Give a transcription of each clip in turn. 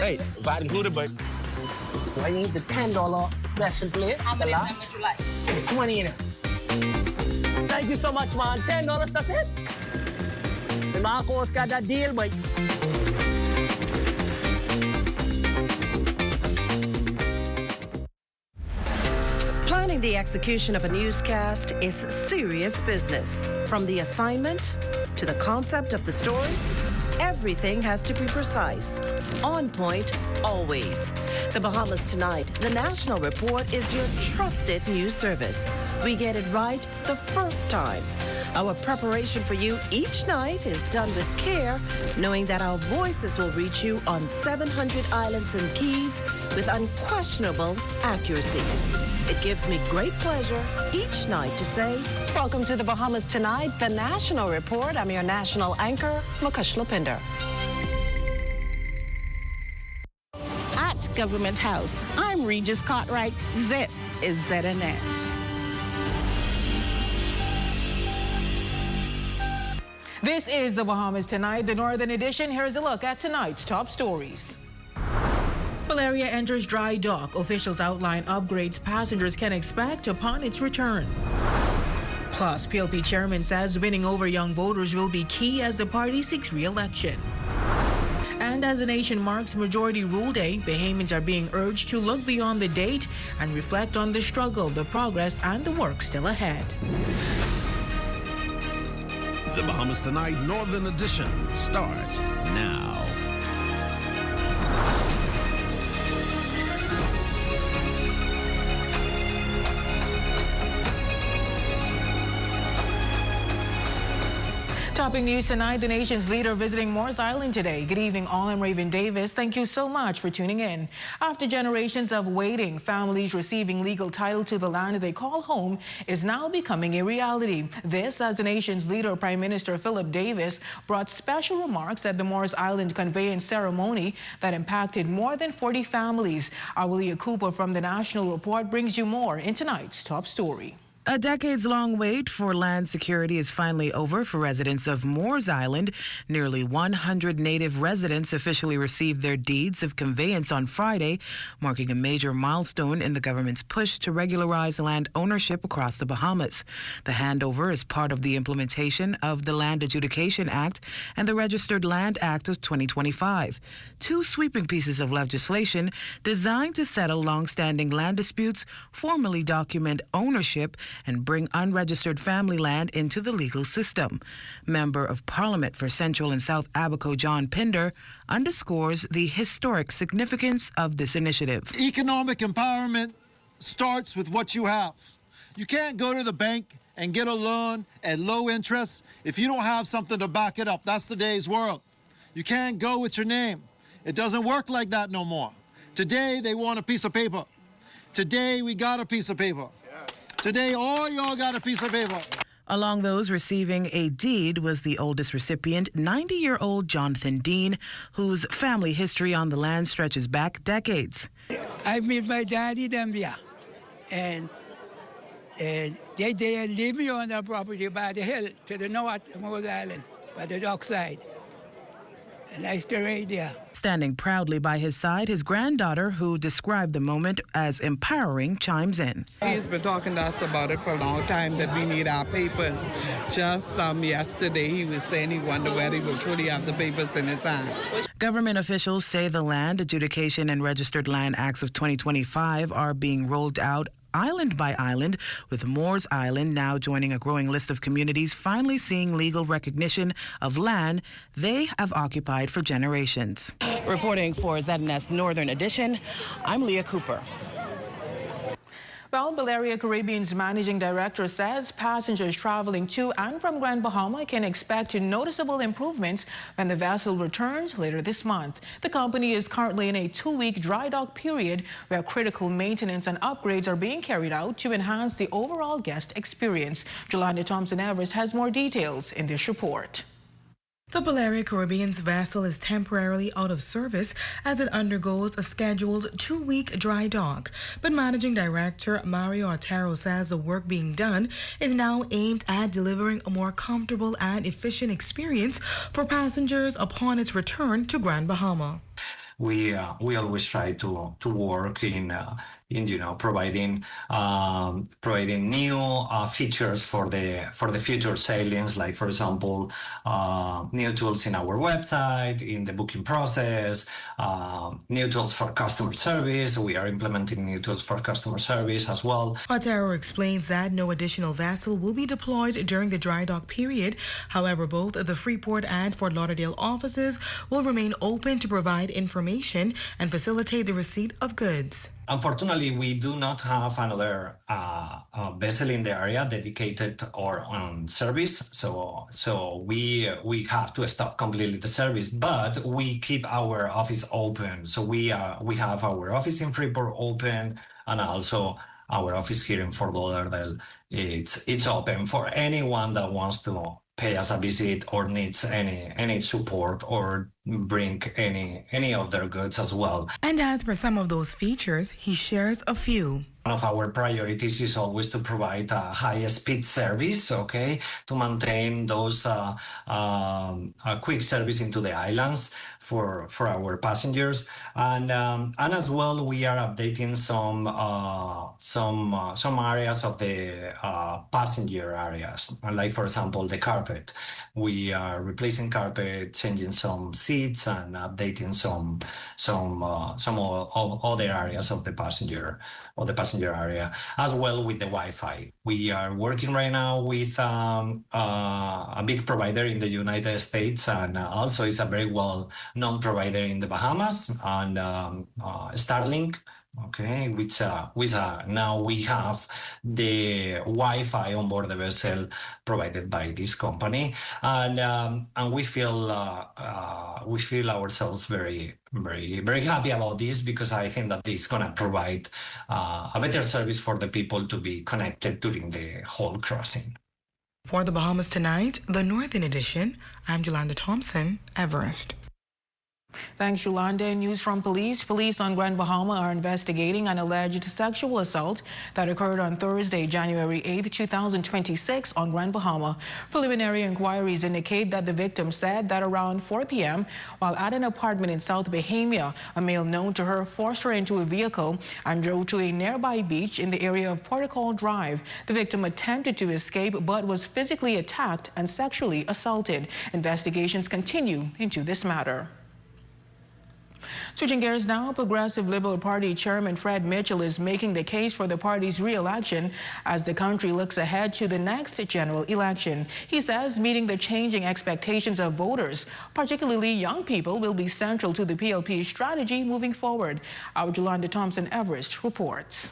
Hey, VAT included, but I need the $10 special place. How many of them would you like? 20 in it. Thank you so much, man. $10, that's it. The Marcos got that deal, but... Planning the execution of a newscast is serious business. From the assignment to the concept of the story, everything has to be precise, on point, always. The Bahamas Tonight, the National Report, is your trusted news service. We get it right the first time. Our preparation for you each night is done with care, knowing that our voices will reach you on 700 islands and keys with unquestionable accuracy. It gives me great pleasure each night to say, welcome to the Bahamas Tonight, the National Report. I'm your national anchor, Mukesh Lopinder. At Government House, I'm Regis Cartwright. This is ZNS. This is the Bahamas Tonight, the Northern Edition. Here's a look at tonight's top stories. Valeria enters dry dock. Officials outline upgrades passengers can expect upon its return. Plus, PLP chairman says winning over young voters will be key as the party seeks re-election. And as the nation marks Majority Rule Day, Bahamians are being urged to look beyond the date and reflect on the struggle, the progress, and the work still ahead. The Bahamas Tonight Northern Edition starts now. Topping news tonight, the nation's leader visiting Moores Island today. Good evening, all. I'm Raven Davis. Thank you so much for tuning in. After generations of waiting, families receiving legal title to the land they call home is now becoming a reality. This as the nation's leader, Prime Minister Philip Davis, brought special remarks at the Moores Island conveyance ceremony that impacted more than 40 families. Our Leah Cooper from the National Report brings you more in tonight's top story. A decades-long wait for land security is finally over for residents of Moores Island. Nearly 100 native residents officially received their deeds of conveyance on Friday, marking a major milestone in the government's push to regularize land ownership across the Bahamas. The handover is part of the implementation of the Land Adjudication Act and the Registered Land Act of 2025, two sweeping pieces of legislation designed to settle long-standing land disputes, formally document ownership, and bring unregistered family land into the legal system. Member of Parliament for Central and South Abaco, John Pinder, underscores the historic significance of this initiative. Economic empowerment starts with what you have. You can't go to the bank and get a loan at low interest if you don't have something to back it up. That's today's world. You can't go with your name. It doesn't work like that no more. Today, they want a piece of paper. Today, we got a piece of paper. Today, all y'all got a piece of paper. Among those receiving a deed was the oldest recipient, 90-year-old Jonathan Dean, whose family history on the land stretches back decades. I met my daddy them here, and they leave me on the property by the hill to the north of Moores Island, by the dock side. And I stay right there. Standing proudly by his side, his granddaughter, who described the moment as empowering, chimes in. He's been talking to us about it for a long time, that we need our papers. Just yesterday, he was saying he wondered whether he will truly have the papers in his hand. Government officials say the Land Adjudication and Registered Land Acts of 2025 are being rolled out island by island, with Moores Island now joining a growing list of communities finally seeing legal recognition of land they have occupied for generations. Reporting for ZNS Northern Edition, I'm Leah Cooper. Well, Valeria Caribbean's managing director says passengers traveling to and from Grand Bahama can expect noticeable improvements when the vessel returns later this month. The company is currently in a 2-week dry dock period where critical maintenance and upgrades are being carried out to enhance the overall guest experience. Jolanda Thompson-Everest has more details in this report. The Valeria Caribbean's vessel is temporarily out of service as it undergoes a scheduled 2-week dry dock. But Managing Director Mario Otero says the work being done is now aimed at delivering a more comfortable and efficient experience for passengers upon its return to Grand Bahama. we always try to work in providing new features for the future sailings, like for example new tools in our website, in the booking process, new tools for customer service. We are implementing new tools for customer service as well. Otero explains that no additional vessel will be deployed during the dry dock period. However, both the Freeport and Fort Lauderdale offices will remain open to provide information and facilitate the receipt of goods. Unfortunately, we do not have another vessel in the area dedicated or on service, so we have to stop completely the service. But we keep our office open, so we have our office in Freeport open, and also our office here in Fort Lauderdale. It's open for anyone that wants to pay us a visit or needs any support or bring any of their goods as well. And as for some of those features, he shares a few. One of our priorities is always to provide a high-speed service, okay, to maintain those quick service into the islands for our passengers, and as well we are updating some areas of the passenger areas, like for example the carpet. We are replacing carpet, changing some seats, and updating some other areas of the passenger area, as well with the Wi-Fi. We are working right now with a big provider in the United States, and also is a very well-known provider in the Bahamas, and Starlink. Okay, which now we have the Wi-Fi on board the vessel provided by this company, and we feel ourselves very, very, very happy about this, because I think that this is gonna provide a better service for the people to be connected during the whole crossing. For the Bahamas Tonight, the Northern Edition, I'm Yolanda Thompson, Everest. Thanks, Yolanda. News from police. Police on Grand Bahama are investigating an alleged sexual assault that occurred on Thursday, January 8, 2026 on Grand Bahama. Preliminary inquiries indicate that the victim said that around 4 p.m. while at an apartment in South Bahamia, a male known to her forced her into a vehicle and drove to a nearby beach in the area of Protocol Drive. The victim attempted to escape but was physically attacked and sexually assaulted. Investigations continue into this matter. Switching gears now, Progressive Liberal Party Chairman Fred Mitchell is making the case for the party's re-election as the country looks ahead to the next general election. He says meeting the changing expectations of voters, particularly young people, will be central to the PLP's strategy moving forward. Our Yolanda Thompson Everest reports.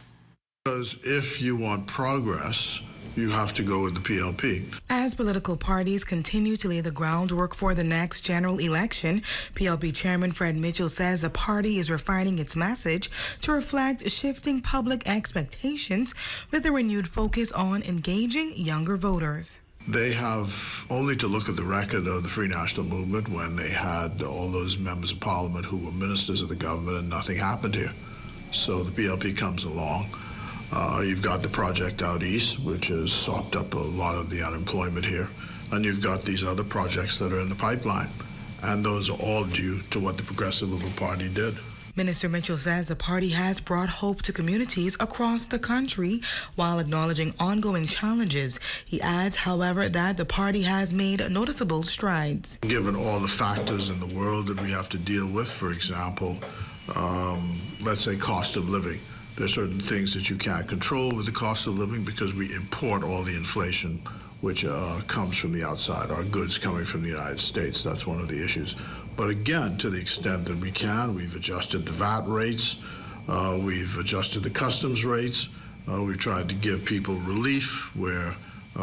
Because if you want progress, you have to go with the PLP. As political parties continue to lay the groundwork for the next general election, PLP Chairman Fred Mitchell says the party is refining its message to reflect shifting public expectations with a renewed focus on engaging younger voters. They have only to look at the record of the Free National Movement when they had all those members of parliament who were ministers of the government and nothing happened here. So the PLP comes along. You've got the project out east, which has sopped up a lot of the unemployment here. And you've got these other projects that are in the pipeline. And those are all due to what the Progressive Liberal Party did. Minister Mitchell says the party has brought hope to communities across the country while acknowledging ongoing challenges. He adds, however, that the party has made noticeable strides. Given all the factors in the world that we have to deal with, for example, let's say cost of living. There are certain things that you can't control with the cost of living because we import all the inflation which comes from the outside, our goods coming from the United States. That's one of the issues. But again, to the extent that we can, we've adjusted the VAT rates, we've adjusted the customs rates, we've tried to give people relief where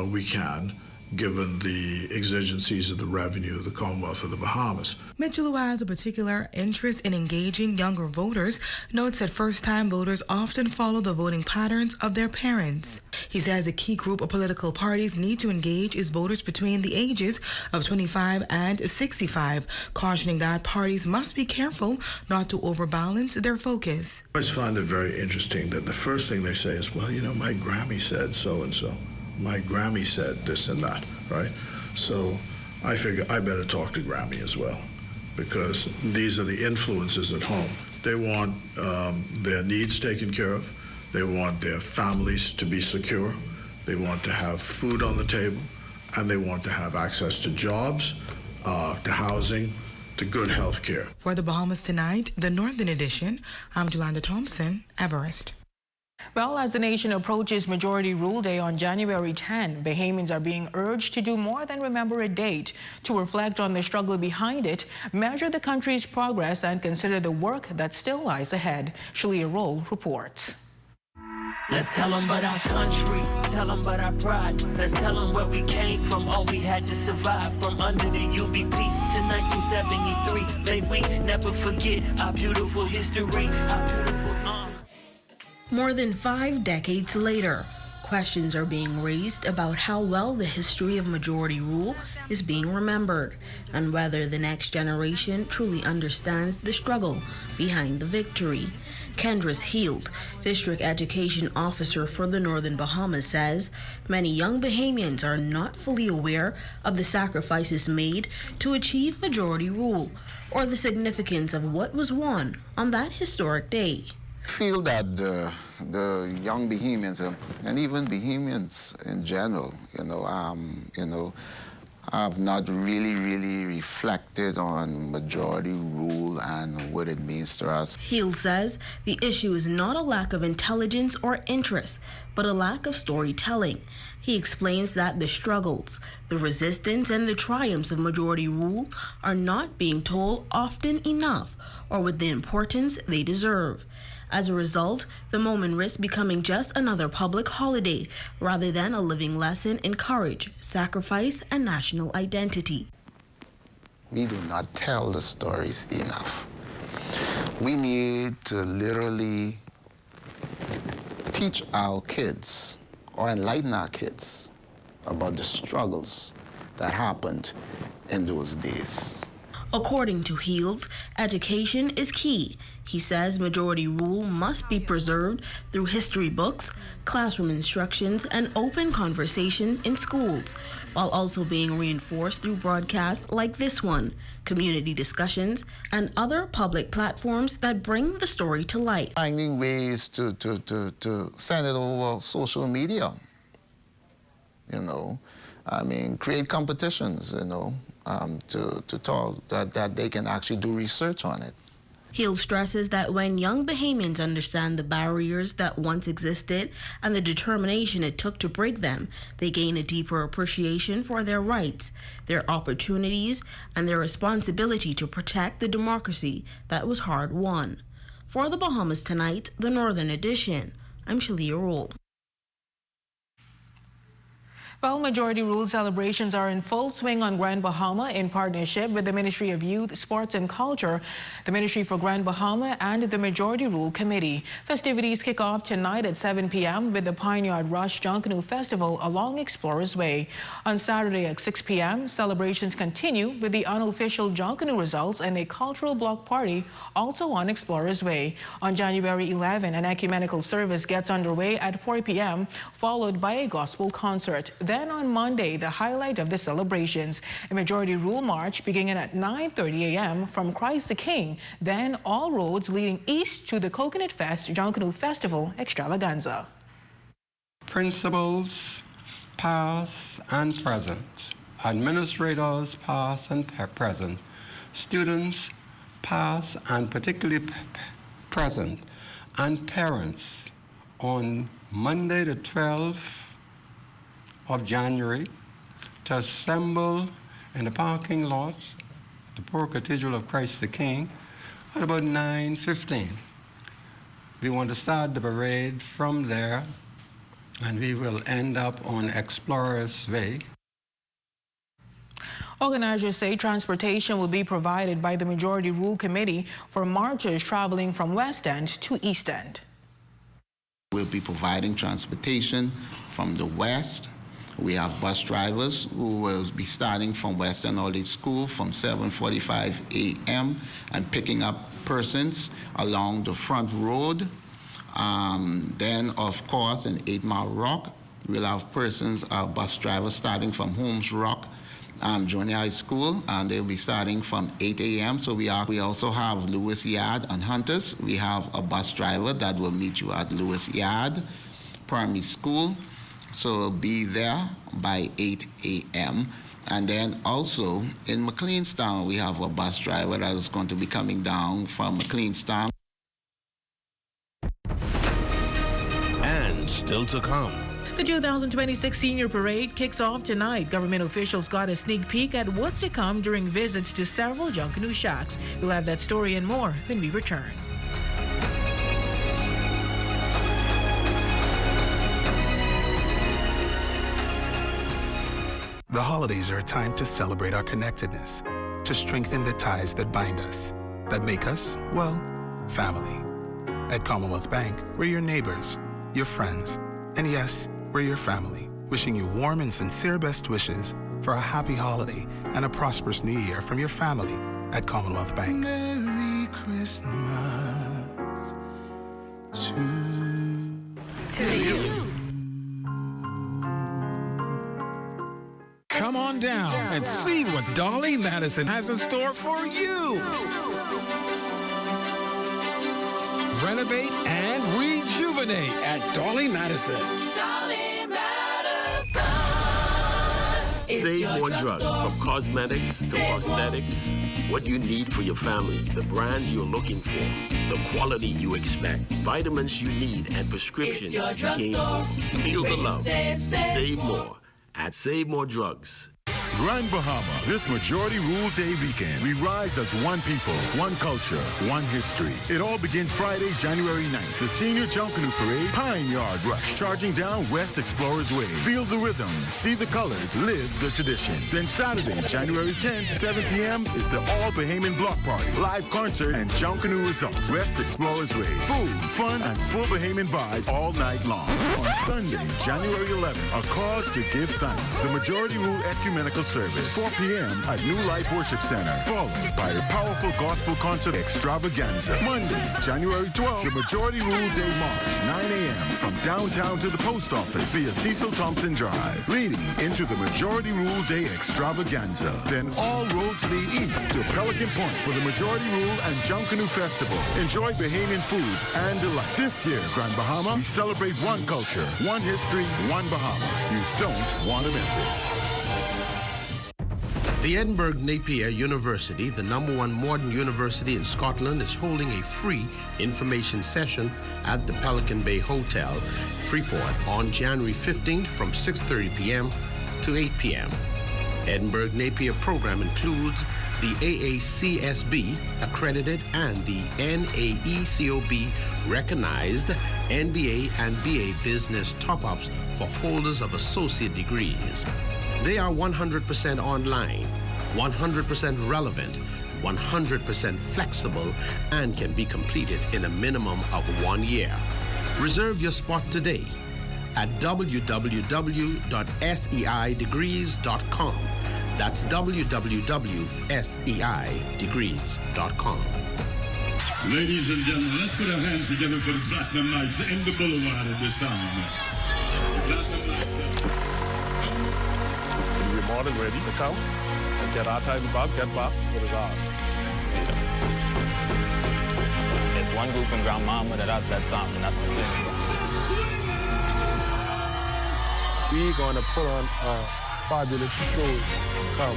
we can, given the exigencies of the revenue of the Commonwealth of the Bahamas. Mitchell, who has a particular interest in engaging younger voters, notes that first-time voters often follow the voting patterns of their parents. He says a key group of political parties need to engage is voters between the ages of 25 and 65, cautioning that parties must be careful not to overbalance their focus. I always find it very interesting that the first thing they say is, well, you know, my Grammy said so-and-so. My Grammy said this and that, right? So I figure I better talk to Grammy as well. because these are the influences at home. They want their needs taken care of. They want their families to be secure. They want to have food on the table, and they want to have access to jobs, to housing, to good health care. For the Bahamas Tonight, the Northern Edition, I'm Jolanda Thompson, Everest. Well, as the nation approaches Majority Rule Day on January 10, Bahamians are being urged to do more than remember a date, to reflect on the struggle behind it, measure the country's progress, and consider the work that still lies ahead. Shalia Roll reports. Let's tell them about our country, tell them about our pride. Let's tell them where we came from, all we had to survive. From under the UBP to 1973. May we never forget our beautiful history, our beautiful More than 5 decades later, questions are being raised about how well the history of majority rule is being remembered and whether the next generation truly understands the struggle behind the victory. Kendris Heald, District Education Officer for the Northern Bahamas, says many young Bahamians are not fully aware of the sacrifices made to achieve majority rule or the significance of what was won on that historic day. I feel that the young Bahamians and even Bahamians in general, have not really reflected on majority rule and what it means to us. Heald says the issue is not a lack of intelligence or interest, but a lack of storytelling. He explains that the struggles, the resistance, and the triumphs of majority rule are not being told often enough or with the importance they deserve. As a result, the moment risks becoming just another public holiday rather than a living lesson in courage, sacrifice, and national identity. We do not tell the stories enough. We need to literally teach our kids or enlighten our kids about the struggles that happened in those days. According to Heald, education is key. He says majority rule must be preserved through history books, classroom instructions, and open conversation in schools, while also being reinforced through broadcasts like this one, community discussions, and other public platforms that bring the story to light. Finding ways to send it over social media, create competitions, to talk, that they can actually do research on it. Heald stresses that when young Bahamians understand the barriers that once existed and the determination it took to break them, they gain a deeper appreciation for their rights, their opportunities, and their responsibility to protect the democracy that was hard won. For the Bahamas Tonight, the Northern Edition, I'm Shalia Roll. Well, Majority Rule celebrations are in full swing on Grand Bahama in partnership with the Ministry of Youth, Sports and Culture, the Ministry for Grand Bahama, and the Majority Rule Committee. Festivities kick off tonight at 7 p.m. with the Pineyard Rush Junkanoo Festival along Explorers Way. On Saturday at 6 p.m., celebrations continue with the unofficial Junkanoo results and a cultural block party also on Explorers Way. On January 11, an ecumenical service gets underway at 4 p.m., followed by a gospel concert. Then on Monday, the highlight of the celebrations, a Majority Rule March beginning at 9:30 a.m. from Christ the King, then all roads leading east to the Coconut Fest Junkanoo Festival Extravaganza. Principals, past and present, administrators, past and present, students, past and particularly present, and parents on Monday the 12th of January to assemble in the parking lot at the Poor Cathedral of Christ the King at about 9:15. We want to start the parade from there, and we will end up on Explorers Way. Organizers say transportation will be provided by the Majority Rule Committee for marchers traveling from West End to East End. We'll be providing transportation from the west. We have bus drivers who will be starting from West End All Age School from 7:45 a.m. and picking up persons along the front road. Then, of course, in 8 Mile Rock, we'll have bus drivers starting from Holmes Rock Junior High School, and they'll be starting from 8 a.m. So we also have Lewis Yard and Hunters. We have a bus driver that will meet you at Lewis Yard Primary School. So be there by 8 a.m. And then also in McLeanstown, we have a bus driver that is going to be coming down from McLeanstown. And still to come. The 2026 Senior Parade kicks off tonight. Government officials got a sneak peek at what's to come during visits to several Junkanoo shacks. We'll have that story and more when we return. The holidays are a time to celebrate our connectedness, to strengthen the ties that bind us, that make us, well, family. At Commonwealth Bank, we're your neighbors, your friends, and yes, we're your family, wishing you warm and sincere best wishes for a happy holiday and a prosperous new year from your family at Commonwealth Bank. Merry Christmas to you. Come on down and see what Dolly Madison has in store for you. Renovate and rejuvenate at Dolly Madison. Dolly Madison. Save more drugs, from cosmetics to prosthetics. What you need for your family, the brands you're looking for, the quality you expect, vitamins you need, and prescriptions you came for. Feel the love. Save more at Save More Drugs. Grand Bahama, this Majority Rule Day weekend, we rise as one people, one culture, one history. It all begins Friday, January 9th. The Senior Junkanoo Parade, Pineyard Rush, charging down West Explorers Way. Feel the rhythm, see the colors, live the tradition. Then Saturday, January 10th, 7 p.m. is the All Bahamian Block Party, live concert, and Junkanoo results. West Explorers Way. Food, fun, and full Bahamian vibes all night long. On Sunday, January 11th, a cause to give thanks. The Majority Rule Ecumenical Service, 4 p.m. at New Life Worship Center, followed by a powerful gospel concert extravaganza. Monday, January 12th, the Majority Rule Day March, 9 a.m. from downtown to the post office via Cecil Thompson Drive, leading into the Majority Rule Day extravaganza. Then all roads lead east to Pelican Point for the Majority Rule and Junkanoo Festival. Enjoy Bahamian foods and delight. This year, Grand Bahama, we celebrate one culture, one history, one Bahamas. You don't want to miss it. The Edinburgh Napier University, the #1 modern university in Scotland, is holding a free information session at the Pelican Bay Hotel, Freeport, on January 15th from 6:30 p.m. to 8 p.m. Edinburgh Napier program includes the AACSB accredited and the NAECOB recognized MBA and BA business top-ups for holders of associate degrees. They are 100% online, 100% relevant, 100% flexible, and can be completed in a minimum of 1 year. Reserve your spot today at www.seidegrees.com. That's www.seidegrees.com. Ladies and gentlemen, let's put our hands together for the Platinum Nights in the Boulevard at this time. We're more than ready to come and get our time back, get back what is ours. There's one group in Grand Mama that has that song, and that's the same. We're going to put on a fabulous show. Come,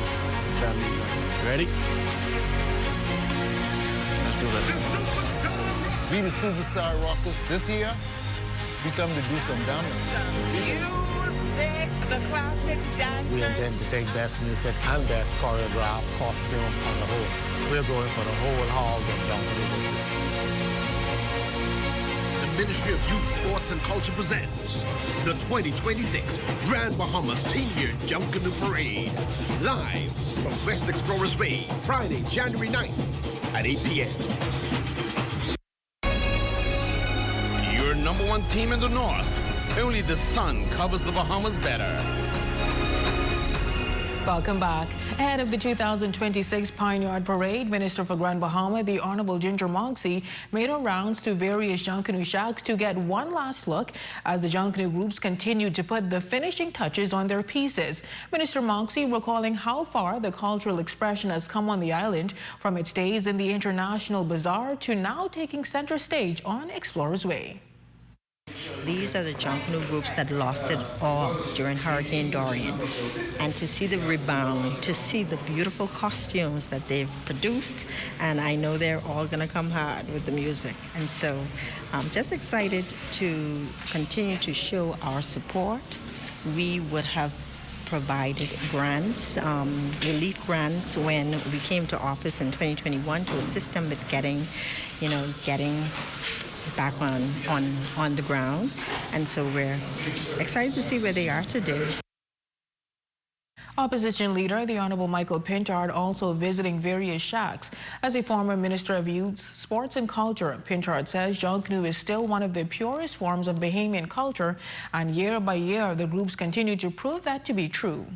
ready? Let's do this. Be the superstar rockers this year. We come to do some damage. Music, the classic dancers. We intend to take best music and best choreographed costume on the whole. We're going for the whole hall of Junkanoo. The Ministry of Youth, Sports and Culture presents the 2026 Grand Bahamas Senior Junkanoo Parade. Live from West Explorers Way, Friday, January 9th at 8 p.m. Your #1 team in the North. Only the sun covers the Bahamas better. Welcome back. Ahead of the 2026 Pineyard Parade, Minister for Grand Bahama, the Honorable Ginger Moxie, made her rounds to various Junkanoo shacks to get one last look as the Junkanoo groups continued to put the finishing touches on their pieces. Minister Moxie recalling how far the cultural expression has come on the island from its days in the International Bazaar to now taking center stage on Explorers Way. These are the Junkanoo groups that lost it all during Hurricane Dorian. And to see the rebound, to see the beautiful costumes that they've produced, and I know they're all going to come hard with the music. And so I'm just excited to continue to show our support. We would have provided grants, relief grants when we came to office in 2021 to assist them with getting back on the ground, and so we're excited to see where they are today. Opposition leader, the Honorable Michael Pineyard, also visiting various shacks. As a former Minister of Youth, Sports and Culture, Pineyard says Junkanoo is still one of the purest forms of Bahamian culture, and year by year the groups continue to prove that to be true.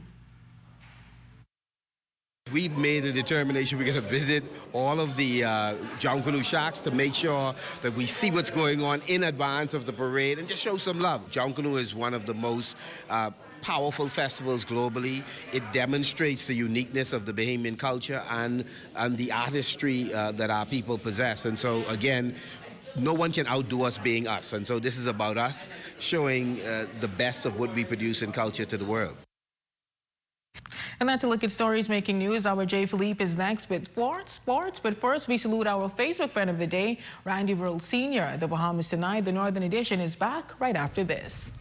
We've made a determination we're going to visit all of the Junkanoo shacks to make sure that we see what's going on in advance of the parade and just show some love. Junkanoo is one of the most powerful festivals globally. It demonstrates the uniqueness of the Bahamian culture and the artistry that our people possess. And so, again, no one can outdo us being us. And so this is about us showing the best of what we produce in culture to the world. And that's a look at stories making news. Our Jay Philippe is next with sports. But first, we salute our Facebook friend of the day, Randy Verl Sr. The Bahamas Tonight, the Northern Edition, is back right after this.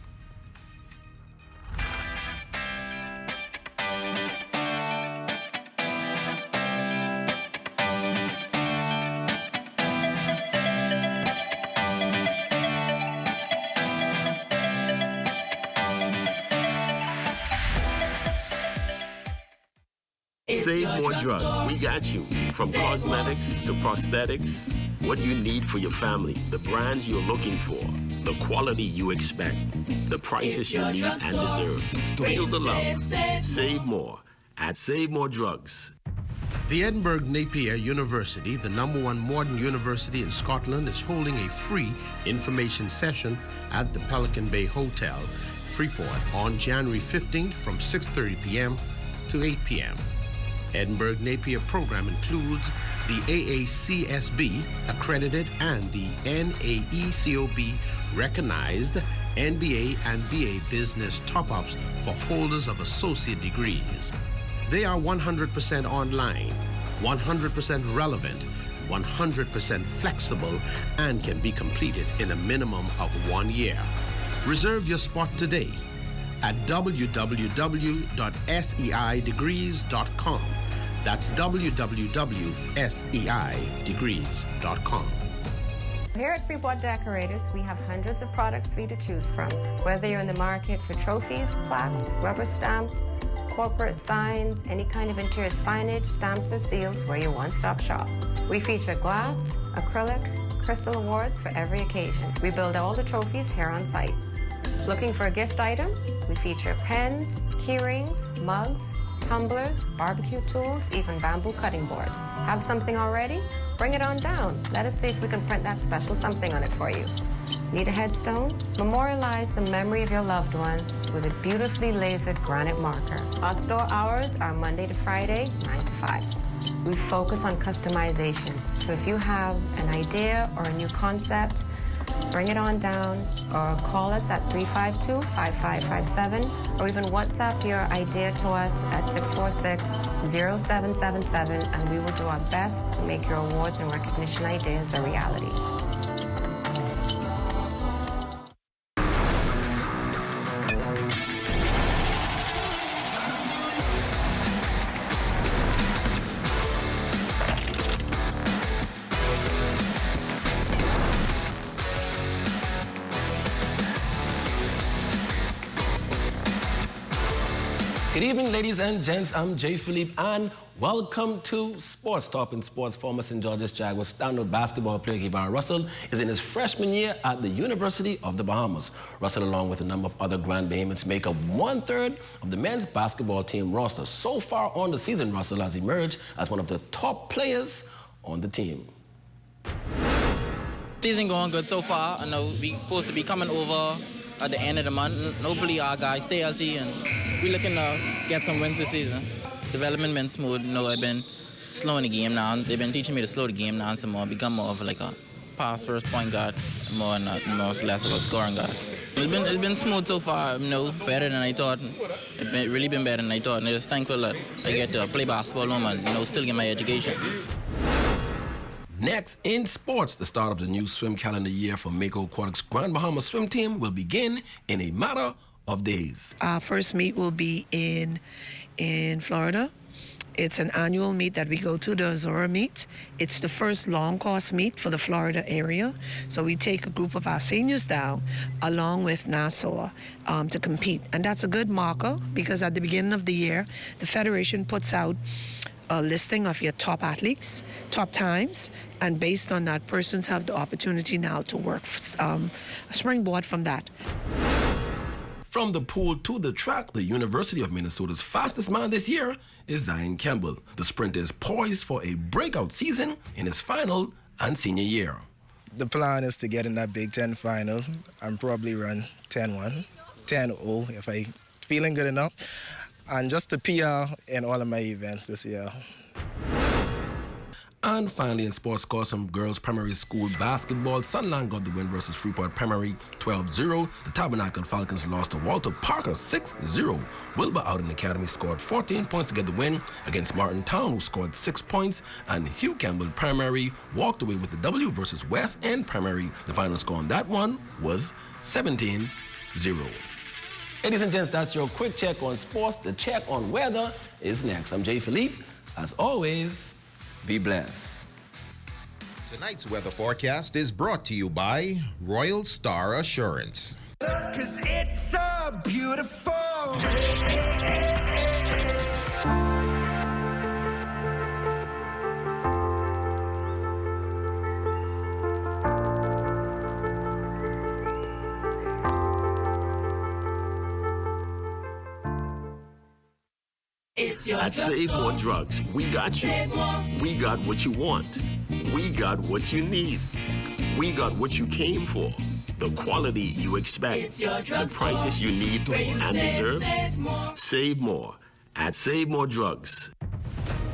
Save more drugs. We got you. From cosmetics to prosthetics, what you need for your family, the brands you're looking for, the quality you expect, the prices you need and deserve. Feel the love. Save more at Save More Drugs. The Edinburgh Napier University, the #1 modern university in Scotland, is holding a free information session at the Pelican Bay Hotel, Freeport, on January 15th from 6:30 p.m. to 8 p.m. Edinburgh Napier program includes the AACSB accredited and the NAECOB recognized MBA and BA business top-ups for holders of associate degrees. They are 100% online, 100% relevant, 100% flexible, and can be completed in a minimum of 1 year. Reserve your spot today at www.seidegrees.com. That's www.seidegrees.com. Here at Freeport Decorators, we have hundreds of products for you to choose from. Whether you're in the market for trophies, plaques, rubber stamps, corporate signs, any kind of interior signage, stamps, or seals, we're your one-stop shop. We feature glass, acrylic, crystal awards for every occasion. We build all the trophies here on site. Looking for a gift item? We feature pens, key rings, mugs, tumblers, barbecue tools, even bamboo cutting boards. Have something already? Bring it on down. Let us see if we can print that special something on it for you. Need a headstone? Memorialize the memory of your loved one with a beautifully lasered granite marker. Our store hours are Monday to Friday, 9 to 5. We focus on customization. So if you have an idea or a new concept, bring it on down or call us at 352-5557 or even WhatsApp your idea to us at 646-0777 and we will do our best to make your awards and recognition ideas a reality. Good evening, ladies and gents. I'm Jay Philippe, and welcome to Sports Talk in Sports. Former St. George's Jaguars standout basketball player Kevon Russell is in his freshman year at the University of the Bahamas. Russell, along with a number of other Grand Bahamians, make up 1/3 of the men's basketball team roster. So far on the season, Russell has emerged as one of the top players on the team. Season going good so far. I know we're supposed to be coming over at the end of the month. And hopefully our guys stay healthy and we're looking to get some wins this season. Development been smooth. You know, I've been slowing the game now. They've been teaching me to slow the game now and some more, become more of like a pass first point guard, more less of a scoring guard. It's been smooth so far, you know, better than I thought. It's really been better than I thought, and I'm just thankful that I get to play basketball home and, you know, still get my education. Next in sports, the start of the new swim calendar year for Mako Aquatics Grand Bahamas swim team will begin in a matter of days. Our first meet will be in Florida. It's an annual meet that we go to, the Azora meet. It's the first long course meet for the Florida area. So we take a group of our seniors down along with Nassau to compete. And that's a good marker because at the beginning of the year, the Federation puts out a listing of your top athletes, top times, and based on that, persons have the opportunity now to work a springboard from that. From the pool to the track, the University of Minnesota's fastest man this year is Zion Campbell. The sprinter is poised for a breakout season in his final and senior year. The plan is to get in that Big Ten final and probably run 10-1, 10-0 if I'm feeling good enough. And just to PR in all of my events this year. And finally, in sports scores from girls' primary school basketball, Sunland got the win versus Freeport Primary 12-0. The Tabernacle Falcons lost to Walter Parker 6-0. Wilbur Ouden Academy scored 14 points to get the win against Martin Town, who scored 6 points. And Hugh Campbell Primary walked away with the W versus West End Primary. The final score on that one was 17-0. Ladies and gents, that's your quick check on sports. The check on weather is next. I'm Jay Philippe. As always, be blessed. Tonight's weather forecast is brought to you by Royal Star Assurance. 'Cause it's so beautiful. At Save More Drugs, we got you. We got what you want. We got what you need. We got what you came for. The quality you expect. The prices you need and deserve. Save more at Save More Drugs.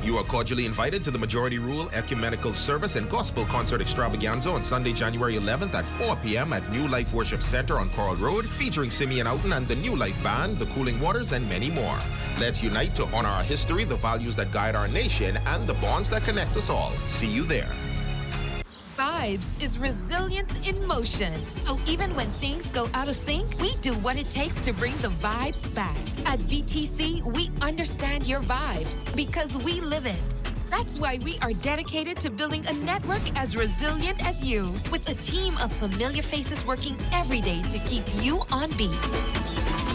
You are cordially invited to the Majority Rule Ecumenical Service and Gospel Concert Extravaganza on Sunday, January 11th at 4 p.m. at New Life Worship Center on Coral Road, featuring Simeon Outen and the New Life Band, the Cooling Waters, and many more. Let's unite to honor our history, the values that guide our nation, and the bonds that connect us all. See you there. Vibes is resilience in motion. So even when things go out of sync, we do what it takes to bring the vibes back. At VTC, we understand your vibes because we live it. That's why we are dedicated to building a network as resilient as you, with a team of familiar faces working every day to keep you on beat.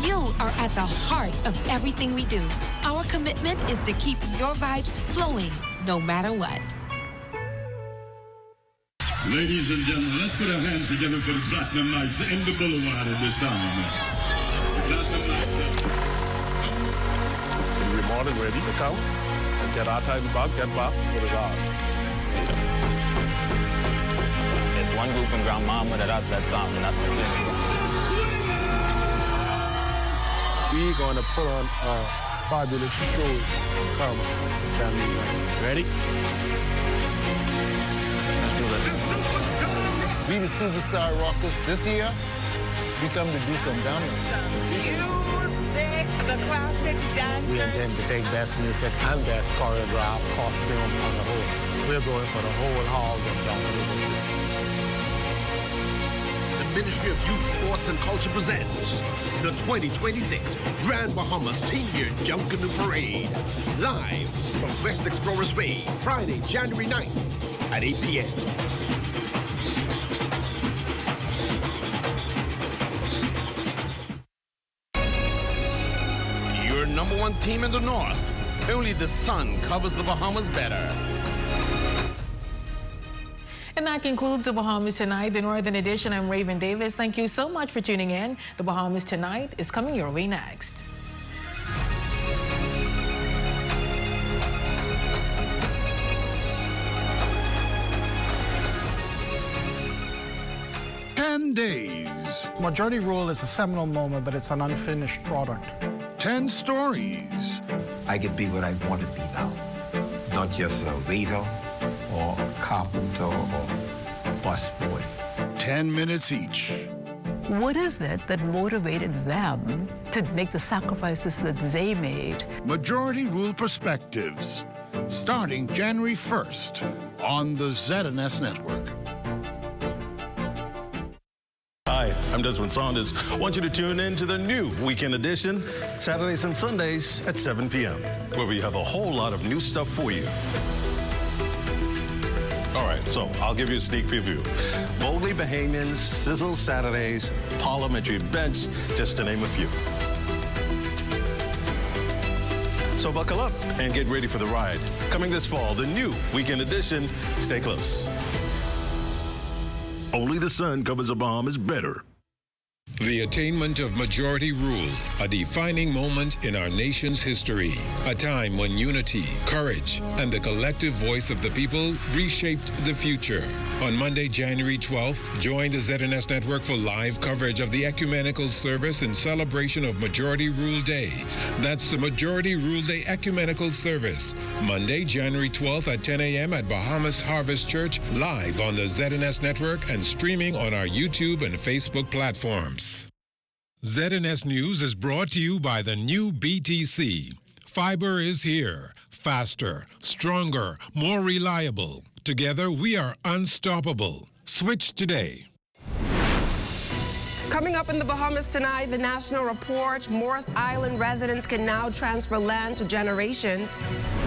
You are at the heart of everything we do. Our commitment is to keep your vibes flowing, no matter what. Ladies and gentlemen, let's put our hands together for the Platinum Knights in the Boulevard at this time. The Platinum Knights. We're more than ready to come and get our title back, get back what is ours. There's one group in Grand Mama that has that sound, and that's the same. We're going to put on a fabulous show. Come, ready? Let's do this. We the Superstar Rockers this year. We come to do some damage. Music, the classic dancers. We intend to take best music and best choreographed costume on the whole. We're going for the whole hall of Junkanoo. The Ministry of Youth, Sports and Culture presents the 2026 Grand Bahamas Senior Junkanoo Parade. Live from West Explorers Bay, Friday, January 9th at 8 p.m. Your number #1 team in the North. Only the sun covers the Bahamas better. And that concludes the Bahamas Tonight, the Northern Edition. I'm Raven Davis. Thank you so much for tuning in. The Bahamas Tonight is coming your way next. Days. Majority rule is a seminal moment, but it's an unfinished product. 10 stories. I could be what I want to be now. Not just a waiter or a carpenter or a busboy. 10 minutes each. What is it that motivated them to make the sacrifices that they made? Majority Rule Perspectives. Starting January 1st on the ZNS Network. Hi, I'm Desmond Saunders. I want you to tune in to the new Weekend Edition, Saturdays and Sundays at 7 p.m., where we have a whole lot of new stuff for you. All right, so I'll give you a sneak preview. Boldly Bahamians, Sizzle Saturdays, Parliamentary Bench, just to name a few. So buckle up and get ready for the ride. Coming this fall, the new Weekend Edition. Stay close. Only the sun covers the Bahamas better. The attainment of majority rule, a defining moment in our nation's history. A time when unity, courage, and the collective voice of the people reshaped the future. On Monday, January 12th, join the ZNS Network for live coverage of the ecumenical service in celebration of Majority Rule Day. That's the Majority Rule Day Ecumenical Service. Monday, January 12th at 10 a.m. at Bahamas Harvest Church, live on the ZNS Network and streaming on our YouTube and Facebook platforms. ZNS News is brought to you by the new BTC. Fiber is here. Faster, stronger, more reliable. Together, we are unstoppable. Switch today. Coming up in the Bahamas tonight, the national report, Morris Island residents can now transfer land to generations.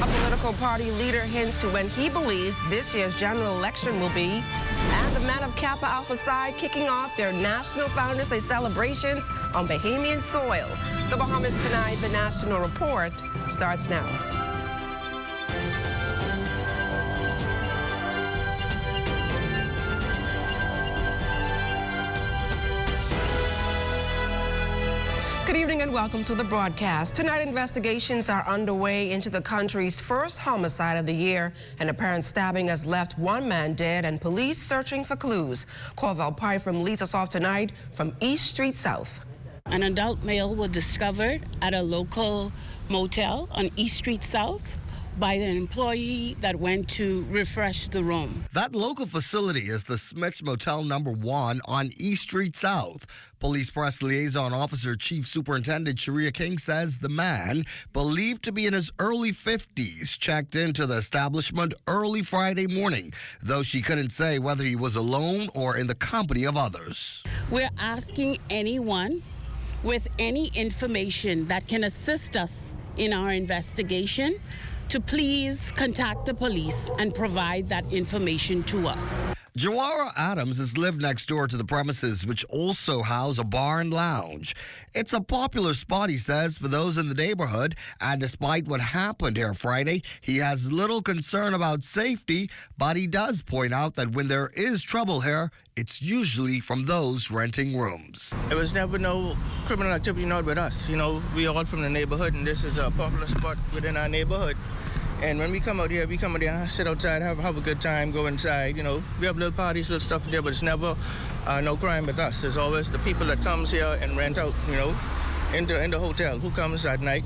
A political party leader hints to when he believes this year's general election will be. And the men of Kappa Alpha Psi kicking off their National Founders Day celebrations on Bahamian soil. The Bahamas tonight, the national report starts now. Good evening and welcome to the broadcast. Tonight, investigations are underway into the country's first homicide of the year. An apparent stabbing has left one man dead and police searching for clues. Corval Pyfrom leads us off tonight from East Street South. An adult male was discovered at a local motel on East Street South by an employee that went to refresh the room. That local facility is the Smith's Motel No. 1 on East Street South. Police Press Liaison Officer Chief Superintendent Sharia King says the man, believed to be in his early 50s, checked into the establishment early Friday morning, though she couldn't say whether he was alone or in the company of others. We're asking anyone with any information that can assist us in our investigation to please contact the police and provide that information to us. Jawara Adams has lived next door to the premises, which also house a bar and lounge. It's a popular spot, he says, for those in the neighborhood, and despite what happened here Friday, he has little concern about safety, but he does point out that when there is trouble here, it's usually from those renting rooms. There was never no criminal activity not with us. You know, we are all from the neighborhood, and this is a popular spot within our neighborhood. And when we come out here, sit outside, have a good time, go inside. You know, we have little parties, little stuff there, but it's never no crime with us. There's always the people that comes here and rent out, you know, in the hotel, who comes at night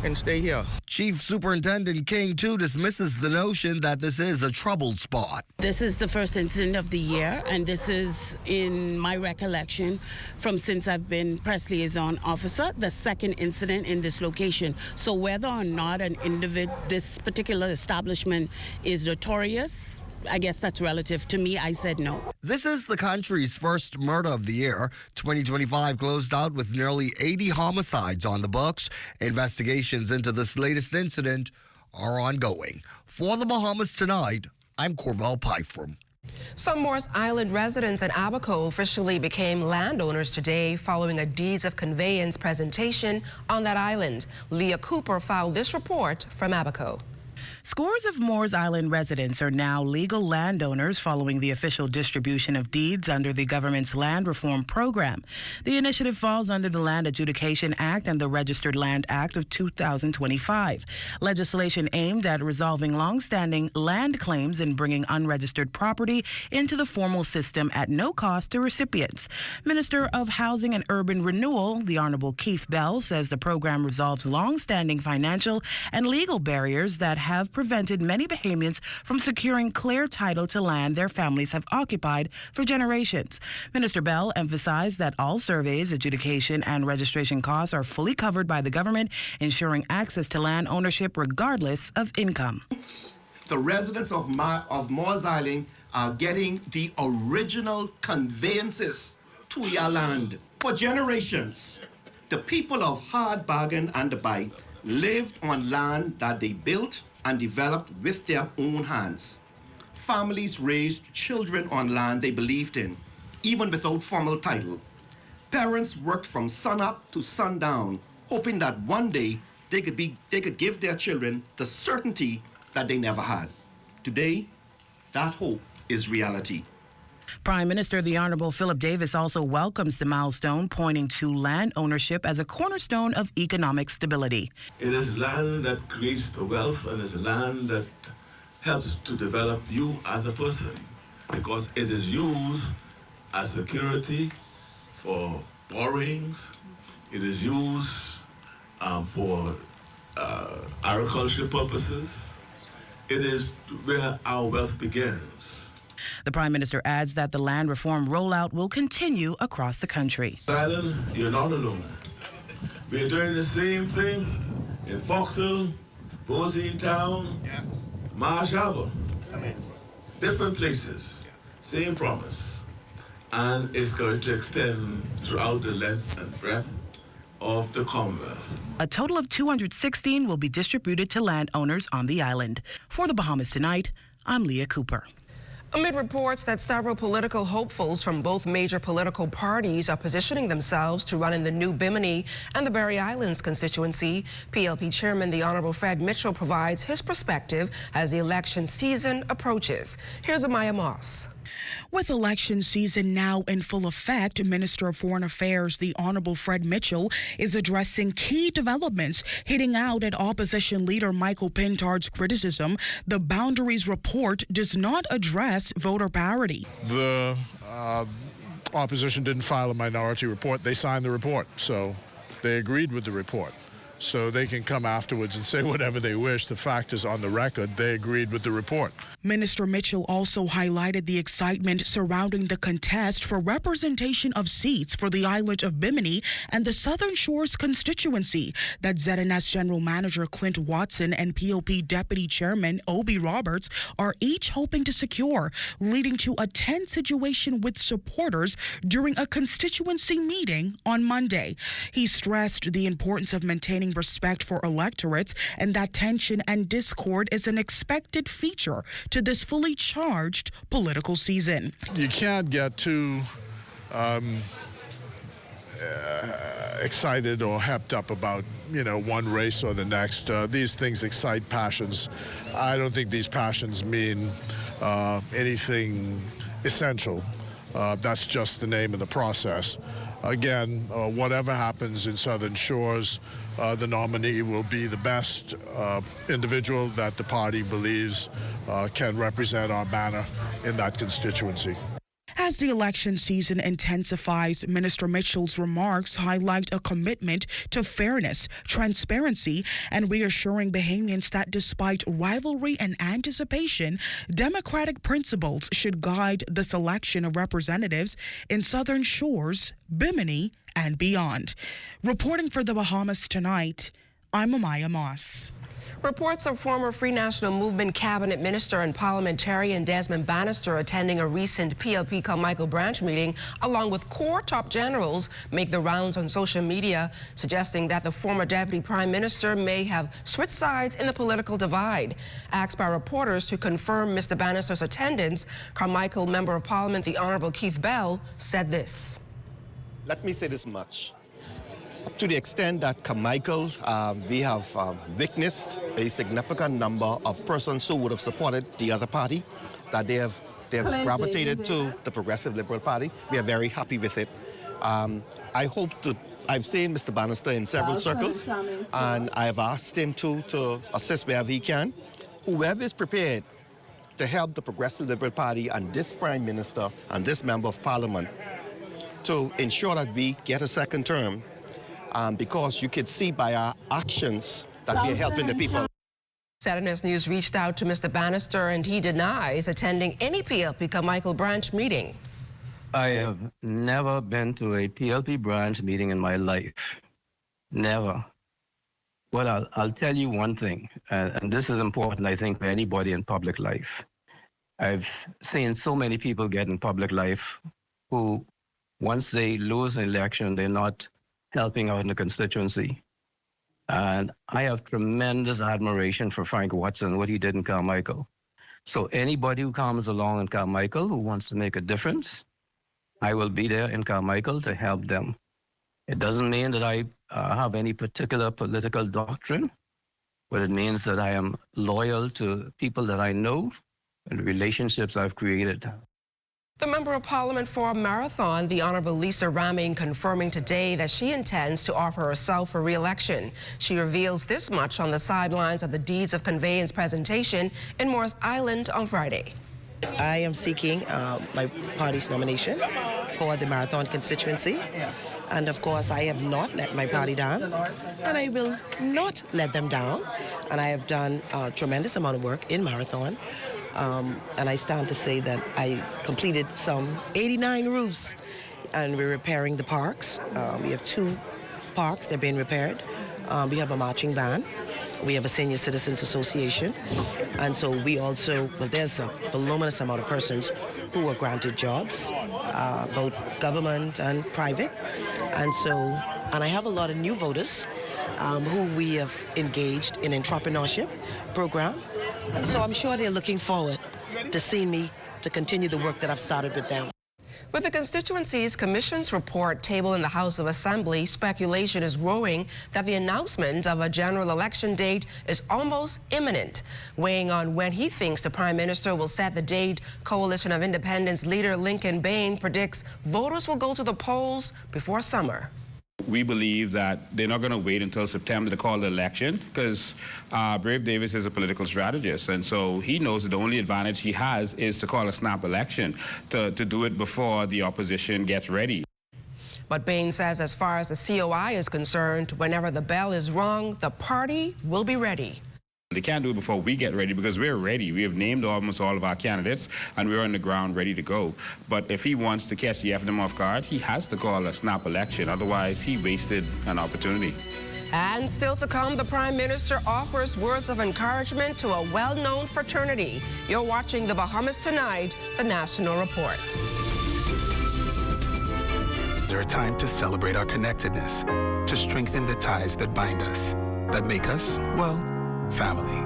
and stay here. Chief Superintendent King, too, dismisses the notion that this is a troubled spot. This is the first incident of the year, and this is, in my recollection, from since I've been press liaison officer, the second incident in this location. So whether or not this particular establishment is notorious, I guess that's relative. To me, I said no. This is the country's first murder of the year. 2025 closed out with nearly 80 homicides on the books. Investigations into this latest incident are ongoing. For the Bahamas Tonight, I'm Corval Pyfrom. Some Morris Island residents in Abaco officially became landowners today following a deeds of conveyance presentation on that island. Leah Cooper filed this report from Abaco. Scores of Moores Island residents are now legal landowners following the official distribution of deeds under the government's land reform program. The initiative falls under the Land Adjudication Act and the Registered Land Act of 2025. Legislation aimed at resolving long-standing land claims and bringing unregistered property into the formal system at no cost to recipients. Minister of Housing and Urban Renewal, the Honorable Keith Bell, says the program resolves long-standing financial and legal barriers that have prevented many Bahamians from securing clear title to land their families have occupied for generations. Minister Bell emphasized that all surveys, adjudication, and registration costs are fully covered by the government, ensuring access to land ownership regardless of income. The residents of Moores Island are getting the original conveyances to your land. For generations, the people of Hard Bargain and the Bight lived on land that they built and developed with their own hands. Families raised children on land they believed in, even without formal title. Parents worked from sunup to sundown, hoping that one day they could give their children the certainty that they never had. Today, that hope is reality. Prime Minister the Honorable Philip Davis also welcomes the milestone, pointing to land ownership as a cornerstone of economic stability. It is land that creates the wealth, and it's land that helps to develop you as a person, because it is used as security for borrowings. It is used for agricultural purposes. It is where our wealth begins. The Prime Minister adds that the land reform rollout will continue across the country. Island, you're not alone. We're doing the same thing in Foxhill, Bosine Town, Marsh Harbor. Different places, same promise. And it's going to extend throughout the length and breadth of the Commonwealth. A total of 216 will be distributed to landowners on the island. For the Bahamas Tonight, I'm Leah Cooper. Amid reports that several political hopefuls from both major political parties are positioning themselves to run in the new Bimini and the Berry Islands constituency, PLP Chairman the Honorable Fred Mitchell provides his perspective as the election season approaches. Here's Amaya Moss. With election season now in full effect, Minister of Foreign Affairs, the Honorable Fred Mitchell, is addressing key developments, hitting out at opposition leader Michael Pineyard's criticism the Boundaries report does not address voter parity. The opposition didn't file a minority report. They signed the report, so they agreed with the report. So they can come afterwards and say whatever they wish. The fact is on the record, they agreed with the report. Minister Mitchell also highlighted the excitement surrounding the contest for representation of seats for the island of Bimini and the Southern Shores constituency that ZNS General Manager Clint Watson and PLP Deputy Chairman Obi Roberts are each hoping to secure, leading to a tense situation with supporters during a constituency meeting on Monday. He stressed the importance of maintaining respect for electorates and that tension and discord is an expected feature to this fully charged political season. You can't get too excited or hepped up about, one race or the next. These things excite passions. I don't think these passions mean anything essential. That's just the name of the process. Again, whatever happens in Southern Shores, the nominee will be the best individual that the party believes can represent our banner in that constituency. As the election season intensifies, Minister Mitchell's remarks highlight a commitment to fairness, transparency, and reassuring Bahamians that despite rivalry and anticipation, democratic principles should guide the selection of representatives in Southern Shores, Bimini, and beyond. Reporting for the Bahamas Tonight, I'm Amaya Moss. Reports of former Free National Movement cabinet minister and parliamentarian Desmond Bannister attending a recent PLP Carmichael branch meeting along with core top generals make the rounds on social media, suggesting that the former deputy prime minister may have switched sides in the political divide. Asked by reporters to confirm Mr. Bannister's attendance, Carmichael Member of Parliament the Honourable Keith Bell said this. Let me say this much. To the extent that Carmichael, we have witnessed a significant number of persons who would have supported the other party, that they have gravitated to the Progressive Liberal Party. We are very happy with it. I've seen Mr. Bannister in several circles, and I have asked him to assist wherever he can. Whoever is prepared to help the Progressive Liberal Party and this Prime Minister and this Member of Parliament to ensure that we get a second term, because you could see by our actions that we're helping the people. ZNS News reached out to Mr. Bannister, and he denies attending any PLP Carmichael branch meeting. I have never been to a PLP branch meeting in my life. Never. Well, I'll tell you one thing, and this is important, I think, for anybody in public life. I've seen so many people get in public life who, once they lose an election, they're not helping out in the constituency. And I have tremendous admiration for Frank Watson, what he did in Carmichael. So anybody who comes along in Carmichael who wants to make a difference, I will be there in Carmichael to help them. It doesn't mean that I have any particular political doctrine, but it means that I am loyal to people that I know and relationships I've created. The Member of Parliament for Marathon, the Honourable Lisa Raming, confirming today that she intends to offer herself for re-election. She reveals this much on the sidelines of the Deeds of Conveyance presentation in Morris Island on Friday. I am seeking my party's nomination for the Marathon constituency. And of course, I have not let my party down, and I will not let them down. And I have done a tremendous amount of work in Marathon. And I stand to say that I completed some 89 roofs, and we're repairing the parks. We have 2 parks, they're being repaired. We have a marching band. We have a senior citizens association. And so we also, well, there's a voluminous amount of persons who were granted jobs, both government and private. And I have a lot of new voters who we have engaged in entrepreneurship program. And so I'm sure they're looking forward to seeing me to continue the work that I've started with them. With the constituency's commission's report tabled in the House of Assembly, speculation is growing that the announcement of a general election date is almost imminent. Weighing on when he thinks the Prime Minister will set the date, Coalition of Independence leader Lincoln Bain predicts voters will go to the polls before summer. We believe that they're not going to wait until September to call the election, because Brave Davis is a political strategist, and so he knows that the only advantage he has is to call a snap election, to do it before the opposition gets ready. But Bain says as far as the COI is concerned, whenever the bell is rung, the party will be ready. They can't do it before we get ready, because we're ready. We have named almost all of our candidates, and we're on the ground ready to go. But if he wants to catch the FDM off guard, he has to call a snap election. Otherwise, he wasted an opportunity. And still to come, the Prime Minister offers words of encouragement to a well-known fraternity. You're watching the Bahamas Tonight, the National Report. There are time to celebrate our connectedness, to strengthen the ties that bind us, that make us, well, family.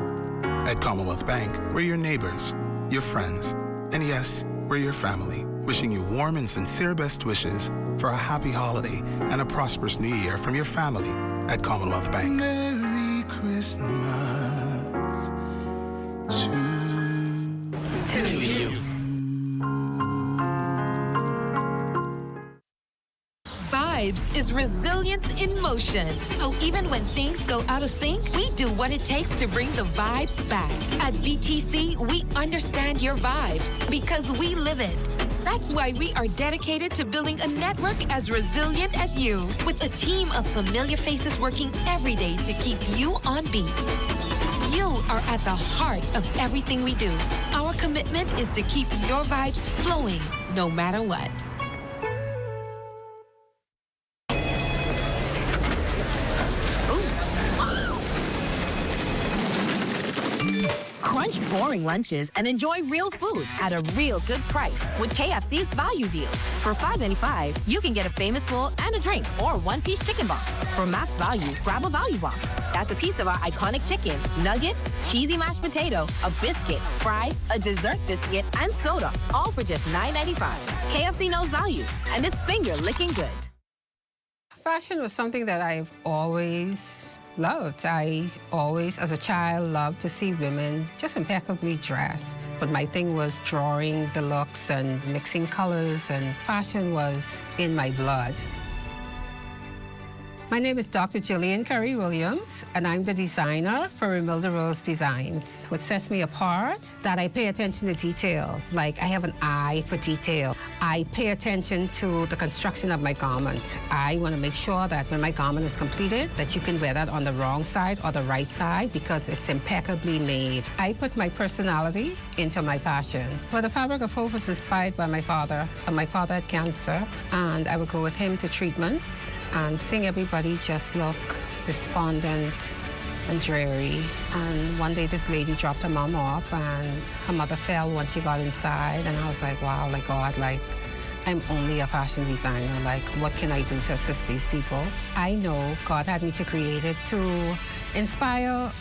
At Commonwealth Bank, we're your neighbors, your friends, and yes, we're your family. Wishing you warm and sincere best wishes for a happy holiday and a prosperous new year from your family at Commonwealth Bank. Merry Christmas to you. Vibes is resilience in motion. So even when things go out of sync, we do what it takes to bring the vibes back. At BTC, we understand your vibes because we live it. That's why we are dedicated to building a network as resilient as you, with a team of familiar faces working every day to keep you on beat. You are at the heart of everything we do. Our commitment is to keep your vibes flowing no matter what. Ditch boring lunches and enjoy real food at a real good price with KFC's value deals. For $5.95, you can get a famous bowl and a drink or one-piece chicken box. For max value, grab a value box. That's a piece of our iconic chicken, nuggets, cheesy mashed potato, a biscuit, fries, a dessert biscuit, and soda, all for just $9.95. KFC knows value, and it's finger-licking good. Fashion was something that I've always loved. I always, as a child, loved to see women just impeccably dressed. But my thing was drawing the looks and mixing colors, and fashion was in my blood. My name is Dr. Jillian Curry Williams, and I'm the designer for Remilda Rose Designs. What sets me apart, that I pay attention to detail. Like, I have an eye for detail. I pay attention to the construction of my garment. I want to make sure that when my garment is completed, that you can wear that on the wrong side or the right side because it's impeccably made. I put my personality into my passion. Well, the Fabric of Hope was inspired by my father. My father had cancer, and I would go with him to treatments and seeing everybody just look despondent and dreary. And one day this lady dropped her mom off and her mother fell once she got inside. And I was like, wow, like God, like I'm only a fashion designer. Like, what can I do to assist these people? I know God had me to create it to inspire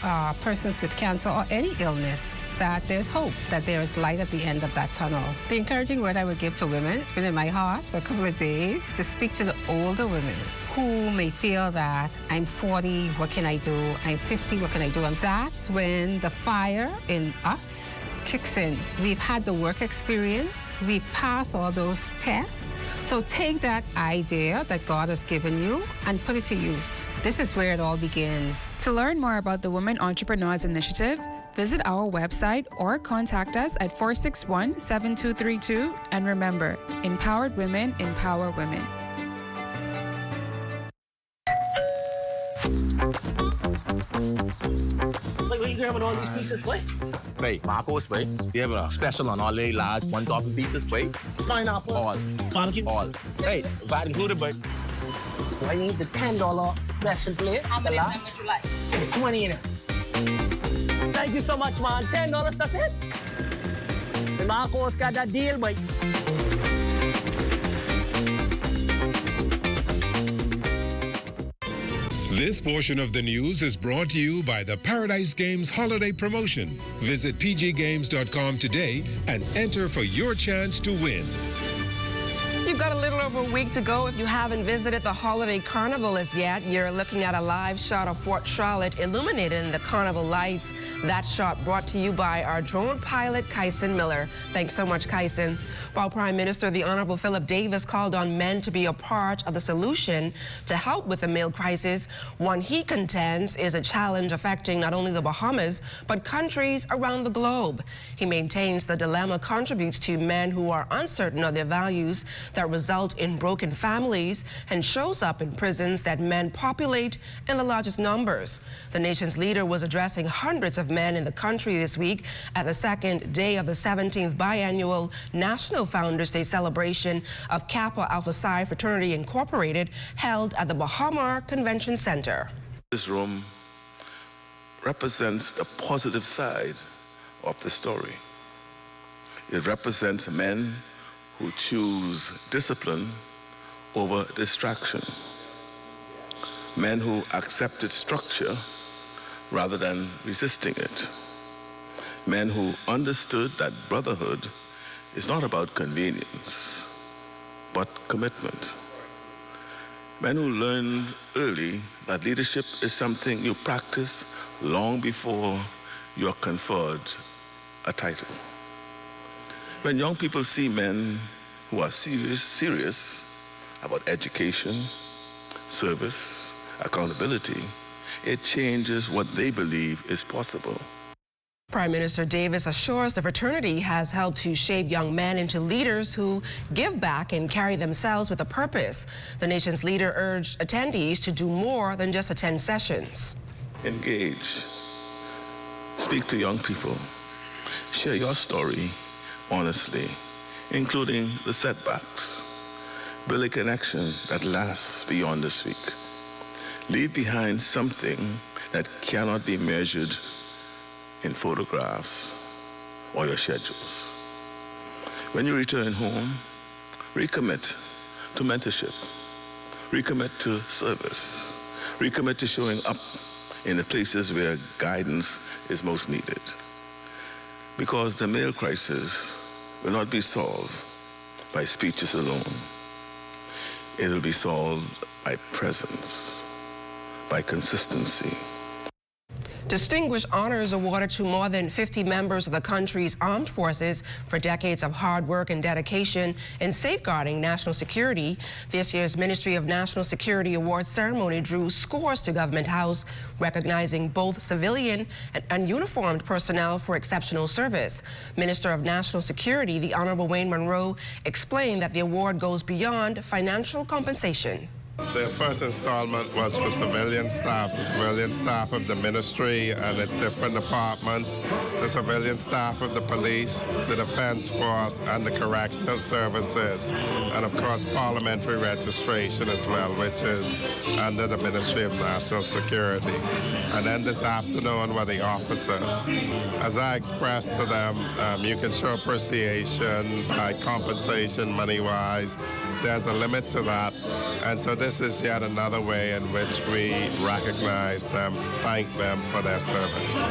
persons with cancer or any illness that there's hope, that there is light at the end of that tunnel. The encouraging word I would give to women, it's been in my heart for a couple of days, to speak to the older women who may feel that I'm 40, what can I do? I'm 50, what can I do? And that's when the fire in us kicks in. We've had the work experience. We pass all those tests. So take that idea that God has given you and put it to use. This is where it all begins. To learn more about the Women Entrepreneurs Initiative, visit our website or contact us at 461-7232. And remember, empowered women empower women. Like, what are you grabbing all these pizzas, boy? Wait, Marcos, wait. Yeah, bro. Special on all the large one-topping pizzas, wait. Pineapple. All. Barbecue. All. Hey, VAT included, but I need the $10 special plate. How many would you like? 20 in it. Thank you so much, man. $10, that's it? The Marcos got that deal, boy. This portion of the news is brought to you by the Paradise Games holiday promotion. Visit pggames.com today and enter for your chance to win. You've got a little over a week to go. If you haven't visited the Holiday Carnival as yet, you're looking at a live shot of Fort Charlotte illuminated in the carnival lights. That shot brought to you by our drone pilot, Kyson Miller. Thanks so much, Kyson. While Prime Minister, the Honorable Philip Davis, called on men to be a part of the solution to help with the male crisis, one he contends is a challenge affecting not only the Bahamas, but countries around the globe. He maintains the dilemma contributes to men who are uncertain of their values that result in broken families and shows up in prisons that men populate in the largest numbers. The nation's leader was addressing hundreds of men in the country this week at the second day of the 17th biannual National Founders Day celebration of Kappa Alpha Psi Fraternity Incorporated, held at the Bahama Convention Center. This room represents the positive side of the story. It represents men who choose discipline over distraction, men who accepted structure rather than resisting it, men who understood that brotherhood is not about convenience, but commitment. Men who learned early that leadership is something you practice long before you are conferred a title. When young people see men who are serious about education, service, accountability, it changes what they believe is possible. Prime Minister Davis assures the fraternity has helped to shape young men into leaders who give back and carry themselves with a purpose. The nation's leader urged attendees to do more than just attend sessions. Engage. Speak to young people. Share your story honestly, including the setbacks. Build a connection that lasts beyond this week. Leave behind something that cannot be measured in photographs. or your schedules. When you return home, recommit to mentorship, recommit to service, recommit to showing up in the places where guidance is most needed. Because the male crisis will not be solved by speeches alone. It will be solved by presence, by consistency. Distinguished honors awarded to more than 50 members of the country's armed forces for decades of hard work and dedication in safeguarding national security. This year's Ministry of National Security Awards ceremony drew scores to Government House, recognizing both civilian and uniformed personnel for exceptional service. Minister of National Security, the Honorable Wayne Monroe, explained that the award goes beyond financial compensation. The first installment was for civilian staff, the civilian staff of the ministry and its different departments, the civilian staff of the police, the defense force, and the correctional services, and of course parliamentary registration as well, which is under the Ministry of National Security. And then this afternoon were the officers. As I expressed to them, you can show appreciation by compensation money-wise. There's a limit to that. And so this is yet another way in which we recognize them, thank them for their service.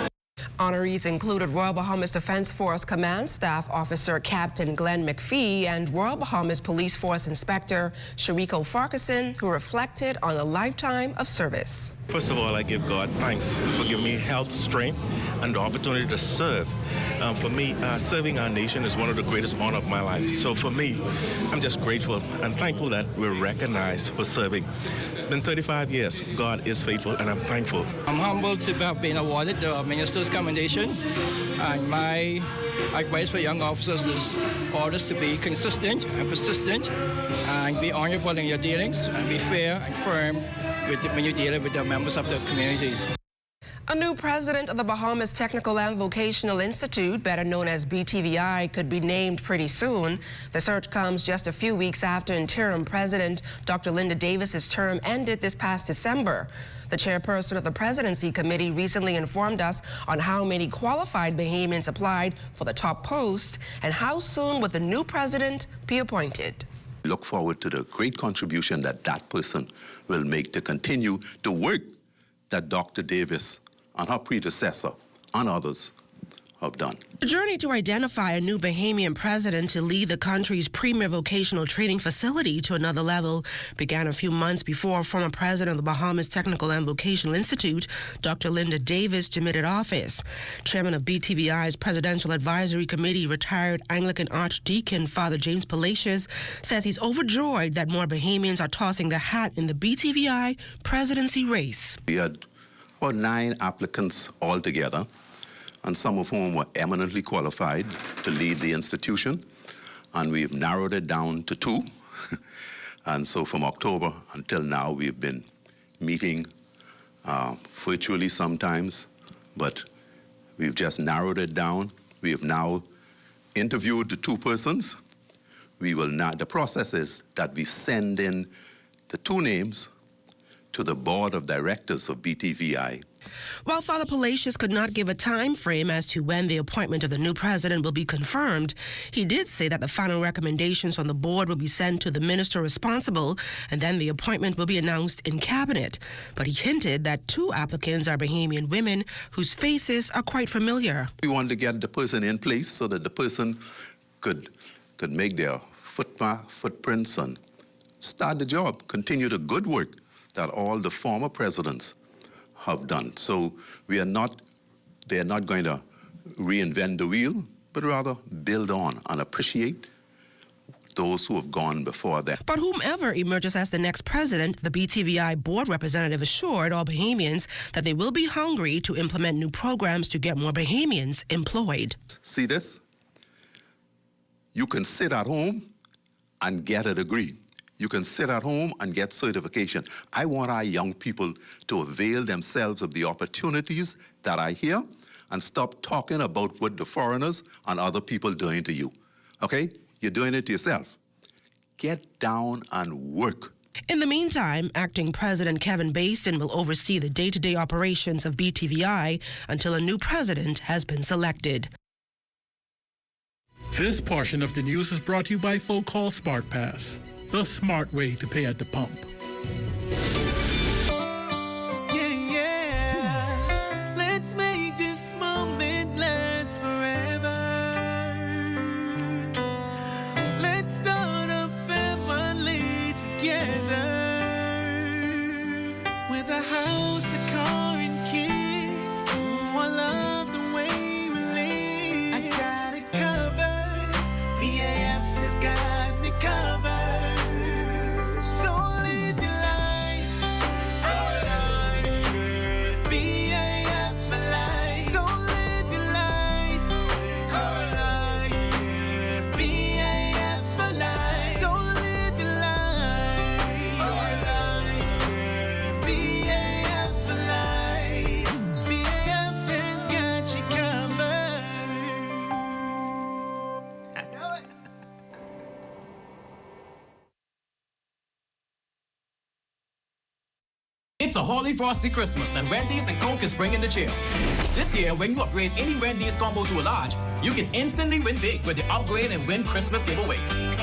Honorees included Royal Bahamas Defense Force Command Staff Officer Captain Glenn McPhee and Royal Bahamas Police Force Inspector Shariko Farquharson, who reflected on a lifetime of service. First of all, I give God thanks for giving me health, strength, and the opportunity to serve. For me, serving our nation is one of the greatest honors of my life. So for me, I'm just grateful and thankful that we're recognized for serving. It's been 35 years. God is faithful, and I'm thankful. I'm humbled to have been awarded the Minister's Commendation. And my advice for young officers is always to be consistent and persistent and be honorable in your dealings and be fair and firm when you're dealing with the members of the communities. A new president of the Bahamas Technical and Vocational Institute, better known as BTVI, could be named pretty soon. The search comes just a few weeks after interim president Dr. Linda Davis's term ended this past December. The chairperson of the presidency committee recently informed us on how many qualified Bahamians applied for the top post and how soon would the new president be appointed. Look forward to the great contribution that that person will make to continue the work that Dr. Davis and her predecessor and others have done. The journey to identify a new Bahamian president to lead the country's premier vocational training facility to another level began a few months before former president of the Bahamas Technical and Vocational Institute, Dr. Linda Davis, demitted office. Chairman of BTVI's Presidential Advisory Committee, retired Anglican Archdeacon Father James Palacios, says he's overjoyed that more Bahamians are tossing the hat in the BTVI presidency race. We had about 9 applicants altogether, and some of whom were eminently qualified to lead the institution, and we've narrowed it down to 2. And so from October until now, we've been meeting virtually sometimes, but we've just narrowed it down. We have now interviewed the 2 persons. We will now, the process is that we send in the 2 names to the board of directors of BTVI. While Father Palacios could not give a time frame as to when the appointment of the new president will be confirmed, he did say that the final recommendations on the board will be sent to the minister responsible, and then the appointment will be announced in cabinet. But he hinted that 2 applicants are Bahamian women whose faces are quite familiar. We wanted to get the person in place so that the person could make their footprints and start the job, continue the good work that all the former presidents have done. So they're not going to reinvent the wheel, but rather build on and appreciate those who have gone before them. But whomever emerges as the next president, the BTVI board representative assured all Bahamians that they will be hungry to implement new programs to get more Bahamians employed. See this? You can sit at home and get a degree. You can sit at home and get certification. I want our young people to avail themselves of the opportunities that are here and stop talking about what the foreigners and other people doing to you. Okay? You're doing it to yourself. Get down and work. In the meantime, acting President Kevin Baston will oversee the day-to-day operations of BTVI until a new president has been selected. This portion of the news is brought to you by Folk Call Smart Pass, the smart way to pay at the pump. Let's make this moment last forever. Let's start a family together with a house, a car, and kids. Oh, I love the way we live. I got it covered. BAF has got me covered. So live your life. BAF for life. So live your life. BAF for life. So live your life. BAF for life. BAF has got you covered. I know it. It's a Holly Frosty Christmas, and Wendy's and Coke is bringing the chill. This year, when you upgrade any Wendy's combo to a large, you can instantly win big with the Upgrade and Win Christmas giveaway.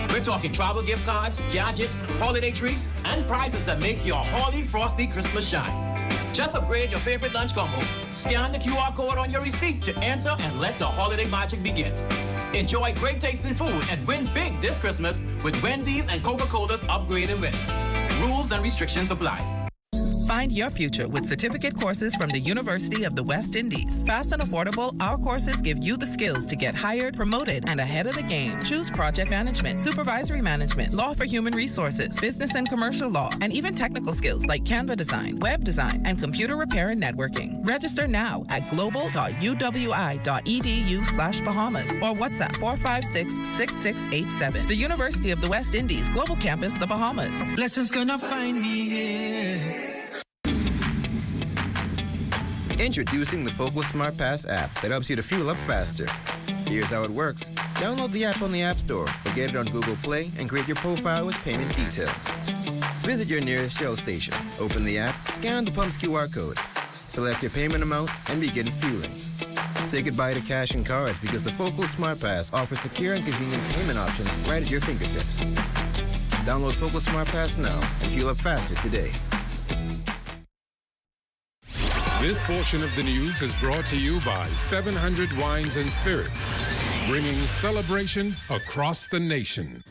We're talking travel gift cards, gadgets, holiday treats, and prizes that make your Holly Frosty Christmas shine. Just upgrade your favorite lunch combo, scan the QR code on your receipt to enter, and let the holiday magic begin. Enjoy great tasting food and win big this Christmas with Wendy's and Coca-Cola's Upgrade and Win. Rules and restrictions apply. Find your future with certificate courses from the University of the West Indies. Fast and affordable, our courses give you the skills to get hired, promoted, and ahead of the game. Choose project management, supervisory management, law for human resources, business and commercial law, and even technical skills like Canva design, web design, and computer repair and networking. Register now at global.uwi.edu/Bahamas or WhatsApp 456-6687. The University of the West Indies, Global Campus, the Bahamas. Blessings gonna find me here. Introducing the Focal Smart Pass app that helps you to fuel up faster. Here's how it works. Download the app on the App Store or get it on Google Play and create your profile with payment details. Visit your nearest Shell station, open the app, scan the pump's QR code, select your payment amount, and begin fueling. Say goodbye to cash and cards because the Focal Smart Pass offers secure and convenient payment options right at your fingertips. Download Focal Smart Pass now and fuel up faster today. This portion of the news is brought to you by 700 Wines and Spirits, bringing celebration across the nation.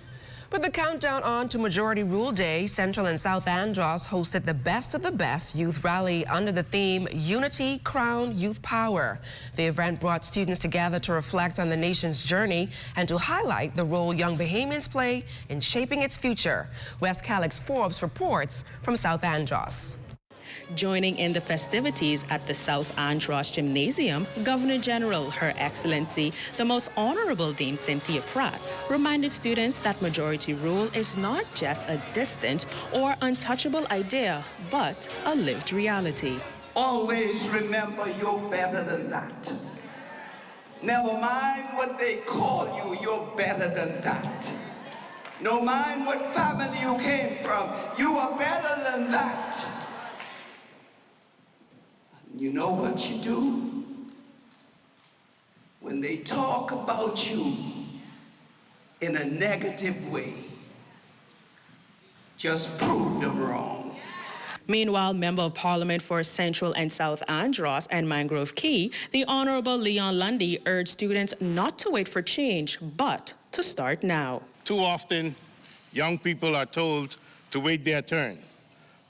With the countdown on to Majority Rule Day, Central and South Andros hosted the Best of the Best youth rally under the theme Unity, Crown, Youth Power. The event brought students together to reflect on the nation's journey and to highlight the role young Bahamians play in shaping its future. West Calix Forbes reports from South Andros. Joining in the festivities at the South Andros Gymnasium, Governor General Her Excellency, the Most Honorable Dame Cynthia Pratt, reminded students that majority rule is not just a distant or untouchable idea, but a lived reality. Always remember you're better than that. Never mind what they call you, you're better than that. No mind what family you came from, you are better than that. You know what you do? When they talk about you in a negative way, just prove them wrong. Meanwhile, Member of Parliament for Central and South Andros and Mangrove Key, the Honorable Leon Lundy urged students not to wait for change, but to start now. Too often, young people are told to wait their turn.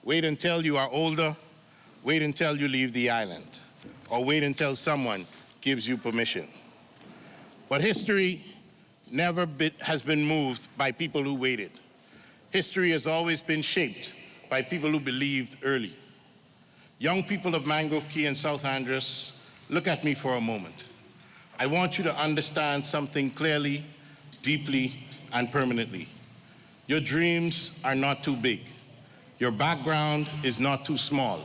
Wait until you are older. Wait until you leave the island, or wait until someone gives you permission. But history never has been moved by people who waited. History has always been shaped by people who believed early. Young people of Mangrove Key and South Andros, look at me for a moment. I want you to understand something clearly, deeply, and permanently. Your dreams are not too big. Your background is not too small.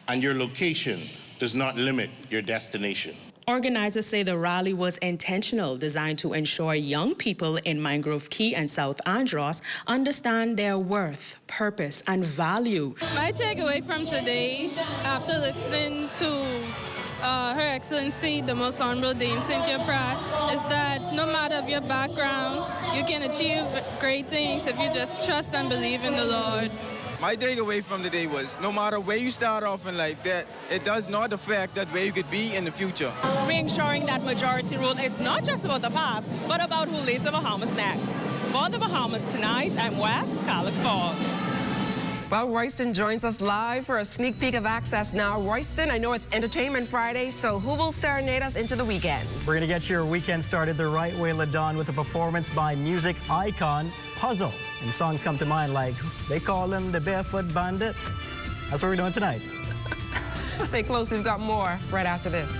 And your location does not limit your destination. Organizers say the rally was intentional, designed to ensure young people in Mangrove Key and South Andros understand their worth, purpose, and value. My takeaway from today, after listening to Her Excellency, the Most Honorable Dame Cynthia Pratt, is that no matter of your background, you can achieve great things if you just trust and believe in the Lord. My takeaway from the day was, no matter where you start off in life, that it does not affect that where you could be in the future. Ensuring that majority rule is not just about the past, but about who leads the Bahamas next. For the Bahamas Tonight, I'm Wes Calix Forbes. Well, Royston joins us live for a sneak peek of Access Now. Royston, I know it's Entertainment Friday, so who will serenade us into the weekend? We're going to get your weekend started the right way, LaDon, with a performance by music icon Puzzle. And songs come to mind like, they call him the Barefoot Bandit. That's what we're doing tonight. Stay close, we've got more right after this.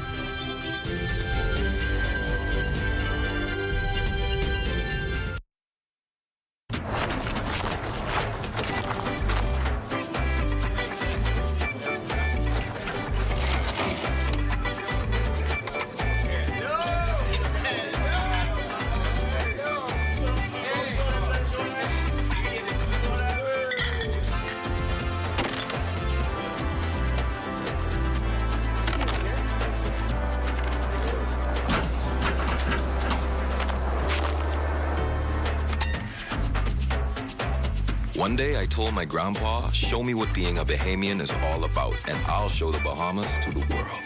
One day I told my grandpa, show me what being a Bahamian is all about, and I'll show the Bahamas to the world.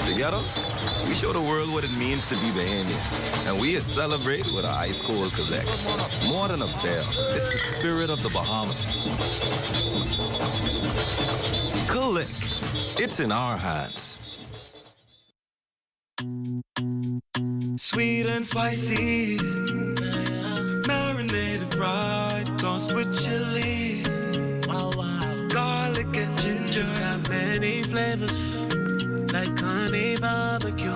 Together, we show the world what it means to be Bahamian, and we celebrate with an ice-cold collect. More than a bear, it's the spirit of the Bahamas. Collect, it's in our hands. Sweet and spicy, marinated right, tossed with chili, garlic and ginger. Got many flavors, like honey barbecue.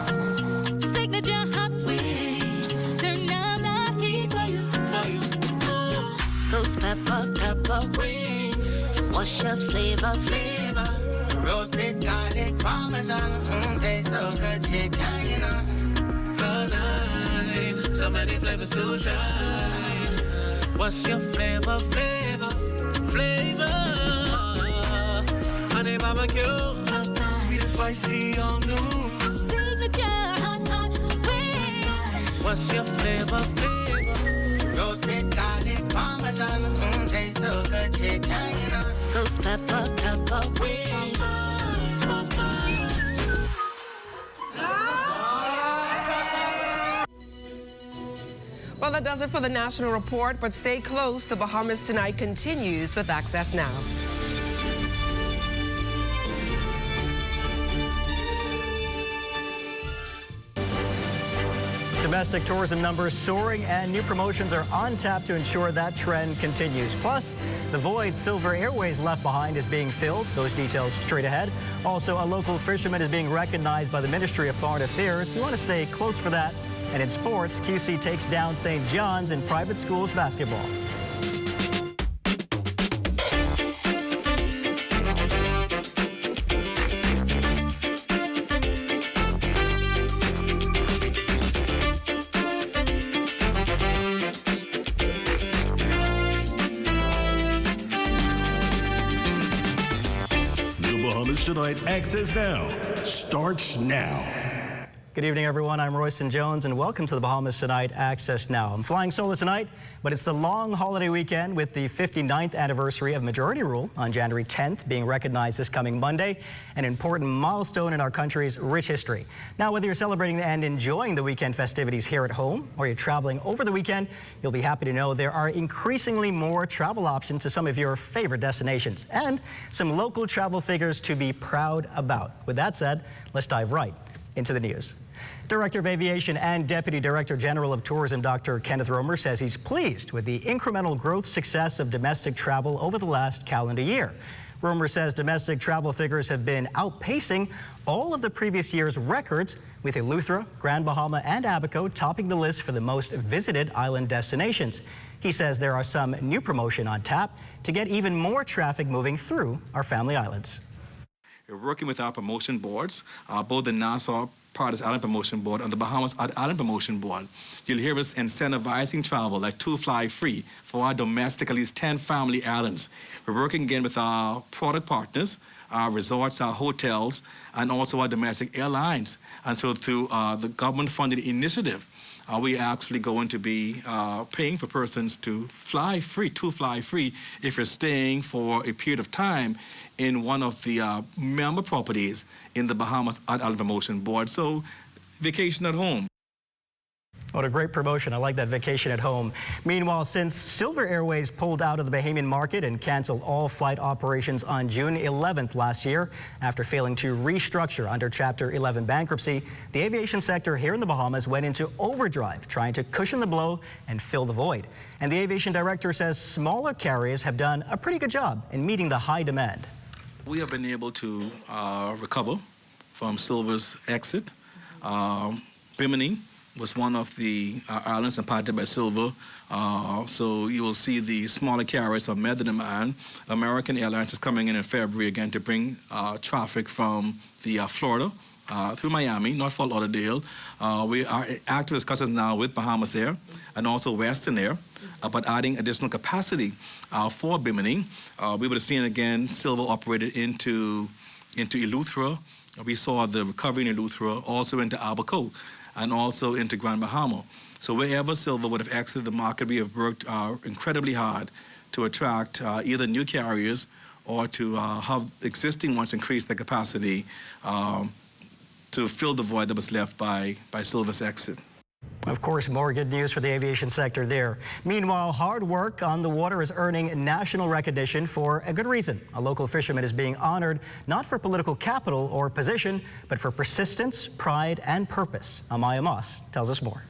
Signature hot wings, turn up the heat for you. Those pepper wings, what's your flavor? Roasted garlic parmesan, tastes so good, chicken, you know. So many flavors to try. What's your flavor? Honey barbecue, sweet and spicy, all new. Signature hot wings. What's your flavor? Roasted garlic parmesan, tastes so good, chicken, you know. Those pepper wings. Well, that does it for the National Report, but stay close. The Bahamas Tonight continues with Access Now. Domestic tourism numbers soaring and new promotions are on tap to ensure that trend continues. Plus, the void Silver Airways left behind is being filled. Those details straight ahead. Also, a local fisherman is being recognized by the Ministry of Foreign Affairs. You want to stay close for that. And in sports, QC takes down St. John's in private schools basketball. The Bahamas Tonight Access Now starts now. Good evening, everyone. I'm Royston Jones, and welcome to the Bahamas Tonight Access Now. I'm flying solo tonight, but it's the long holiday weekend with the 59th anniversary of Majority Rule on January 10th being recognized this coming Monday, an important milestone in our country's rich history. Now, whether you're celebrating and enjoying the weekend festivities here at home or you're traveling over the weekend, you'll be happy to know there are increasingly more travel options to some of your favorite destinations and some local travel figures to be proud about. With that said, let's dive right into the news. Director of Aviation and Deputy Director General of Tourism, Dr. Kenneth Romer, says he's pleased with the incremental growth success of domestic travel over the last calendar year. Romer says domestic travel figures have been outpacing all of the previous year's records, with Eleuthera, Grand Bahama, and Abaco topping the list for the most visited island destinations. He says there are some new promotion on tap to get even more traffic moving through our family islands. We're working with our promotion boards, both the Nassau part of this Island Promotion Board, on the Bahamas Island Promotion Board, you'll hear us incentivizing travel, like 2 fly free, for our domestic, at least 10 family islands. We're working again with our product partners, our resorts, our hotels, and also our domestic airlines. And so through the government-funded initiative, we are actually going to be paying for persons to fly free, 2 fly free, if you're staying for a period of time in one of the member properties in the Bahamas Island Promotion Board. So vacation at home. What a great promotion. I like that, vacation at home. Meanwhile, since Silver Airways pulled out of the Bahamian market and canceled all flight operations on June 11th last year after failing to restructure under Chapter 11 bankruptcy, the aviation sector here in the Bahamas went into overdrive, trying to cushion the blow and fill the void. And the aviation director says smaller carriers have done a pretty good job in meeting the high demand. We have been able to recover from Silver's exit. Bimini was one of the islands impacted by Silver. So you will see the smaller carriers have met the demand. American Airlines is coming in February again to bring traffic from the Florida through Miami, not Fort Lauderdale. We are in active discussions now with Bahamas Air and also Western Air about adding additional capacity for Bimini. We would have seen again Silver operated into Eleuthera. We saw the recovery in Eleuthera, also into Abaco, and also into Grand Bahama. So wherever Silver would have exited the market, we have worked incredibly hard to attract either new carriers or to have existing ones increase their capacity to fill the void that was left by Silver's exit. Of course, more good news for the aviation sector there. Meanwhile, hard work on the water is earning national recognition for a good reason. A local fisherman is being honored not for political capital or position, but for persistence, pride, and purpose. Amaya Moss tells us more.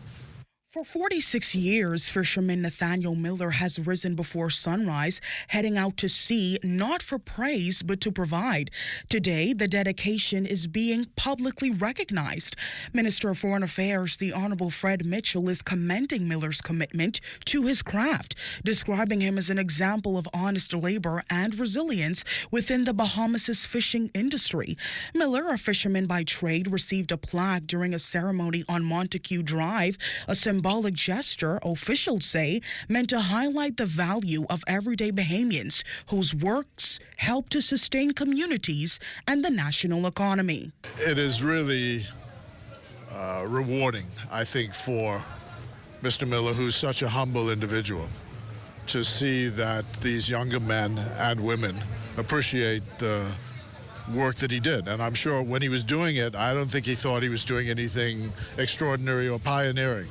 For 46 years, fisherman Nathaniel Miller has risen before sunrise, heading out to sea, not for praise, but to provide. Today, the dedication is being publicly recognized. Minister of Foreign Affairs, the Honorable Fred Mitchell, is commending Miller's commitment to his craft, describing him as an example of honest labor and resilience within the Bahamas' fishing industry. Miller, a fisherman by trade, received a plaque during a ceremony on Montague Drive, a symbolic gesture, officials say, meant to highlight the value of everyday Bahamians whose works help to sustain communities and the national economy. It is really rewarding, I think, for Mr. Miller, who's such a humble individual, to see that these younger men and women appreciate the work that he did. And I'm sure when he was doing it, I don't think he thought he was doing anything extraordinary or pioneering.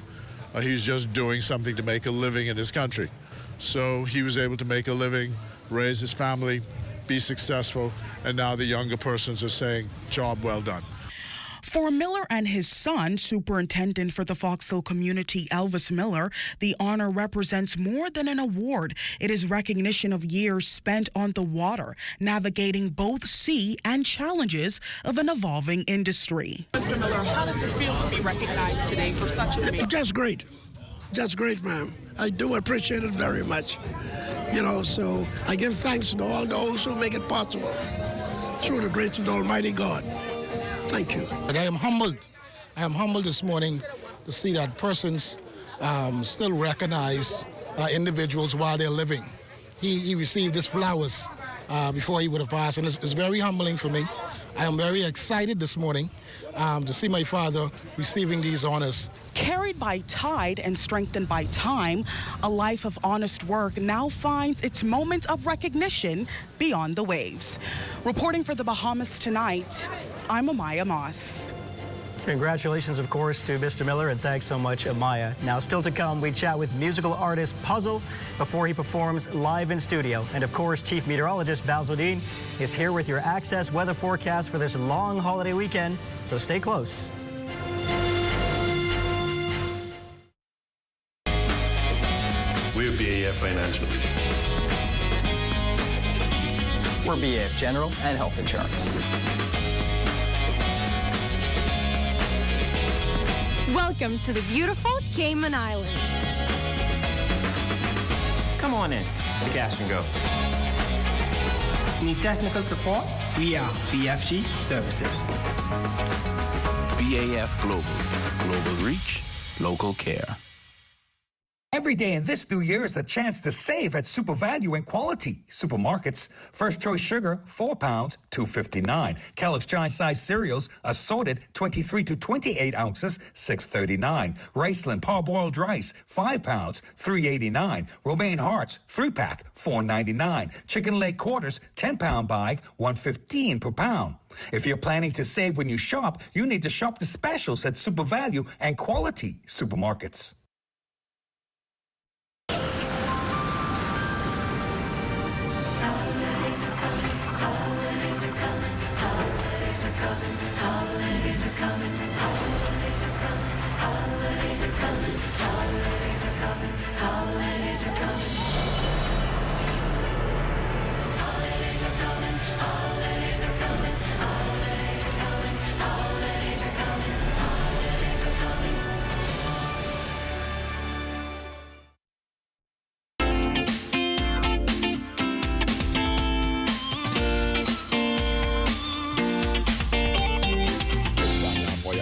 He's just doing something to make a living in his country. So he was able to make a living, raise his family, be successful, and now the younger persons are saying, job well done. For Miller and his son, Superintendent for the Foxhill community, Elvis Miller, the honor represents more than an award. It is recognition of years spent on the water, navigating both sea and challenges of an evolving industry. Mr. Miller, how does it feel to be recognized today for such a major? Just great. Just great, ma'am. I do appreciate it very much. You know, so I give thanks to all those who make it possible through the grace of the Almighty God. Thank you. And I am humbled. I am humbled this morning to see that persons still recognize individuals while they're living. He received his flowers before he would have passed, and it's very humbling for me. I am very excited this morning to see my father receiving these honors. Carried by tide and strengthened by time, a life of honest work now finds its moment of recognition beyond the waves. Reporting for the Bahamas Tonight, I'm Amaya Moss. Congratulations, of course, to Mr. Miller, and thanks so much, Amaya. Now, still to come, we chat with musical artist Puzzle before he performs live in studio. And, of course, Chief Meteorologist Balzodine is here with your Access weather forecast for this long holiday weekend, so stay close. We're BAF Financial. We're BAF General and Health Insurance. Welcome to the beautiful Cayman Islands. Come on in to Cash and Go. Need technical support? We are BFG Services. BAF Global. Global reach, local care. Every day in this new year is a chance to save at Super Value and Quality Supermarkets. First choice sugar, 4 pounds, $2.59. Kellogg's giant size cereals, assorted 23 to 28 ounces, $6.39. Raceland parboiled rice, 5 pounds, $3.89. Romaine Hearts, 3-pack, $4.99. Chicken leg quarters, 10-pound bag, $1.15 per pound. If you're planning to save when you shop, you need to shop the specials at Super Value and Quality Supermarkets.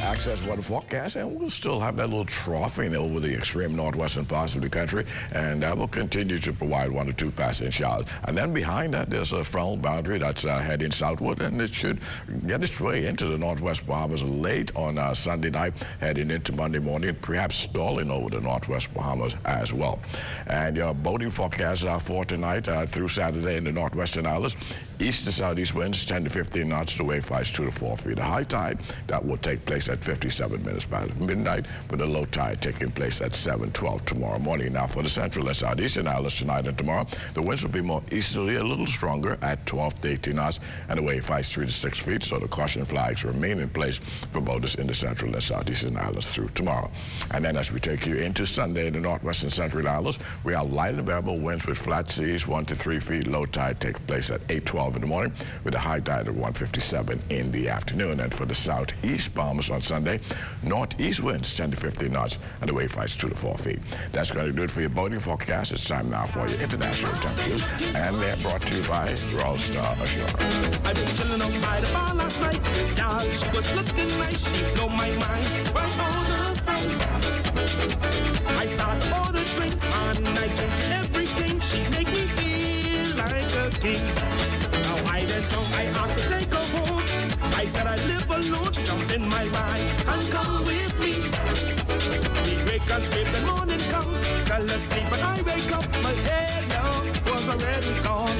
Access weather forecast, and we'll still have that little troughing over the extreme northwestern parts of the country, and that will continue to provide 1 or 2 passing showers. And then behind that, there's a frontal boundary that's heading southward, and it should get its way into the northwest Bahamas late on Sunday night, heading into Monday morning, perhaps stalling over the northwest Bahamas as well. And your boating forecasts are for tonight through Saturday in the northwestern islands. East to southeast winds 10 to 15 knots, the wave heights 2 to 4 feet. The high tide that will take place at 57 minutes past midnight, with the low tide taking place at 7:12 tomorrow morning. Now for the central and southeastern islands tonight and tomorrow, the winds will be more easterly, a little stronger at 12 to 18 knots, and the wave heights 3 to 6 feet. So the caution flags remain in place for boaters in the central and southeastern islands through tomorrow. And then as we take you into Sunday in the northwestern central islands, we have light and variable winds with flat seas 1 to 3 feet. Low tide takes place at 8:12 in the morning, with a high tide of 1:57 in the afternoon. And for the southeast Bahamas on Sunday, northeast winds 10 to 15 knots, and the wave heights 2 to 4 feet. That's going to do it for your boating forecast. It's time now for your international temperatures, and they're brought to you by Royal Star Assurance. I've been chilling up by the bar last night. This girl, she was looking nice, she blew my mind. Well, all the sudden, I start to order drinks, and I drink everything. She make me feel like a king. Now I went down, I asked to take her home. I said I live alone, she jumped in my ride and come with me. We wake and scrape the morning come, tell her sleep and I wake up. My hair now was already gone.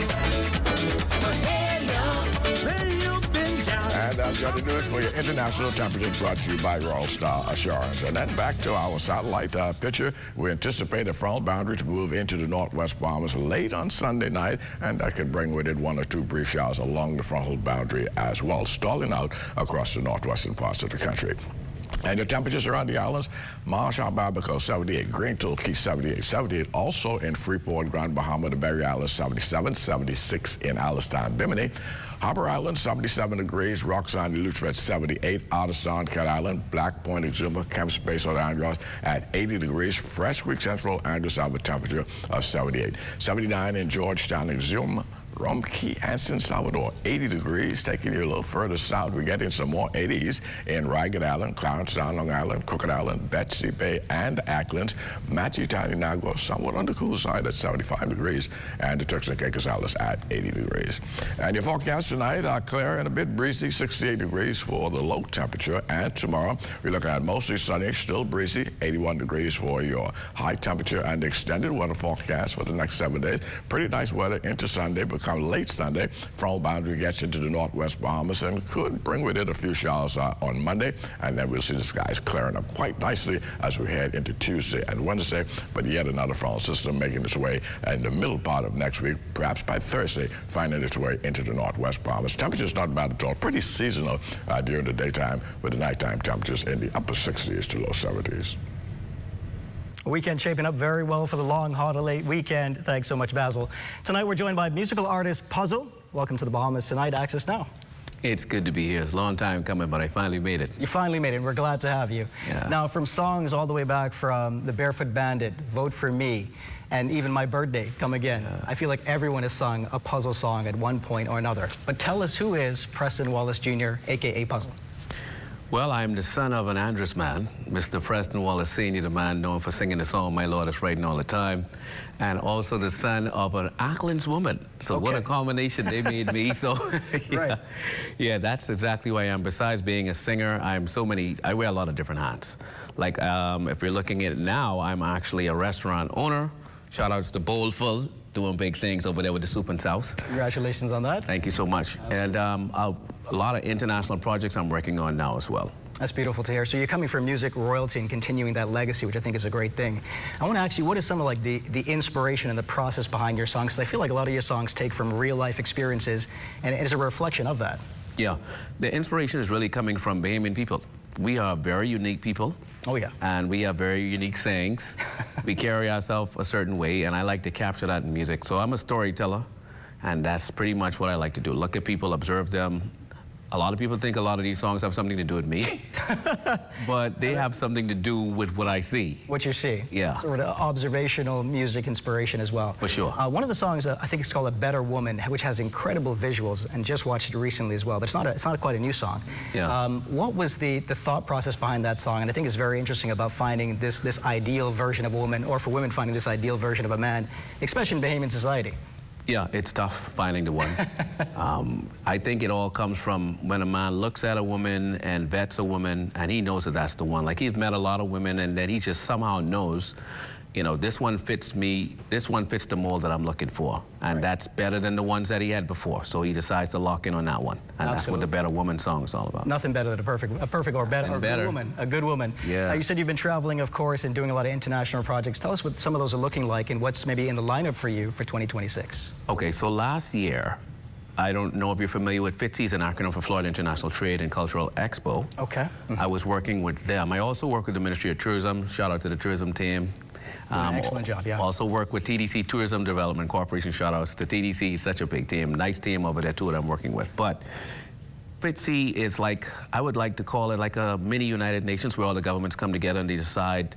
My hair now, where you been down? And that's going to do it for your international temperature, brought to you by Royal Star Assurance. And then back to our satellite picture. We anticipate a frontal boundary to move into the northwest Bahamas late on Sunday night, and that could bring with it 1 or 2 brief showers along the frontal boundary as well, stalling out across the northwestern parts of the country. And the temperatures around the islands, Marshall, Barbacoa, 78, Green Tool, Key, 78, 78. Also in Freeport, Grand Bahama, the Berry Islands, 77, 76 in Alistown, Bimini. Harbour Island, 77 degrees. Roxanne, Eleuthera, 78. Otterstown, Cat Island, Black Point, Exuma, Camp Space, or Andros at 80 degrees. Fresh Creek Central, Andros, have a temperature of 78. 79 in Georgetown, Exuma. Rum Key and San Salvador, 80 degrees. Taking you a little further south, we're getting some more 80s in Ragged Island, Clarence-Town, Long Island, Crooked Island, Betsy Bay, and Ackland. Matchy, Nagua, somewhat on the cool side at 75 degrees, and the Turks and Caicos Islands at 80 degrees. And your forecast tonight are clear and a bit breezy, 68 degrees for the low temperature. And tomorrow, we're looking at mostly sunny, still breezy, 81 degrees for your high temperature, and extended weather forecast for the next 7 days. Pretty nice weather into Sunday, because late Sunday, frontal boundary gets into the northwest Bahamas and could bring with it a few showers on Monday, and then we'll see the skies clearing up quite nicely as we head into Tuesday and Wednesday. But yet another frontal system making its way in the middle part of next week, perhaps by Thursday, finding its way into the northwest Bahamas. Temperatures not bad at all, pretty seasonal during the daytime, with the nighttime temperatures in the upper 60s to low 70s. Weekend shaping up very well for the long holiday weekend. Thanks so much, Basil. Tonight we're joined by musical artist Puzzle. Welcome to the Bahamas Tonight. Access now. It's good to be here. It's a long time coming, but I finally made it. You finally made it, and we're glad to have you. Yeah. Now, from songs all the way back from The Barefoot Bandit, Vote for Me, and even My Birthday, Come Again, I feel like everyone has sung a Puzzle song at one point or another. But tell us, who is Preston Wallace Jr., a.k.a. Puzzle? Well, I'm the son of an Andros man, Mr. Preston Wallace Sr., the man known for singing the song My Lord is Writing All the Time, and also the son of an Ackland's woman. So what a combination they made me. So yeah, that's exactly who I am. Besides being a singer, I wear a lot of different hats. Like if you're looking at it now, I'm actually a restaurant owner. Shout outs to Bowlful, doing big things over there with the Soup and Sauce. Congratulations on that. Thank you so much. And a lot of international projects I'm working on now as well. That's beautiful to hear. So you're coming from music royalty and continuing that legacy, which I think is a great thing. I want to ask you, what is some of like the inspiration and the process behind your songs? Because I feel like a lot of your songs take from real life experiences, and it is a reflection of that. Yeah, the inspiration is really coming from Bahamian people. We are very unique people. Oh yeah. And we have very unique sayings. We carry ourselves a certain way, and I like to capture that in music. So I'm a storyteller, and that's pretty much what I like to do. Look at people, observe them. A lot of people think a lot of these songs have something to do with me, but they have something to do with what I see. What you see. Yeah. Sort of observational music inspiration as well. For sure. One of the songs, I think it's called A Better Woman, which has incredible visuals, and just watched it recently as well, but it's not quite a new song. Yeah. What was the thought process behind that song? And I think it's very interesting about finding this ideal version of a woman, or for women finding this ideal version of a man, especially in Bahamian society. Yeah, it's tough finding the one. I think it all comes from when a man looks at a woman and vets a woman, and he knows that that's the one. Like, he's met a lot of women, and then he just somehow knows, you know, this one fits me, this one fits the mold that I'm looking for. And that's better than the ones that he had before. So he decides to lock in on that one. And that's what the Better Woman song is all about. Nothing better than a perfect or better, a good woman. Yeah. You said you've been traveling, of course, and doing a lot of international projects. Tell us what some of those are looking like and what's maybe in the lineup for you for 2026. Okay, so last year, I don't know if you're familiar with FITCI's, an acronym for Florida International Trade and Cultural Expo. Okay. I was working with them. I also work with the Ministry of Tourism. Shout out to the tourism team. Excellent job, yeah. Also work with TDC Tourism Development Corporation. Shout outs to TDC, such a big team. Nice team over there too that I'm working with. But FITCI is like, I would like to call it like a mini United Nations where all the governments come together and they decide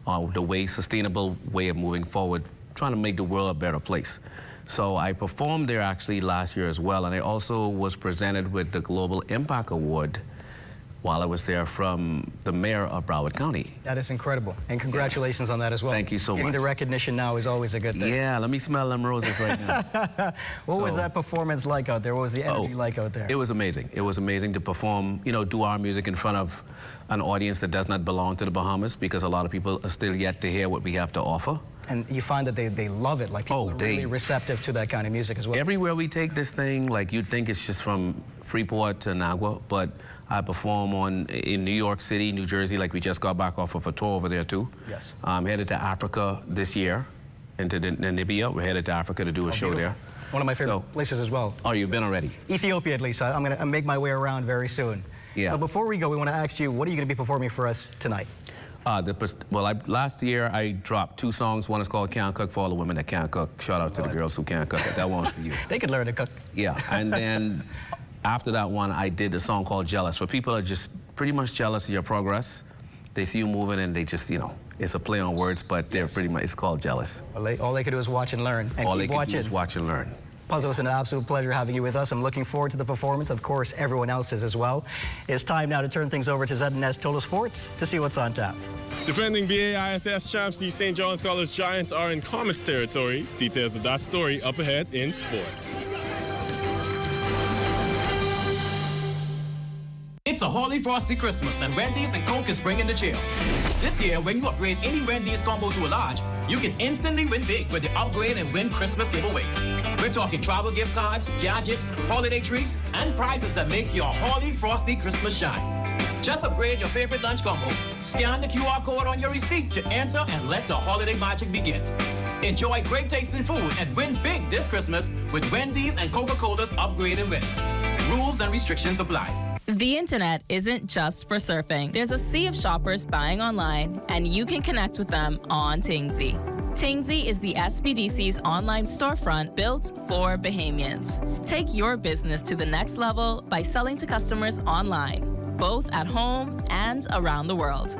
the sustainable way of moving forward, trying to make the world a better place. So I performed there actually last year as well, and I also was presented with the Global Impact Award while I was there from the mayor of Broward County. That is incredible, and congratulations on that as well. Thank you so much. Getting the recognition now is always a good thing. Yeah, let me smell them roses right now. What was that performance like out there? What was the energy like out there? It was amazing. It was amazing to perform, you know, do our music in front of an audience that does not belong to the Bahamas, because a lot of people are still yet to hear what we have to offer. And you find that they love it, like people are really receptive to that kind of music as well. Everywhere we take this thing, like you'd think it's just from Freeport to Nagua, but I perform in New York City, New Jersey, like we just got back off of a tour over there too. Yes. I'm headed to Africa this year, into Namibia. We're headed to Africa to do a show there. One of my favorite places as well. Oh, you've been already? Ethiopia at least. I'm gonna make my way around very soon. Yeah. But before we go, we want to ask you, what are you going to be performing for us tonight? Last year I dropped 2 songs. One is called Can't Cook, for all the women that can't cook. Shout out to the girls who can't cook. That one's for you. They could learn to cook. Yeah, and then after that one, I did a song called Jealous, where people are just pretty much jealous of your progress. They see you moving and they just, you know, it's a play on words, but they're pretty much, it's called Jealous. All they can do is watch and learn. And all keep they watching. can do is watch and learn. Puzzle, it's been an absolute pleasure having you with us. I'm looking forward to the performance. Of course, everyone else is as well. It's time now to turn things over to ZNS Total Sports to see what's on tap. Defending BAISS champs, the St. John's College Giants are in Comets territory. Details of that story up ahead in sports. It's a Holy Frosty Christmas, and Wendy's and Coke is bringing the chill. This year, when you upgrade any Wendy's combo to a large, you can instantly win big with the Upgrade and Win Christmas giveaway. We're talking travel gift cards, gadgets, holiday treats, and prizes that make your Holy Frosty Christmas shine. Just upgrade your favorite lunch combo, scan the QR code on your receipt to enter, and let the holiday magic begin. Enjoy great tasting food and win big this Christmas with Wendy's and Coca-Cola's Upgrade and Win. Rules and restrictions apply. The internet isn't just for surfing. There's a sea of shoppers buying online, and you can connect with them on Tingsy. Tingsy is the SBDC's online storefront built for Bahamians. Take your business to the next level by selling to customers online, both at home and around the world.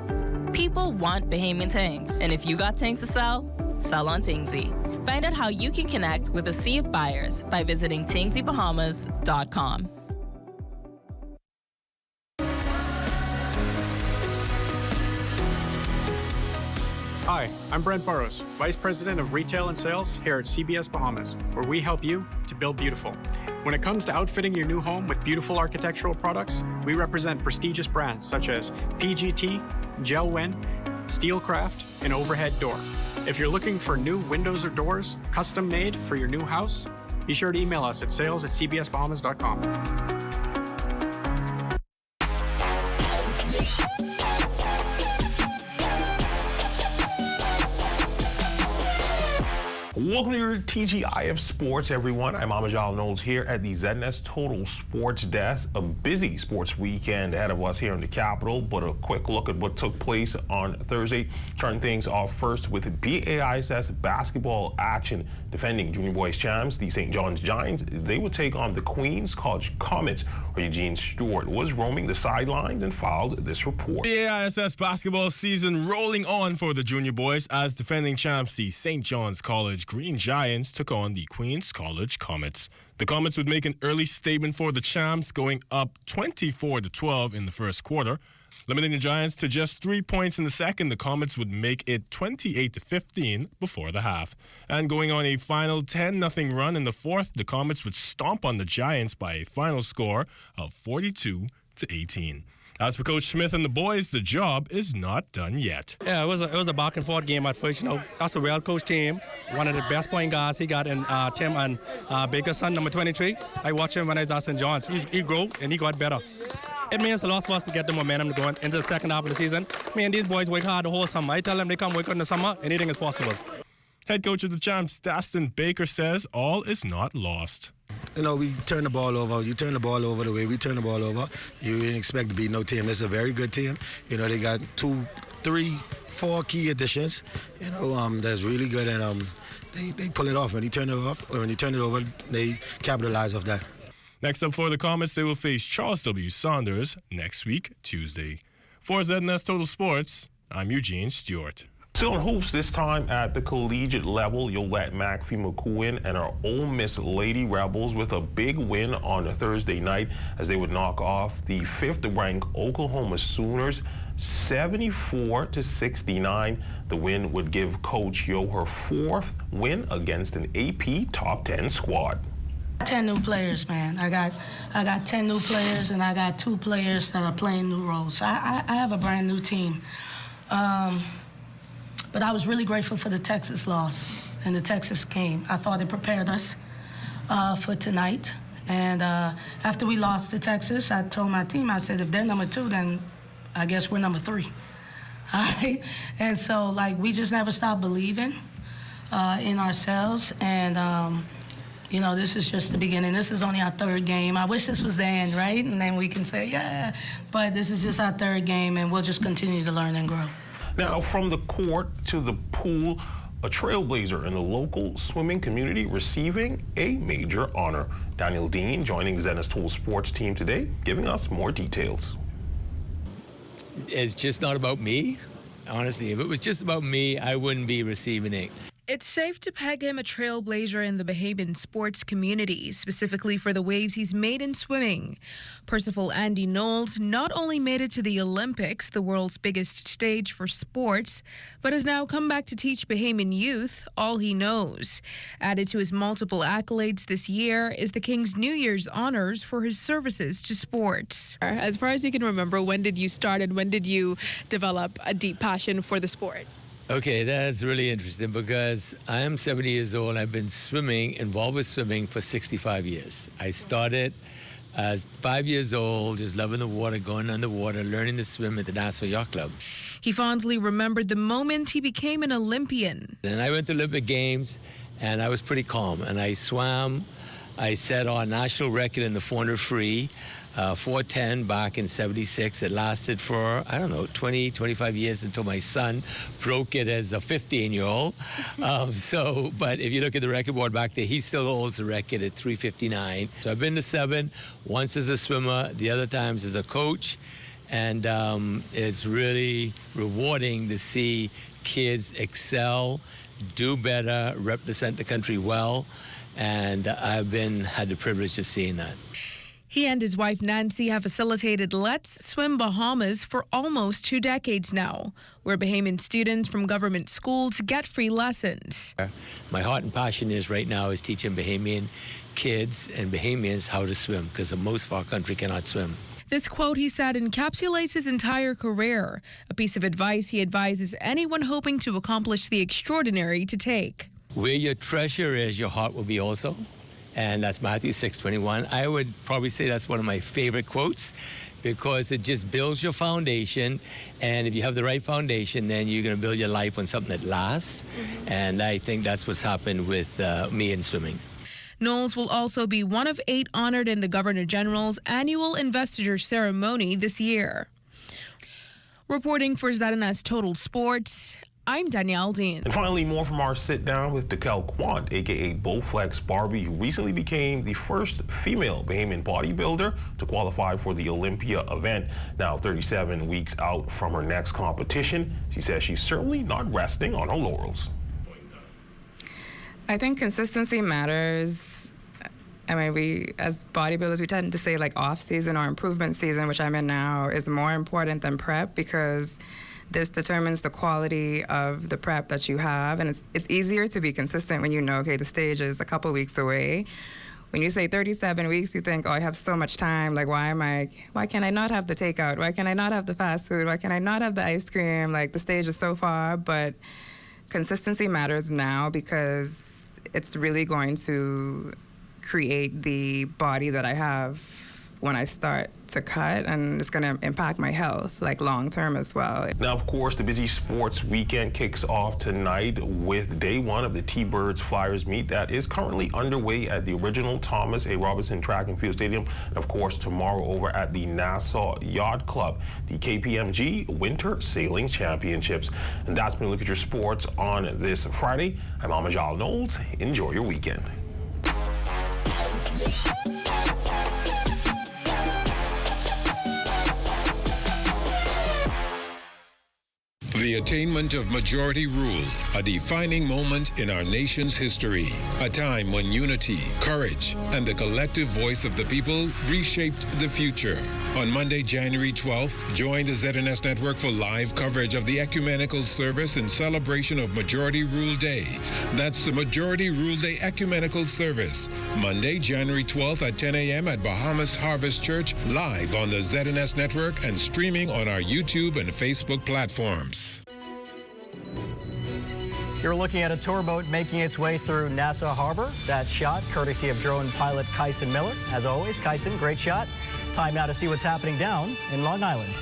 People want Bahamian things, and if you got things to sell, sell on Tingsy. Find out how you can connect with a sea of buyers by visiting TingsyBahamas.com. Hi, I'm Brent Burrows, Vice President of Retail and Sales here at CBS Bahamas, where we help you to build beautiful. When it comes to outfitting your new home with beautiful architectural products, we represent prestigious brands such as PGT, Gelwin, Steelcraft, and Overhead Door. If you're looking for new windows or doors, custom made for your new house, be sure to email us at sales@cbsbahamas.com. Welcome to your TGIF Sports, everyone. I'm Amajal Knowles here at the ZNS Total Sports Desk. A busy sports weekend ahead of us here in the capital, but a quick look at what took place on Thursday. Turn things off first with BAISS basketball action. Defending junior boys champs, the St. John's Giants, they would take on the Queens College Comets, where Eugene Stewart was roaming the sidelines and filed this report. BAISS basketball season rolling on for the junior boys as defending champs, the St. John's College Green Giants, took on the Queens College Comets. The Comets would make an early statement for the champs, going up 24-12 in the first quarter. Limiting the Giants to just 3 points in the second, the Comets would make it 28-15 before the half. And going on a final 10-0 run in the fourth, the Comets would stomp on the Giants by a final score of 42-18. As for Coach Smith and the boys, the job is not done yet. Yeah, it was a back and forth game at first. You know, that's a well-coached team. One of the best point guards he got in Tim and Baker's son, number 23. I watched him when I was at St. John's. He grew and he got better. It means a lot for us to get the momentum going into the second half of the season. Man, these boys work hard the whole summer. I tell them they come work in the summer, anything is possible. Head coach of the champs, Daston Baker, says all is not lost. You know, we turn the ball over. You turn the ball over the way we turn the ball over. You didn't expect to beat no team. This is a very good team. You know, they got 2, 3, 4 key additions. You know, that's really good, and they pull it off. When you turn it off, or when you turn it over, they capitalize off that. Next up for the Comets, they will face Charles W. Saunders next week, Tuesday. For ZNS Total Sports, I'm Eugene Stewart. Still in hoops this time at the collegiate level, Yolette McPhee-McCowan and our Ole Miss Lady Rebels with a big win on a Thursday night as they would knock off the 5th-ranked Oklahoma Sooners 74-69. The win would give Coach Yo her 4th win against an AP Top 10 squad. 10 new players, man. I got 10 new players, and I got 2 players that are playing new roles. So I have a brand new team. But I was really grateful for the Texas loss and the Texas game. I thought it prepared us for tonight. And after we lost to Texas, I told my team, I said, if they're number 2, then I guess we're number 3. All right? And so, like, we just never stopped believing in ourselves. And, you know, this is just the beginning. This is only our 3rd game. I wish this was the end, right? And then we can say, yeah. But this is just our 3rd game, and we'll just continue to learn and grow. Now, from the court to the pool, a trailblazer in the local swimming community receiving a major honor. Daniel Dean joining the ZNS Total Sports team today, giving us more details. It's just not about me. Honestly, if it was just about me, I wouldn't be receiving it. It's safe to peg him a trailblazer in the Bahamian sports community, specifically for the waves he's made in swimming. Percival Andy Knowles not only made it to the Olympics, the world's biggest stage for sports, but has now come back to teach Bahamian youth all he knows. Added to his multiple accolades this year is the King's New Year's honors for his services to sports. As far as you can remember, when did you start and when did you develop a deep passion for the sport? Okay, that's really interesting because I am 70 years old. I've been involved with swimming for 65 years. I started as 5 years old, just loving the water, going underwater, learning to swim at the Nassau Yacht Club. He fondly remembered the moment he became an Olympian. Then I went to Olympic Games, and I was pretty calm. And I swam. I set our national record in the 400 free. 410 back in 76. It lasted for, 20, 25 years until my son broke it as a 15-year-old. But if you look at the record board back there, he still holds the record at 359. So I've been to 7, once as a swimmer, the other times as a coach. And it's really rewarding to see kids excel, do better, represent the country well. And I've had the privilege of seeing that. He and his wife Nancy have facilitated Let's Swim Bahamas for almost 2 decades now, where Bahamian students from government schools get free lessons. My heart and passion is right now is teaching Bahamian kids and Bahamians how to swim, because most of our country cannot swim. This quote, he said, encapsulates his entire career, a piece of advice he advises anyone hoping to accomplish the extraordinary to take. Where your treasure is, your heart will be also. And that's Matthew 6:21. I would probably say that's one of my favorite quotes because it just builds your foundation. And if you have the right foundation, then you're going to build your life on something that lasts. And I think that's what's happened with me in swimming. Knowles will also be one of 8 honored in the Governor General's annual investiture ceremony this year. Reporting for ZNS Total Sports, I'm Danielle Dean. And finally, more from our sit-down with Dekel Quant, a.k.a. Bowflex Barbie, who recently became the first female Bahamian bodybuilder to qualify for the Olympia event. Now 37 weeks out from her next competition, she says she's certainly not resting on her I think consistency matters. I mean, we, as bodybuilders, we tend to say like off-season or improvement season, which I'm in now, is more important than prep because this determines the quality of the prep that you have, and it's easier to be consistent when you know, okay, the stage is a couple weeks away. When you say 37 weeks, you think, oh, I have so much time. Like, why can I not have the takeout? Why can I not have the fast food? Why can I not have the ice cream? Like, the stage is so far, but consistency matters now because it's really going to create the body that I have when I start to cut, and it's going to impact my health, like long-term as well. Now, of course, the busy sports weekend kicks off tonight with day 1 of the T-Birds Flyers meet that is currently underway at the original Thomas A. Robinson Track and Field Stadium, and of course, tomorrow over at the Nassau Yacht Club, the KPMG Winter Sailing Championships. And that's been a look at your sports on this Friday. I'm Amajal Knowles. Enjoy your weekend. The attainment of majority rule, a defining moment in our nation's history. A time when unity, courage, and the collective voice of the people reshaped the future. On Monday, January 12th, join the ZNS Network for live coverage of the Ecumenical Service in celebration of Majority Rule Day. That's the Majority Rule Day Ecumenical Service. Monday, January 12th at 10 a.m. at Bahamas Harvest Church, live on the ZNS Network and streaming on our YouTube and Facebook platforms. You're looking at a tour boat making its way through Nassau Harbor. That shot courtesy of drone pilot Kyson Miller. As always, Kyson, great shot. Time now to see what's happening down in Long Island.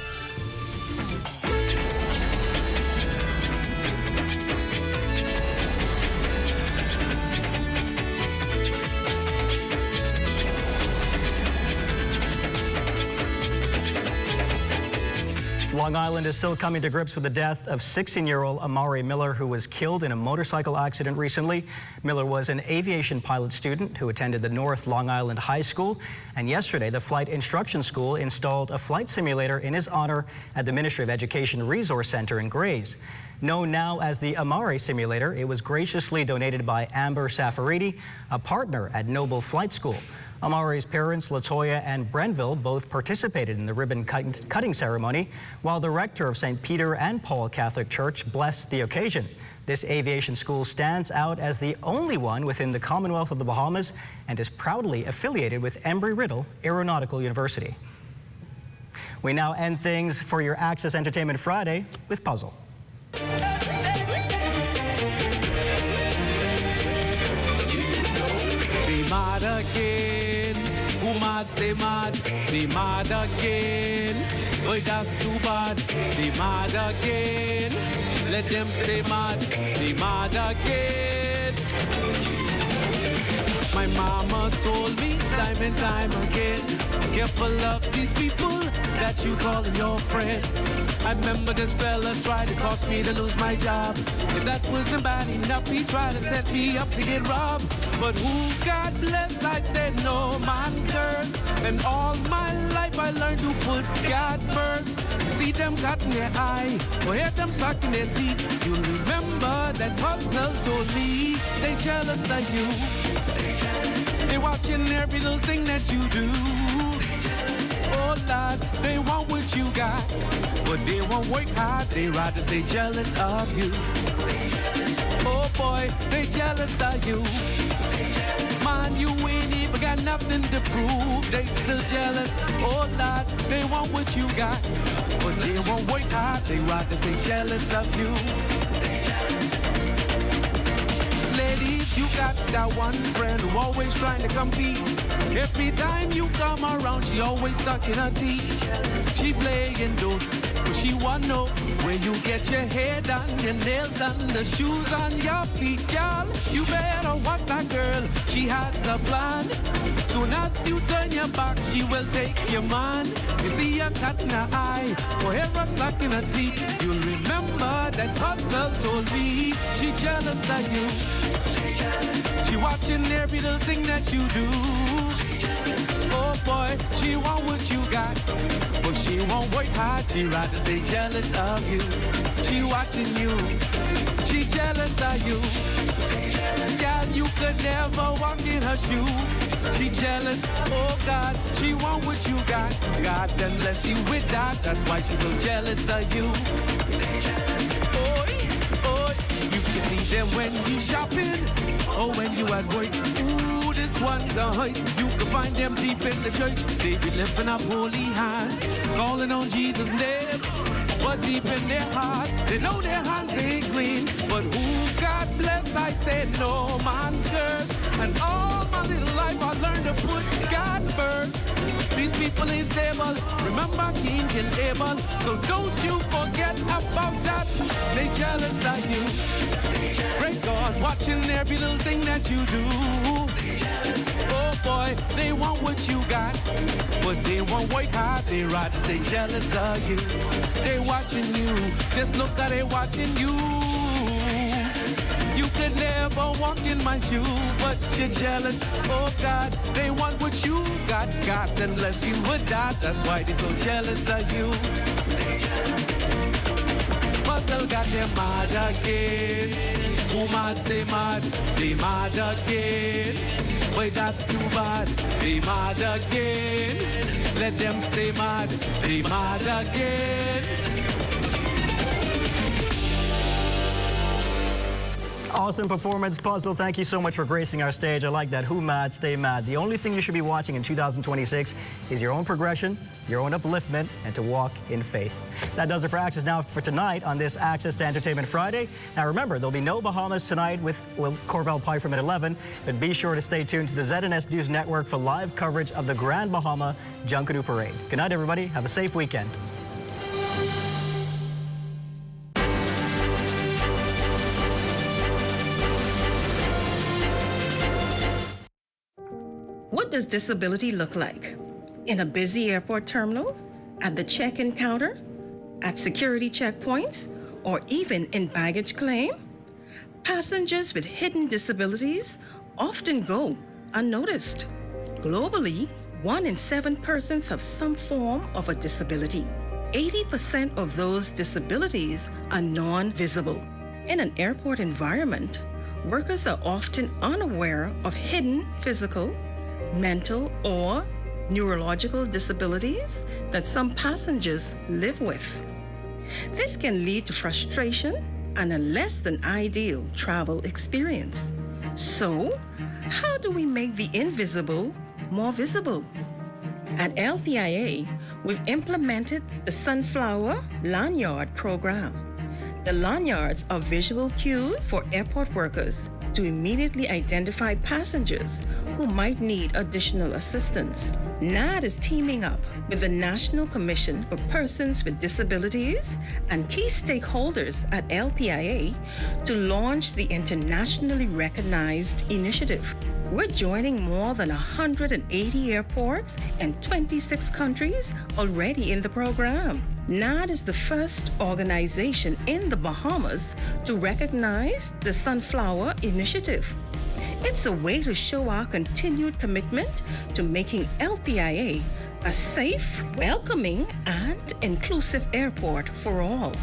Long Island is still coming to grips with the death of 16-year-old Amari Miller, who was killed in a motorcycle accident recently. Miller was an aviation pilot student who attended the North Long Island High School, and yesterday the Flight Instruction School installed a flight simulator in his honor at the Ministry of Education Resource Center in Grays. Known now as the Amari Simulator, it was graciously donated by Amber Safaridi, a partner at Noble Flight School. Amari's parents, Latoya and Brenville, both participated in the ribbon cutting ceremony, while the rector of St. Peter and Paul Catholic Church blessed the occasion. This aviation school stands out as the only one within the Commonwealth of the Bahamas and is proudly affiliated with Embry-Riddle Aeronautical University. We now end things for your Access Entertainment Friday with Puzzle. Be mad again, who mad stay mad, be mad again, oh that's too bad, be mad again, let them stay mad, be mad again. My mama told me time and time again, careful of these people that you call your friends. I remember this fella tried to cause me to lose my job. If that wasn't bad enough, he tried to set me up to get robbed. But who God bless, I said no man curse. And all my life I learned to put God first. See them cutting their eye, or hear them sucking their teeth. You remember that Puzzle told me they jealous of you. They watching every little thing that you do. Oh Lord, they want what you got, but they won't work hard. They rather stay jealous of you. Oh boy, they jealous of you. Man, you ain't even got nothing to prove. They still jealous. Oh Lord, they want what you got, but they won't work hard. They rather stay jealous of you. Ladies, you got that one friend who always trying to compete. Every time you come around, she always sucking her teeth. She playing dope, but she wanna know where you get your hair done, your nails done, the shoes on your feet, girl. You better watch that girl, she has a plan. Soon as you turn your back, she will take your man. You see her cut in her eye, or her sucking her teeth. You'll remember that Hustle told me she jealous of you. She watching every little thing that you do. Oh boy, she want what you got, but she won't work hard. She rather stay jealous of you. She watching you, she jealous of you. Girl, you could never walk in her shoes. She jealous, oh God, she want what you got. God done bless you with that, that's why she's so jealous of you. You can see them when you shopping, or when you at work. Ooh, this one the hurt. You can find them deep in the church. They be lifting up holy hands, calling on Jesus' name. But deep in their heart, they know their hands ain't clean. But who God bless, I say no man's curse. And all my little life I learned to put God first. These people ain't stable. Remember King and Abel. So don't you forget about that. They jealous of you. Great God, watching every little thing that you do. Oh boy, they want what you got, but they won't work hard. They rather stay jealous of you. They watching you. Just look how they watching you. You could never walk in my shoe, but you're jealous. Oh God, they want what you got. God done bless you with that. That's why they so jealous of you. Muscle got them mad again. Who mad stay mad? They mad again. Wait, that's too bad. They mad again. Let them stay mad. They mad again. Awesome performance, Puzzle. Thank you so much for gracing our stage. I like that. Who mad, stay mad. The only thing you should be watching in 2026 is your own progression, your own upliftment, and to walk in faith. That does it for Access Now for tonight on this Access to Entertainment Friday. Now remember, there'll be no Bahamas tonight with Corvell Piper at 11, but be sure to stay tuned to the ZNS News Network for live coverage of the Grand Bahama Junkanoo Parade. Good night, everybody. Have a safe weekend. What does disability look like? In a busy airport terminal, at the check-in counter, at security checkpoints, or even in baggage claim? Passengers with hidden disabilities often go unnoticed. Globally, 1 in 7 persons have some form of a disability. 80% of those disabilities are non-visible. In an airport environment, workers are often unaware of hidden physical, mental, or neurological disabilities that some passengers live with. This can lead to frustration and a less than ideal travel experience. So, how do we make the invisible more visible? At LPIA, we've implemented the Sunflower Lanyard program. The lanyards are visual cues for airport workers to immediately identify passengers who might need additional assistance. NAD is teaming up with the National Commission for Persons with Disabilities and key stakeholders at LPIA to launch the internationally recognized initiative. We're joining more than 180 airports and 26 countries already in the program. NAD is the first organization in the Bahamas to recognize the Sunflower Initiative. It's a way to show our continued commitment to making LPIA a safe, welcoming, and inclusive airport for all.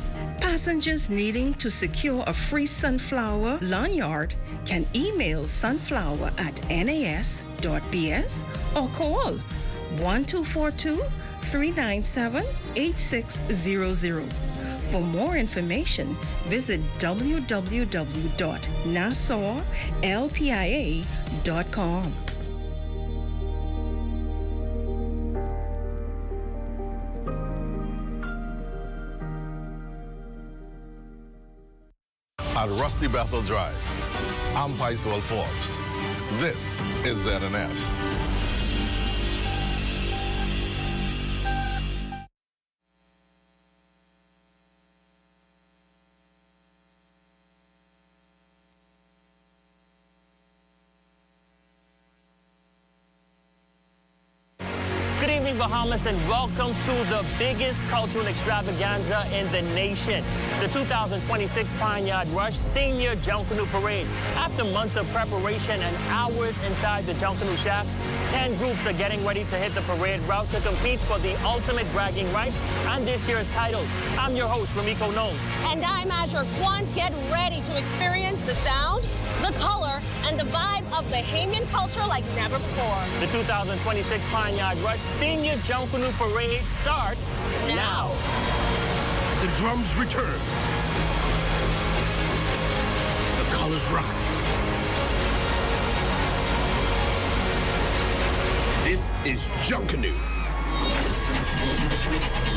Passengers needing to secure a free Sunflower lanyard can email sunflower@nas.bs or call 1242 397-8600. For more information, visit www.nassauLPIA.com. At Rusty Bethel Drive, I'm Paisol Forbes. This is ZNS. Good evening, Bahamas, and welcome to the biggest cultural extravaganza in the nation, the 2026 Pineyard Rush Senior Junkanoo Parade. After months of preparation and hours inside the Junkanoo Shacks, 10 groups are getting ready to hit the parade route to compete for the ultimate bragging rights and this year's title. I'm your host, Ramiko Knowles. And I'm Azure Quant. Get ready to experience the sound, the color, and the vibe of Bahamian culture like never before. The 2026 Pineyard Rush Senior Junkanoo Parade starts now. The drums return. The colors rise. This is Junkanoo.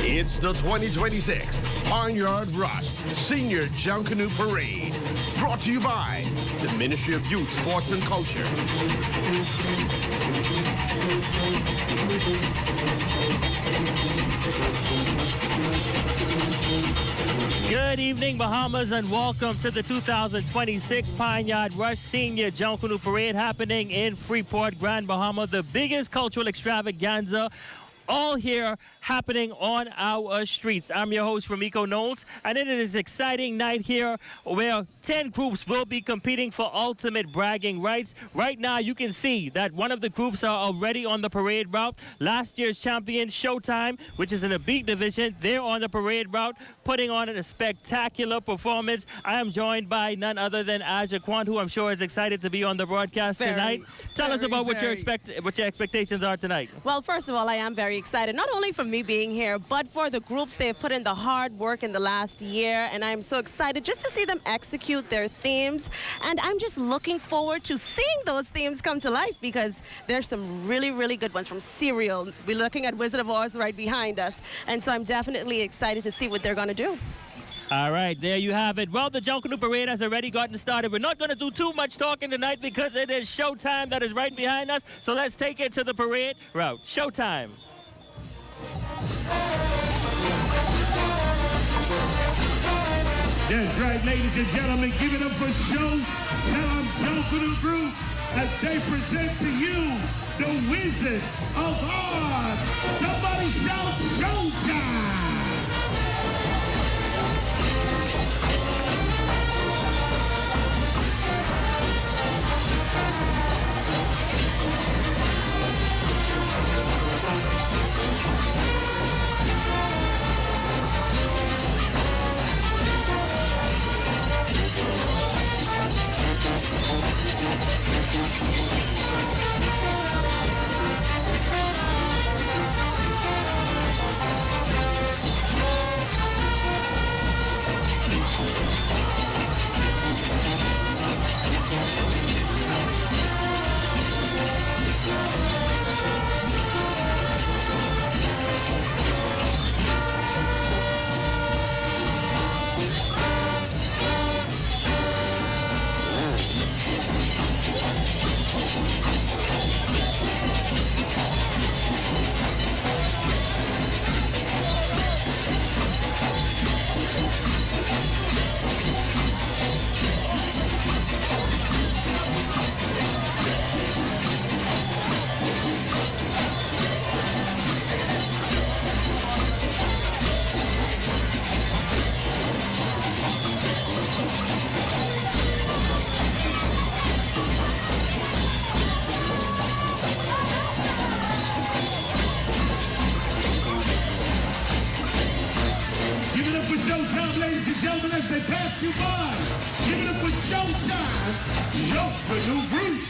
It's the 2026 Pineyard Rush Senior Junkanoo Parade. Brought to you by the Ministry of Youth, Sports and Culture. Good evening, Bahamas, and welcome to the 2026 Pineyard Rush Senior Junkanoo Parade happening in Freeport, Grand Bahama, the biggest cultural extravaganza all here happening on our streets. I'm your host, Ramiko Knowles, and it is an exciting night here where 10 groups will be competing for ultimate bragging rights. Right now, you can see that one of the groups are already on the parade route. Last year's champion, Showtime, which is in a B division, they're on the parade route, putting on a spectacular performance. I am joined by none other than Aja Quant, who I'm sure is excited to be on the broadcast tonight. Tell us about what your expectations are tonight. Well, first of all, I am very excited, not only for me being here, but for the groups. They've put in the hard work in the last year, and I'm so excited just to see them execute their themes. And I'm just looking forward to seeing those themes come to life, because there's some really, really good ones from Serial. We're looking at Wizard of Oz right behind us, and so I'm definitely excited to see what they're going to do. All right, there you have it. Well, the Junkanoo Parade has already gotten started. We're not going to do too much talking tonight because it is Showtime that is right behind us. So let's take it to the parade route. Showtime. That's right, ladies and gentlemen, give it up for Showtime Junkanoo Group as they present to you the Wizard of Oz. Somebody shout Showtime! As they pass you by, give it up for Showtime, Junkanoo Group.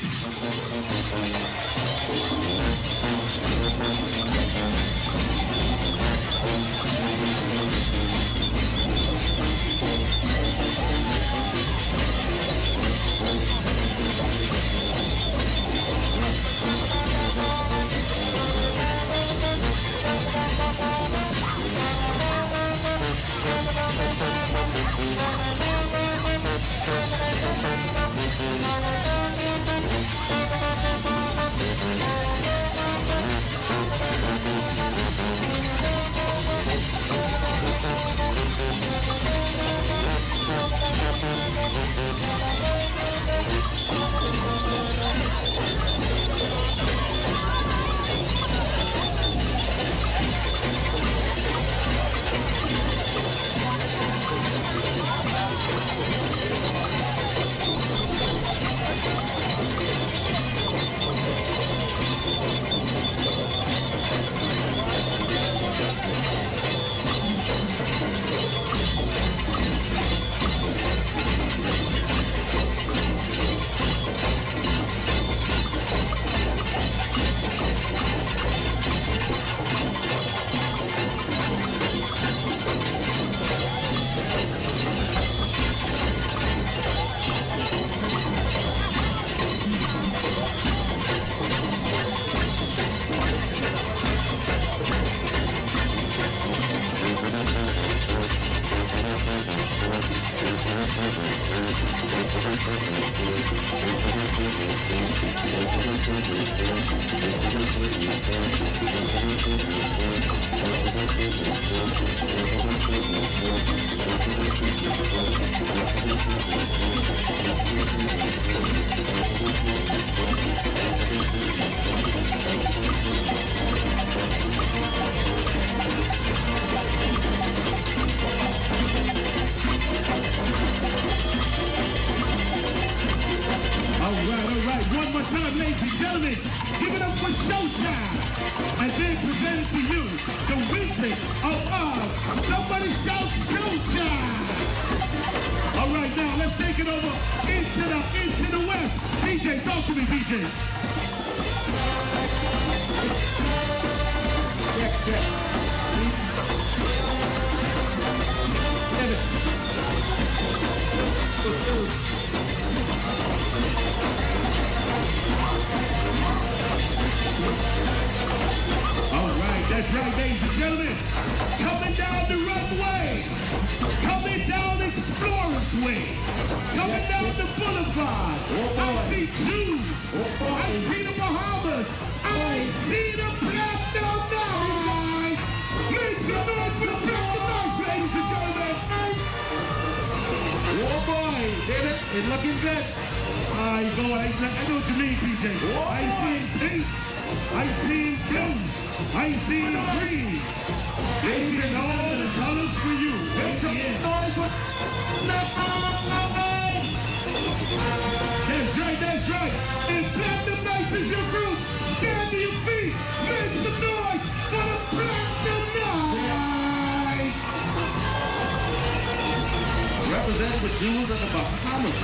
One more time, ladies and gentlemen, give it up for Showtime. And then present it to you, the Wizard of Oz. Somebody shout Showtime. All right, now let's take it over into the West. DJ, talk to me, DJ. All right, that's right, ladies and gentlemen. Coming down the runway. Coming down Explorer's Way. Coming down the boulevard. I see Jews. I see the Bahamas. I see the Platinum Nights. Make some noise for the Platinum Nights, ladies and gentlemen. Oh boy, David, it's looking good. I know what you mean, PJ. I see pink. I see blue. I see green. These are all the colors for you. Make some noise for That's right. If Platinum Nights is your group, stand to your feet. Make some noise for the Platinum Nights. Represent the Jews of the Bahamas.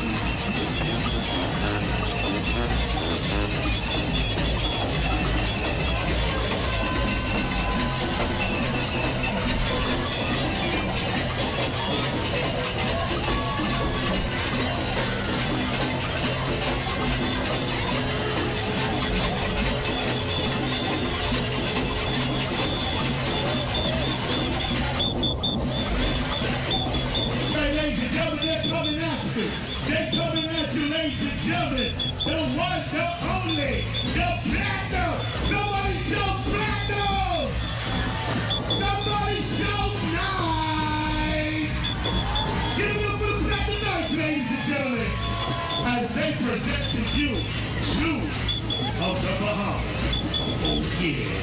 They're coming at you, ladies and gentlemen. The one, the only, the Platinum. Somebody shout Platinum. Somebody shout Nice. Give it up for the Platinum Nights, ladies and gentlemen, as they present to you Jews of the Bahamas. Oh, yeah.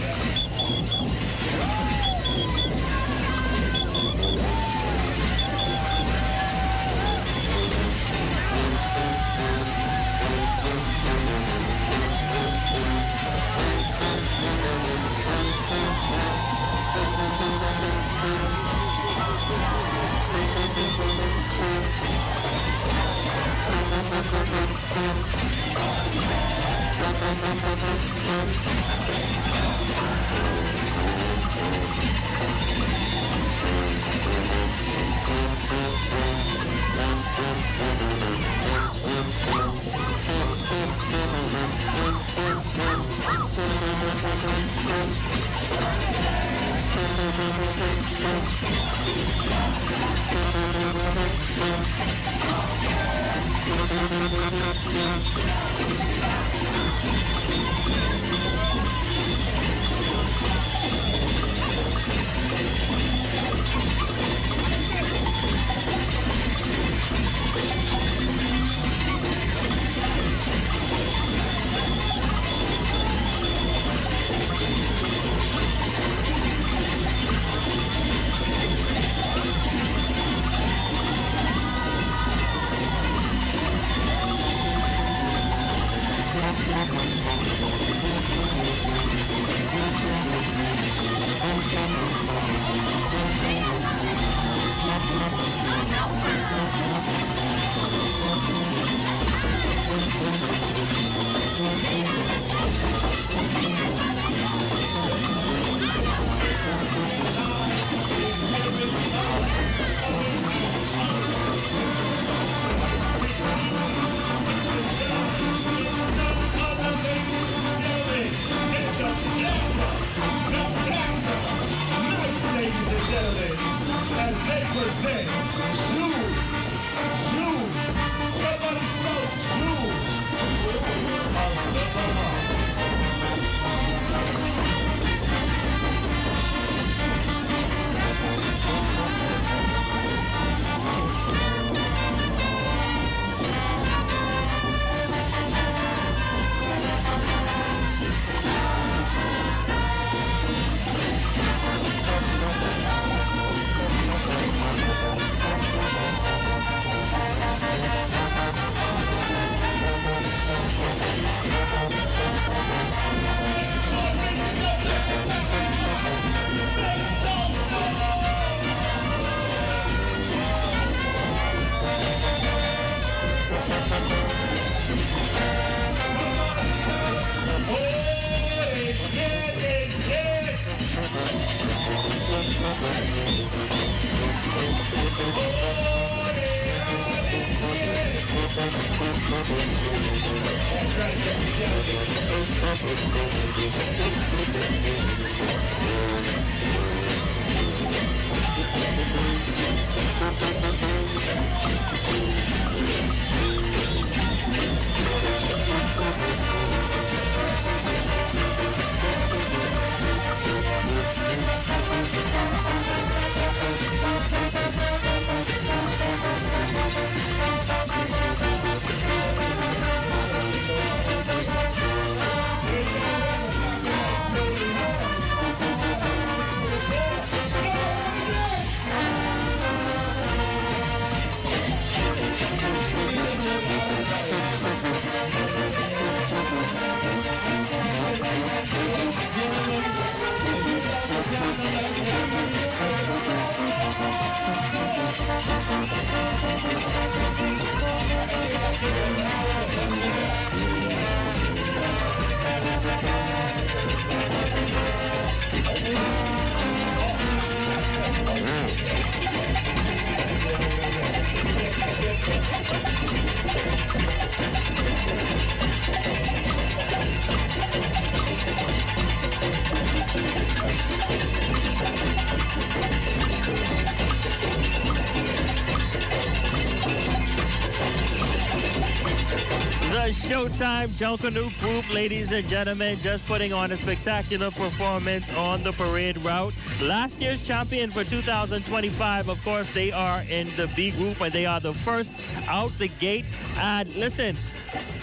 Showtime Junkanoo group, ladies and gentlemen, just putting on a spectacular performance on the parade route. Last year's champion for 2025, of course, they are in the B group, and they are the first out the gate. And listen,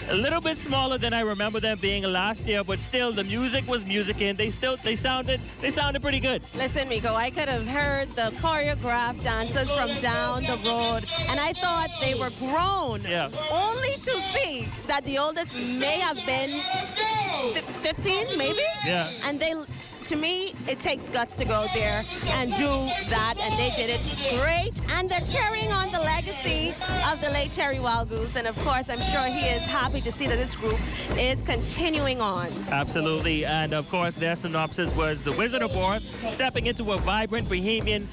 a little bit smaller than I remember them being last year, but still, the music was musicking. They sounded pretty good. Listen, Miko, I could have heard the choreographed dancers from down the road, and I thought they were grown. Yeah. Only to see that the oldest may have been 15, maybe? Yeah. And they to me, it takes guts to go there and do that, and they did it great. And they're carrying on the legacy of the late Terry Wildgoose, and of course, I'm sure he is happy to see that this group is continuing on. Absolutely, and of course, their synopsis was the Wizard of Oz stepping into a vibrant bohemian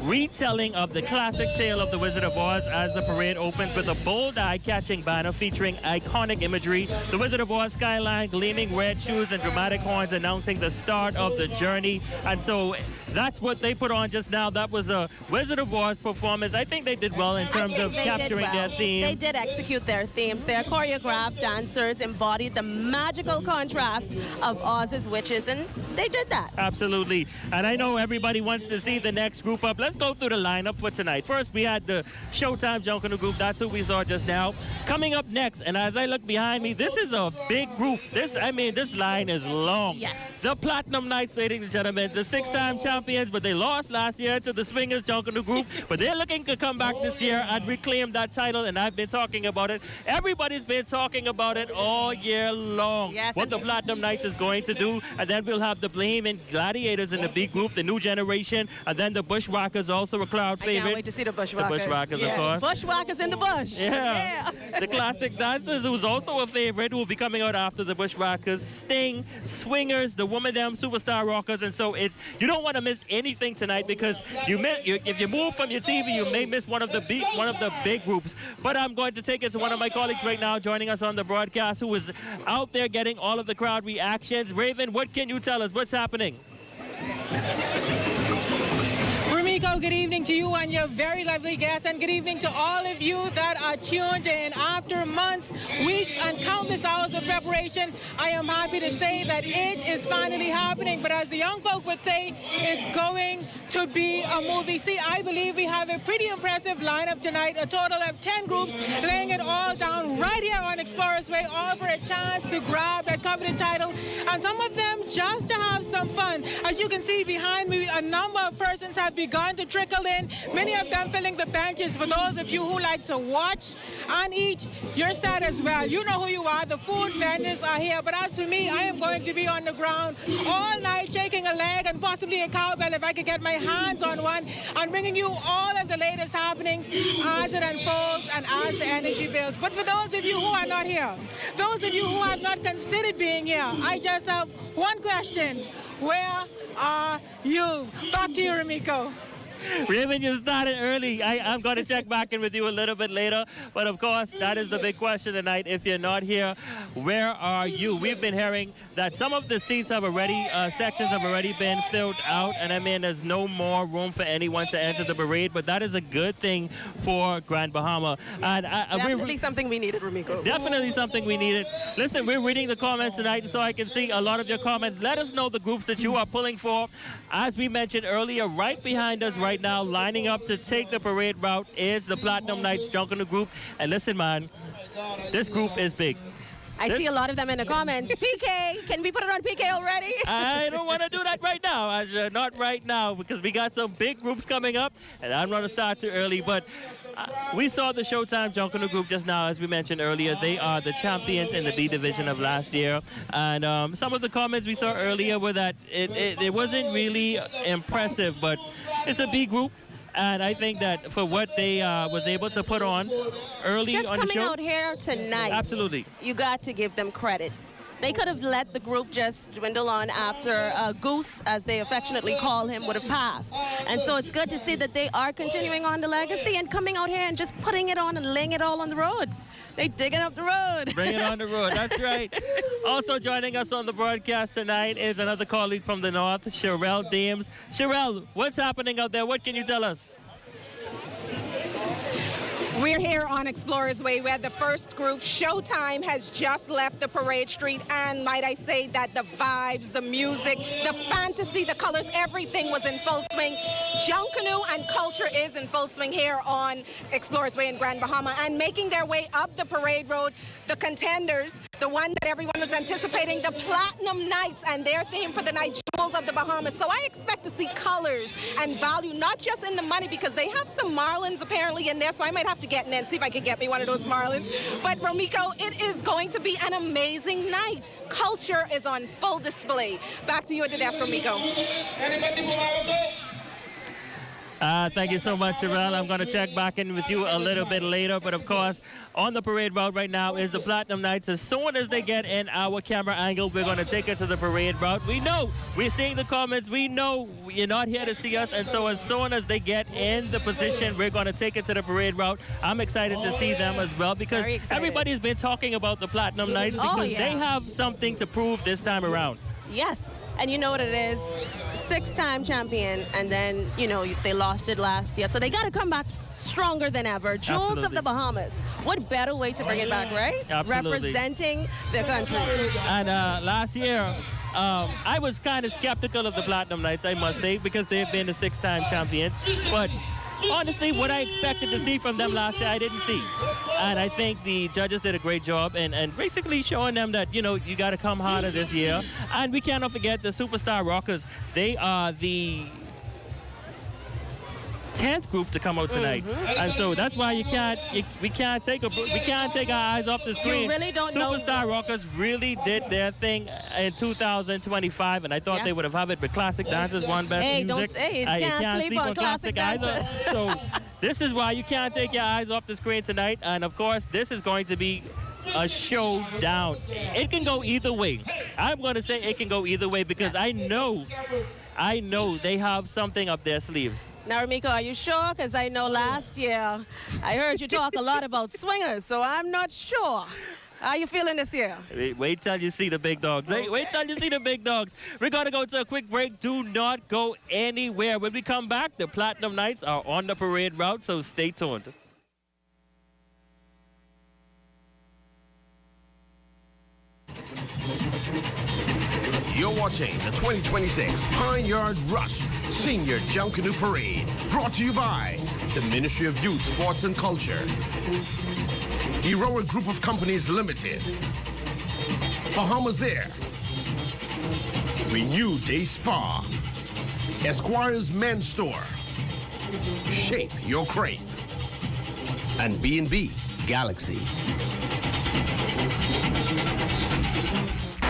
retelling of the classic tale of the Wizard of Oz as the parade opens with a bold eye-catching banner featuring iconic imagery. The Wizard of Oz skyline, gleaming red shoes and dramatic horns announcing the start of the journey. And so that's what they put on just now. That was a Wizard of Oz performance. I think they did well in terms of capturing their theme. They did execute their themes. Their choreographed dancers embodied the magical contrast of Oz's witches, and they did that. Absolutely. And I know everybody wants to see the next group up. Let's go through the lineup for tonight. First, we had the Showtime Junkanoo group. That's who we saw just now. Coming up next, and as I look behind me, this is a big group. This line is long. Yes. The Platinum Knights, ladies and gentlemen, the 6-time champions, but they lost last year to the Swingers Junkanoo group. But they're looking to come back this year and reclaim that title, and I've been talking about it. Everybody's been talking about it all year long. Yes, what the Platinum Knights is going to do, and then we'll have the Bohemian Gladiators in the B group, the new generation, and then the Bushwhackers, also a crowd favorite. I can't wait to see the Bushwhackers. The Bushwhackers, of course. Bushwhackers in the bush. Yeah. The classic dancers, who's also a favorite, who will be coming out after the Bushwhackers. Sting, Swingers, the Woman Them Superstar Rockers, and so you don't want to miss anything tonight because if you move from your TV, you may miss one of the big groups. But I'm going to take it to one of my colleagues right now, joining us on the broadcast, who is out there getting all of the crowd reactions. Raven, what can you tell us? What's happening? Rumiko, good evening to you and your very lovely guests, and good evening to all of you that are tuned in. After months, weeks, and countless hours of preparation, I am happy to say that it is finally happening. But as the young folk would say, it's going to be a movie. See, I believe we have a pretty impressive lineup tonight, a total of 10 groups laying it all down right here on Explorers Way, all for a chance to grab that coveted title, and some of them just to have some fun. As you can see behind me, a number of persons have begun to trickle in, many of them filling the benches. For those of you who like to watch and eat, you're set as well. You know who you are. The food vendors are here. But as for me, I am going to be on the ground all night, shaking a leg and possibly a cowbell if I could get my hands on one, and bringing you all of the latest happenings as it unfolds and as the energy builds. But for those of you who are not here, those of you who have not considered being here, I just have one question. Where are you? Back to you, Rumiko. Raven, you started early. I'm going to check back in with you a little bit later. But of course, that is the big question tonight. If you're not here, where are you? We've been hearing that some of the seats have already, sections have already been filled out. And I mean, there's no more room for anyone to enter the parade. But that is a good thing for Grand Bahama. And definitely something we needed, Rumiko. Definitely something we needed. Listen, we're reading the comments tonight, so I can see a lot of your comments. Let us know the groups that you are pulling for. As we mentioned earlier, right behind us right now, lining up to take the parade route, is the Platinum Knights Junkanoo group. And listen, man, this group is big. I see a lot of them in the comments. PK, can we put it on PK already? I don't want to do that right now. Not right now, because we got some big groups coming up, and I'm going to start too early. But we saw the Showtime Junkanoo group just now, as we mentioned earlier. They are the champions in the B division of last year. And some of the comments we saw earlier were that it wasn't really impressive, but it's a B group. And I think that for what they was able to put on early just on the show. Just coming out here tonight. Absolutely. You got to give them credit. They could have let the group just dwindle on after Goose, as they affectionately call him, would have passed. And so it's good to see that they are continuing on the legacy and coming out here and just putting it on and laying it all on the road. They digging up the road. Bring it on the road. That's right. Also joining us on the broadcast tonight is another colleague from the north, Sherelle Dames. Sherelle, what's happening out there? What can you tell us? We're here on Explorers Way, where the first group, Showtime, has just left the parade street. And might I say that the vibes, the music, the fantasy, the colors, everything was in full swing. Junkanoo and culture is in full swing here on Explorers Way in Grand Bahama. And making their way up the parade road, the contenders, the one that everyone was anticipating, the Platinum Knights, and their theme for the night, Jewels of the Bahamas. So I expect to see colors and value, not just in the money, because they have some Marlins apparently in there, so I might have to getting in, see if I can get me one of those Marlins. But Romiko, it is going to be an amazing night. Culture is on full display. Back to you at the desk, Romiko. Thank you so much, Sherelle. I'm going to check back in with you a little bit later. But, of course, on the parade route right now is the Platinum Knights. As soon as they get in our camera angle, we're going to take it to the parade route. We know, we're seeing the comments. We know you're not here to see us. And so as soon as they get in the position, we're going to take it to the parade route. I'm excited to see them as well because everybody's been talking about the Platinum Knights because they have something to prove this time around. Yes, and you know what it is. 6-time champion, and then, you know, they lost it last year. So they got to come back stronger than ever. Jewels of the Bahamas. What better way to bring it back, right? Absolutely. Representing their country. And last year, I was kind of skeptical of the Platinum Knights, I must say, because they've been the 6-time champions. But honestly, what I expected to see from them last year, I didn't see. And I think the judges did a great job and basically showing them that, you know, you got to come harder this year. And we cannot forget the Superstar Rockers. They are the 10th group to come out tonight, and so that's why we can't take our eyes off the screen. You really don't know. Superstar Rockers really did their thing in 2025, and I thought they would have it, but Classic Dancers won Best Music. Don't say you can't sleep on Classic either. So this is why you can't take your eyes off the screen tonight, and of course this is going to be a showdown. It can go either way. I'm going to say it can go either way because I know they have something up their sleeves. Now, Romiko, are you sure? Because I know last year I heard you talk a lot about swingers, so I'm not sure. How you feeling this year? Wait till you see the big dogs. Wait till you see the big dogs. We're going to go to a quick break. Do not go anywhere. When we come back, the Platinum Knights are on the parade route, so stay tuned. You're watching the 2026 Pineyard Rush Senior Junkanoo Parade, brought to you by the Ministry of Youth, Sports and Culture, Heroic Group of Companies Limited, Bahamas Air, Renew Day Spa, Esquire's Men's Store, Shape Your Crepe, and B&B Galaxy.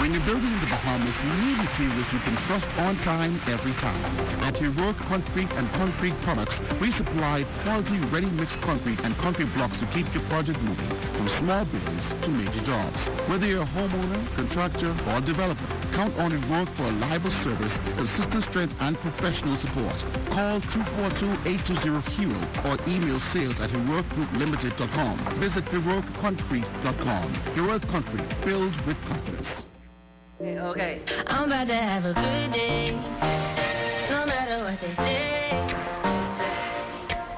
When you're building in the Bahamas, you need materials you can trust on time, every time. At Heroic Concrete and Concrete Products, we supply quality ready-mix concrete and concrete blocks to keep your project moving, from small builds to major jobs. Whether you're a homeowner, contractor, or developer, count on Heroic for a reliable service, consistent strength, and professional support. Call 242-820-HERO or email sales@heroicgrouplimited.com. Visit heroicconcrete.com. Heroic Concrete, build with confidence. Okay. I'm about to have a good day, no matter what they say.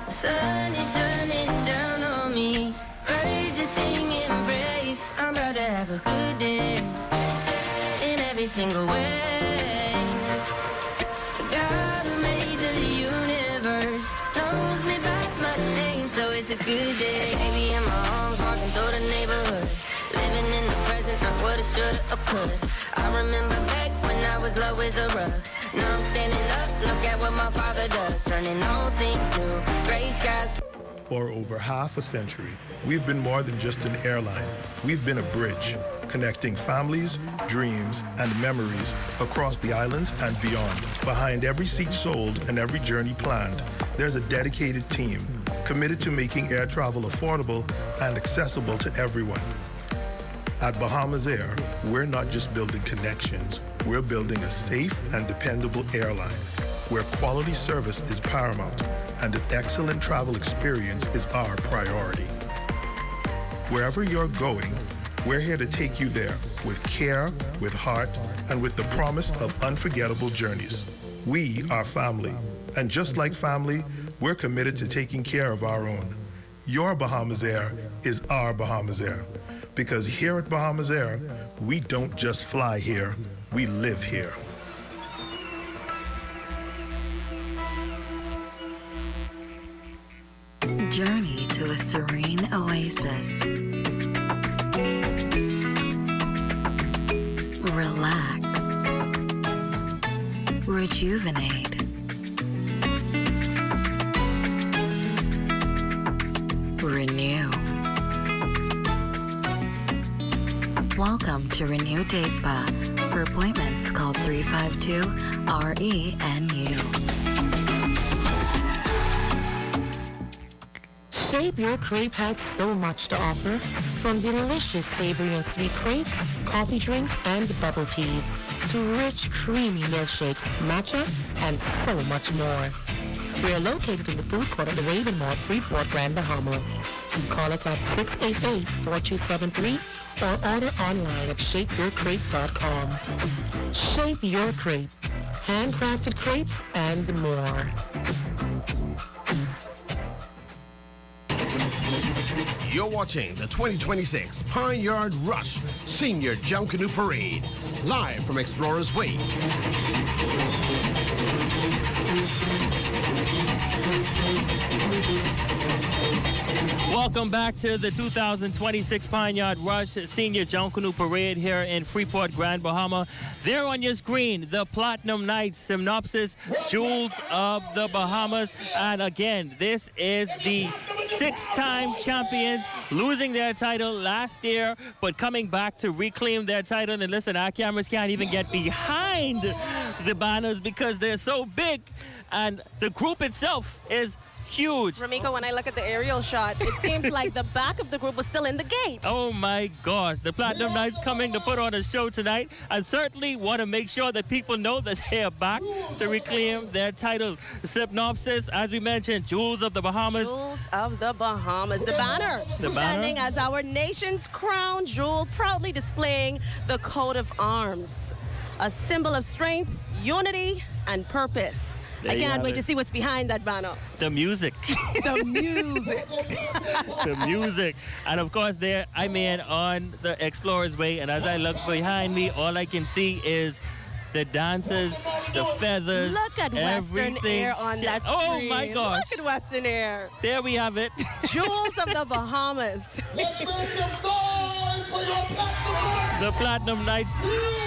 Sun is shining down on me, ready to sing and praise. I'm about to have a good day, in every single way. The God who made the universe knows me by my name, so it's a good day. Baby in my arms, walking through the neighborhood, living in the present, not what it shoulda or coulda. I remember back when I was low as a rug. Now I'm standing up, look at what my father does, turning all things new, gray skies. For over half a century, we've been more than just an airline. We've been a bridge, connecting families, dreams, and memories across the islands and beyond. Behind every seat sold and every journey planned, there's a dedicated team committed to making air travel affordable and accessible to everyone. At Bahamas Air, we're not just building connections, we're building a safe and dependable airline where quality service is paramount and an excellent travel experience is our priority. Wherever you're going, we're here to take you there with care, with heart, and with the promise of unforgettable journeys. We are family, and just like family, we're committed to taking care of our own. Your Bahamas Air is our Bahamas Air. Because here at Bahamas Air, we don't just fly here, we live here. Journey to a serene oasis. Relax. Rejuvenate. Renew. Welcome to Renew Day Spa. For appointments, call 352-RENU. Shape Your Crepe has so much to offer, from delicious savory and sweet crepes, coffee drinks, and bubble teas, to rich, creamy milkshakes, matcha, and so much more. We are located in the food court at the Raven Mall, Freeport, Grand Bahama. Call us at 688-4273 or order online at shapeyourcrepe.com. Shape Your Crepe, handcrafted crepes and more. You're watching the 2026 Pineyard Rush Senior Junkanoo Parade, live from Explorers Way. Welcome back to the 2026 Pineyard Rush Senior Junkanoo Parade here in Freeport, Grand Bahama. There on your screen, the Platinum Knights synopsis, Jewels of the Bahamas. And again, this is the 6-time champions, losing their title last year, but coming back to reclaim their title. And listen, our cameras can't even get behind the banners because they're so big. And the group itself is huge. Ramiko, when I look at the aerial shot, it seems like the back of the group was still in the gate. Oh my gosh, the Platinum Knights coming to put on a show tonight, and certainly want to make sure that people know that they are back to reclaim their title. Synopsis, as we mentioned, Jewels of the Bahamas. Jewels of the Bahamas. The banner standing as our nation's crown jewel, proudly displaying the coat of arms, a symbol of strength, unity, and purpose. I can't wait to see what's behind that banner. The music. The music. The music. And of course, there I'm in on the Explorers Way, and as I look behind me, all I can see is the dancers, the feathers. Look at Western Air on that screen. Oh my gosh. Look at Western Air. There we have it. Jewels of the Bahamas. The Platinum Knights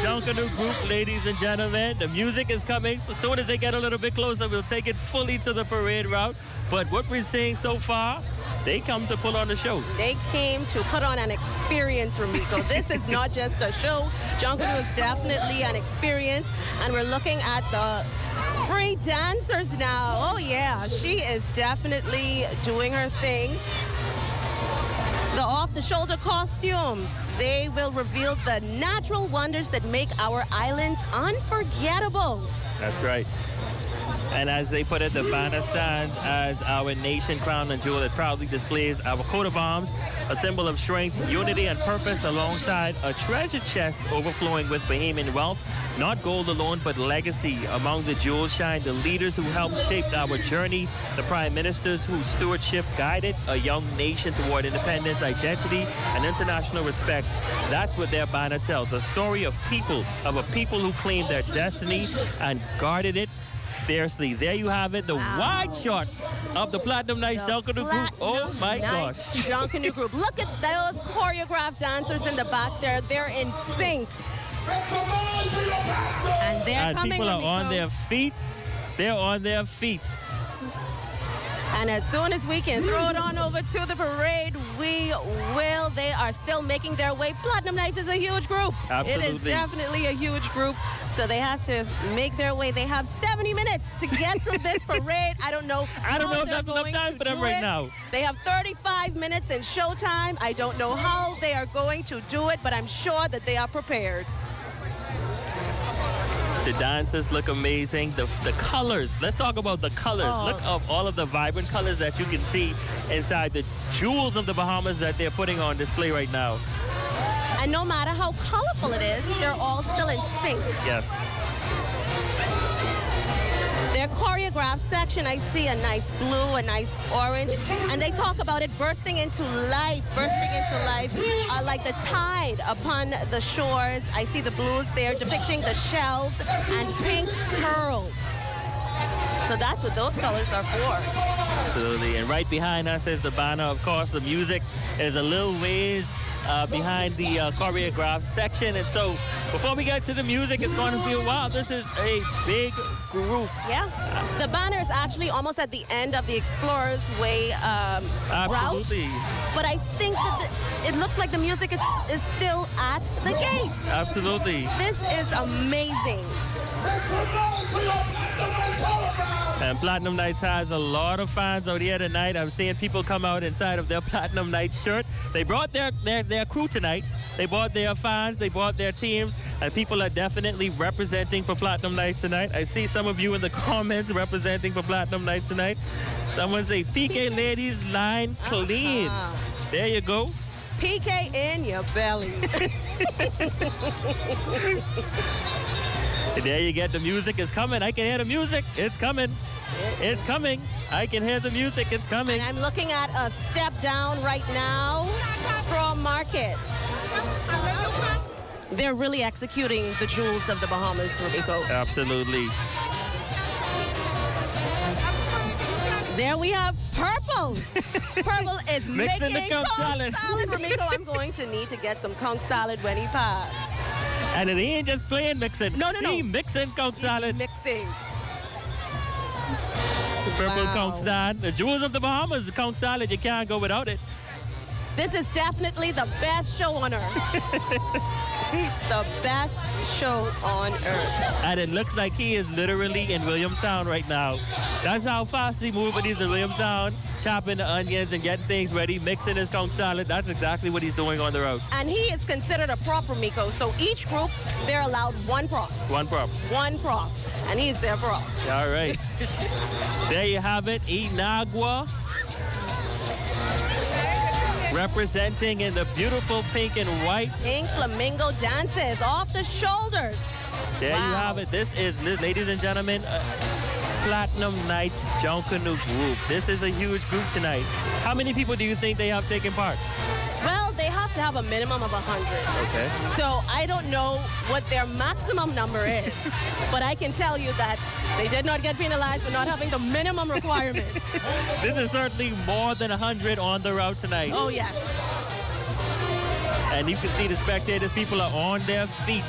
Junkanoo group, ladies and gentlemen. The music is coming. As soon as they get a little bit closer, we'll take it fully to the parade route. But what we're seeing so far, they come to put on a show. They came to put on an experience, Ramiko. This is not just a show. Junkanoo is definitely an experience. And we're looking at the free dancers now. Oh, yeah. She is definitely doing her thing. The off-the-shoulder costumes, they will reveal the natural wonders that make our islands unforgettable. That's right. And as they put it, the banner stands as our nation crown and jewel. It proudly displays our coat of arms, a symbol of strength, unity, and purpose, alongside a treasure chest overflowing with Bahamian wealth. Not gold alone, but legacy. Among the jewels shine the leaders who helped shape our journey, the prime ministers whose stewardship guided a young nation toward independence, identity, and international respect. That's what their banner tells, a story of a people who claimed their destiny and guarded it fiercely. There you have it, the wide shot of the Platinum Knights Junkanoo group. Oh my gosh. Junkanoo group. Look at those choreographed dancers in the back there. They're in sync. And they're coming. People are on their feet. They're on their feet. And as soon as we can throw it on over to the parade, we will. They are still making their way. Platinum Knights is a huge group. Absolutely. It is definitely a huge group. So they have to make their way. They have 70 minutes to get through this parade. I don't know if that's enough time for them right now. They have 35 minutes in showtime. I don't know how they are going to do it, but I'm sure that they are prepared. The dancers look amazing. The colors. Let's talk about the colors. Look at all of the vibrant colors that you can see inside the Jewels of the Bahamas that they're putting on display right now. And no matter how colorful it is, they're all still in sync. Yes. Their choreographed section, I see a nice blue, a nice orange, and they talk about it bursting into life, like the tide upon the shores. I see the blues there depicting the shells and pink pearls. So that's what those colors are for. Absolutely. And right behind us is the banner. Of course, the music is a little ways behind the choreographed section. And so before we get to the music, it's going to be a while. This is a big group. Yeah. The banner is actually almost at the end of the Explorers Way Absolutely. route. But I think that it looks like the music is still at the gate. Absolutely. This is amazing. And Platinum Nights has a lot of fans out here tonight. I'm seeing people come out inside of their Platinum Nights shirt. They brought their crew tonight. They brought their fans, they brought their teams, and people are definitely representing for Platinum Nights tonight. I see some of you in the comments representing for Platinum Nights tonight. Someone say, PK ladies line clean. There you go. PK in your belly. There you get the music is coming. I can hear the music. It's coming. It's coming. I can hear the music. It's coming. And I'm looking at a step down right now. Straw Market. They're really executing the jewels of the Bahamas, Rumiko. Absolutely. There we have Purple. Purple is Mixing making the conch salad. Rumiko, I'm going to need to get some conch salad when he passes. And it ain't just plain mixing. No. He mixing conch salad. Mixing. Purple conch salad. The jewels of the Bahamas, the conch salad. You can't go without it. This is definitely the best show on earth. The best show on earth. And it looks like he is literally in Williamstown right now. That's how fast he moves when he's in Williamstown, chopping the onions and getting things ready, mixing his conch salad. That's exactly what he's doing on the road. And he is considered a prop, Rumiko. So each group, they're allowed one prop. One prop. One prop. And he's their prop. All right. There you have it. Inagua. Representing in the beautiful pink and white. Pink flamingo dances off the shoulders. There you have it. This is, ladies and gentlemen, Platinum Nights Junkanoo group. This is a huge group tonight. How many people do you think they have taken part? Well, they have to have a minimum of 100. Okay. So I don't know what their maximum number is, but I can tell you that they did not get penalized for not having the minimum requirement. This is certainly more than 100 on the route tonight. Oh, yes. And you can see the spectators, people are on their feet.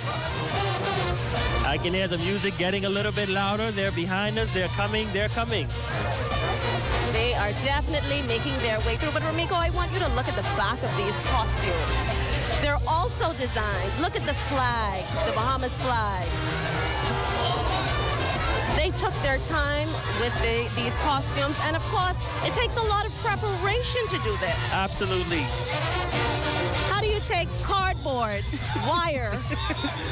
I can hear the music getting a little bit louder. They're behind us. They're coming. They're coming. They are definitely making their way through. But Rumiko, I want you to look at the back of these costumes. They're also designed. Look at the flag, the Bahamas flag. They took their time with these costumes. And of course, it takes a lot of preparation to do this. Absolutely. How do you take cardboard, wire,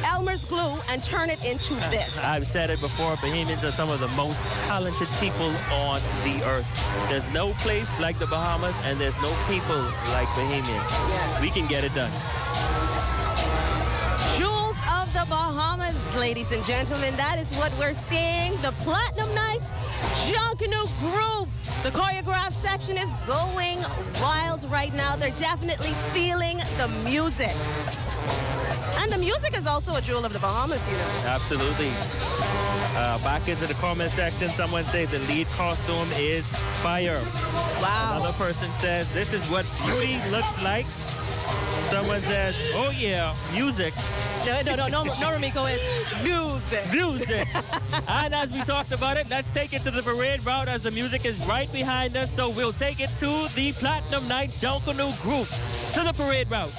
Elmer's glue, and turn it into this? I've said it before, Bahamians are some of the most talented people on the earth. There's no place like the Bahamas, and there's no people like Bahamians. Yes. We can get it done. Jewels of the Bahamas, ladies and gentlemen. That is what we're seeing. The Platinum Nights Junkanoo group. The choreographed section is going wild right now. They're definitely feeling the music. And the music is also a jewel of the Bahamas, you know. Absolutely. Back into the comment section, someone say the lead costume is fire. Wow. Another person says, this is what beauty looks like. Someone says, oh yeah, music. No, Rumiko, it's music. Music. And as we talked about it, let's take it to the parade route as the music is right behind us. So we'll take it to the Platinum Nights Junkanoo group, to the parade route.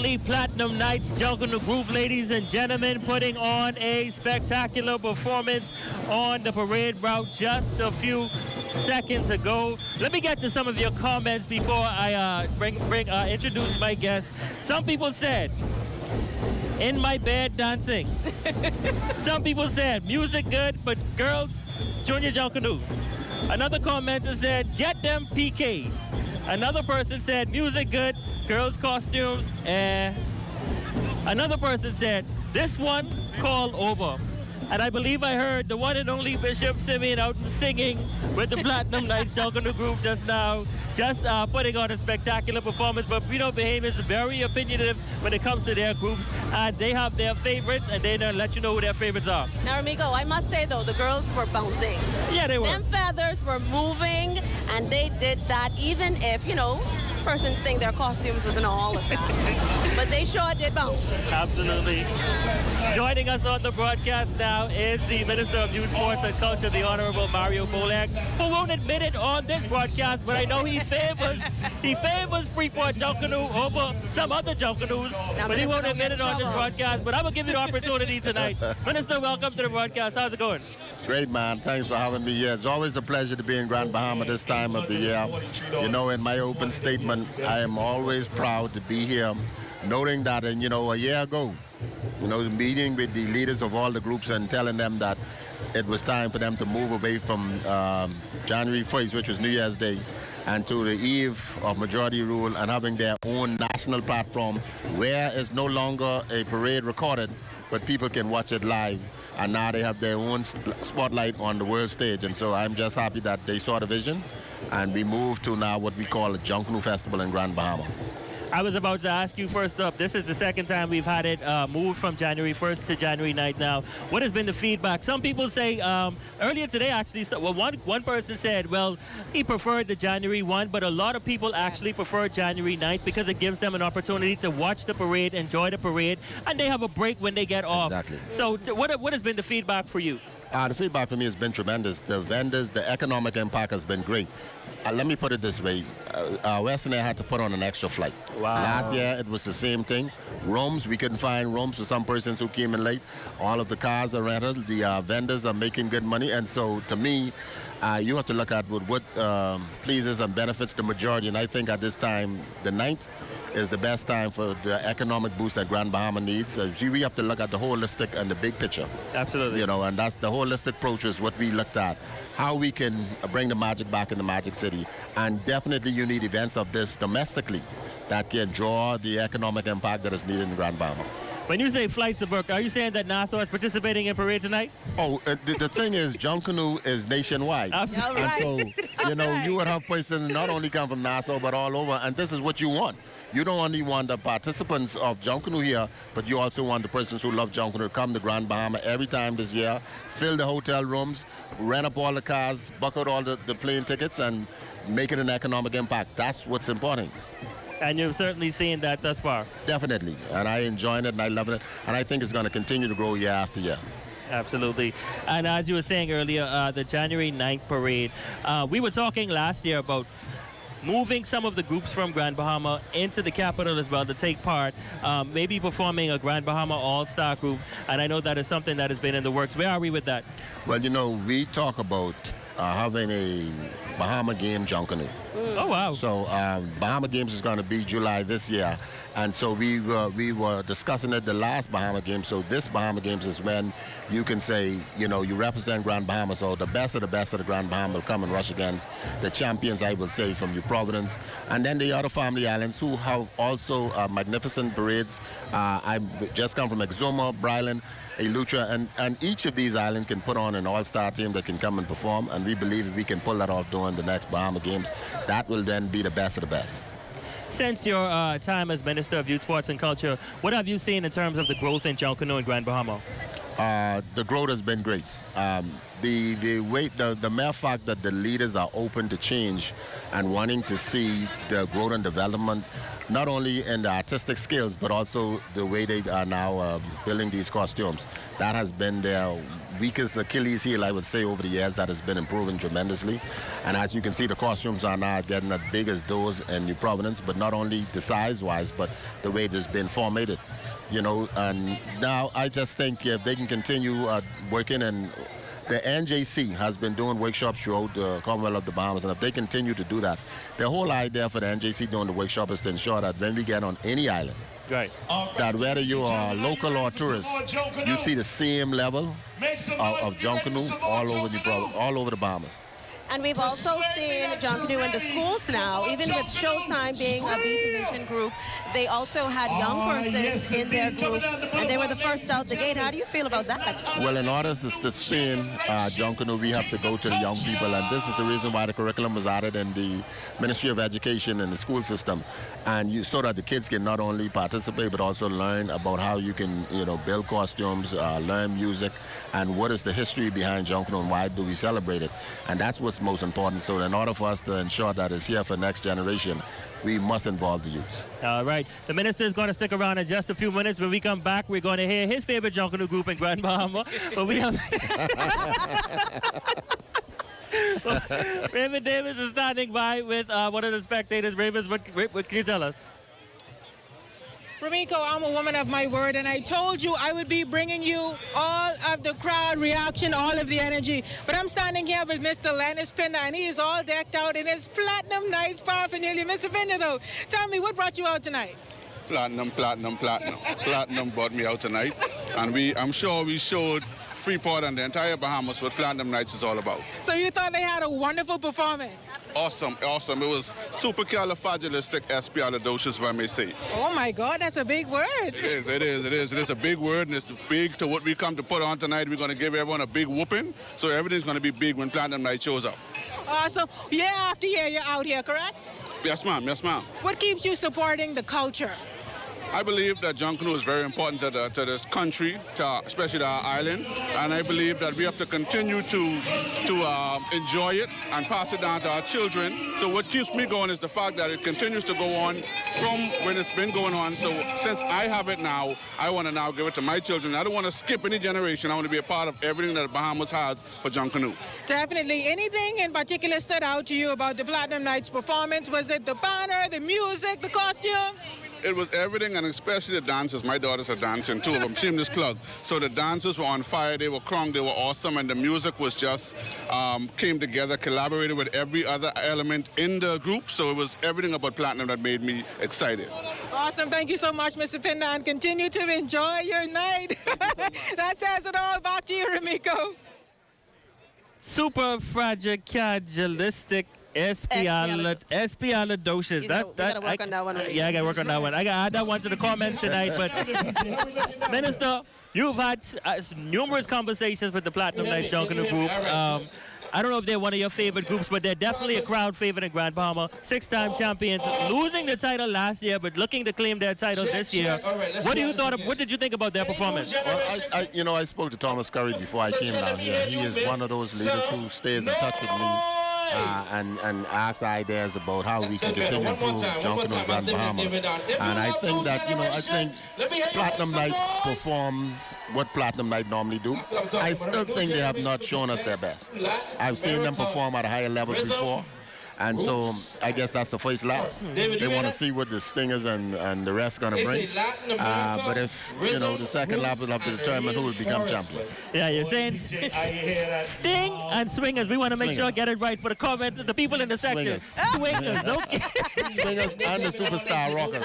only Platinum Nights Junkanoo group, ladies and gentlemen, putting on a spectacular performance on the parade route just a few seconds ago. Let me get to some of your comments before I introduce my guest. Some people said, in my bed dancing. Some people said, music good, but girls, Junior Junkanoo. Another commenter said, get them PK. Another person said, music good, girls costumes, another person said, this one call over. And I believe I heard the one and only Bishop Simeon out singing with the Platinum Nights Junkanoo group just now, just putting on a spectacular performance. But we know Bahamas is very opinionative when it comes to their groups, and they have their favorites, and they let you know who their favorites are. Now, Ramigo, I must say, though, the girls were bouncing. Yeah, they were. Them feathers were moving, and they did that even if, persons think their costumes wasn't all of that. But they sure did bounce. Absolutely. Joining us on the broadcast now is the Minister of Youth, Sports and Culture, the Honorable Mario Bolek, who won't admit it on this broadcast, but I know he favors Freeport Junkanoo over some other Junkanoos, but he won't admit it on this broadcast. But I'm going to give you the opportunity tonight. Minister, welcome to the broadcast. How's it going? Great, man. Thanks for having me here. It's always a pleasure to be in Grand Bahama this time of the year. In my open statement, I am always proud to be here, noting that, a year ago, meeting with the leaders of all the groups and telling them that it was time for them to move away from January 1st, which was New Year's Day, and to the eve of majority rule and having their own national platform where it's no longer a parade recorded, but people can watch it live. And now they have their own spotlight on the world stage. And so I'm just happy that they saw the vision. And we moved to now what we call a Junkanoo Festival in Grand Bahama. I was about to ask you first up, this is the second time we've had it moved from January 1st to January 9th now. What has been the feedback? Some people say, earlier today actually, one person said, well, he preferred the January 1, but a lot of people actually prefer January 9th because it gives them an opportunity to watch the parade, enjoy the parade, and they have a break when they get off. Exactly. So what has been the feedback for you? The feedback for me has been tremendous. The vendors, the economic impact has been great. Let me put it this way. Western Air had to put on an extra flight. Wow. Last year, it was the same thing. Rooms, we couldn't find rooms for some persons who came in late. All of the cars are rented. The vendors are making good money. And so, to me, you have to look at what pleases and benefits the majority. And I think at this time, the 9th is the best time for the economic boost that Grand Bahama needs. We have to look at the holistic and the big picture. Absolutely. And that's the holistic approach is what we looked at. How we can bring the magic back in the Magic City. And definitely you need events of this domestically that can draw the economic impact that is needed in Grand Bahama. When you say flights are booked, are you saying that Nassau is participating in parade tonight? Oh, the thing is, Junkanoo is nationwide. Absolutely. And so, you would have persons not only come from Nassau, but all over, and this is what you want. You don't only want the participants of Junkanoo here, but you also want the persons who love Junkanoo to come to Grand Bahama every time this year, fill the hotel rooms, rent up all the cars, book out all the plane tickets, and make it an economic impact. That's what's important. And you've certainly seen that thus far. Definitely. And I enjoy it and I love it. And I think it's going to continue to grow year after year. Absolutely. And as you were saying earlier, the January 9th parade, we were talking last year about moving some of the groups from Grand Bahama into the capital as well to take part, maybe performing a Grand Bahama All-Star group. And I know that is something that has been in the works. Where are we with that? Well, we talk about having a Bahama Game Junkanoo. Oh, wow. So Bahama Games is going to be July this year. And so we were discussing it the last Bahama Games. So this Bahama Games is when you can say, you represent Grand Bahama. So the best of the Grand Bahama will come and rush against the champions, I will say, from New Providence. And then the other family islands who have also magnificent parades. I just come from Exuma, Bryland, Eleuthera, and each of these islands can put on an all-star team that can come and perform. And we believe if we can pull that off during the next Bahama Games, that will then be the best of the best. Since your time as Minister of Youth, Sports and Culture, what have you seen in terms of the growth in Junkanoo and Grand Bahama? the growth has been great. The mere fact that the leaders are open to change and wanting to see the growth and development, not only in the artistic skills, but also the way they are now building these costumes. That has been their weakest Achilles heel, I would say, over the years. That has been improving tremendously. And as you can see, the costumes are now getting as big as those in New Providence, but not only the size-wise, but the way it has been formatted. You know, and now I just think if they can continue working, and the NJC has been doing workshops throughout the Commonwealth of the Bahamas, and if they continue to do that, the whole idea for the NJC doing the workshop is to ensure that when we get on any island, right, that whether you are local or tourist, you see the same level of Junkanoo all over the Bahamas. And we've also seen Junkanoo in the schools now, even with Showtime being a B-division group. They also had young persons in their group, and they were the first out the gate. How do you feel about that? Well, in order to sustain Junkanoo, we have to go to the young people, and this is the reason why the curriculum was added in the Ministry of Education and the school system, and so that the kids can not only participate but also learn about how you can, build costumes, learn music, and what is the history behind Junkanoo and why do we celebrate it, and that's what's most important. So in order for us to ensure that it's here for next generation, we must involve the youth. All right. The minister is going to stick around in just a few minutes. When we come back, we're going to hear his favorite Junkanoo group in Grand Bahama. But we have Raymond Davis is standing by with one of the spectators. Raymond, what can you tell us? Rumiko, I'm a woman of my word, and I told you I would be bringing you all of the crowd reaction, all of the energy. But I'm standing here with Mr. Lennis Pinder, and he is all decked out in his Platinum Nights paraphernalia. Mr. Pinder, though, tell me, what brought you out tonight? Platinum. Platinum brought me out tonight, and I'm sure we showed Freeport and the entire Bahamas what Platinum Nights is all about. So you thought they had a wonderful performance? Awesome. It was supercalifragilisticexpialidocious, if I may say. Oh my God, that's a big word. It is. It is a big word, and it's big to what we come to put on tonight. We're going to give everyone a big whooping, so everything's going to be big when Platinum Night shows up. Awesome. Year after year, you're out here, correct? Yes, ma'am. Yes, ma'am. What keeps you supporting the culture? I believe that Junkanoo is very important to this country, especially to our island, and I believe that we have to continue to enjoy it and pass it down to our children. So what keeps me going is the fact that it continues to go on from when it's been going on. So since I have it now, I want to now give it to my children. I don't want to skip any generation. I want to be a part of everything that Bahamas has for Junkanoo. Definitely. Anything in particular stood out to you about the Platinum Nights performance? Was it the banner, the music, the costumes? It was everything, and especially the dances. My daughters are dancing, two of them. Shameless plug. So the dancers were on fire. They were crunk. They were awesome. And the music was just came together, collaborated with every other element in the group. So it was everything about Platinum that made me excited. Awesome. Thank you so much, Mr. Pinder, and continue to enjoy your night. That says it all. Back to you, Rumiko. Superfragilistic expialidocious. That's that. Gotta work on that one. Yeah, I gotta work on that one. I gotta add that one to the comments tonight. But Minister, you've had numerous conversations with the Platinum Nights Junkanoo group. I don't know if they're one of your favorite groups, but they're definitely a crowd favorite in Grand Bahama. 6-time champions, losing the title last year, but looking to claim their title this year. What did you think about their performance? Well, I spoke to Thomas Curry before I came down here. He is one of those leaders who stays in touch with me and asks ideas about how we can continue to improve Junkanoo and Grand Bahama. And I think that, Platinum Night performed what Platinum Night normally do. I still think they have not shown us their best. I've seen them perform at a higher level before. And so I guess that's the first lap. They want to see what the Stingers and the rest going to bring. But if, the second lap will have to determine who will become champions. Yeah, you're saying Sting and Swingers. We want to make sure get it right for the comments, the people in the section. Swingers, okay. Swingers and the Superstar Rockers.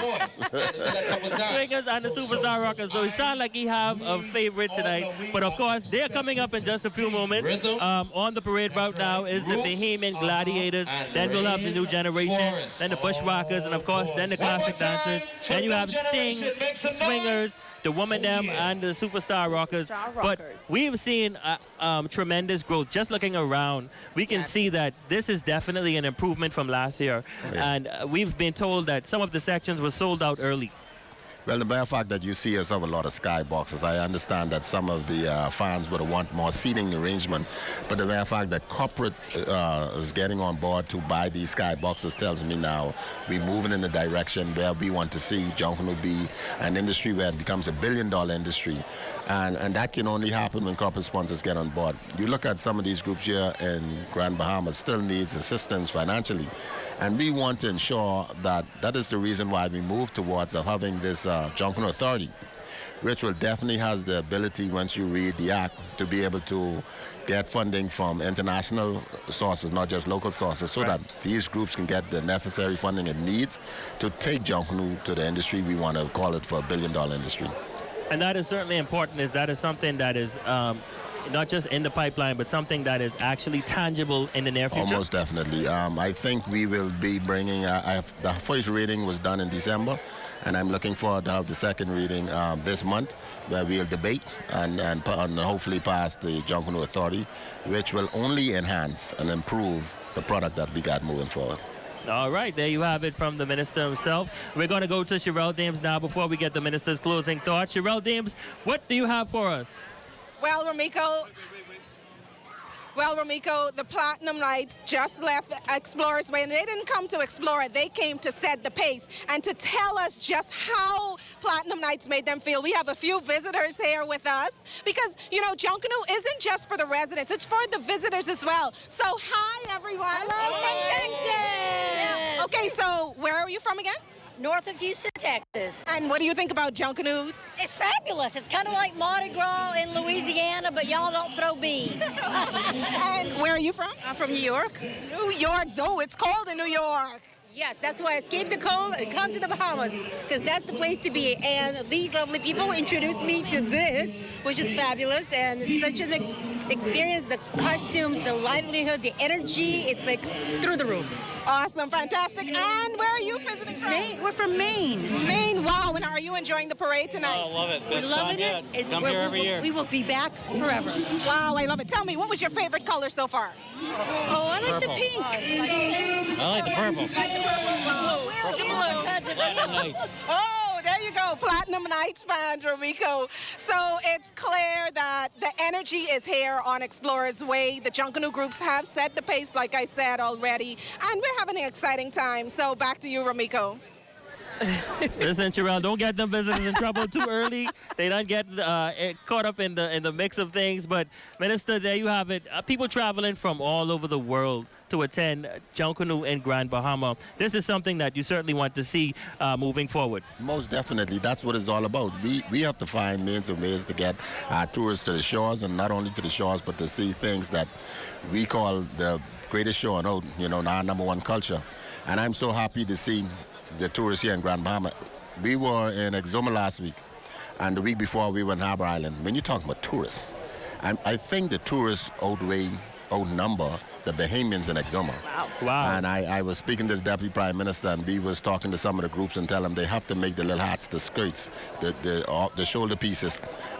Swingers and the Superstar Rockers. So it sounds like he have a favorite tonight. But of course, they're coming up in just a few moments. On the parade route now is the Bahamian Gladiators. Then we'll have the new generation, then the Bushwhackers, and of course, then the classic dancers. Then you have Sting, Swingers, the Woman Them, and the Superstar Rockers. But we've seen tremendous growth. Just looking around, we can see that this is definitely an improvement from last year. And we've been told that some of the sections were sold out early. Well, the mere fact that you see us have a lot of skyboxes, I understand that some of the fans would want more seating arrangement, but the mere fact that corporate is getting on board to buy these skyboxes tells me now we're moving in the direction where we want to see Junkanoo be an industry where it becomes $1 billion industry, and that can only happen when corporate sponsors get on board. You look at some of these groups here in Grand Bahamas still needs assistance financially, and we want to ensure that is the reason why we move towards having this Junkanoo Authority, which will definitely has the ability, once you read the act, to be able to get funding from international sources, not just local sources, so that these groups can get the necessary funding it needs to take Junkanoo to the industry we want to call it for $1 billion industry. And that is certainly important. That is something that is not just in the pipeline, but something that is actually tangible in the near future? Almost definitely. I think we will be bringing, the first reading was done in December, and I'm looking forward to have the second reading this month, where we'll debate and hopefully pass the Junkanoo Authority, which will only enhance and improve the product that we got moving forward. All right, there you have it from the minister himself. We're going to go to Sherelle Dames now before we get the minister's closing thoughts. Sherelle Dames, what do you have for us? Well, Romiko, the Platinum Knights just left Explorers Way, and they didn't come to explore it. They came to set the pace and to tell us just how Platinum Knights made them feel. We have a few visitors here with us because, you know, Junkanoo isn't just for the residents. It's for the visitors as well. So, hi, everyone. Hello from Texas. Okay, so where are you from again? North of Houston, Texas. And what do you think about Junkanoo? It's fabulous. It's kind of like Mardi Gras in Louisiana, but y'all don't throw beads. And where are you from? I'm from New York. New York, though. It's cold in New York. Yes, that's why I escaped the cold and come to the Bahamas, because that's the place to be. And these lovely people introduced me to this, which is fabulous, and it's such an experience. The costumes, the livelihood, the energy, it's like through the roof. Awesome, fantastic. And where are you visiting from? Maine. We're from Maine. Maine, wow. And are you enjoying the parade tonight? Oh, I love it. We're loving it. Come here every year. We will be back forever. Wow, I love it. Tell me, what was your favorite color so far? Oh, I like the pink. I like the purple. The blue. Platinum Knights. Oh, there you go. Platinum Knights fans, Romiko. So it's clear that the energy is here on Explorers Way. The Junkanoo groups have set the pace, like I said already, and we're having an exciting time. So back to you, Romiko. Listen, Sherelle, don't get them visitors in trouble too early. They don't get caught up in the mix of things. But, Minister, there you have it. People traveling from all over the world to attend Junkanoo in Grand Bahama. This is something that you certainly want to see moving forward. Most definitely. That's what it's all about. We have to find means and ways to get tourists to the shores, and not only to the shores, but to see things that we call the greatest show on earth, you know, our number one culture. And I'm so happy to see the tourists here in Grand Bahama. We were in Exuma last week, and the week before we were in Harbour Island. When you talk about tourists, I think the tourists outnumber the Bahamians in Exuma. Wow. And I was speaking to the Deputy Prime Minister, and we was talking to some of the groups and tell them they have to make the little hats, the skirts, the shoulder pieces,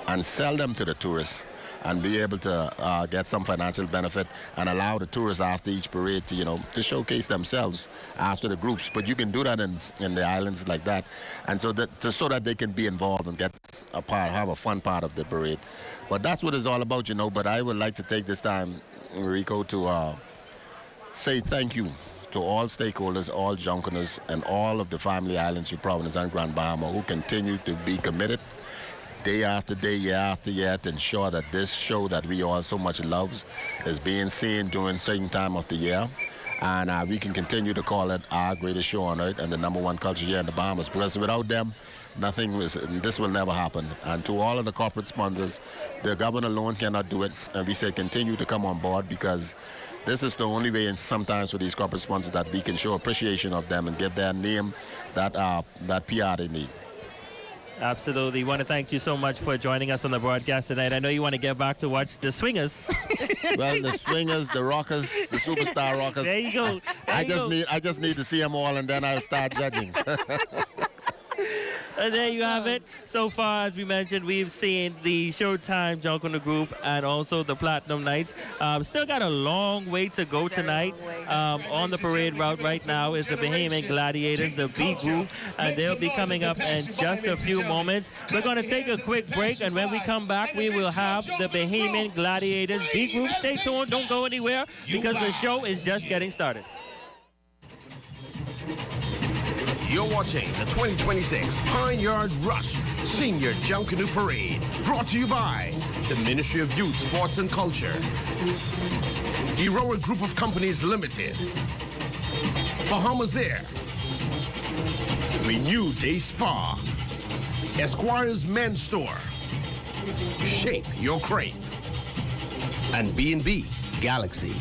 and sell them to the tourists, and be able to get some financial benefit and allow the tourists after each parade to, you know, to showcase themselves after the groups. But you can do that in the islands like that, and so that they can be involved and get a part, have a fun part of the parade. But that's what it's all about, you know. But I would like to take this time, Rico, to say thank you to all stakeholders, all Junkanoos, and all of the family islands, New Providence and Grand Bahama, who continue to be committed day after day, year after year, to ensure that this show that we all so much love is being seen during certain time of the year. And we can continue to call it our greatest show on earth and the number one culture here in the Bahamas. Because without them, this will never happen. And to all of the corporate sponsors, the government alone cannot do it. And we say continue to come on board, because this is the only way, and sometimes for these corporate sponsors, that we can show appreciation of them and give their name that PR they need. Absolutely. Want to thank you so much for joining us on the broadcast tonight. I know you want to get back to watch the Swingers. Well, the Swingers, the Rockers, the Superstar Rockers. There you go. I just need to see them all, and then I'll start judging. And there you have it. So far, as we mentioned, we've seen the Showtime Junkanoo Group and also the Platinum Knights. Still got a long way to go tonight. On the parade route right now is the Bahamian Gladiators, the B Group, and they'll be coming up in just a few moments. We're going to take a quick break, and when we come back, we will have the Bahamian Gladiators B Group. Stay tuned. Don't go anywhere because the show is just getting started. You're watching the 2026 Pineyard Rush Senior Junkanoo Parade, brought to you by the Ministry of Youth, Sports and Culture, Heroic Group of Companies Limited, Bahamas Air, Renew Day Spa, Esquire's Men's Store, Shape Your Crepe, and B&B Galaxy.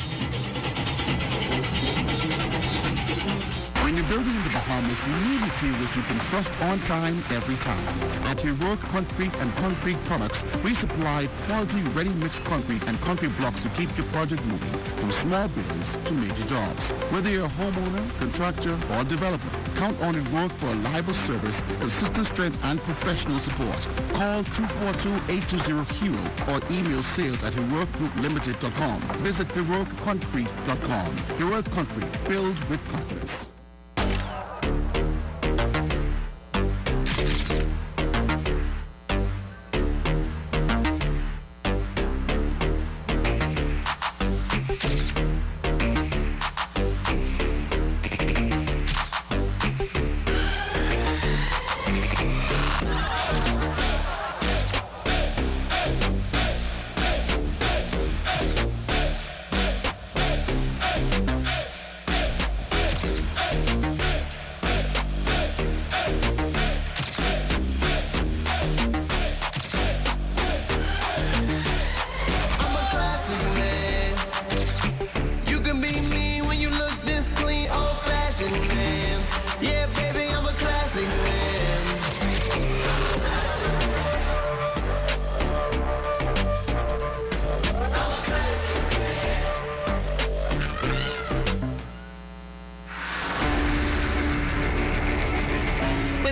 When you're building in the Bahamas, you need materials you can trust on time, every time. At Heroic Concrete and Concrete Products, we supply quality ready-mix concrete and concrete blocks to keep your project moving, from small builds to major jobs. Whether you're a homeowner, contractor, or developer, count on Heroic for a reliable service, consistent strength, and professional support. Call 242-820-HERO or email sales@heroicgrouplimited.com. Visit heroicconcrete.com. Heroic Concrete, builds with confidence.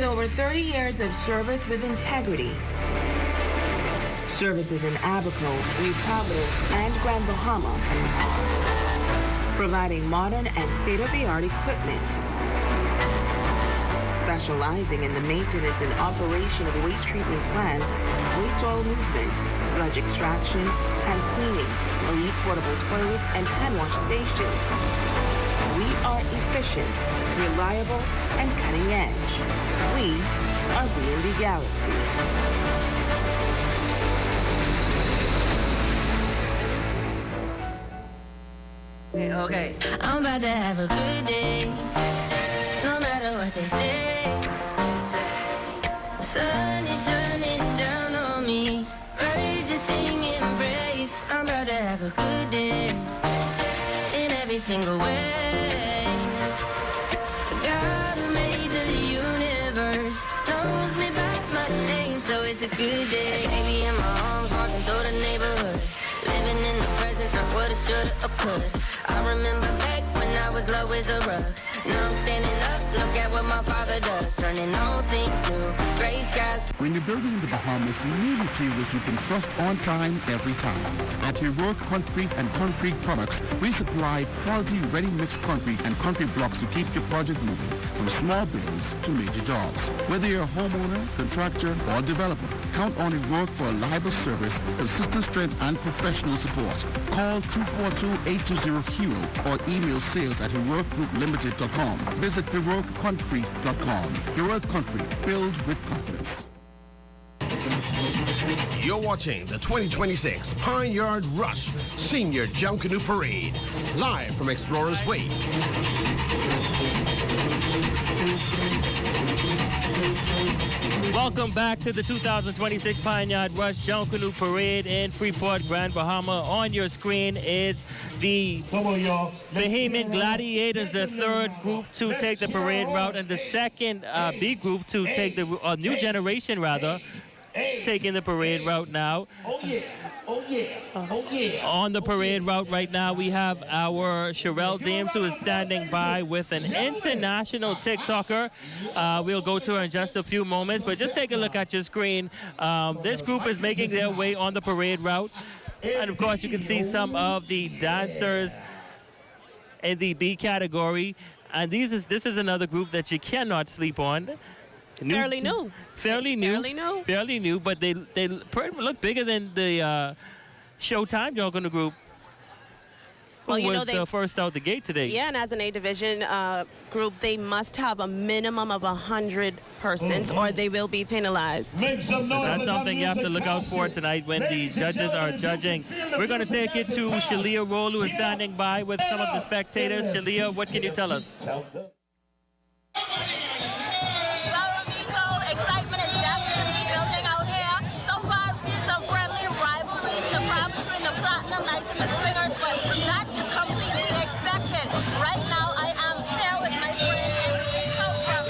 Over 30 years of service with integrity. Services in Abaco, New Providence, and Grand Bahama, providing modern and state-of-the-art equipment, specializing in the maintenance and operation of waste treatment plants, waste oil movement, sludge extraction, tank cleaning, elite portable toilets, and hand wash stations. We are efficient, reliable, and cutting edge. We are B&B Galaxy. Okay. I'm about to have a good day, no matter what they say. Sun is shining down on me, birds are singing praise. I'm about to have a good day in every single way. God who made the universe knows me by my name, so it's a good day. Baby in my arms, walking through the neighborhood, living in the present, not what I shoulda or coulda. I remember back when I was low as a rug. Now I'm standing up, look at what my father does, turning all things new, gray skies. When you're building in the Bahamas, you need materials you can trust on time, every time. At Heroic Concrete and Concrete Products, we supply quality ready-mix concrete and concrete blocks to keep your project moving, from small builds to major jobs. Whether you're a homeowner, contractor, or developer, count on Heroic for a reliable service, consistent strength, and professional support. Call 242-820-HERO or email sales@heroicgrouplimited.com. Visit heroicconcrete.com. Heroic Concrete, builds with confidence. You're watching the 2026 Pineyard Rush Senior Junkanoo Parade, live from Explorers Way. Welcome back to the 2026 Pineyard Rush Junkanoo Parade in Freeport, Grand Bahama. On your screen is the Bahamian Gladiators, the third group to take the parade route, and the second B group to take the new generation, rather, taking the parade route now. On the parade route right now, we have our Sherelle Dames, who is standing by with an international TikToker. We'll go to her in just a few moments, but just take a look at your screen. This group is making their way on the parade route. And of course, you can see some of the dancers in the B category. And this is another group that you cannot sleep on. Fairly new. Fairly new, but they look bigger than the Showtime Junkanoo group, who was the first out the gate today. Yeah, and as an A division group, they must have a minimum of 100 persons, or they will be penalized. So that's something you have to look out for tonight when the judges are judging. We're going to take it to Shalia Roll, who is standing by with some of the spectators. Shalia, what can you tell us? Excitement is definitely building out here. So far, I've seen some friendly rivalries in the crowd between the Platinum Knights and the Swingers, but that's completely expected. Right now, I am here with my friend Enrico from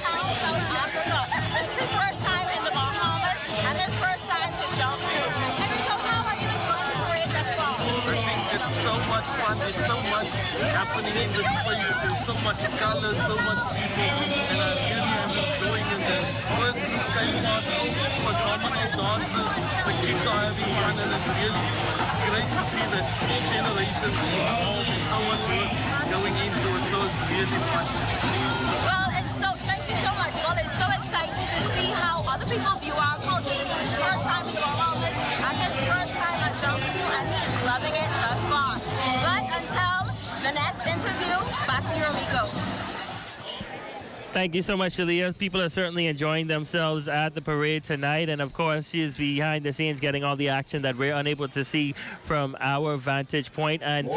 South Africa. This is his first time in the Bahamas and his first time to Junkanoo. Enrico, how are you enjoying the parade thus far? I think it's so much fun. There's so much happening in this place. There's so much color, so much people, and I really am enjoying it. First group came past, phenomenal dancers. The kids are having fun, and it's really great to see that all generations involved in so much work going into it. So it's really fun. Well, thank you so much. Well, it's so exciting to see how other people view our culture. This is his first time in Bahamas and his first time at Junkanoo, and he's loving it thus far. But until the next interview, back to you, Rico. Thank you so much, Shalia. People are certainly enjoying themselves at the parade tonight. And of course, she is behind the scenes getting all the action that we're unable to see from our vantage point. And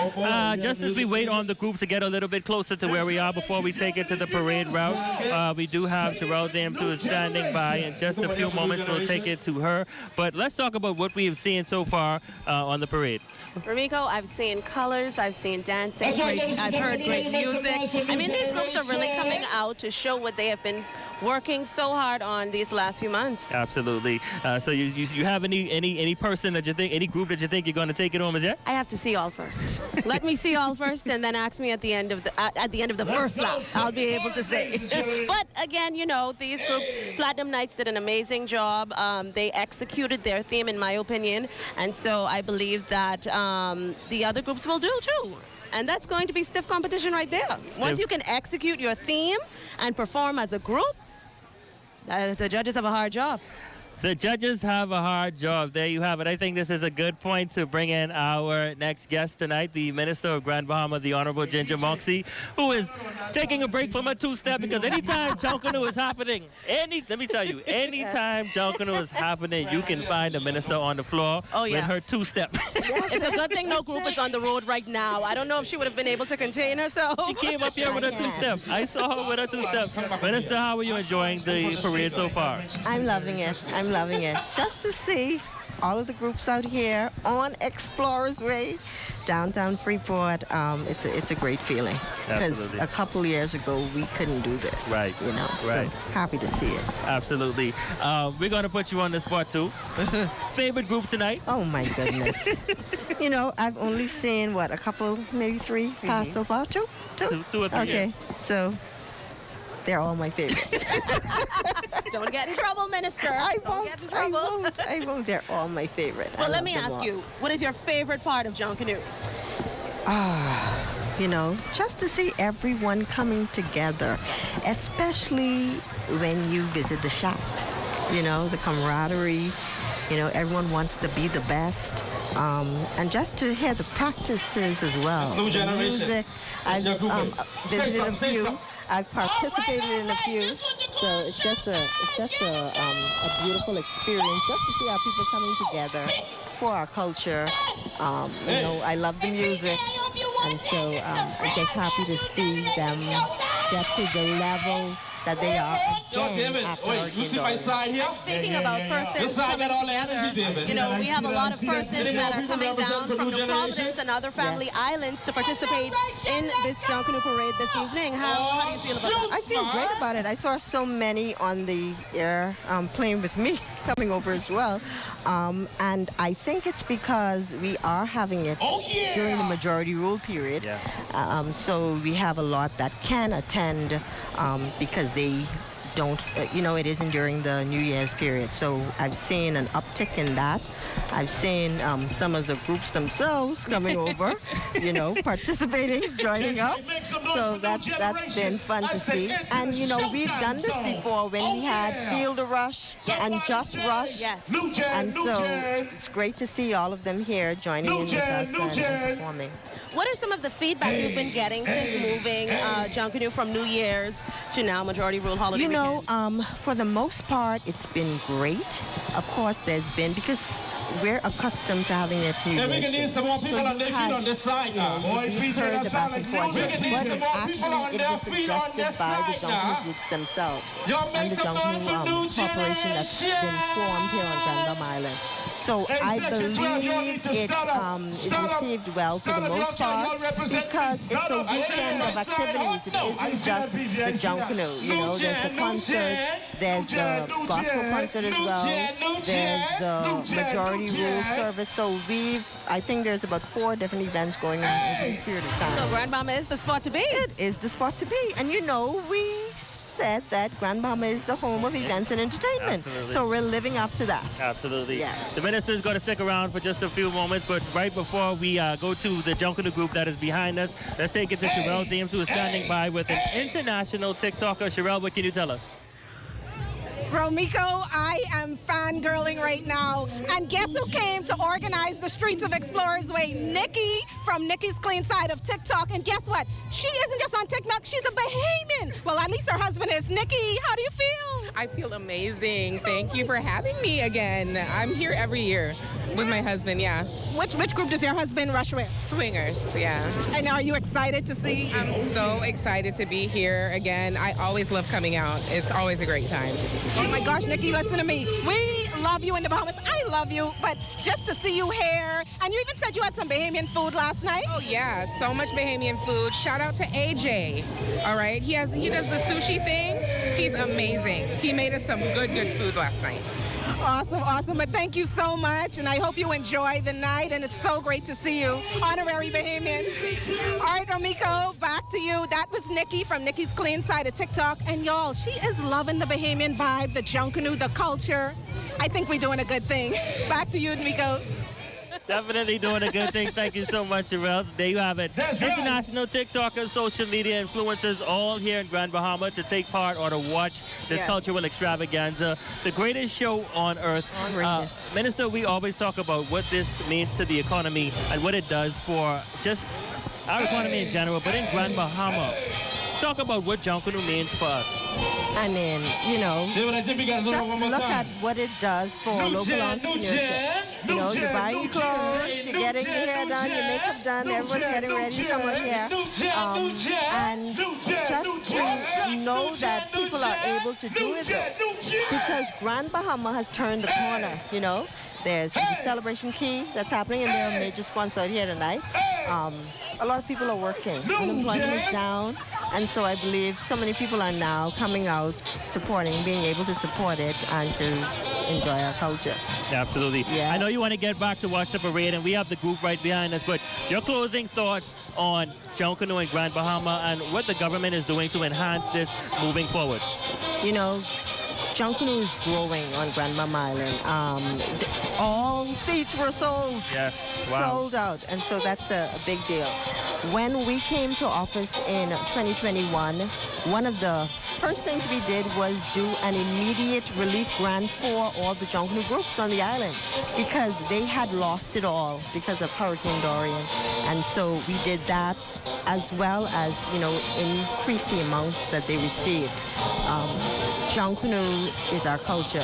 just as we wait on the group to get a little bit closer to where we are before we take it to the parade route, we do have Sherelle Dames, who is standing by. In just a few moments, we'll take it to her. But let's talk about what we have seen so far on the parade. Ramiko, I've seen colors, I've seen dancing, I've heard great music. I mean, these groups are really coming out to show what they have been working so hard on these last few months. Absolutely. So you have any person that you think, any group that you think you're going to take it home as yet? I have to see all first. Let me see all first, and then ask me at the end of the first lap. I'll be able to say. But again, you know, these groups, Platinum Knights did an amazing job. They executed their theme, in my opinion, and so I believe that the other groups will do too. And that's going to be stiff competition right there. Once you can execute your theme and perform as a group, the judges have a hard job. The judges have a hard job. There you have it. I think this is a good point to bring in our next guest tonight, the Minister of Grand Bahama, the Honorable Ginger Moxie, who is taking a break from a two-step, because anytime Junkanoo is happening, let me tell you, anytime Junkanoo is happening, you can find a minister on the floor with her two-step. It's a good thing no group is on the road right now. I don't know if she would have been able to contain herself. She came up here with her two-step. I saw her with her two-step. Minister, how are you enjoying the parade so far? I'm loving it. I'm loving it. Just to see all of the groups out here on Explorers Way, downtown Freeport, it's a great feeling. Because a couple years ago, we couldn't do this. Right. You know, right. So happy to see it. Absolutely. We're going to put you on the spot, too. Favorite group tonight? Oh, my goodness. You know, I've only seen, a couple, maybe three pass so far? Two or three. Okay, so they're all my favorite. Don't get in trouble, Minister. I won't. They're all my favorite. Well, let me ask you, what is your favorite part of Junkanoo? You know, just to see everyone coming together, especially when you visit the shops. You know, the camaraderie. You know, everyone wants to be the best. And just to hear the practices as well. The music. I've visited a few. I've participated in a few, so it's just a beautiful experience just to see our people coming together for our culture. You know, I love the music, and so I'm just happy to see them get to the level that they are again after wait, you see my side here? Speaking about persons This side got all the energy, David. you know, we have a lot of persons that are coming down from New Providence and other family islands to participate in this Junkanoo parade this evening. How do you feel about that? I feel great about it. I saw so many on the air playing with me, coming over as well. And I think it's because we are having it during the majority rule period. So we have a lot that can attend because they don't, it isn't during the New Year's period. So I've seen an uptick in that. I've seen some of the groups themselves coming over, participating, joining up. So that's been fun to see. And, we've done this before when we had Field Rush and Just Rush. And so it's great to see all of them here joining in with us and performing. What are some of the feedback you've been getting since moving Junkanoo from New Year's to now Majority Rule Holiday weekend? For the most part, it's been great. Of course, there's been, because we're accustomed to having it New Year's. We can need some more people on their feet on this side now. You've heard the back and forth, but actually it was suggested by the Junkanoo groups themselves and the Junkanoo corporation that's been formed here on Grand Bahama Island. So I believe it is received well for the most part because it's a weekend of activities. It isn't just the Junkanoo. There's the concert, there's the gospel concert as well, there's the majority rule service. So I think there's about 4 different events going on in this period of time. So Grand Bahama is the spot to be. It is the spot to be. And we said that Grand Bahama is the home of events and entertainment. Absolutely. So we're living up to that. Absolutely. Yes. The minister's going to stick around for just a few moments, but right before we go to the Junkanoo group that is behind us, let's take it to Sherelle James, who is standing by with an international TikToker. Sherelle, what can you tell us? Romiko, I am fangirling right now. And guess who came to organize the Streets of Explorers Way? Nikki from Nikki's Clean Side of TikTok. And guess what? She isn't just on TikTok, she's a Bahamian. Well, at least her husband is. Nikki, how do you feel? I feel amazing. Thank you for having me again. I'm here every year with my husband, yeah. Which group does your husband rush with? Swingers, yeah. And are you excited to see? I'm so excited to be here again. I always love coming out. It's always a great time. Oh my gosh, Nikki, listen to me. We love you in the Bahamas. I love you, but just to see you here, and you even said you had some Bahamian food last night. Oh yeah, so much Bahamian food. Shout out to AJ. All right, he does the sushi thing. He's amazing. He made us some good food last night. Awesome. But thank you so much, and I hope you enjoy the night, and it's so great to see you. Honorary Bahamian. All right, Romiko, back to you. That was Nikki from Nikki's Clean Side of TikTok, and y'all, she is loving the Bahamian vibe, the Junkanoo, the culture. I think we're doing a good thing. Back to you, Romiko. Definitely doing a good thing. Thank you so much, Sherelle. There you have it. International TikTokers, social media influencers, all here in Grand Bahama to take part or to watch this cultural extravaganza, the greatest show on earth. Minister, we always talk about what this means to the economy and what it does for just our economy in general, but in Grand Bahama. Talk about what Junkanoo means for us. I mean, just look at what it does for local entrepreneurship. You're buying clothes, you're getting your hair done, your makeup done, everyone's getting ready to come out here. And just to know that people are able to do it, because Grand Bahama has turned the corner, There's the Celebration Key that's happening, and they're a major sponsor out here tonight. A lot of people are working. Unemployment is down. And so I believe so many people are now coming out, being able to support it and to enjoy our culture. Absolutely. Yes. I know you want to get back to watch the parade, and we have the group right behind us, but your closing thoughts on Junkanoo and Grand Bahama and what the government is doing to enhance this moving forward. Junkanoo is growing on Grand Bahama Island. All seats were sold. Yes. Wow. Sold out. And so that's a big deal. When we came to office in 2021, one of the first things we did was do an immediate relief grant for all the Junkanoo groups on the island because they had lost it all because of Hurricane Dorian. And so we did that as well as, increase the amounts that they received. Junkanoo is our culture.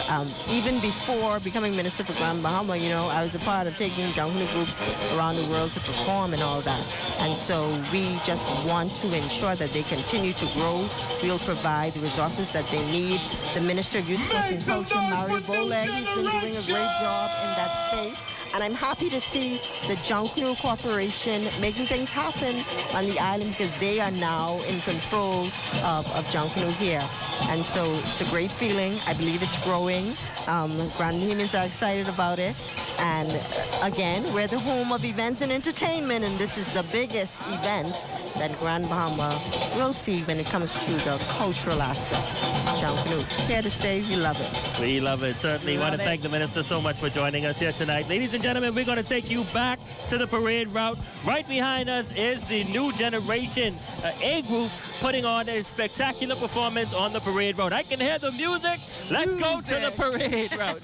Even before becoming Minister for Grand Bahama, you know, I was a part of taking Junkanoo groups around the world to perform and all that. And so we just want to ensure that they continue to grow. We'll provide the resources that they need. The Minister of Youth, Sport and Culture, Mario Boleg, has been doing a great job in that space. And I'm happy to see the Junkanoo Corporation making things happen on the island because they are now in control of Junkanoo here. And so it's a great feeling. I believe it's growing. Grand Bahamians are excited about it. And again, we're the home of events and entertainment, and this is the biggest event that Grand Bahama will see when it comes to the cultural aspect. Junkanoo, here to stay, we love it. We love it, certainly. Want to thank the Minister so much for joining us here tonight. Ladies and gentlemen, we're going to take you back to the parade route. Right behind us is the New Generation A group putting on a spectacular performance on the parade route. I can hear the music. Let's go to the parade route.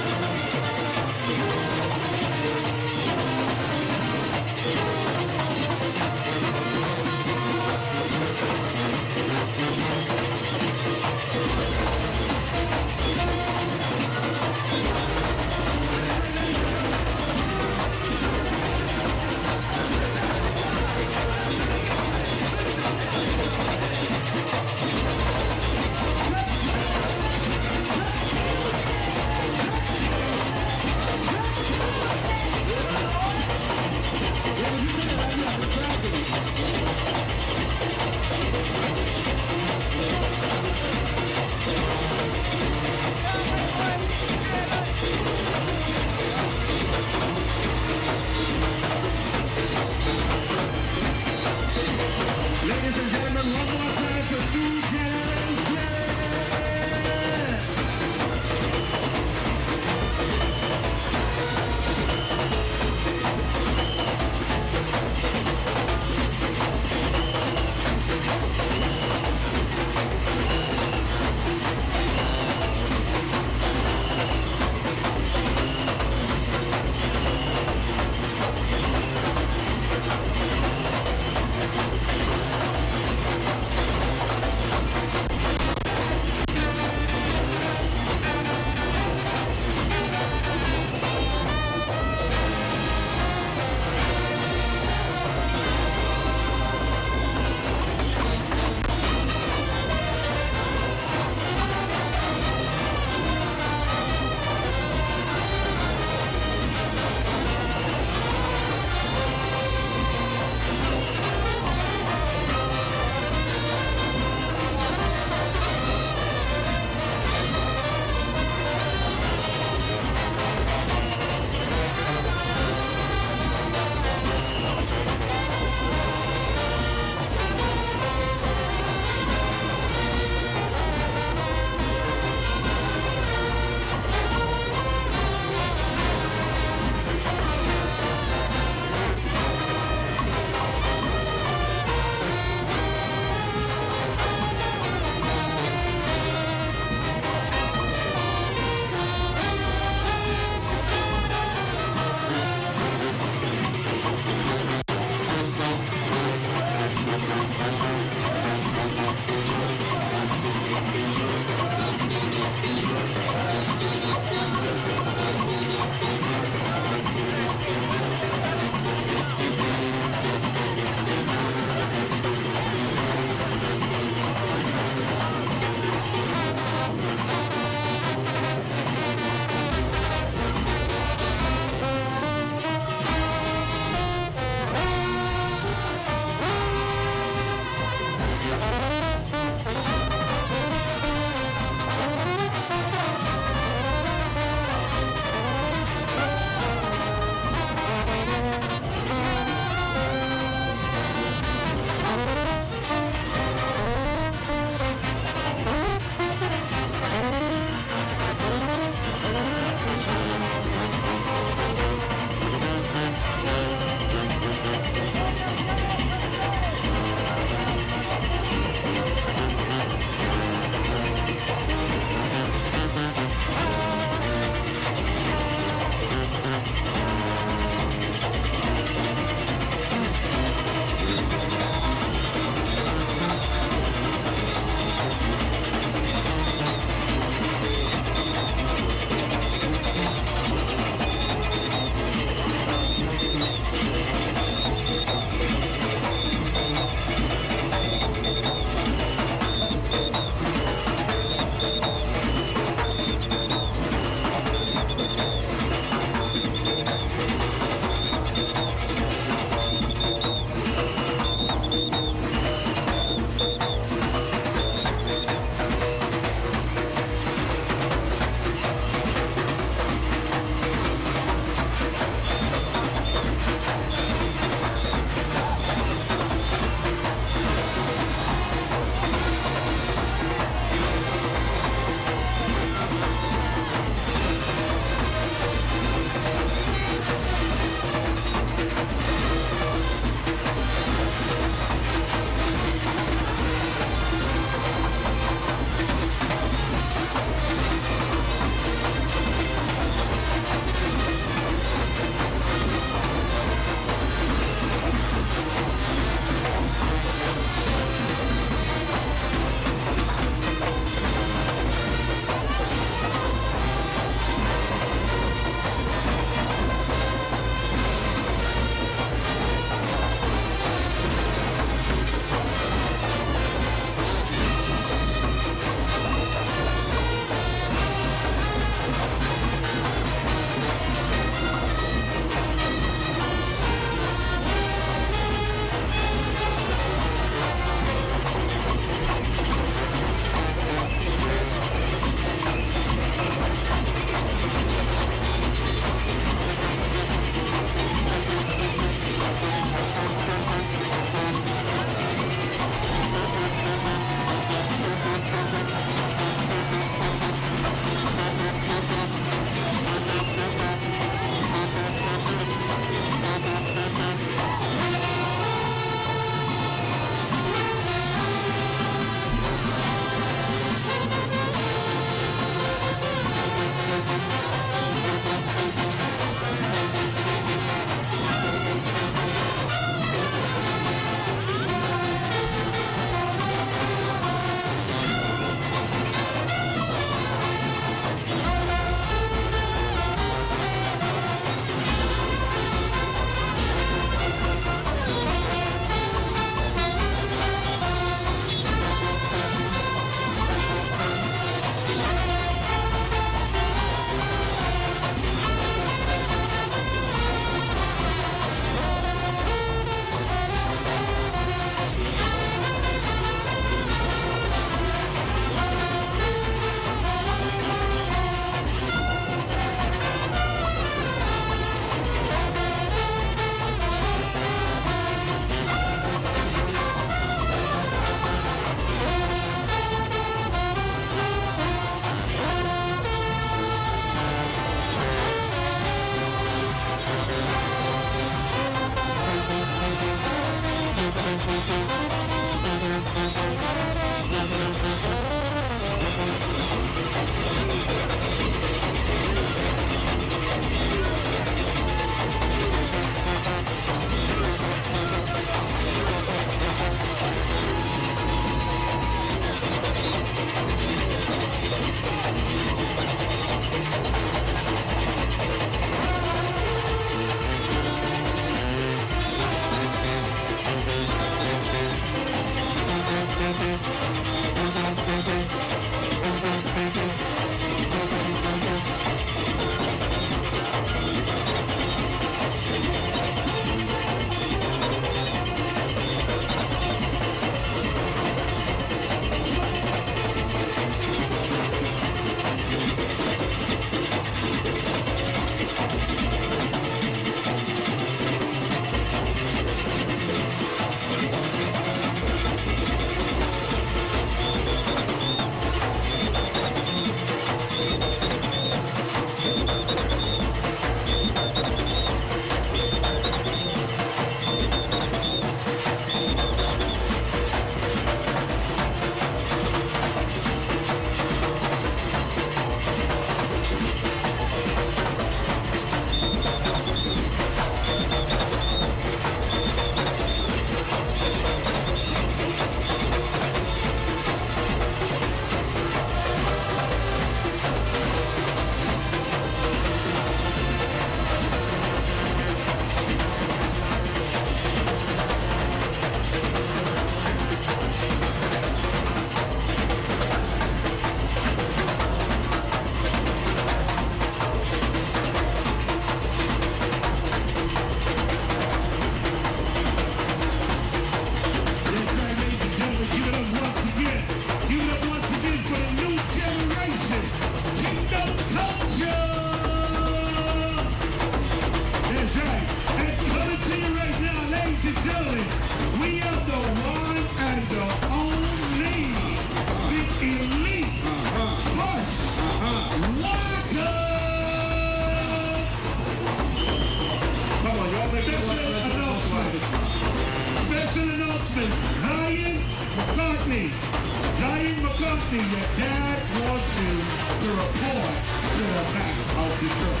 McCarthy, your dad wants you to report to the back of the truck.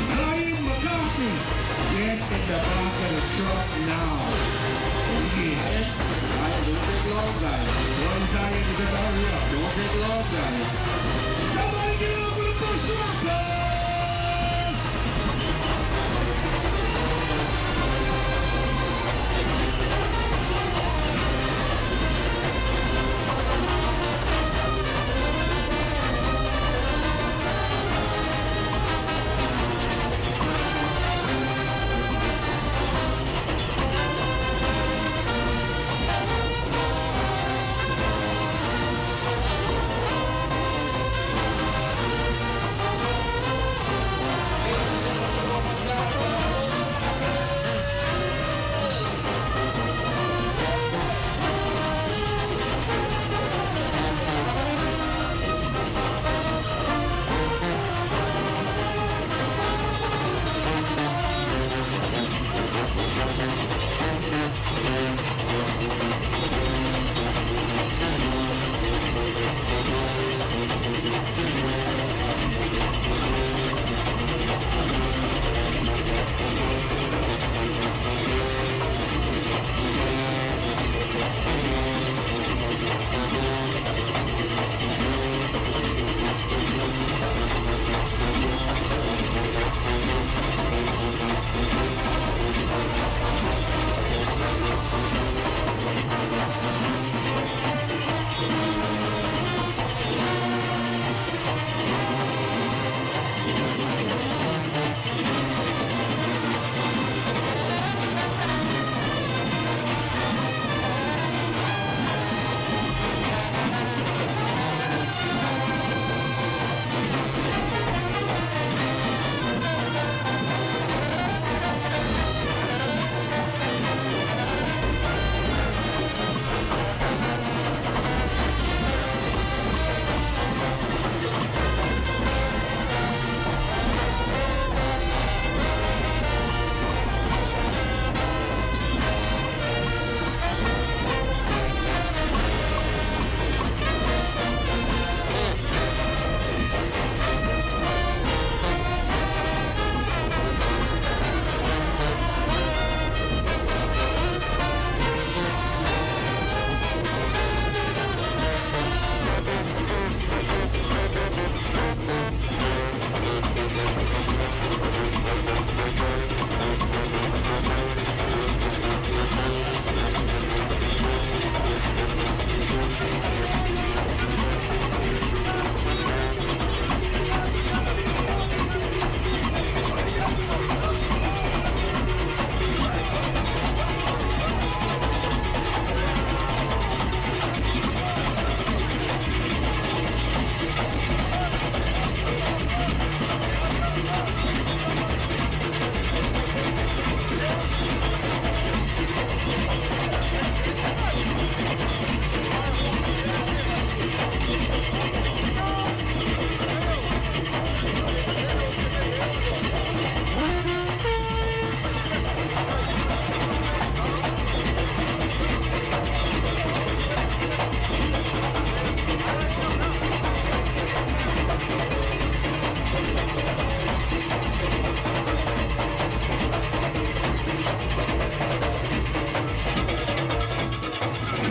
Zion McCarthy, get in the back of the truck now. Yeah. Don't take long, Zion. Run, Zion, you better hurry up. Don't take long, Zion. Somebody get up for the first round,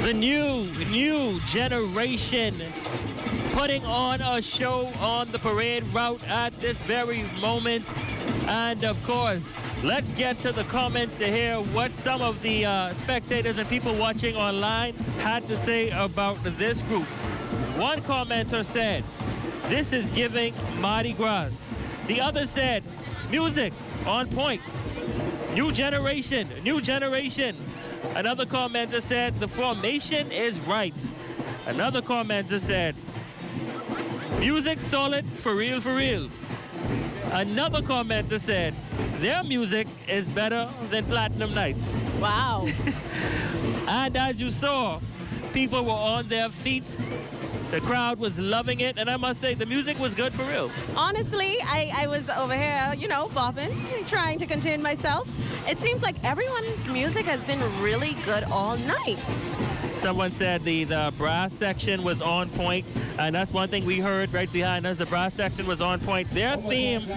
The new generation putting on a show on the parade route at this very moment. And of course, let's get to the comments to hear what some of the spectators and people watching online had to say about this group. One commenter said, "This is giving Mardi Gras." The other said, "Music on point. New generation, new generation." Another commenter said, "The formation is right." Another commenter said, "Music solid, for real, for real." Another commenter said, "Their music is better than Platinum Nights." Wow. And as you saw, people were on their feet. The crowd was loving it, and I must say, the music was good for real. Honestly, I was over here, you know, bopping, trying to contain myself. it seems like everyone's music has been really good all night. Someone said the brass section was on point, and that's one thing we heard right behind us. The brass section was on point. Their theme is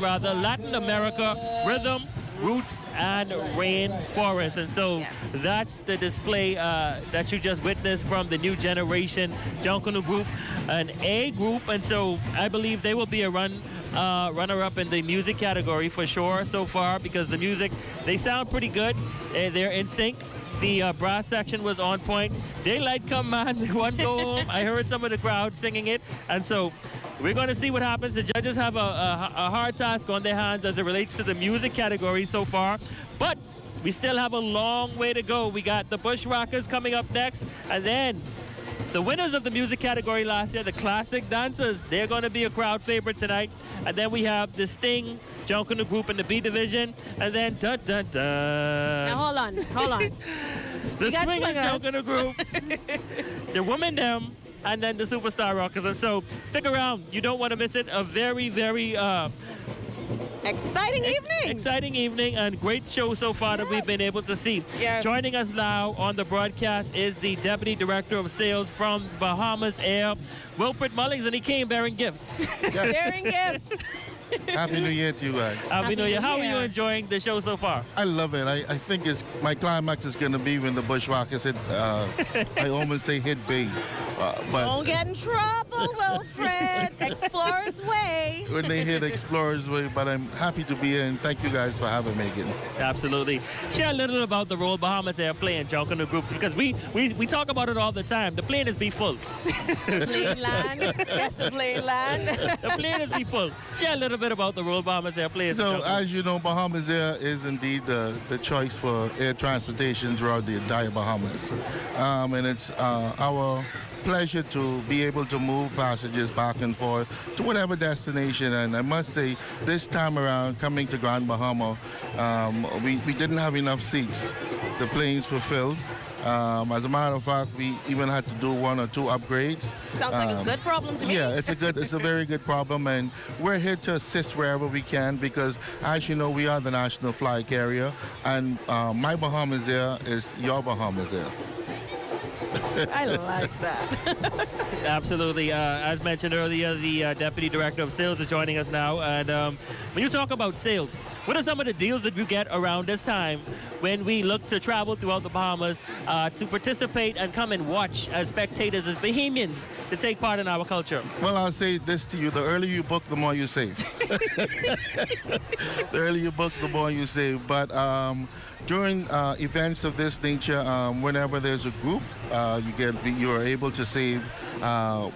Latin America, rhythm, roots, and rainforest. And so that's the display that you just witnessed from the new generation Junkanoo group, an A group. And so I believe they will be a runner-up in the music category for sure so far, because the music, they sound pretty good. They're in sync. The brass section was on point. Daylight come, man. One go home. I heard some of the crowd singing it. And so we're going to see what happens. The judges have a hard task on their hands as it relates to the music category so far. But we still have a long way to go. We got the Bushwhackers coming up next. And then the winners of the music category last year, the classic dancers, they're going to be a crowd favorite tonight. And then we have the Sting Junkanoo group in the B division. And then Now hold on. The Swingers Junkanoo group, the Women Them, and then the Superstar Rockers. And so stick around. You don't want to miss it. A very, very exciting evening and great show so far that we've been able to see. Yes. Joining us now on the broadcast is the Deputy Director of Sales from Bahamas Air, Wilfred Mullings, and he came bearing gifts. Bearing gifts. Happy New Year to you guys. Happy New Year. How are you enjoying the show so far? I love it. I think my climax is going to be when the Bushwhackers hit, I almost say hit B. But don't get in trouble, Wilfred. Explorer's Way. When they hit Explorer's Way, but I'm happy to be here, and thank you guys for having me again. Absolutely. Share a little about the role Bahamas Air play in Junkanoo group, because we talk about it all the time. The plane is be full. Plain land. Yes, the plain land. The plane is be full. Share a little bit about the role Bahamas Air plays. So, as you know, Bahamas Air is indeed the choice for air transportation throughout the entire Bahamas. And it's our pleasure to be able to move passengers back and forth to whatever destination. And I must say, this time around, coming to Grand Bahama, we didn't have enough seats. The planes were filled. As a matter of fact, we even had to do 1 or 2 upgrades. Sounds like a good problem to me. Yeah, it's a very good problem, and we're here to assist wherever we can, because, as you know, we are the national flag carrier, and my Bahamas Air is your Bahamas Air. I like that. Absolutely. As mentioned earlier, the Deputy Director of Sales is joining us now. And when you talk about sales, what are some of the deals that you get around this time when we look to travel throughout the Bahamas to participate and come and watch as spectators, as Bahamians, to take part in our culture? Well, I'll say this to you. The earlier you book, the more you save. The earlier you book, the more you save. But during events of this nature, whenever there's a group, you are able to save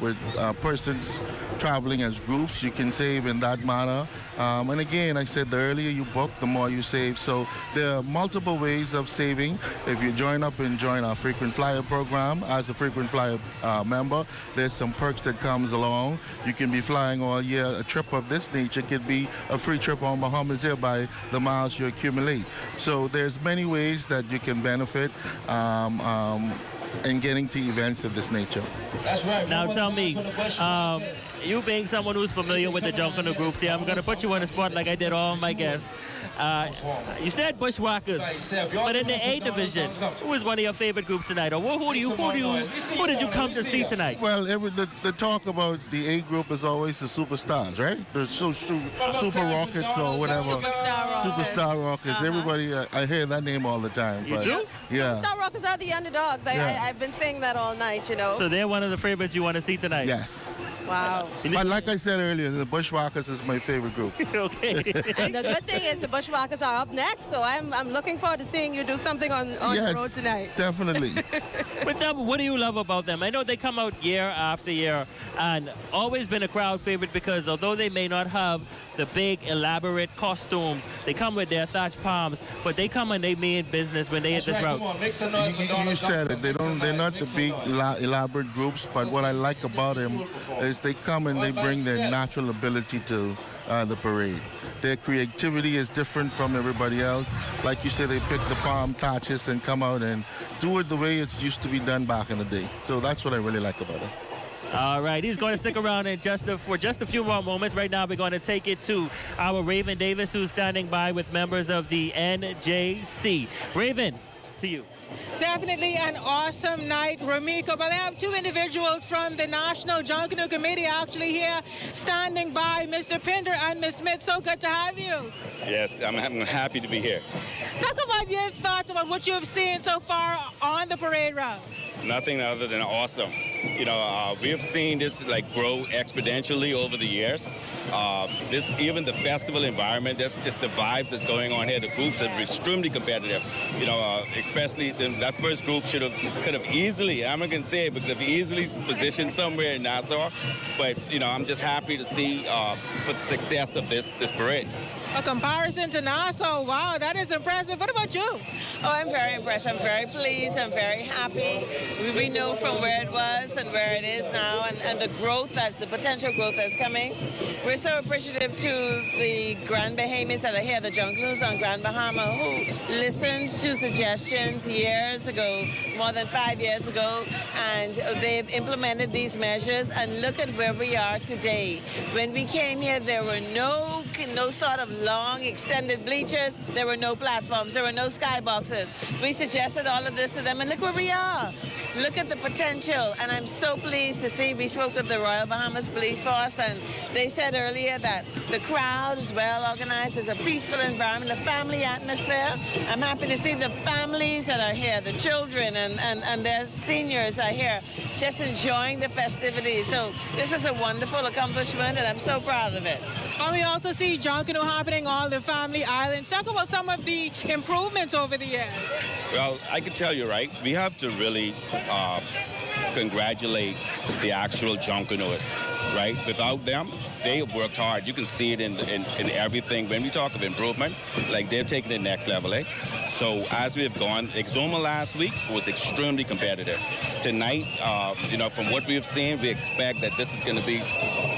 with persons traveling as groups. You can save in that manner. And again, I said the earlier you book, the more you save. So there are multiple ways of saving. If you join up and join our frequent flyer program as a frequent flyer member, there's some perks that comes along. You can be flying all year. A trip of this nature could be a free trip on Bahamas Air by the miles you accumulate. So there's many ways that you can benefit in getting to events of this nature. That's right. Now tell me, you being someone who's familiar with the Junkanoo group here, I'm going to put you on the spot like I did all my guests. You said Bushwhackers, but in the A division, who is one of your favorite groups tonight? Or who did you come to see tonight? Well, the talk about the A group is always the superstars, right? The Super Rockets or whatever. Superstar Rockets. Everybody, I hear that name all the time. You do? Yeah. Superstar Rockers are the underdogs. I've been saying that all night, you know. So they're one of the favorites you want to see tonight? Yes. Wow. But like I said earlier, the Bushwhackers is my favorite group. Okay. And the good thing is the Bushwhackers are up next, so I'm looking forward to seeing you do something on the road tonight. Definitely. But tell me, what do you love about them? I know they come out year after year and always been a crowd favorite, because although they may not have the big elaborate costumes, they come with their thatched palms, but they come and they mean business when they hit this route. You said it. They're not the big elaborate groups, but what I like about them is they come and they bring their natural ability to the parade. Their creativity is different from everybody else. Like you said, they pick the palm touches and come out and do it the way it's used to be done back in the day. So that's what I really like about it. All right, he's going to stick around for just a few more moments. Right now, we're going to take it to our Raven Davis, who's standing by with members of the NJC. Raven, to you. Definitely an awesome night, Ramiko. But I have two individuals from the National Junkanoo Committee actually here standing by, Mr. Pinder and Ms. Smith. So good to have you. Yes, I'm happy to be here. Talk about your thoughts about what you have seen so far on the parade route. Nothing other than awesome. You know, we have seen this like grow exponentially over the years. Even the festival environment, that's just the vibes that's going on here. The groups are extremely competitive. You know, especially that first group could have easily, I'm not gonna say it, but could have easily positioned somewhere in Nassau. But you know, I'm just happy to see for the success of this parade. A comparison to Nassau, wow, that is impressive. What about you? Oh, I'm very impressed. I'm very pleased. I'm very happy. We know from where it was and where it is now, and the growth the potential growth that's coming. We're so appreciative to the Grand Bahamas that are here, the Junkanoos on Grand Bahama, who listened to suggestions years ago, more than 5 years ago, and they've implemented these measures, and look at where we are today. When we came here, there were no sort of long extended bleachers, there were no platforms, there were no skyboxes. We suggested all of this to them, and look where we are. Look at the potential, and I'm so pleased to see. We spoke with the Royal Bahamas Police Force, and they said earlier that the crowd is well organized. There's a peaceful environment, a family atmosphere. I'm happy to see the families that are here, the children and their seniors are here, just enjoying the festivities. So this is a wonderful accomplishment, and I'm so proud of it. And we also see Junkanoo happening on the family islands. Talk about some of the improvements over the years. Well, I can tell you, right, we have to really congratulate the actual Junkanooers, right? Without them, they have worked hard. You can see it in everything. When we talk of improvement, like they're taking it next level, eh? So as we have gone, Exuma last week was extremely competitive. Tonight, you know, from what we have seen, we expect that this is going to be,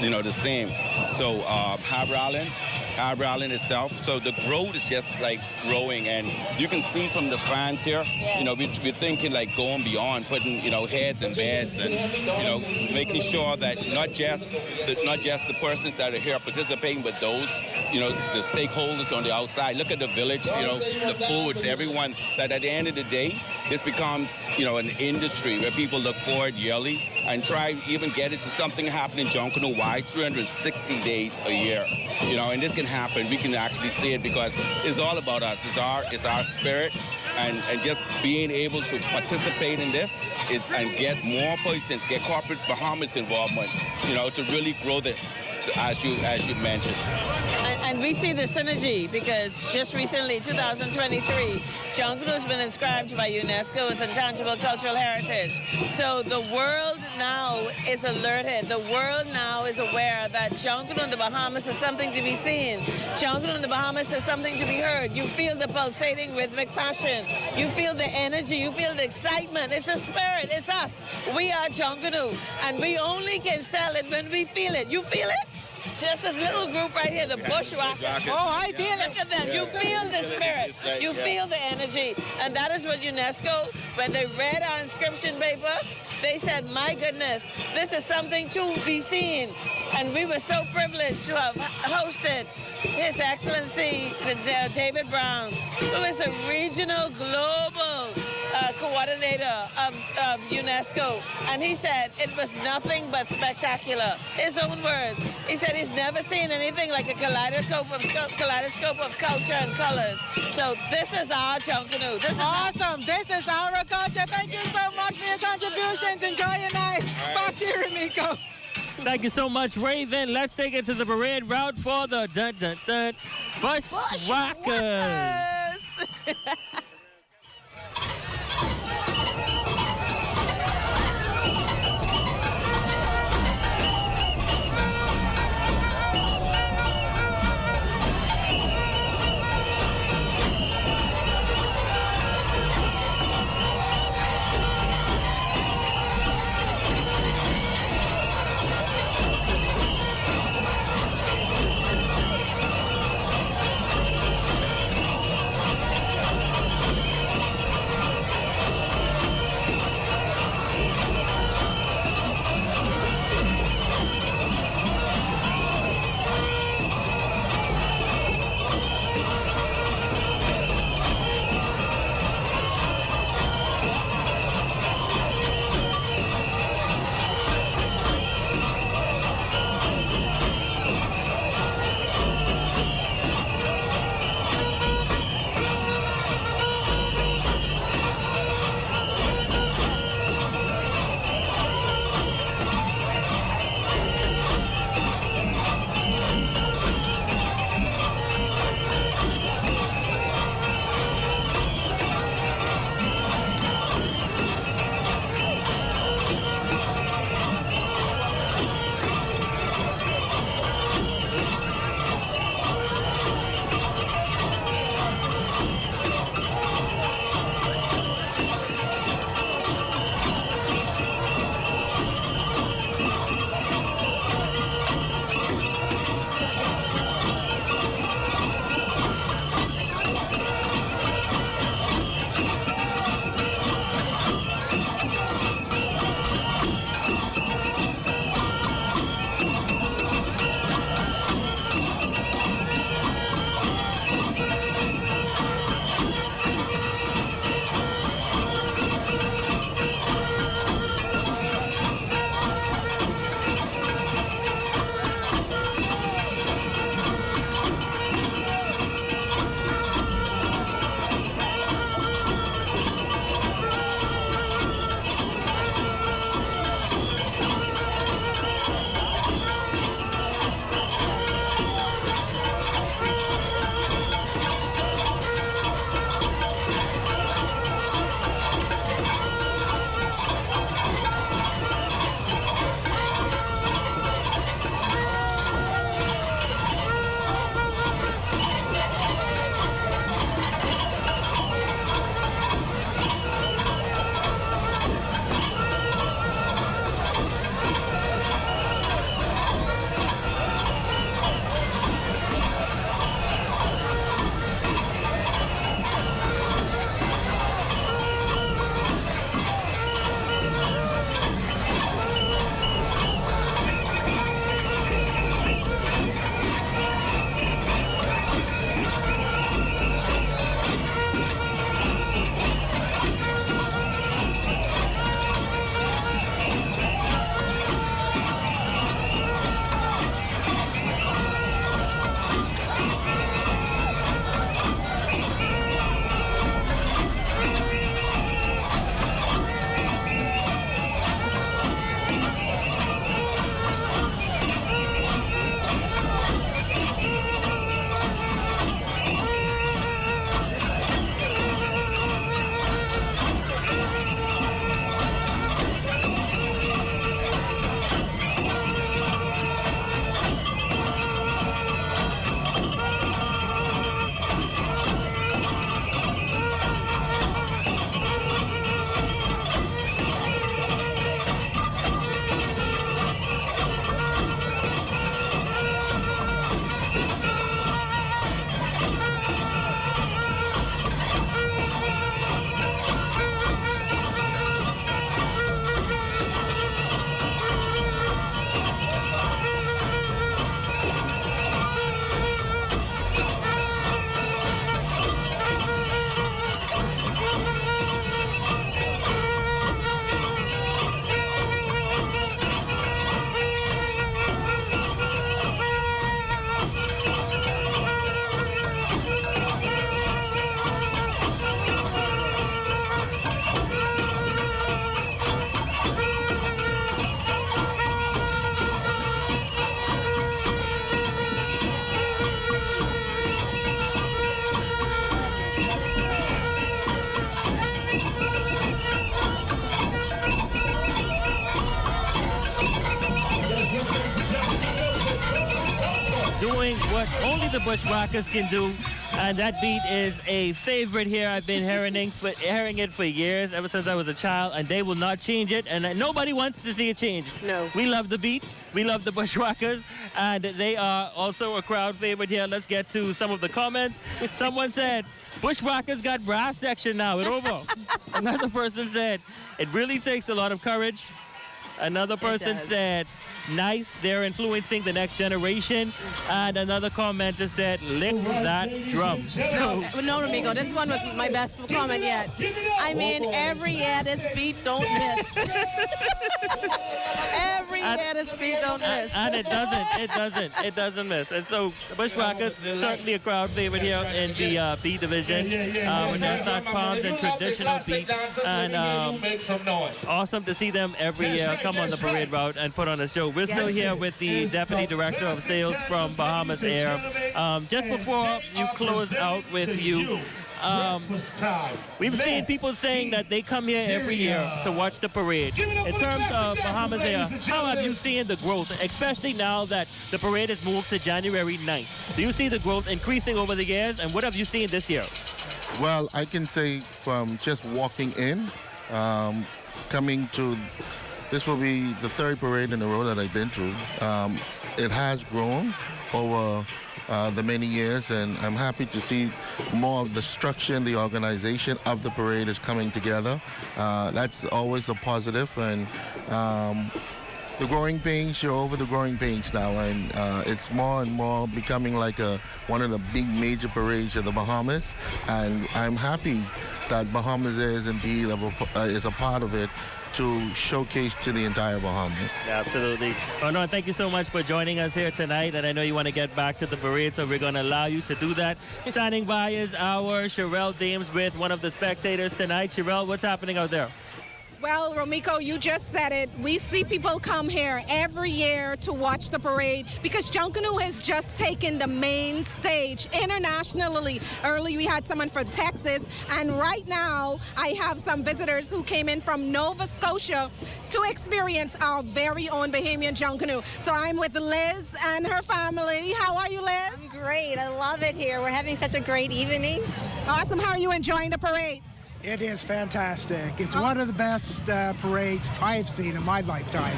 you know, the same. So Harbor Island itself. So the growth is just like growing, and you can see from the fans here, you know, we're thinking like going beyond, putting, you know, heads and beds, and, you know, making sure that not just the persons that are here participating, but those, you know, the stakeholders on the outside. Look at the village, you know, the foods, everyone, that at the end of the day, this becomes, you know, an industry where people look forward yearly and try to even get it to something happening Junkanoo-wise 360 days a year. You know, and this can happen. We can actually see it because it's all about us. It's our spirit, and just being able to participate in this and get more persons, get corporate Bahamas involvement, you know, to really grow this, as you mentioned. And we see the synergy because just recently, 2023, Junkanoo has been inscribed by UNESCO as intangible cultural heritage. So the world now is alerted. The world now is aware that Junkanoo in the Bahamas is something to be seen. Junkanoo in the Bahamas is something to be heard. You feel the pulsating rhythmic passion. You feel the energy. You feel the excitement. It's a spirit. It's us. We are Junkanoo, and we only can sell it when we feel it. You feel it? Just this little group right here, the Bushwhackers. Oh, I feel it. Look at them. You feel the spirit. You feel the energy. And that is what UNESCO, when they read our inscription paper, they said, my goodness, this is something to be seen. And we were so privileged to have hosted His Excellency David Brown, who is the regional global coordinator of UNESCO, and he said it was nothing but spectacular. His own words. He said he's never seen anything like a kaleidoscope of culture and colors. So this is our Junkanoo. This is awesome. This is our culture. Thank you so much for your contributions. Enjoy your night. Back to you, Ramiko. Thank you so much, Raven. Let's take it to the parade route for the Bushwhackers. doing what only the Bushwhackers can do. And that beat is a favorite here. I've been hearing it for years, ever since I was a child, and they will not change it. And nobody wants to see it change. No. We love the beat. We love the Bushwhackers, and they are also a crowd favorite here. Let's get to some of the comments. Someone said, Bushwhackers got brass section now. It's over. Another person said, it really takes a lot of courage. Another person said, nice, they're influencing the next generation. And another commenter said, lick that drum. So, no, Ramico, this one was my best comment yet. I mean, every year this beat don't miss. Every year this beat don't miss. And it doesn't miss. And so, the Bushwhackers, certainly a crowd favorite here in the B division. When they start palms and traditional beat. And awesome to see them every year come on the parade route and put on a show. We're still here with the Deputy Director of Sales from Bahamas Air. Just before you close out with you, we've seen people saying that they come here every year to watch the parade. In terms of Bahamas Air, how have you seen the growth, especially now that the parade has moved to January 9th? Do you see the growth increasing over the years, and what have you seen this year? Well, I can say from just walking in, coming to, this will be the third parade in a row that I've been through. It has grown over the many years, and I'm happy to see more of the structure and the organization of the parade is coming together. That's always a positive, and the growing pains, you're over the growing pains now, and it's more and more becoming like one of the big major parades of the Bahamas, and I'm happy that Bahamas is indeed is a part of it, to showcase to the entire Bahamas. Absolutely. Oh, no, thank you so much for joining us here tonight. And I know you want to get back to the parade, so we're going to allow you to do that. Standing by is our Sherelle Dames with one of the spectators tonight. Sherelle, what's happening out there? Well, Romiko, you just said it. We see people come here every year to watch the parade because Junkanoo has just taken the main stage internationally. Early, we had someone from Texas, and right now, I have some visitors who came in from Nova Scotia to experience our very own Bahamian Junkanoo. So I'm with Liz and her family. How are you, Liz? I'm great. I love it here. We're having such a great evening. Awesome. How are you enjoying the parade? It is fantastic. It's one of the best parades I've seen in my lifetime.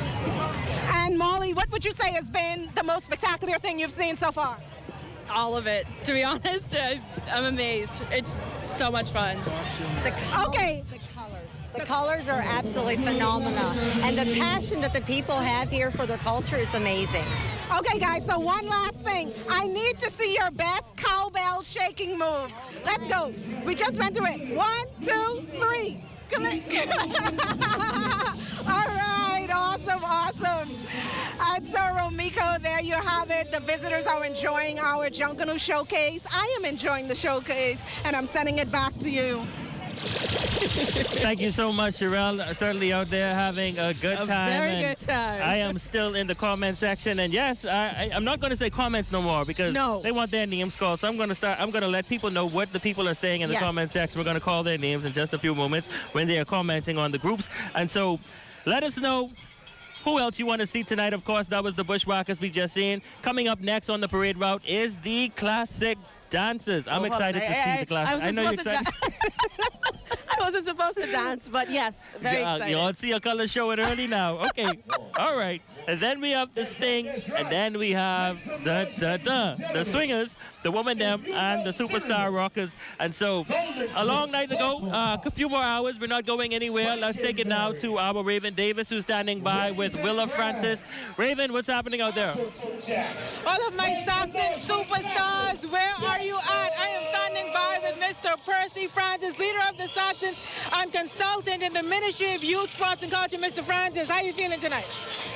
And Molly, what would you say has been the most spectacular thing you've seen so far? All of it, to be honest. I'm amazed. It's so much fun. Okay. The colors are absolutely phenomenal. And the passion that the people have here for their culture is amazing. Okay, guys, so one last thing. I need to see your best cowbell shaking move. Let's go. We just went through it. 1, 2, 3. All right, awesome. And so, Romiko, there you have it. The visitors are enjoying our Junkanoo showcase. I am enjoying the showcase, and I'm sending it back to you. Thank you so much, Sherelle. Certainly out there having a good time. Very good time. I am still in the comment section, and yes, I'm not going to say comments no more because they want their names called. So I'm going to let people know what the people are saying in the comment section. We're going to call their names in just a few moments when they are commenting on the groups. And so let us know who else you want to see tonight. Of course, that was the Bushwhackers we just seen. Coming up next on the parade route is the classic dances. I'm excited to see the classic. I know you're excited. I wasn't supposed to dance, but yes, very excited. You all see your colors showing early now. Okay, all right. And then we have the Sting, and then we have the Swingers, the Woman Them, and the Superstar Rockers. And so, a long night to go, a few more hours. We're not going anywhere. Let's take it now to our Raven Davis, who's standing by with Willa Francis. Raven, what's happening out there? All of my Saxon superstars, where are you at? I am standing by with Mr. Percy Francis, leader of the Saxons and consultant in the Ministry of Youth, Sports and Culture. Mr. Francis, how are you feeling tonight?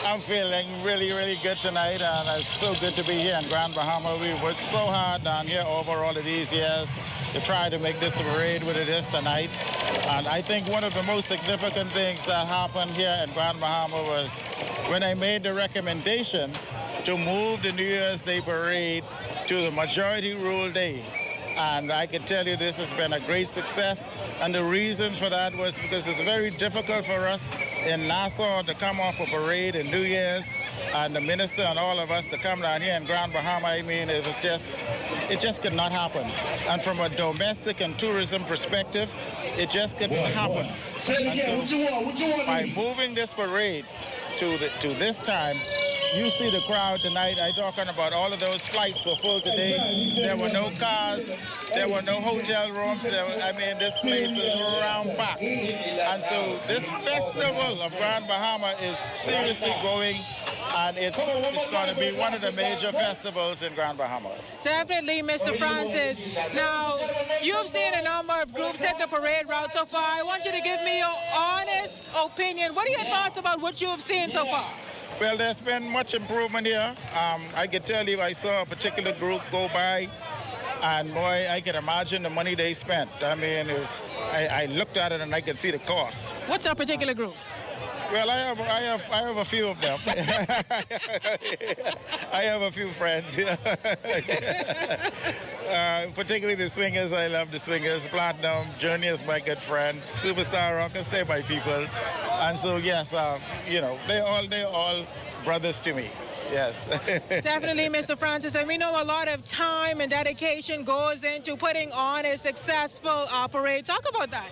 I'm feeling really, really good tonight, and it's so good to be here in Grand Bahama. We worked so hard down here over all of these years to try to make this a parade what it is tonight. And I think one of the most significant things that happened here in Grand Bahama was when I made the recommendation to move the New Year's Day parade to the majority rule day. And I can tell you this has been a great success. And the reason for that was because it's very difficult for us in Nassau to come off a parade in New Year's and the minister and all of us to come down here in Grand Bahama. I mean, it just could not happen. And from a domestic and tourism perspective, it just couldn't happen. And so by moving this parade to this time, you see the crowd tonight. I'm talking about all of those flights were full today. There were no cars. There were no hotel rooms. This place is round packed. And so this festival of Grand Bahama is seriously growing, and it's going to be one of the major festivals in Grand Bahama. Definitely, Mr. Francis. Now, you've seen a number of groups hit the parade route so far. I want you to give me your honest opinion. What are your thoughts about what you have seen so far? Well, there's been much improvement here. I can tell you I saw a particular group go by, and boy, I can imagine the money they spent. I mean, I looked at it and I could see the cost. What's that particular group? Well, I have a few of them. I have a few friends here. Particularly the swingers. I love the swingers. Platinum, Journey is my good friend. Superstar Rockers, they're my people. And so yes, they're all brothers to me. Yes. Definitely, Mr. Francis. And we know a lot of time and dedication goes into putting on a successful parade. Talk about that.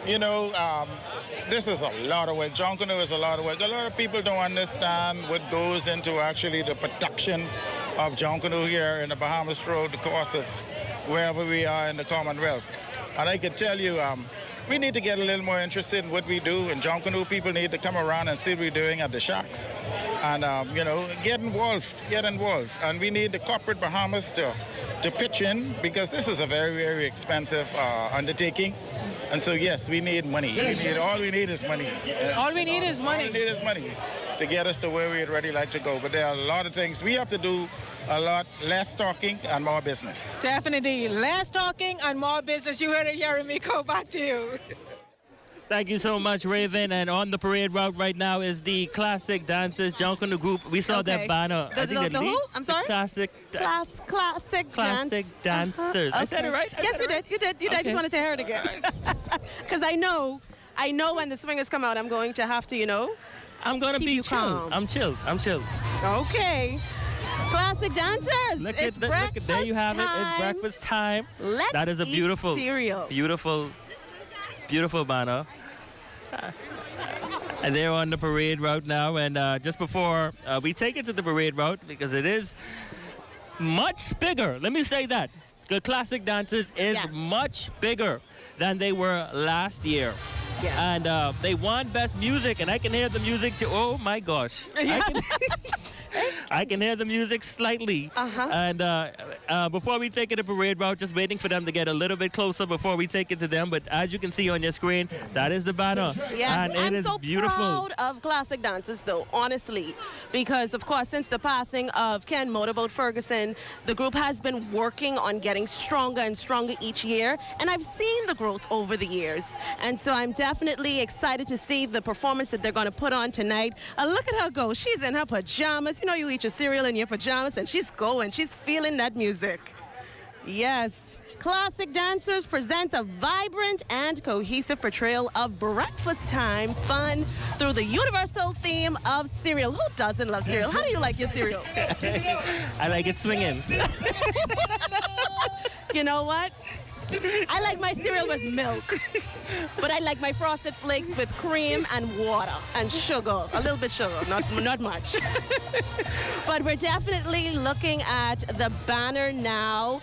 You know, this is a lot of work. Junkanoo is a lot of work. A lot of people don't understand what goes into actually the production of Junkanoo here in the Bahamas throughout the course of wherever we are in the Commonwealth. And I can tell you, we need to get a little more interested in what we do. And Junkanoo people need to come around and see what we're doing at the shacks. And, get involved. And we need the corporate Bahamas to pitch in, because this is a very, very expensive undertaking. And so, yes, we need money. All we need is money. All we need is money. All we need is money to get us to where we'd really like to go. But there are a lot of things. We have to do a lot less talking and more business. Definitely. Less talking and more business. You heard it, Jeremy. Go back to you. Thank you so much, Raven. And on the parade route right now is the Classic Dancers Junkanoo group. We saw that banner. The who? I'm sorry? Classic Dancers. I said it right? Yes, you did. Okay. I just wanted to hear it again. Because I know when the swingers come out, I'm going to have to, I'm going to be chill. Calm. I'm chill. Okay. Classic Dancers. It's breakfast there you have time. it. It's breakfast time. Let's that is a beautiful, cereal. beautiful banner. And they're on the parade route now. And just before we take it to the parade route, because it is much bigger. Let me say that. The Classic Dancers is much bigger than they were last year. Yes. And they won Best Music, and I can hear the music too. Oh my gosh. I can hear the music slightly. And before we take it to parade route, just waiting for them to get a little bit closer before we take it to them. But as you can see on your screen, that is the banner. Yes, and it I'm is so beautiful. proud of Classic Dancers, though, honestly, because, of course, since the passing of Ken Motorboat Ferguson, the group has been working on getting stronger and stronger each year, and I've seen the growth over the years. And so I'm definitely excited to see the performance that they're going to put on tonight. Look at her go. She's in her pajamas. You know, you eat your cereal in your pajamas, and she's going. She's feeling that music. Yes. Classic Dancers presents a vibrant and cohesive portrayal of breakfast time fun through the universal theme of cereal. Who doesn't love cereal? How do you like your cereal? I like it swinging. You know what? I like my cereal with milk, but I like my Frosted Flakes with cream and water and sugar, a little bit sugar, not much. But we're definitely looking at the banner now.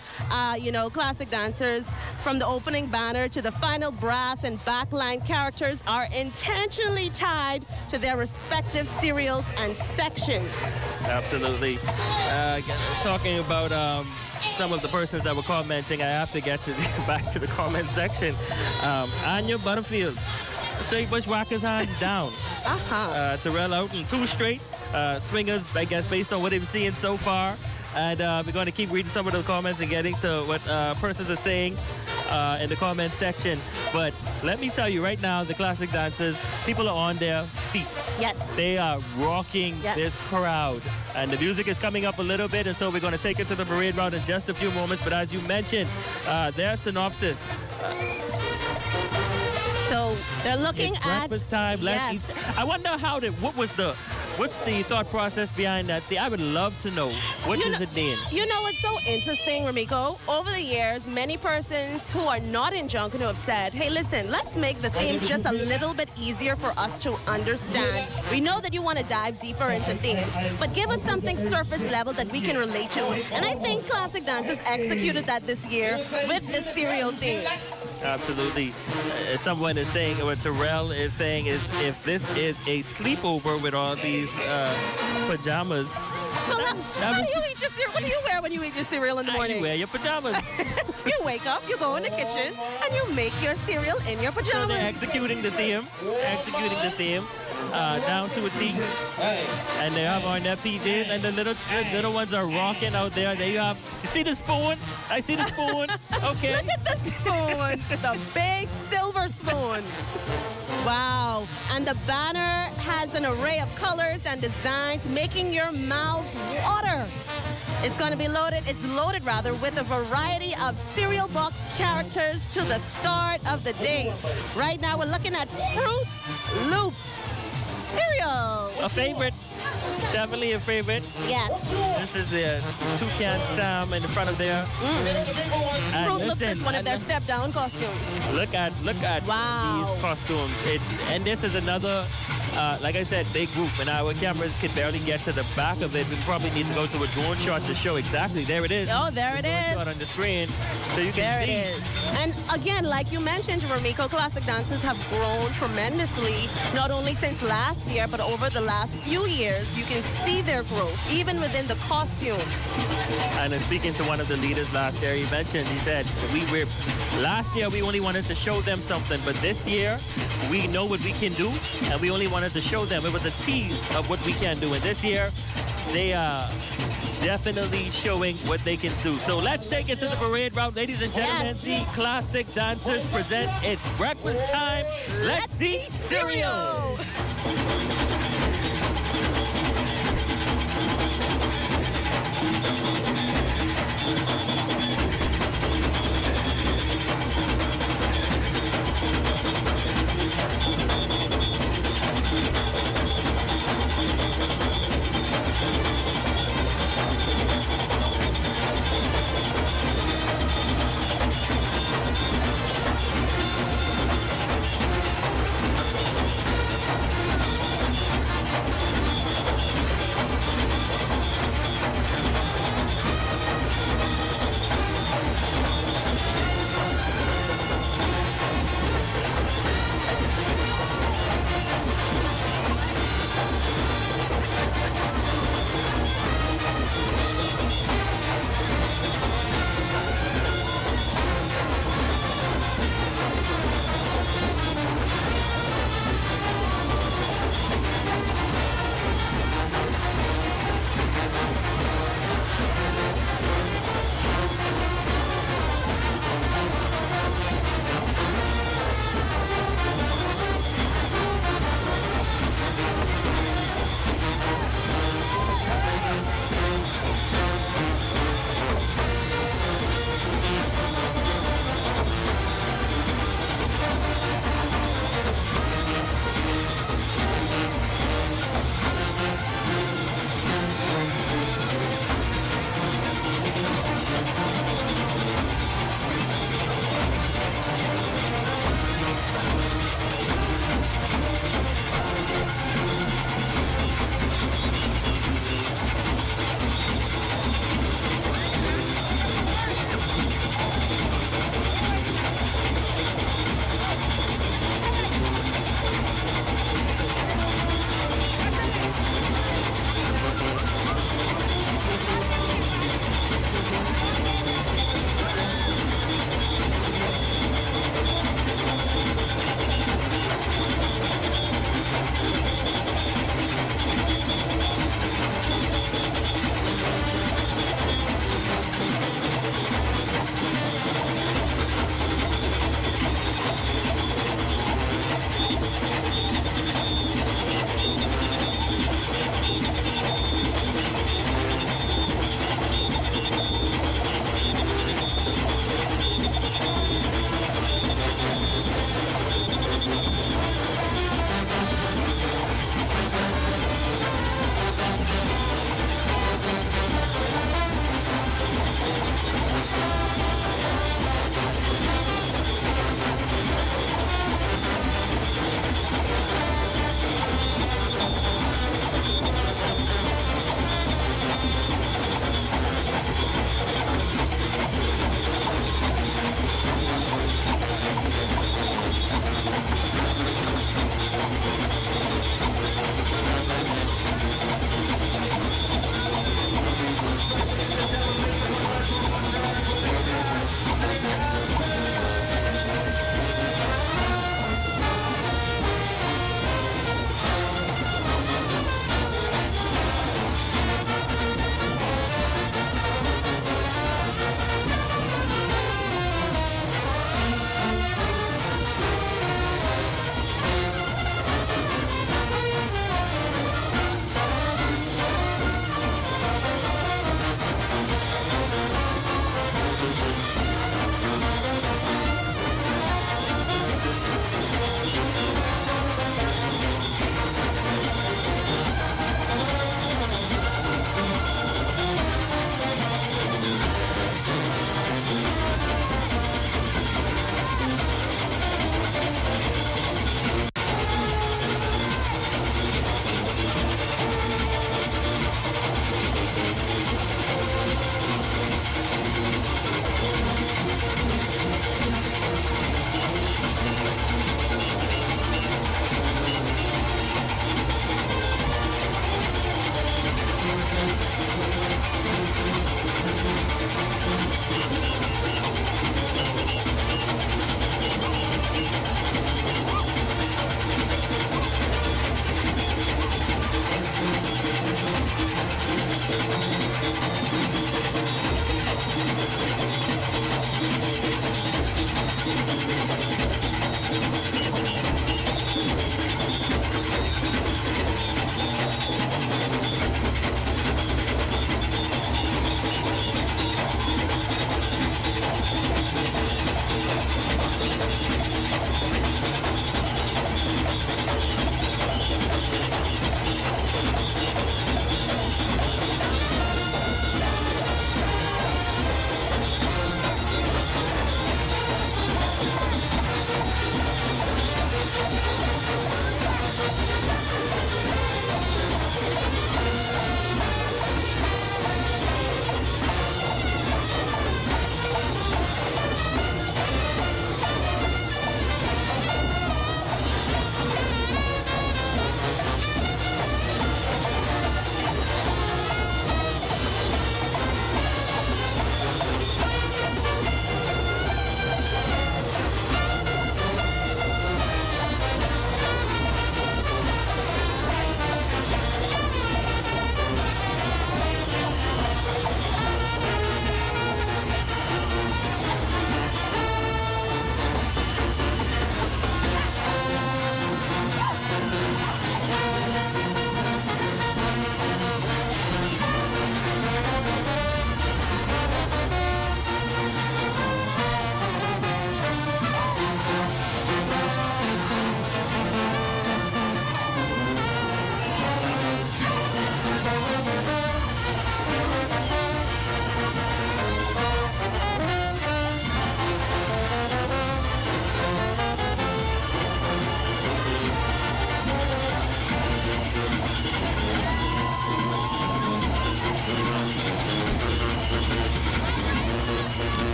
Classic Dancers, from the opening banner to the final brass and backline characters are intentionally tied to their respective cereals and sections. Absolutely. Talking about some of the persons that were commenting, I have to get back to the comment section. Anya Butterfield, say Bushwhackers hands down. Terrell out in 2 straight. Swingers, I guess, based on what they've seen so far. And we're going to keep reading some of the comments and getting to what persons are saying. in the comment section. But let me tell you right now, the classic dancers, people are on their feet. Yes. They are rocking this crowd. And the music is coming up a little bit, and so we're going to take it to the parade route in just a few moments. But as you mentioned, their synopsis. So they're looking it's at breakfast time. Let's eat. I wonder what's the thought process behind that? I would love to know. What does it mean? You know, it's so interesting, Ramiko. Over the years, many persons who are not in Junkanoo have said, hey, listen, let's make the themes just a little bit easier for us to understand. We know that you want to dive deeper into themes, but give us something surface level that we can relate to. And I think Classic Dancers executed that this year with the cereal theme. Absolutely. Someone is saying, or Terrell is saying, is if this is a sleepover with all these pajamas. Well, how do you eat your cereal? What do you wear when you eat your cereal in the morning? You wear your pajamas. You wake up, you go in the kitchen, and you make your cereal in your pajamas. So they're executing the theme. Down to a T. And they have on their PJs, and the little ones are rocking out there. There you have. You see the spoon? I see the spoon. Okay. Look at the spoon. The big silver spoon. Wow. And the banner has an array of colors and designs, making your mouth water. It's going to be loaded, with a variety of cereal box characters to the start of the day. Right now, we're looking at Fruit Loops cereal. A favorite. Definitely a favorite. Yes. This is the Toucan Sam in the front of there. Fruit Loops is one of their step-down costumes. Look at these costumes. And this is another, like I said, big group. And our cameras can barely get to the back of it. We probably need to go to a drone shot to show exactly. There it is. Oh, there it is. Shot on the screen, so you can see. There it is. And again, like you mentioned, Ramiko, Classic Dancers have grown tremendously, not only since last year, but over the last few years. You can see their growth, even within the costumes. And speaking to one of the leaders last year, he said, last year we only wanted to show them something, but this year we know what we can do, and we only wanted to show them. It was a tease of what we can do. And this year, they are definitely showing what they can do. So let's take it to the parade route. Ladies and gentlemen, the Classic Dancers present It's Breakfast Time. Let's eat cereal.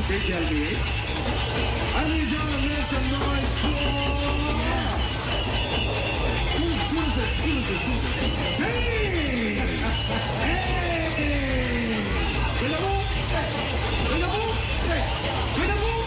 Big LBA. I need y'all to make some noise for... Who's it? Hey! Hey! Win a move! Win a move! Win a move!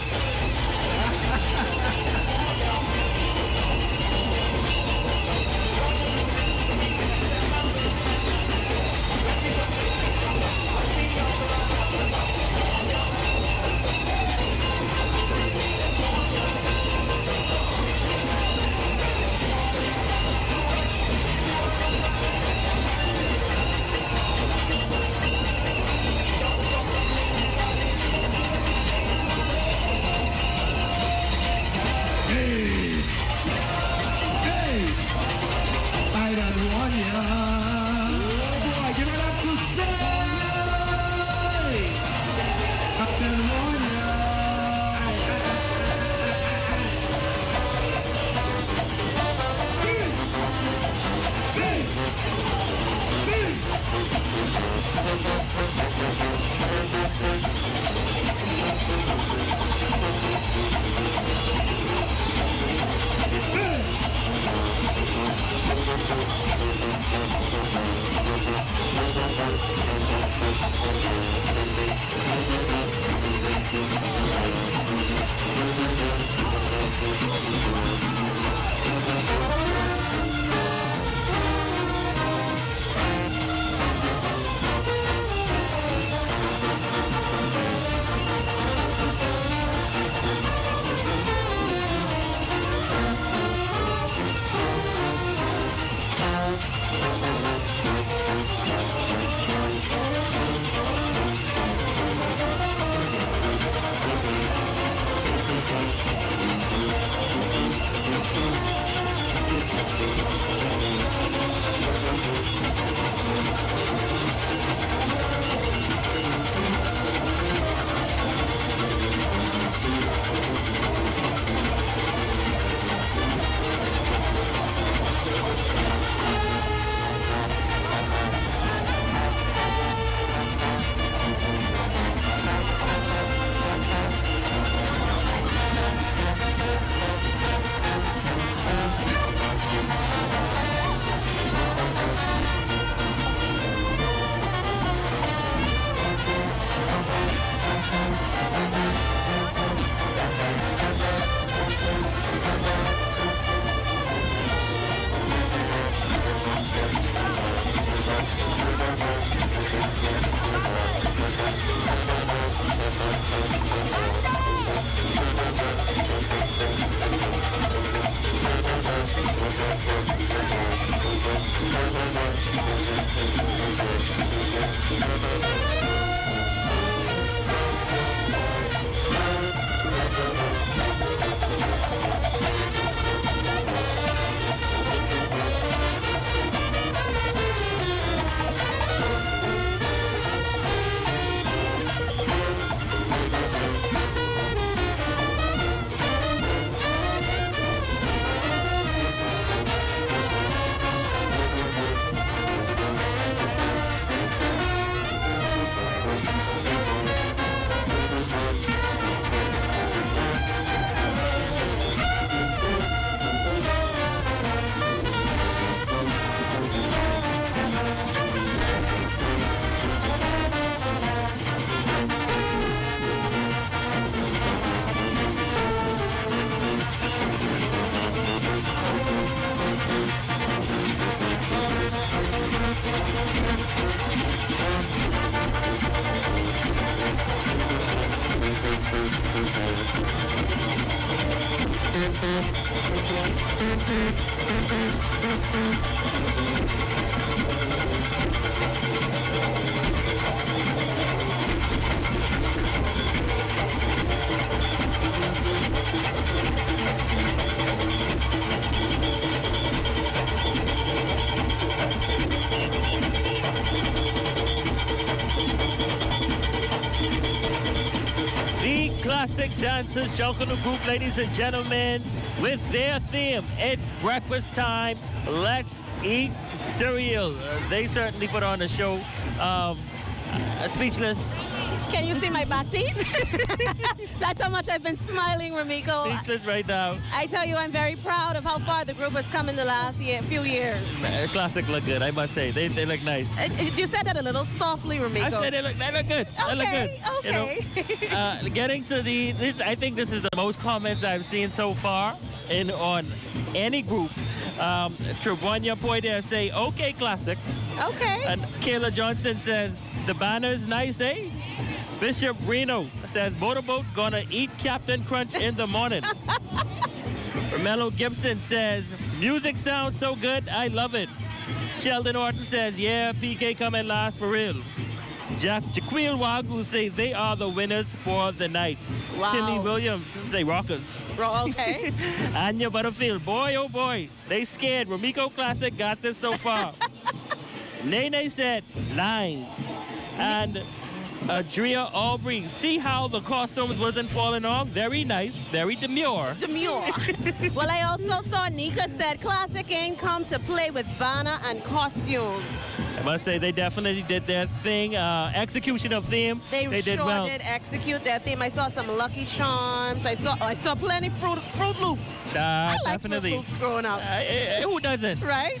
Classic dancers, Junkanoo group, ladies and gentlemen, with their theme. It's breakfast time. Let's eat cereal. They certainly put on a show. Speechless. Can you see my back teeth? That's how much I've been smiling, Ramiko. Speechless right now. I tell you, I'm very proud of how far the group has come in the last few years. Classic look good, I must say. They look nice. You said that a little softly, Ramiko. I said they look good. They look good. Okay. You know, getting to this, I think this is the most comments I've seen so far on any group. Trevanya Poitier say, okay, classic. Okay. And Kayla Johnson says, the banner is nice, eh? Bishop Reno says, motorboat gonna eat Captain Crunch in the morning. Mello Gibson says, music sounds so good, I love it. Sheldon Orton says, yeah, PK coming last for real. Jaquil Wagu say they are the winners for the night. Wow. Timmy Williams say rockers. Okay. Anya Butterfield, boy oh boy, they scared. Ramiko Classic got this so far. Nene said lines. And Drea Aubrey, see how the costumes wasn't falling off? Very nice, very demure. Demure. Well, I also saw Nika said Classic ain't come to play with banner and costume. I must say they definitely did their thing. Execution of theme, They did sure well. did execute their theme. I saw some Lucky Charms. I saw plenty Fruit Loops. I like Definitely. Fruit Loops growing up. Who doesn't? Right?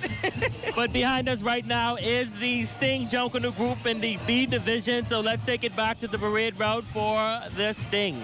But behind us right now is the Sting Junkanoo group in the B division. So let's take it back to the parade route for the Sting.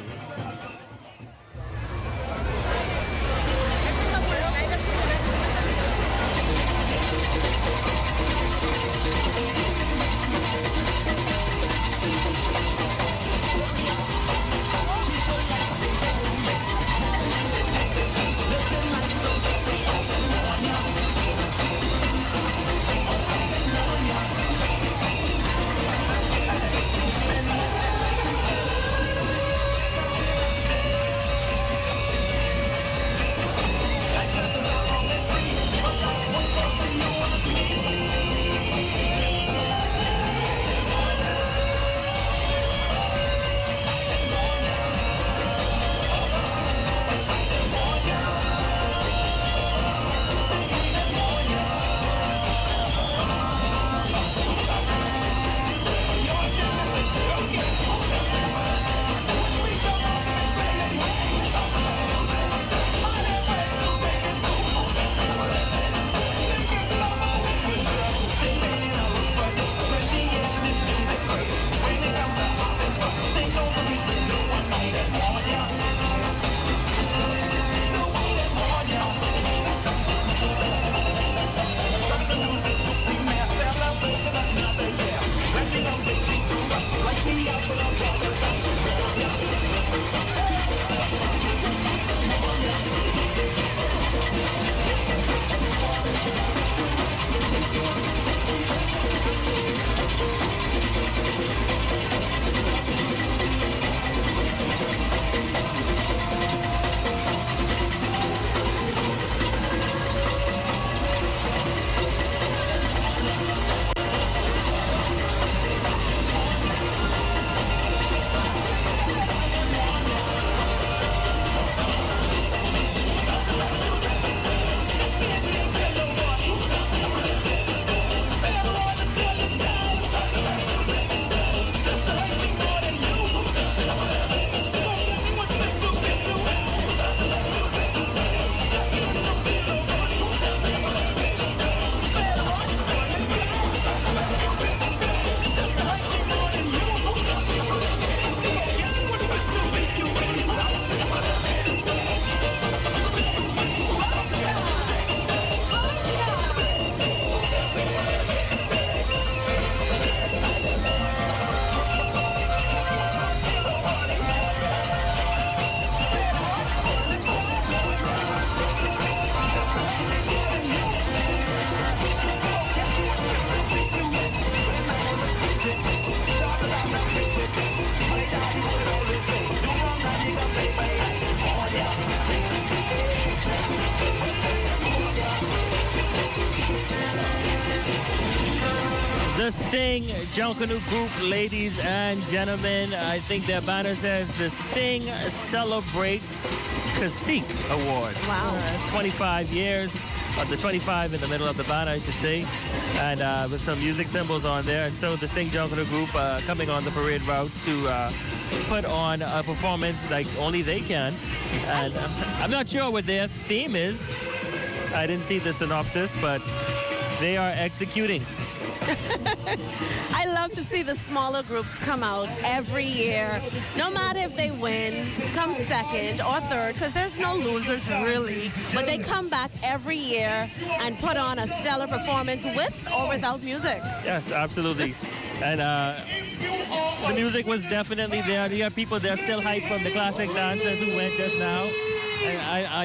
The Sting Junkanoo group, ladies and gentlemen. I think their banner says the Sting celebrates Cacique Awards. Wow. 25 years. on the 25 in the middle of the banner, I should say, and with some music symbols on there. And so the Sting Junkanoo group coming on the parade route to put on a performance like only they can. And I'm not sure what their theme is. I didn't see the synopsis, but they are executing. I love to see the smaller groups come out every year, no matter if they win, come second or third, because there's no losers really, but they come back every year and put on a stellar performance with or without music. Yes, absolutely. And the music was definitely there. You have people there still hyped from the classic dancers who went just now.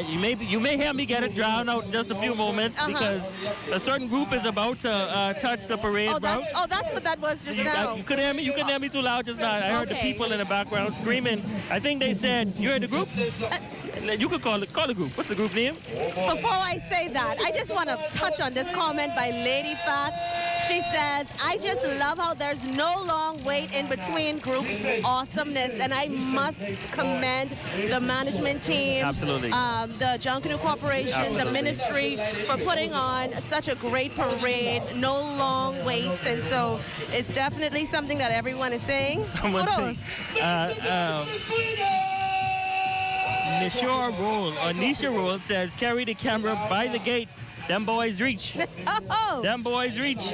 You may hear me get it drowned out in just a few moments because a certain group is about to touch the parade route. That's what that was just now. You couldn't hear me. You couldn't hear me too loud just now. I heard the people in the background screaming. I think they said, "You heard the group? You could call the group. What's the group name?" Before I say that, I just want to touch on this comment by Lady Fats. She says, "I just love how there's no long wait in between groups. Awesomeness." And I must commend the management team. Absolutely. The Junkanoo Corporation, the ministry for putting on such a great parade, no long waits, and so it's definitely something that everyone is saying. Kudos. Nisha Roll says, "Carry the camera by the gate. Them boys reach." Them boys reach.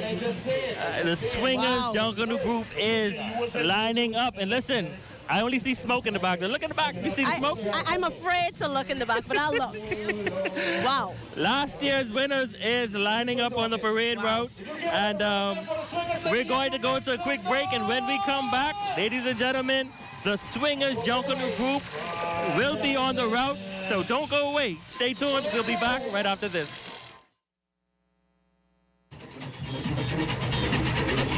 The Swingers Junkanoo group is lining up, and listen. I only see smoke in the back. Now look in the back. You see the smoke? I'm afraid to look in the back, but I'll look. Wow. Last year's winners is lining up on the parade route. And we're going to go to a quick break. And when we come back, ladies and gentlemen, the Swingers Junkanoo group will be on the route. So don't go away. Stay tuned. We'll be back right after this.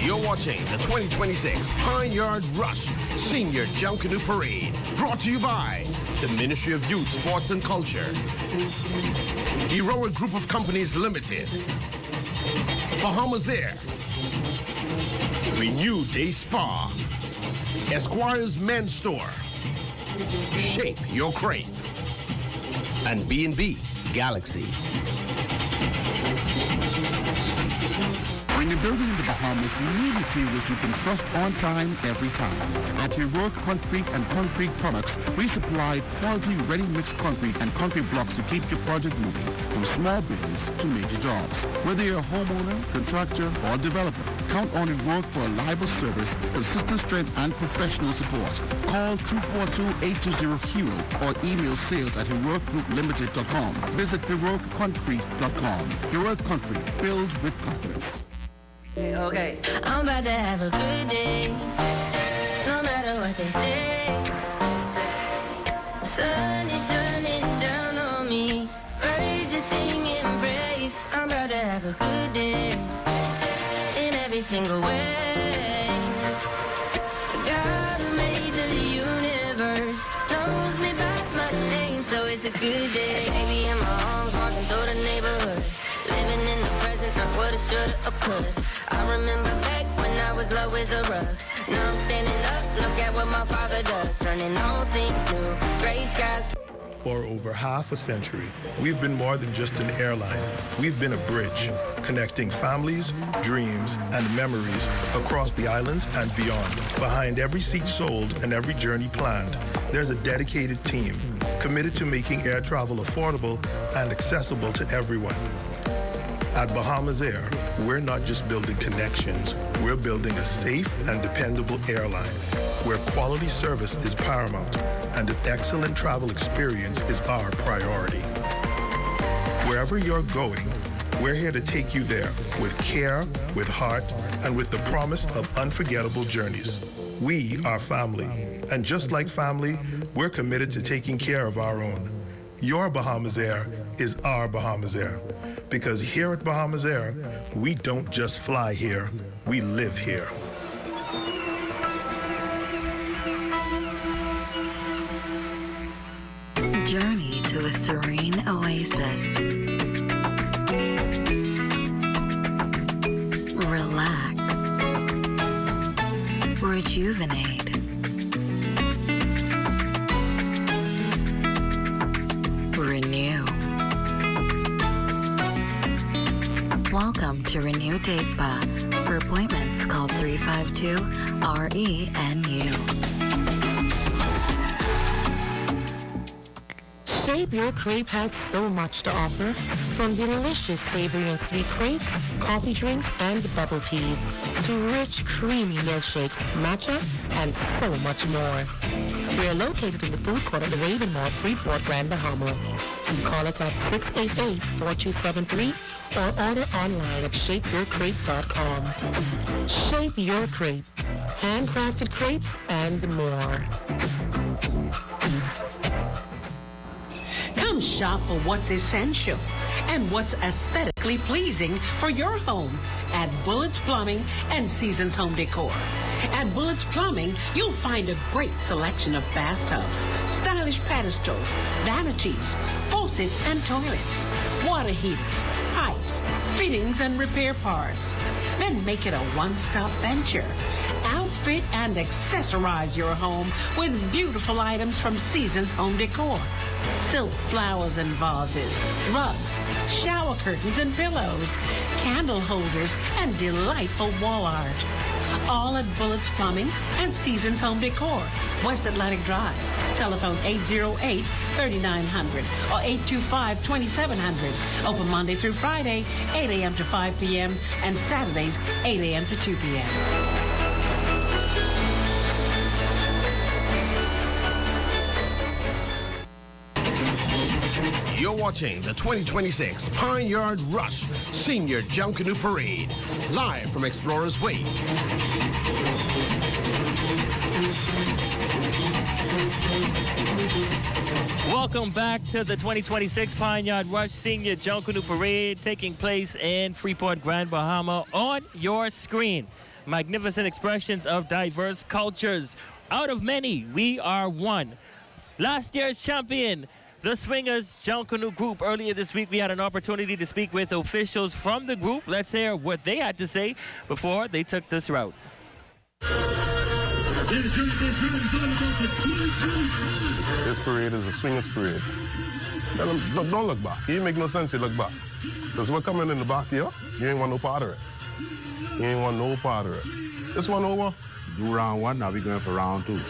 You're watching the 2026 Pineyard Rush Senior Junkanoo Parade, brought to you by the Ministry of Youth, Sports and Culture, Heroic Group of Companies Limited, Bahamas Air, Renew Day Spa, Esquire's Men's Store, Shape Your Crate, and B&B Galaxy. When you're building in the Bahamas, you need materials you can trust on time, every time. At Heroic Concrete and Concrete Products, we supply quality ready-mixed concrete and concrete blocks to keep your project moving, from small builds to major jobs. Whether you're a homeowner, contractor, or developer, count on Heroic for a reliable service, consistent strength, and professional support. Call 242-820-HERO or email sales@heroicgrouplimited.com. Visit heroicconcrete.com. Heroic Concrete, builds with confidence. Okay. I'm about to have a good day, no matter what they say. Sun is shining down on me, birds are singing praise. I'm about to have a good day, in every single way. God who made the universe knows me by my name, so it's a good day. Baby in my arms, walking through the neighborhood, living in the present, not what it shoulda or coulda. I remember back when I was low as a rug. Now I'm standing up, look at what my father does, turning all things new, gray skies. For over half a century, we've been more than just an airline. We've been a bridge, connecting families, dreams, and memories across the islands and beyond. Behind every seat sold and every journey planned, there's a dedicated team committed to making air travel affordable and accessible to everyone. At Bahamas Air, we're not just building connections, we're building a safe and dependable airline where quality service is paramount and an excellent travel experience is our priority. Wherever you're going, we're here to take you there with care, with heart, and with the promise of unforgettable journeys. We are family, and just like family, we're committed to taking care of our own. Your Bahamas Air is our Bahamas Air. Because here at Bahamas Air, we don't just fly here, we live here. Journey to a serene oasis. Relax. Rejuvenate. Renew. Welcome to Renew Day Spa. For appointments, call 352-RENU. Shape Your Crepe has so much to offer, from delicious savory and sweet crepes, coffee drinks, and bubble teas, to rich, creamy milkshakes, matcha, and so much more. We are located in the food court at the Raven Mall, Freeport, Grand Bahama. Call us at 688-4273 or order online at shapeyourcrepe.com. Shape Your Crepe, handcrafted crepes and more. Come shop for what's essential and what's aesthetically pleasing for your home at Bullets Plumbing and Seasons Home Decor. At Bullets Plumbing, you'll find a great selection of bathtubs, stylish pedestals, vanities, faucets and toilets, water heaters, pipes, fittings and repair parts. Then make it a one-stop venture. Outfit and accessorize your home with beautiful items from Seasons Home Decor. Silk flowers and vases, rugs, shower curtains and pillows, candle holders, and delightful wall art. All at Bullets Plumbing and Seasons Home Decor, West Atlantic Drive. Telephone 808-3900 or 825-2700. Open Monday through Friday, 8 a.m. to 5 p.m. and Saturdays, 8 a.m. to 2 p.m. You're watching the 2026 Pineyard Rush Senior Junkanoo Parade, live from Explorers Way. Welcome back to the 2026 Pineyard Rush Senior Junkanoo Parade, taking place in Freeport, Grand Bahama. On your screen, magnificent expressions of diverse cultures. Out of many, we are one. Last year's champion, the Swingers Junkanoo Group. Earlier this week, we had an opportunity to speak with officials from the group. Let's hear what they had to say before they took this route. This parade is a Swingers parade. Don't look back. It make no sense you look back. Because we're coming in the back here, you ain't want no part of it. You ain't want no part of it. This one over. Do round one, now we're going for round two.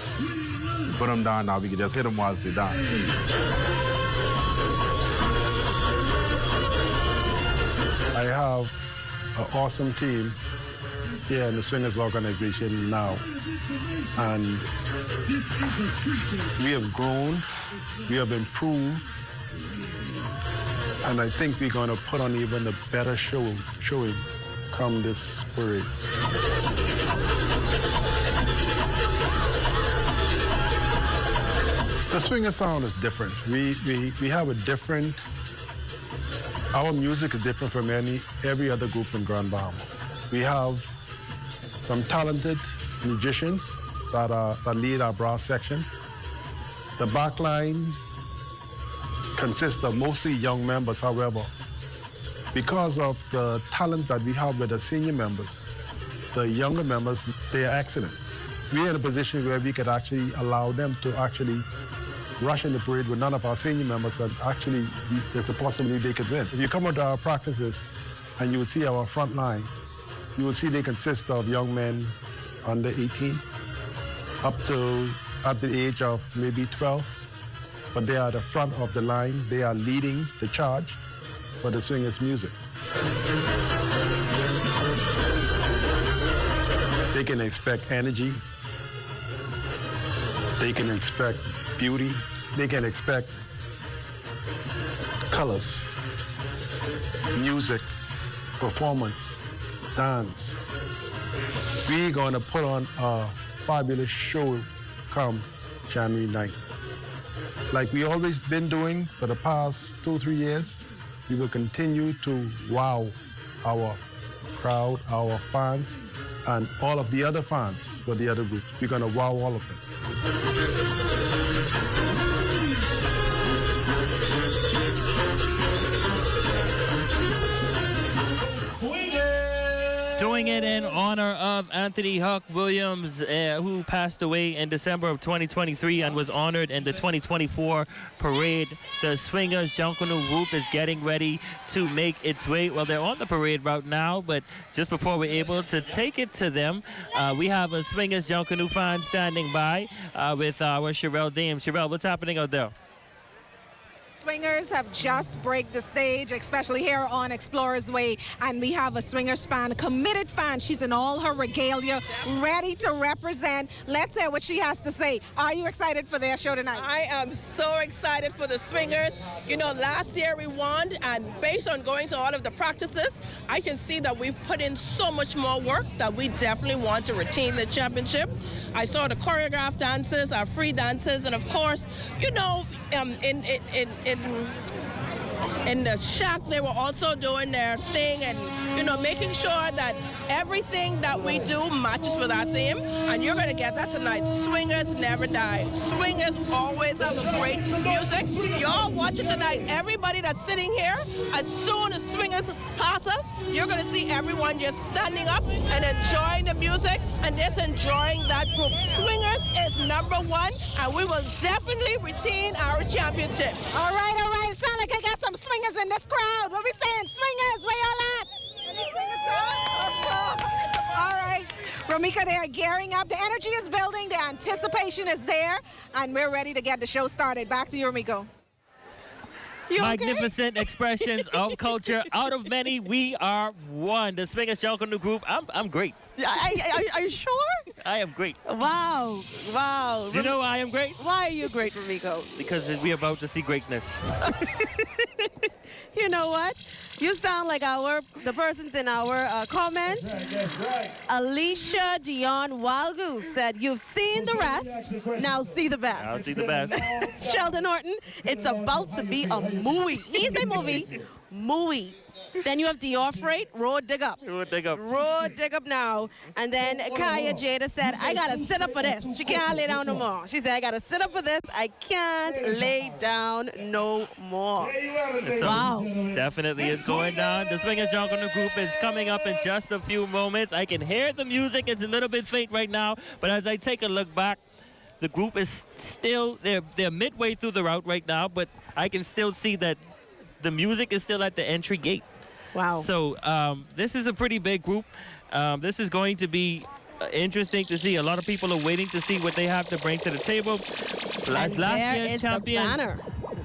Put them down, now we can just hit them while they're down. I have an awesome team here in the Swingers organization now. And we have grown, we have improved, and I think we're going to put on even a better showing come this parade. The Swinger sound is different. We have a different, our music is different from every other group in Grand Bahama. We have some talented musicians that lead our brass section. The back line consists of mostly young members, however. Because of the talent that we have with the senior members, the younger members, they are excellent. We're in a position where we could actually allow them to actually rush in the parade with none of our senior members, and actually there's a possibility they could win. If you come to our practices and you will see our front line, you will see they consist of young men under 18 up to at the age of maybe 12, but they are at the front of the line. They are leading the charge for the Swingers music. They can expect energy. They can expect beauty. They can expect colors, music, performance, dance. We're going to put on a fabulous show come January 9th. Like we always been doing for the past 2-3 years, we will continue to wow our crowd, our fans, and all of the other fans for the other groups. We're going to wow all of them. Doing it in honor of Anthony Huck Williams, who passed away in December of 2023 and was honored in the 2024 parade. The Swingers Junkanoo group is getting ready to make its way. Well, they're on the parade route now, but just before we're able to take it to them, we have a Swingers Junkanoo fan standing by with our Sherelle Dame. Sherelle, what's happening out there? Swingers have just break the stage, especially here on Explorers Way, and we have a Swingers fan, a committed fan. She's in all her regalia, ready to represent. Let's hear what she has to say. Are you excited for their show tonight? I am so excited for the Swingers. You know, last year we won, and based on going to all of the practices, I can see that we've put in so much more work that we definitely want to retain the championship. I saw the choreographed dances, our free dances, and of course, you know, in the shack, they were also doing their thing and, you know, making sure that everything that we do matches with our theme. And you're going to get that tonight. Swingers never die. Swingers always have a great music. Y'all watch it tonight. Everybody that's sitting here, as soon as Swingers pass us, you're going to see everyone just standing up and enjoying the music and just enjoying that group. Swingers is #1, and we will definitely retain our championship. All right, all right. It sounds like I got some swingers in this crowd. What we saying? Swingers, where y'all at? All right. Romika, they are gearing up. The energy is building. The anticipation is there. And we're ready to get the show started. Back to you, Romiko. Magnificent expressions of culture. Out of many, we are one. The Swingers Junkanoo group. I'm great. Are you sure? I am great. Wow. Wow. You know why I am great? Why are you great, Romiko? Because we're about to see greatness. You know what? You sound like the persons in our comments. That's right. Alicia Dion Walgoose said, "You've seen the rest, now see the best." I'll see the best. Sheldon Horton, it's about to be a movie. He's a movie. Then you have Dior Freight, Road Dig Up. Road Dig Up. Road Dig Up now. And then Kaya Jada said, "I got to sit up for this." She can't lay down no more. She said, "I got to sit up for this. I can't lay down no more." Wow. Definitely is going down. The Swingers Junkanoo group is coming up in just a few moments. I can hear the music. It's a little bit faint right now. But as I take a look back, the group is still, they're midway through the route right now, but I can still see that the music is still at the entry gate. Wow. So this is a pretty big group. This is going to be interesting to see. A lot of people are waiting to see what they have to bring to the table. Last year's champions. The banner.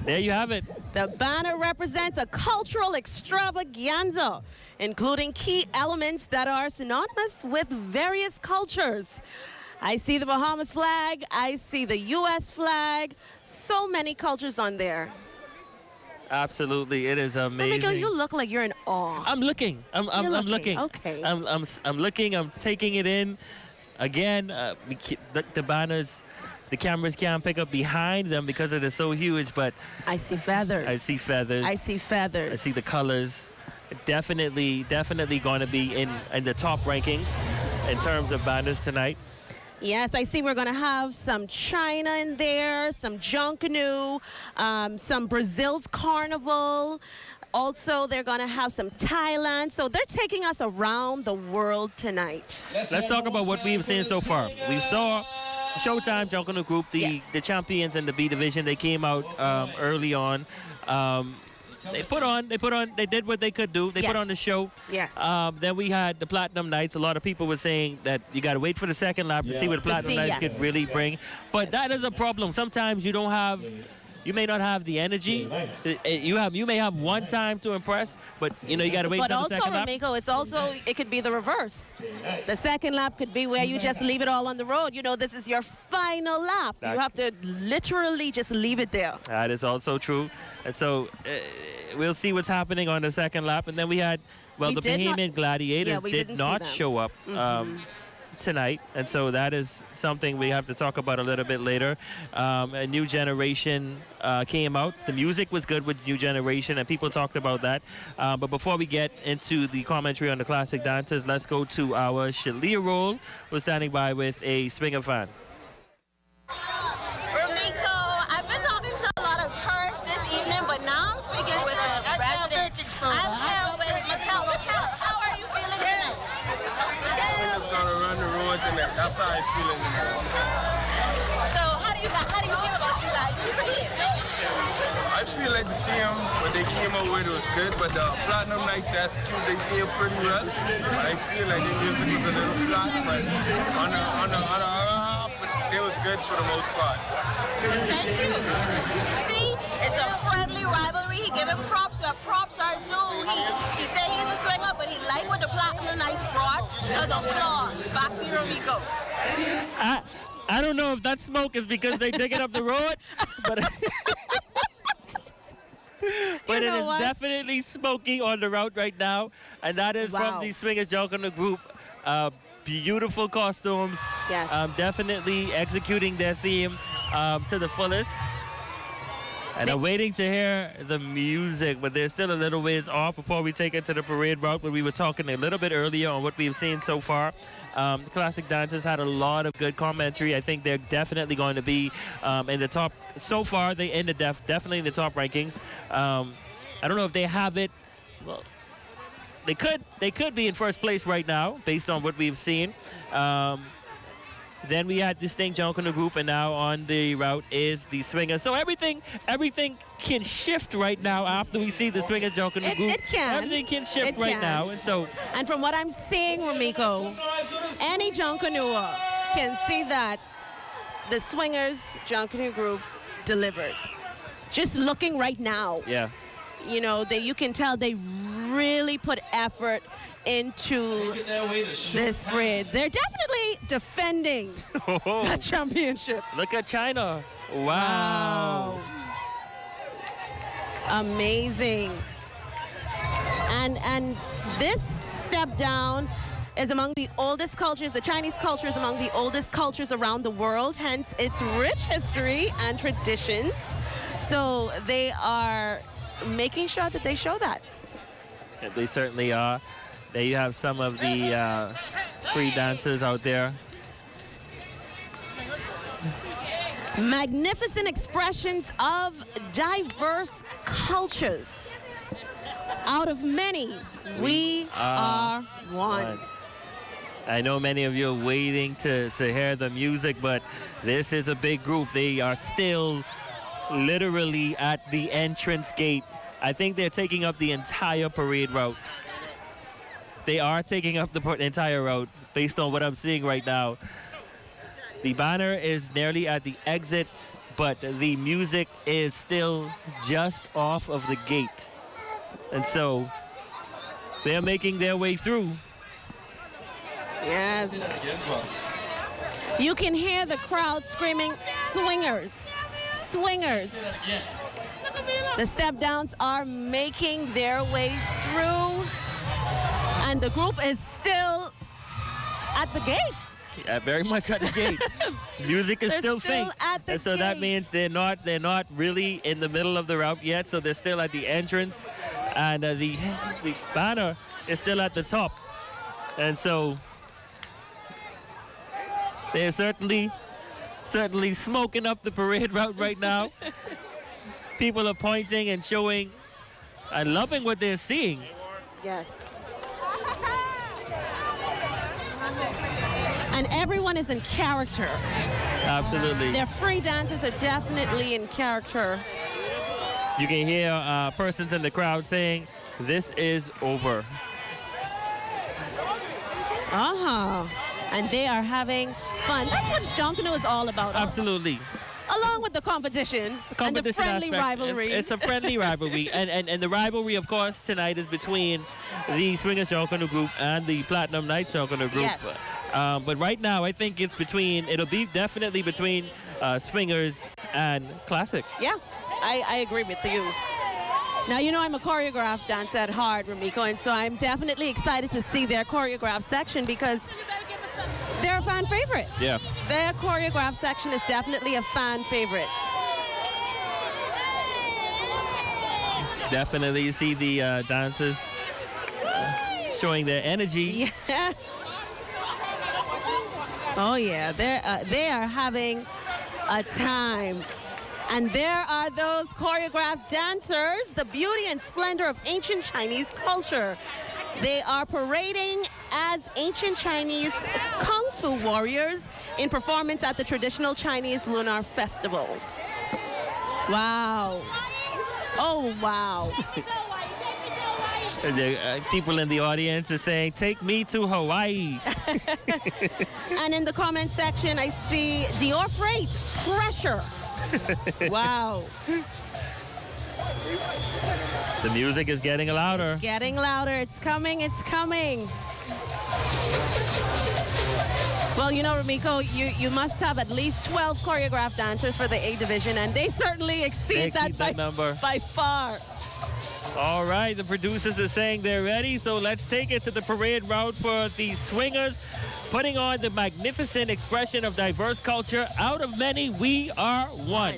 There you have it. The banner represents a cultural extravaganza, including key elements that are synonymous with various cultures. I see the Bahamas flag. I see the U.S. flag. So many cultures on there. Absolutely, it is amazing. Romiko, you look like you're in awe. I'm looking. I'm looking. Okay. I'm looking. I'm taking it in. Again, the banners, the cameras can't pick up behind them because it is so huge. But I see feathers. I see feathers. I see feathers. I see the colors. Definitely going to be in the top rankings in terms of banners tonight. Yes, I see we're going to have some China in there, some Junkanoo, some Brazil's Carnival. Also, they're going to have some Thailand. So they're taking us around the world tonight. Let's talk about what we've seen so far. We saw Showtime Junkanoo group, the champions in the B division. They came out early on. They did what they could do. They put on the show. Yes. Then we had the Platinum Nights. A lot of people were saying that you got to wait for the second lap to see what the Platinum Nights could really bring. But that is a problem. Sometimes you may not have the energy. You may have one time to impress, but you got to wait until the second lap. But also, Romiko, it could be the reverse. The second lap could be where you just leave it all on the road. This is your final lap. You have to literally just leave it there. That is also true. And so we'll see what's happening on the second lap. And then we had, the Bahamian Gladiators did not show up tonight. And so that is something we have to talk about a little bit later. A New Generation came out. The music was good with New Generation, and people talked about that. But before we get into the commentary on the classic dances, let's go to our Shalia Roll, who's standing by with a Swinger fan. I've been talking to a lot of tourists this evening, but now I'm speaking with a resident. I'm here with Macau. How are you feeling tonight? That's how I feel in the morning. So how do you feel about you guys playing? I feel like the team, what they came up with was good, but the Platinum Nights attitude, they played pretty well. I feel like the music was a little flat, but on the other half, it was good for the most part. Thank you. See, it's a friendly rivalry. He gave him props where props are due. He said he's a swinger, but he liked what the Platinum Nights brought to the floor. Back to you, Rico. I don't know if that smoke is because they digging up the road, but but it is definitely smoking on the route right now, and that is from the Swingers Junkanoo group. Beautiful costumes. Yes. Definitely executing their theme to the fullest. And I'm waiting to hear the music, but there's still a little ways off before we take it to the parade route. But we were talking a little bit earlier on what we've seen so far. The classic dancers had a lot of good commentary. I think they're definitely going to be in the top. So far, they ended definitely in the top rankings. I don't know if they have it. Well, they could be in first place right now based on what we've seen. Then we had Distinct Junkanoo group, and now on the route is the Swingers. So everything can shift right now after we see the Swingers Junkanoo group. It can. Everything can shift right now, and so. And from what I'm seeing, Ramiko, any Junkanoo can see that the Swingers Junkanoo group delivered. Just looking right now. Yeah. You know, you can tell they really put effort into this parade. They're definitely defending the championship. Look at China. Wow. Amazing. And this step down is among the oldest cultures. The Chinese culture is among the oldest cultures around the world, hence its rich history and traditions. So they are making sure that they show that. Yeah, they certainly are. There you have some of the free dancers out there. Magnificent expressions of diverse cultures. Out of many, we are one. I know many of you are waiting to hear the music, but this is a big group. They are still literally at the entrance gate. I think they're taking up the entire parade route. They are taking up the entire route based on what I'm seeing right now. The banner is nearly at the exit, but the music is still just off of the gate. And so they're making their way through. Yes. You can hear the crowd screaming, "Swingers, swingers." The step downs are making their way through, and the group is still at the gate. Yeah, very much at the gate. Music is still faint, and so that means they're not really in the middle of the route yet. So they're still at the entrance, and the banner is still at the top, and so they're certainly smoking up the parade route right now. People are pointing and showing and loving what they're seeing. Yes. And everyone is in character. Absolutely. Their free dancers are definitely in character. You can hear persons in the crowd saying, "This is over." And they are having fun. That's what Junkanoo is all about. Absolutely. Along with the competition and the friendly rivalry. It's a friendly rivalry. And the rivalry, of course, tonight is between the Swingers Junkanoo group and the Platinum Nights Junkanoo group. Yes. But right now, I think it'll be definitely between Swingers and Classic. Yeah, I agree with you. Now, you know I'm a choreographed dancer at heart, Ramiko, and so I'm definitely excited to see their choreographed section because they're a fan favorite. Yeah. Their choreographed section is definitely a fan favorite. Definitely, you see the dancers showing their energy. Yeah. Oh yeah, they are having a time. And there are those choreographed dancers, the beauty and splendor of ancient Chinese culture. They are parading as ancient Chinese Kung Fu warriors in performance at the traditional Chinese Lunar Festival. Wow. Oh, wow. The people in the audience are saying, take me to Hawaii. And in the comment section, I see Dior Freight, pressure. Wow. The music is getting louder. It's getting louder. It's coming. It's coming. Well, you know, Ramiko, you must have at least 12 choreographed dancers for the A division, and they certainly exceed that number by far. All right, the producers are saying they're ready, so let's take it to the parade route for the swingers, putting on the magnificent expression of diverse culture. Out of many, we are one.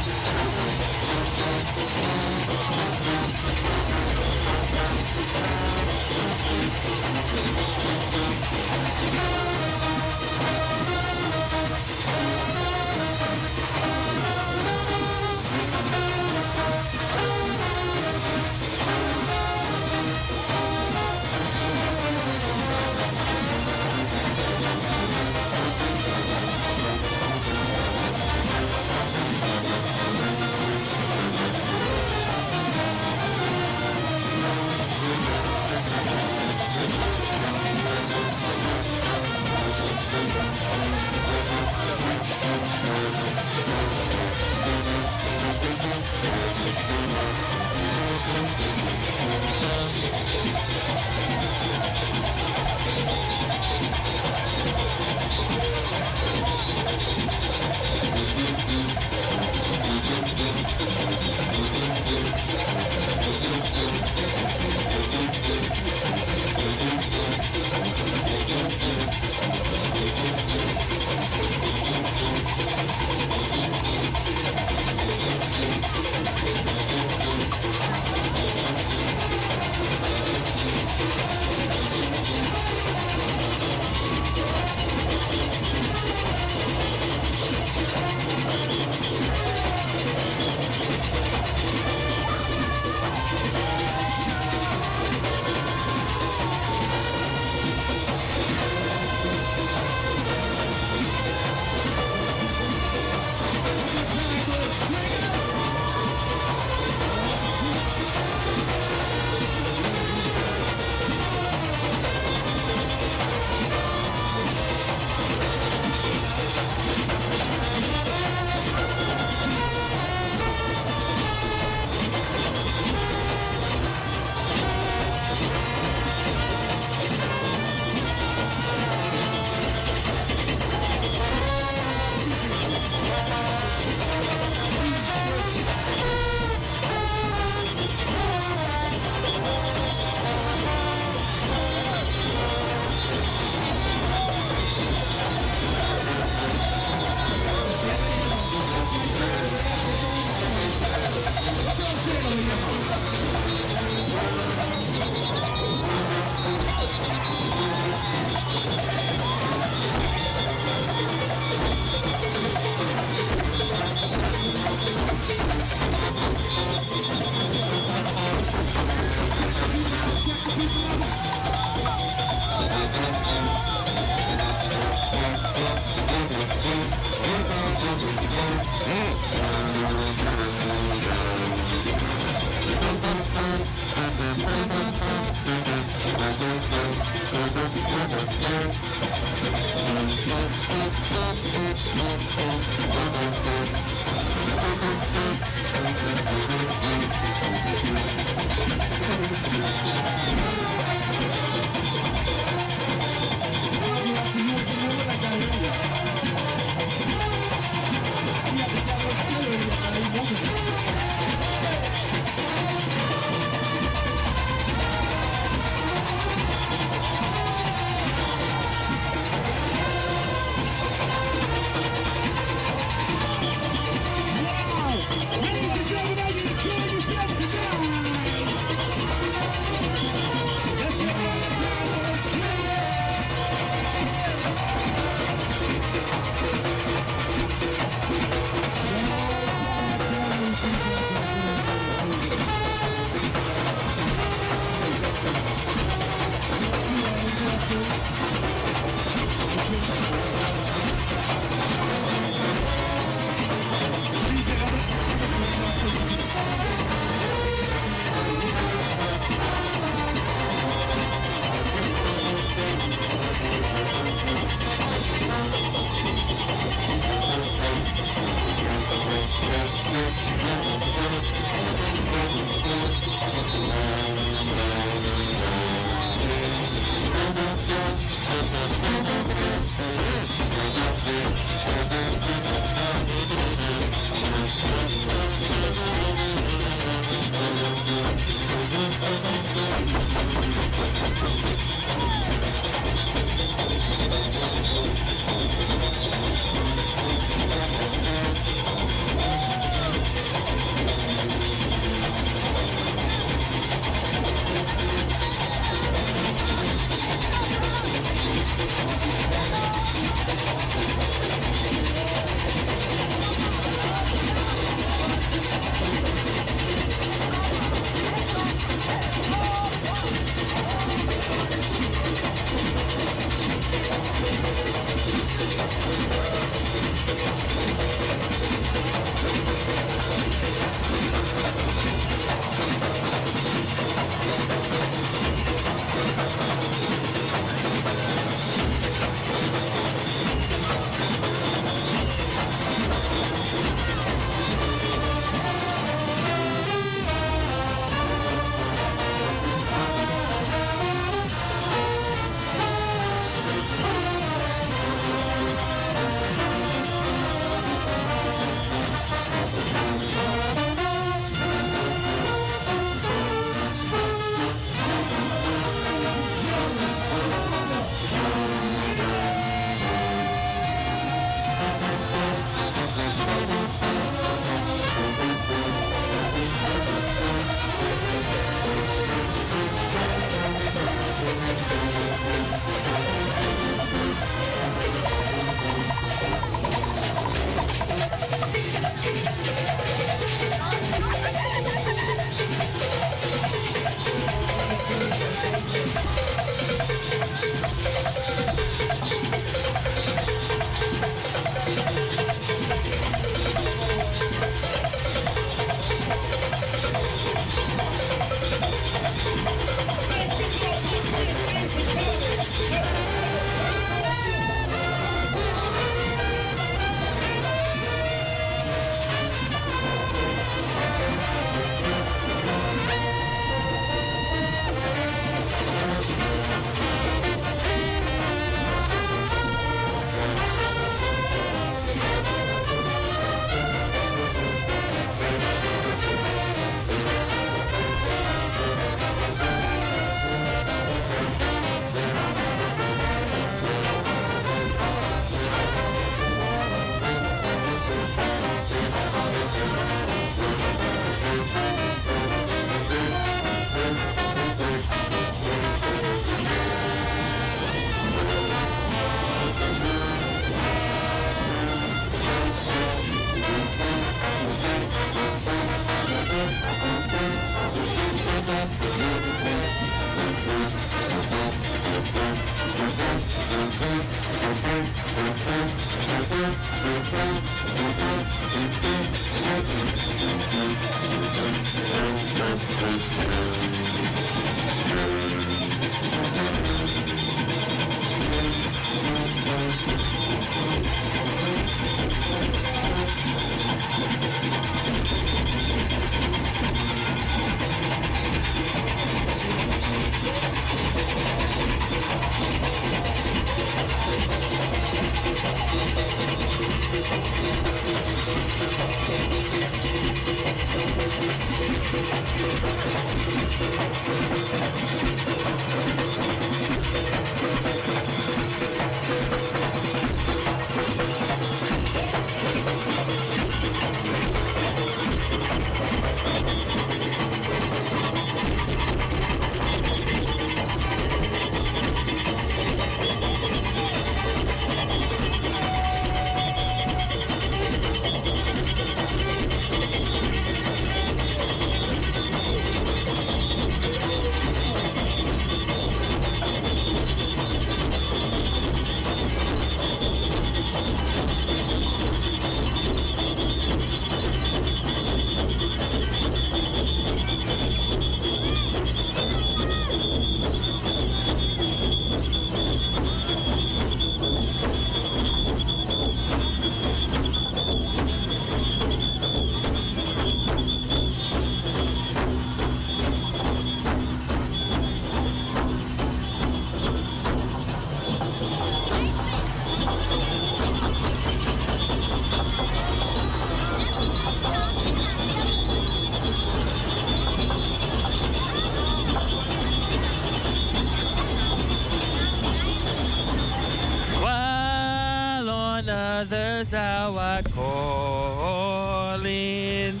rolling.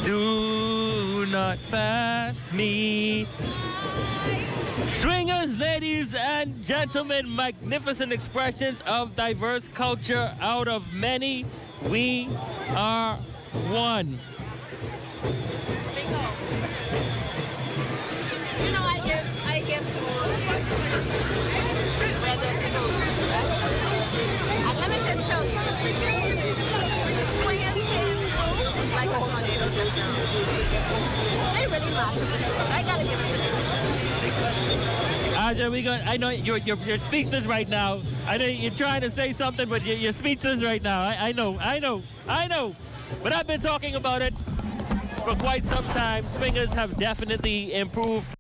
Do not pass me. Swingers, ladies and gentlemen, magnificent expressions of diverse culture. Out of many, we are one. You know, I give to where there's food. And let me just tell you, the swingers came through like a tornado just now. They really mashed up this road. I gotta give it to them. Aja, I know you're speechless right now. I know you're trying to say something, but you're speechless right now. I know. But I've been talking about it for quite some time. Swingers have definitely improved.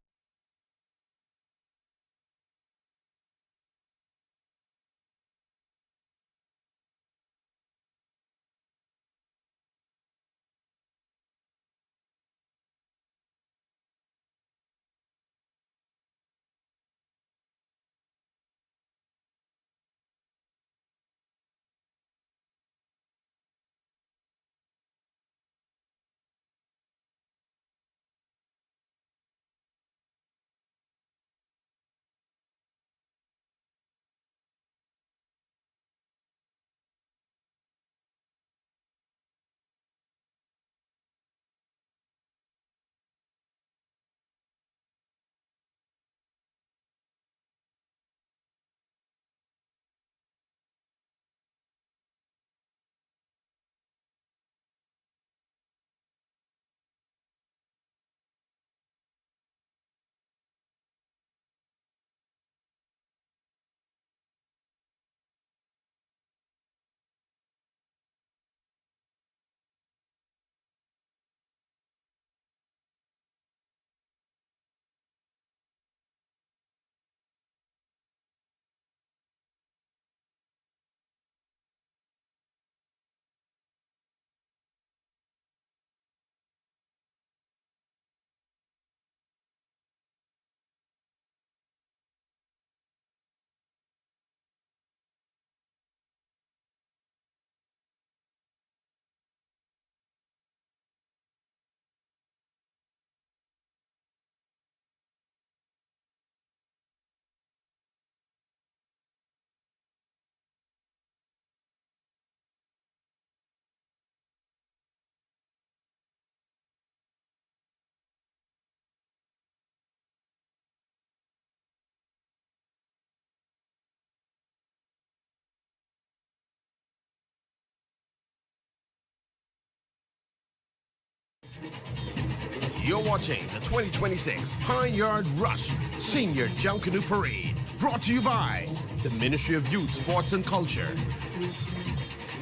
You're watching the 2026 Pineyard Rush Senior Junkanoo Parade, brought to you by the Ministry of Youth, Sports and Culture,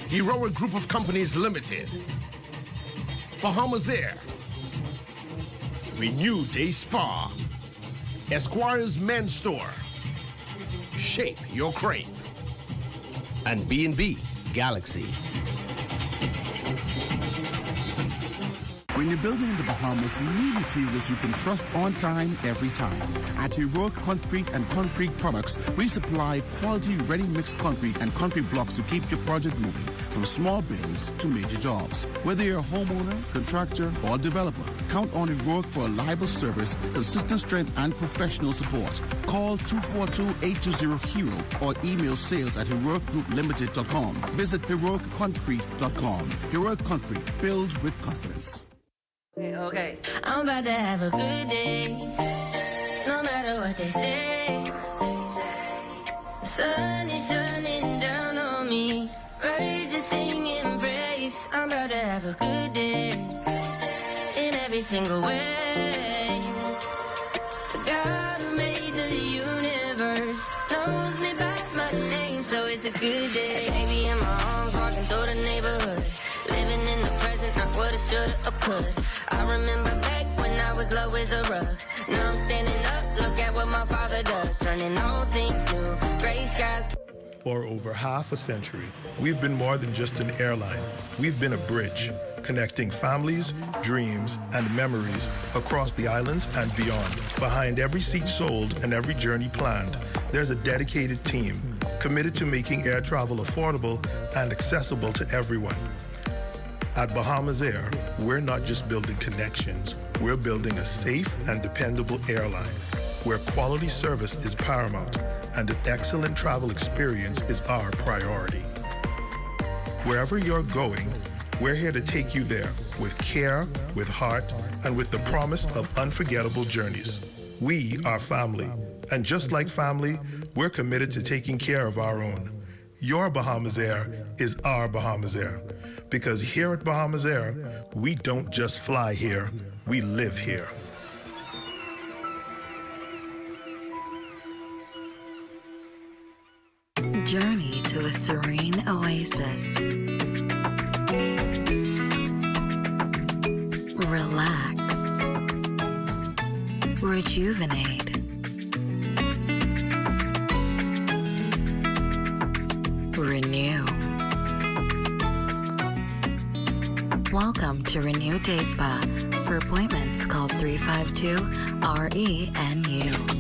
Heroic Group of Companies Limited, Bahamas Air, Renew Day Spa, Esquire's Men's Store, Shape Your Crate, and B&B Galaxy. When you're building in the Bahamas, you need materials you can trust on time, every time. At Heroic Concrete and Concrete Products, we supply quality ready-mixed concrete and concrete blocks to keep your project moving, from small builds to major jobs. Whether you're a homeowner, contractor, or developer, count on Heroic for a reliable service, consistent strength, and professional support. Call 242-820-HERO or email sales@heroicgrouplimited.com. Visit heroicconcrete.com. Heroic Concrete, build with confidence. Okay. I'm about to have a good day, no matter what they say. The sun is shining down on me, ready to sing and praise. I'm about to have a good day, in every single way. The God who made the universe knows me by my name, so it's a good day. Baby in my arms, walking through the neighborhood, living in the present, not what I shoulda or could. I remember back when I was low as a rug. Now I'm standing up, look at what my father does, turning all things new, gray skies. For over half a century, we've been more than just an airline. We've been a bridge, connecting families, dreams, and memories across the islands and beyond. Behind every seat sold and every journey planned, there's a dedicated team committed to making air travel affordable and accessible to everyone. At Bahamas Air, we're not just building connections, we're building a safe and dependable airline where quality service is paramount and an excellent travel experience is our priority. Wherever you're going, we're here to take you there with care, with heart, and with the promise of unforgettable journeys. We are family, and just like family, we're committed to taking care of our own. Your Bahamas Air is our Bahamas Air, because here at Bahamas Air, we don't just fly here, we live here. Journey to a serene oasis. Relax. Rejuvenate. Renew. Welcome to Renew Day Spa. For appointments, call 352-RENU.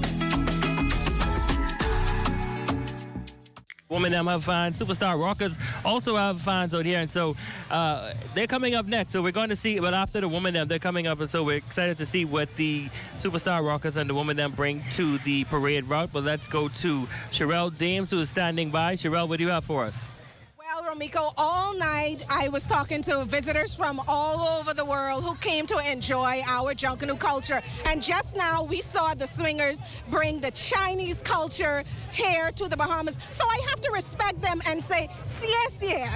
Women them have fans. Superstar Rockers also have fans out here, and so they're coming up next. So we're going to see, but after the Women them, they're coming up, and so we're excited to see what the Superstar Rockers and the Women them bring to the parade route. But let's go to Sherelle Dames, who is standing by. Sherelle, what do you have for us? Well, Romiko, all night I was talking to visitors from all over the world who came to enjoy our Junkanoo culture. And just now we saw the swingers bring the Chinese culture here to the Bahamas. So I have to respect them and say, Xie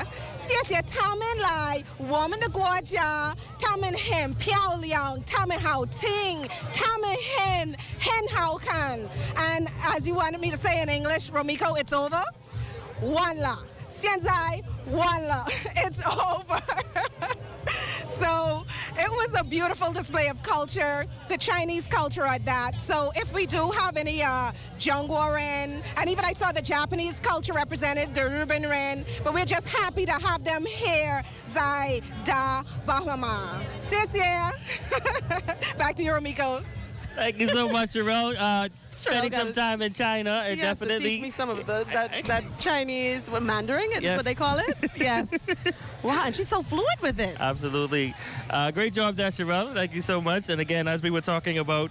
Tamin Lai, Woman the Guaja, Tamin Hem, Piao Liang, Tamin Hao Ting, Tamin Hen Hao Kan. And as you wanted me to say in English, Romiko, it's over. One la. Xianzai, one la. It's over. So it was a beautiful display of culture, the Chinese culture at that. So if we do have any Zhongguoren, and even I saw the Japanese culture represented, the Rubenren, but we're just happy to have them here, Zai Da Bahama. Xie. Back to you, Romiko. Thank you so much, Sherelle. Spending some time in China, she and has definitely to teach me some of that Chinese Mandarin. Is Yes. what they call it. Yes. Wow, and she's so fluent with it. Absolutely. Great job there, Sherelle. Thank you so much. And again, as we were talking about,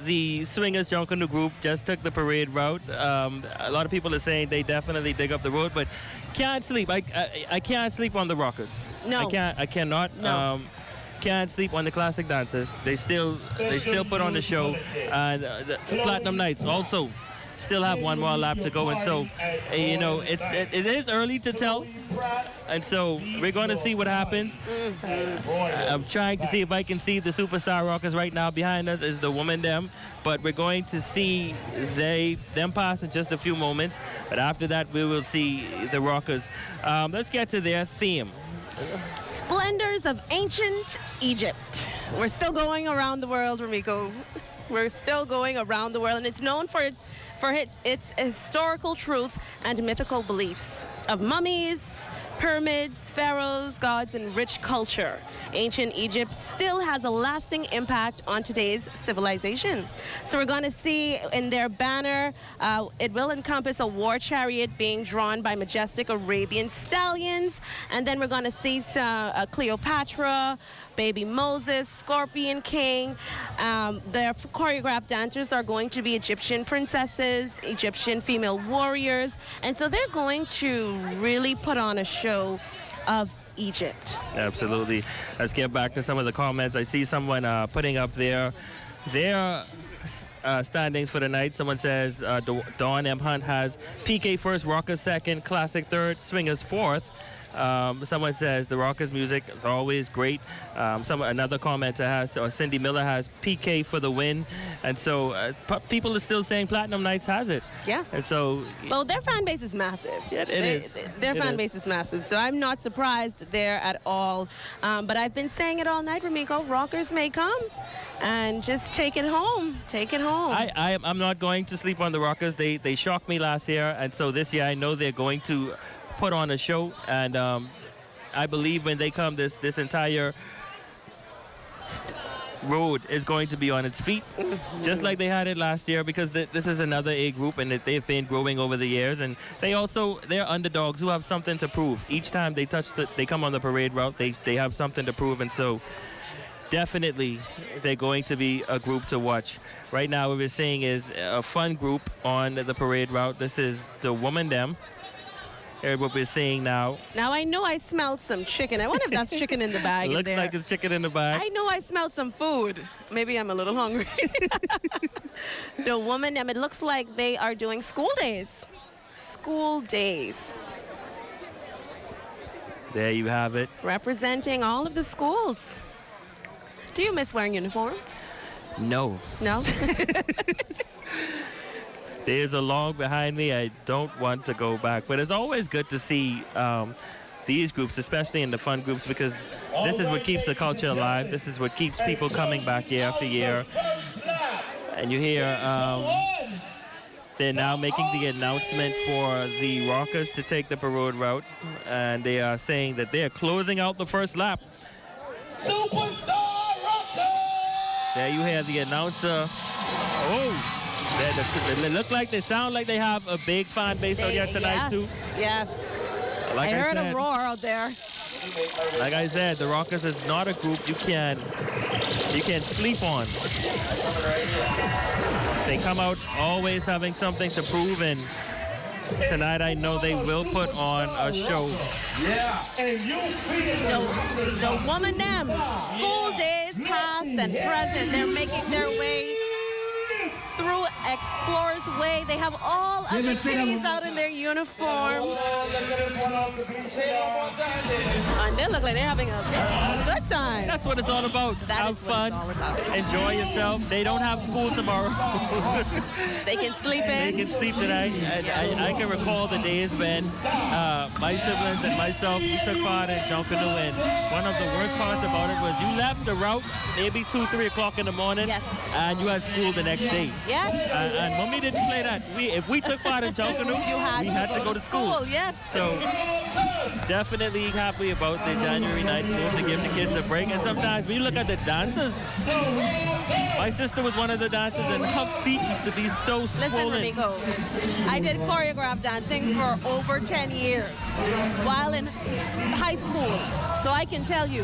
the Swingers Junkanoo group just took the parade route. A lot of people are saying they definitely dig up the road, but can't sleep. I can't sleep on the Rockers. No. I cannot. No. Can't sleep on the classic dancers. They still put on the show. And the Platinum Nights also still have one more lap to go. And so, you know, it is early to tell. And so we're going to see what happens. I'm trying to see if I can see the Superstar Rockers right now. Behind us is the Woman them. But we're going to see them pass in just a few moments. But after that, we will see the Rockers. Let's get to their theme. Splendors of ancient Egypt. We're still going around the world, Romiko. We're still going around the world, and it's known for its historical truth and mythical beliefs of mummies, pyramids, pharaohs, gods, and rich culture. Ancient Egypt still has a lasting impact on today's civilization. So we're going to see in their banner, it will encompass a war chariot being drawn by majestic Arabian stallions. And then we're going to see Cleopatra, Baby Moses, Scorpion King. Their choreographed dancers are going to be Egyptian princesses, Egyptian female warriors. And so they're going to really put on a show of Egypt. Absolutely. Let's get back to some of the comments. I see someone putting up their standings for the night. Someone says Dawn M. Hunt has PK first, Rockers second, Classic third, Swingers fourth. Someone says the Rockers music is always great. Another commenter has, Cindy Miller has PK for the win. And so people are still saying Platinum Nights has it. Yeah. And so... Well, their fan base is massive. Yeah, it is. Their fan base is massive. So I'm not surprised there at all. But I've been saying it all night, Romiko. Rockers may come. And just take it home. Take it home. I'm not going to sleep on the Rockers. They shocked me last year. And so this year I know they're going to put on a show, and I believe when they come, this entire road is going to be on its feet, just like they had it last year, because this is another A group and they've been growing over the years, and they're underdogs who have something to prove. Each time they come on the parade route, they have something to prove, and so definitely they're going to be a group to watch. Right now what we're seeing is a fun group on the parade route. This is the Woman Them. Here's what we're seeing now. Now I know I smelled some chicken. I wonder if that's chicken in the bag. Looks like it's chicken in the bag. I know I smelled some food. Maybe I'm a little hungry. The Woman Them, it looks like they are doing school days. School days. There you have it. Representing all of the schools. Do you miss wearing uniform? No. No? There's a log behind me. I don't want to go back. But it's always good to see these groups, especially in the fun groups, because this is what keeps the culture alive. This is what keeps people coming back year after year. And you hear they're now making the announcement for the Rockers to take the parade route. And they are saying that they're closing out the first lap. Superstar Rockers! There you hear the announcer. Oh! They look like, they sound like they have a big fan base out there tonight, too. Yes. Like I heard said, a roar out there. Like I said, the Rockers is not a group you can sleep on. They come out always having something to prove, and tonight I know they will put on a show. Yeah. And you feel the Woman Them, school days past and present, they're making their way through Explorers Way. They have all of the kiddies out in their uniform. And they look like they're having a good time. That's what it's all about. Have fun. Enjoy yourself. They don't have school tomorrow. They can sleep in. They can sleep tonight. I can recall the days when my siblings and myself, we took part in Junkanoo, and one of the worst parts about it was you left the route maybe 2, 3 o'clock in the morning, and you had school the next day. Yes. And when we didn't play that, if we took part in Junkanoo, we had to go to school. Yes. So definitely happy about the January night move to give the kids a break. And sometimes when you look at the dancers, my sister was one of the dancers, and her feet used to be so swollen. Listen, Rico, I did choreographed dancing for over 10 years while in high school. So I can tell you,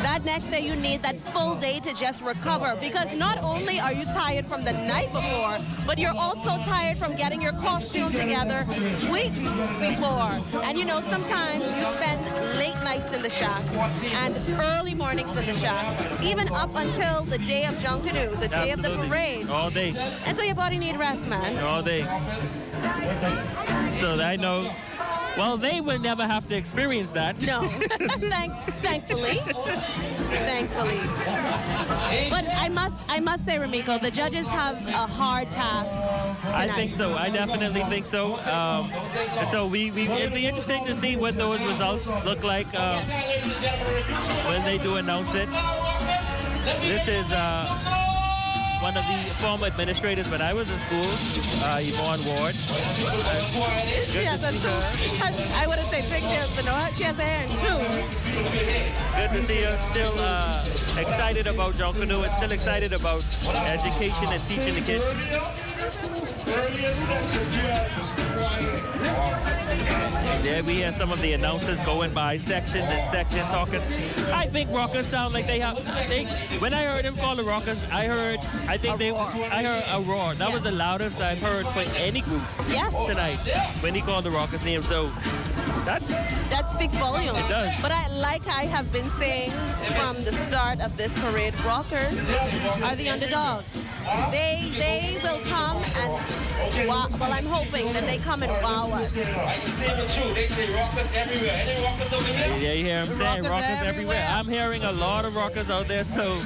that next day you need that full day to just recover, because not only are you tired from the night before, but you're also tired from getting your costume together weeks before. And you know, sometimes you spend late nights in the shack and early mornings in the shack, even up until the day of Junkanoo, the day of the parade. All day. And so your body needs rest, man. All day. So I know. Well, they will never have to experience that. No, thankfully. But I must say, Ramiko, the judges have a hard task tonight. I think so. I definitely think so. So it'll be interesting to see what those results look like when they do announce it. This is one of the former administrators when I was in school, Yvonne Ward. She has a two. I wouldn't say pigtails, but no, she has a hair in two. Good to see her still excited about Junkanoo and still excited about education and teaching the kids. There we hear some of the announcers going by sections and sections talking. I think Rockers sound like they have. When I heard him call the Rockers, I heard a roar. That was the loudest I've heard for any group tonight when he called the Rockers name. So that speaks volumes. It does. But I have been saying from the start of this parade, Rockers are the underdog. They will come and wow. Well, I'm hoping that they come and wow us. Yeah, you hear him saying rockers everywhere. I'm hearing a lot of rockers out there, so.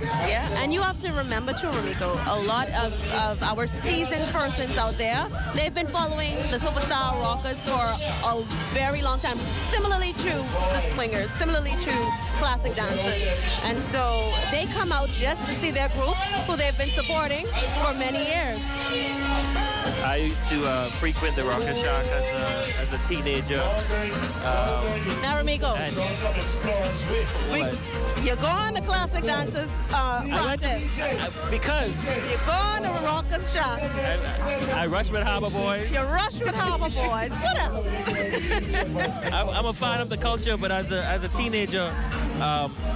Yeah, and you have to remember too, Ramiko, a lot of our seasoned persons out there, they've been following the Superstar Rockers for a very long time, similarly to the Swingers, similarly to classic dancers. And so they come out just to see their group, who they've been supporting for many years. I used to frequent the Rocker Shack as a teenager. Now, Ramiko, You go on the classic dances practice. Because you go on the Rockers Shack. I rush with Harbor Boys. You rush with Harbor Boys. What else? I'm a fan of the culture, but as a teenager,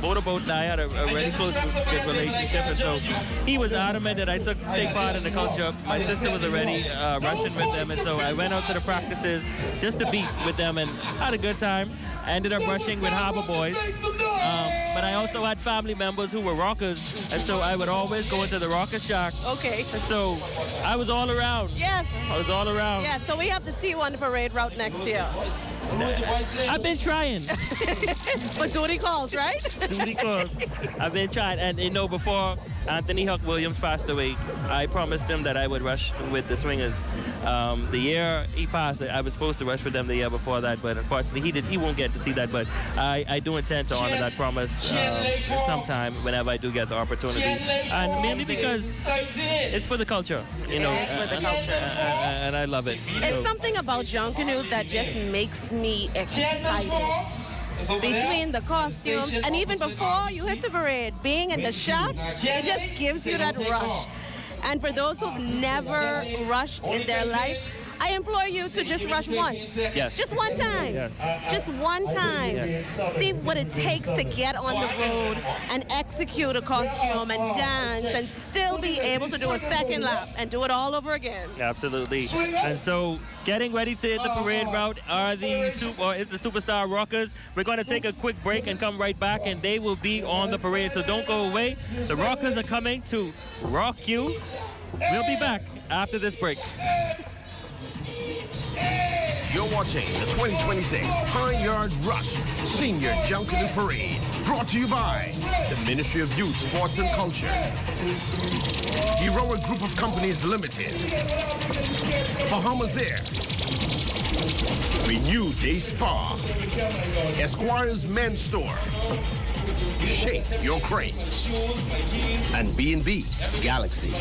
Motorboat and I had a really close good relationship, and so he was adamant that I take part in the culture. My sister was already rushing with them, and so I went out to the practices just to be with them and had a good time. I ended up rushing with Harbor Boys, but I also had family members who were rockers, and so I would always go into the Rocker Shack. Okay. And so I was all around. Yes. I was all around. Yeah, so we have to see you on the parade route next year. I've been trying. But duty calls, right? Duty calls. I've been trying. And, before Anthony Huck Williams passed away, I promised him that I would rush with the Swingers. The year he passed, I was supposed to rush with them the year before that, but unfortunately he won't get to see that. But I do intend to honor that promise sometime whenever I do get the opportunity. And mainly because it's for the culture, It's for the culture. And I love it. It's something about Junkanoo that just makes me excited. Between the costumes and even before you hit the parade, being in the shop, it just gives you that rush. And for those who've never rushed in their life, I implore you to just rush once. Yes. Just one time. Yes. Just one time. Yes. See what it takes to get on the road and execute a costume and dance and still be able to do a second lap and do it all over again. Absolutely. And so getting ready to hit the parade route is the Superstar Rockers. We're going to take a quick break and come right back, and they will be on the parade. So don't go away. The Rockers are coming to rock you. We'll be back after this break. You're watching the 2026 Pineyard Rush Senior Junkanoo Parade, brought to you by the Ministry of Youth, Sports and Culture, Heroic Group of Companies Limited, Bahamas Air, Renew Day Spa, Esquire's Men's Store, Shake Your Crate, and B&B Galaxy.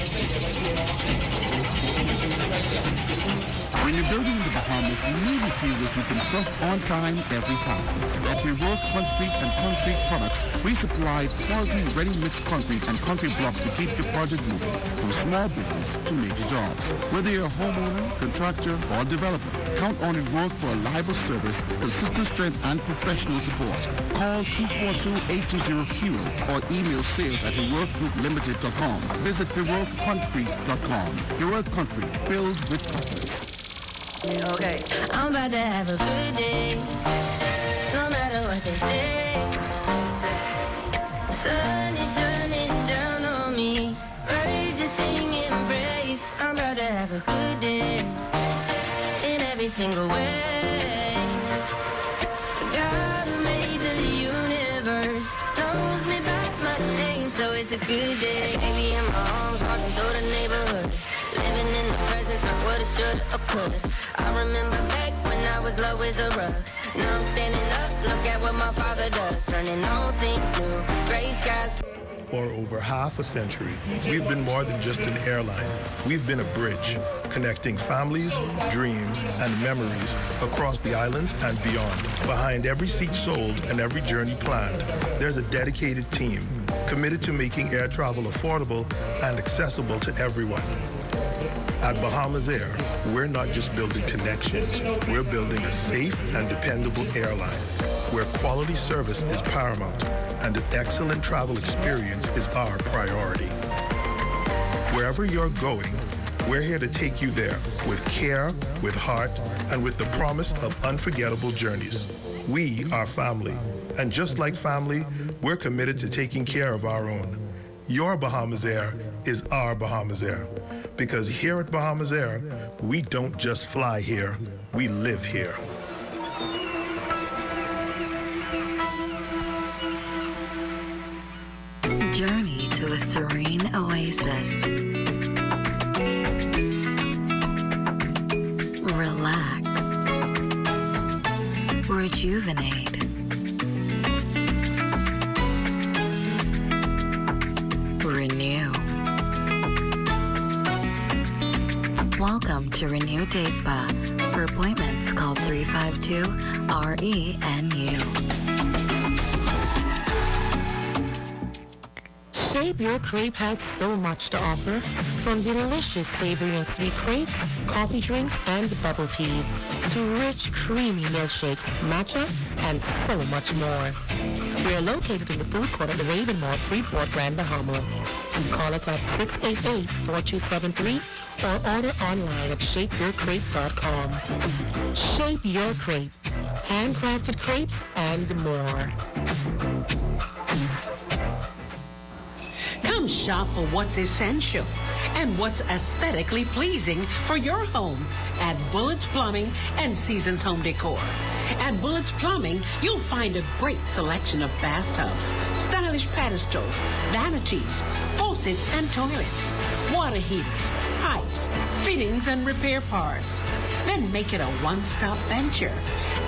When you're building in the Bahamas, you need materials you can trust on time, every time. At Heroic Concrete and Concrete Products, we supply quality ready-mix concrete and concrete blocks to keep your project moving, from small business to major jobs. Whether you're a homeowner, contractor, or developer, count on Heroic for a reliable service, consistent strength, and professional support. Call 242-820-HERO or email sales@heroicgrouplimited.com. Visit heroicconcrete.com. Heroic Concrete, built with confidence. Okay. I'm about to have a good day, no matter what they say. Sun is shining down on me, ready to sing and praise. I'm about to have a good day, in every single way. The God who made the universe knows me by my name, so it's a good day. Baby in my arms, walking through the neighborhood, living in the present of what it should have could. I remember back when I was low as a rug. Now I'm standing up, look at what my father does, turning all things new, gray skies. For over half a century, we've been more than just an airline. We've been a bridge, connecting families, dreams, and memories across the islands and beyond. Behind every seat sold and every journey planned, there's a dedicated team committed to making air travel affordable and accessible to everyone. At Bahamas Air, we're not just building connections, we're building a safe and dependable airline where quality service is paramount and an excellent travel experience is our priority. Wherever you're going, we're here to take you there with care, with heart, and with the promise of unforgettable journeys. We are family, and just like family, we're committed to taking care of our own. Your Bahamas Air is our Bahamas Air. Because here at Bahamas Air, we don't just fly here, we live here. Journey to a serene oasis. Relax. Rejuvenate. Renew. Welcome to Renew Day Spa. For appointments, call 352-RENU. Shape Your Crepe has so much to offer, from delicious savory and sweet crepes, coffee drinks, and bubble teas, to rich, creamy milkshakes, matcha, and so much more. We are located in the food court at the Raven Mall, Freeport, Grand Bahama. Call us at 688-4273 or order online at shapeyourcrepe.com. Shape Your Crepe, handcrafted crepes and more. Come shop for what's essential and what's aesthetically pleasing for your home at Bullets Plumbing and Seasons Home Decor. At Bullets Plumbing, you'll find a great selection of bathtubs, stylish pedestals, vanities, faucets and toilets, water heaters, pipes, fittings and repair parts. Then make it a one-stop venture.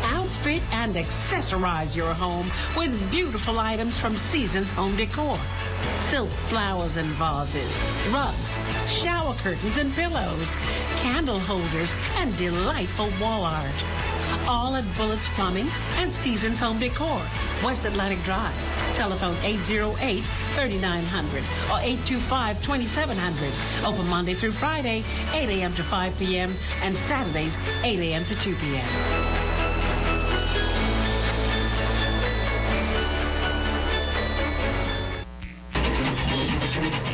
Outfit and accessorize your home with beautiful items from Seasons Home Decor. Silk flowers and vases, rugs, shower curtains and pillows, candle holders, and delightful wall art. All at Bullets Plumbing and Seasons Home Decor, West Atlantic Drive. Telephone 808-3900 or 825-2700. Open Monday through Friday, 8 a.m. to 5 p.m. and Saturdays, 8 a.m. to 2 p.m.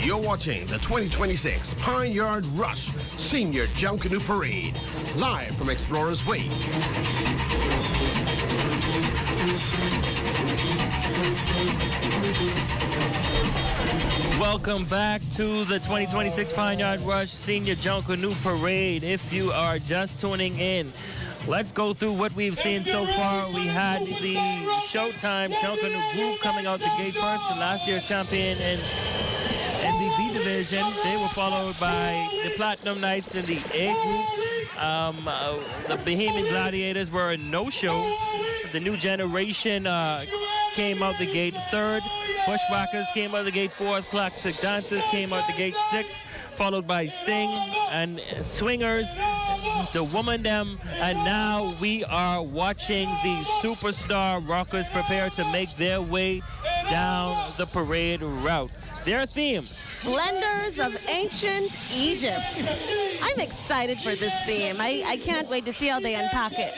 You're watching the 2026 Pineyard Rush Senior Junkanoo Parade, live from Explorers Way. Welcome back to the 2026 Pineyard Rush Senior Junkanoo Parade. If you are just tuning in, let's go through what we've seen so far. We had the Showtime Junkanoo group coming out the gate first, the last year champion in MVP division. They were followed by the Platinum Knights in the A group. The Bahamian Gladiators were a no-show. The New Generation came out the gate third. Bushwhackers came out the gate fourth. Classic Dancers came out the gate sixth, followed by Sting and Swingers, the Woman Them, and now we are watching the Superstar Rockers prepare to make their way down the parade route. Their themes: Splendors of Ancient Egypt. I'm excited for this theme. I can't wait to see how they unpack it.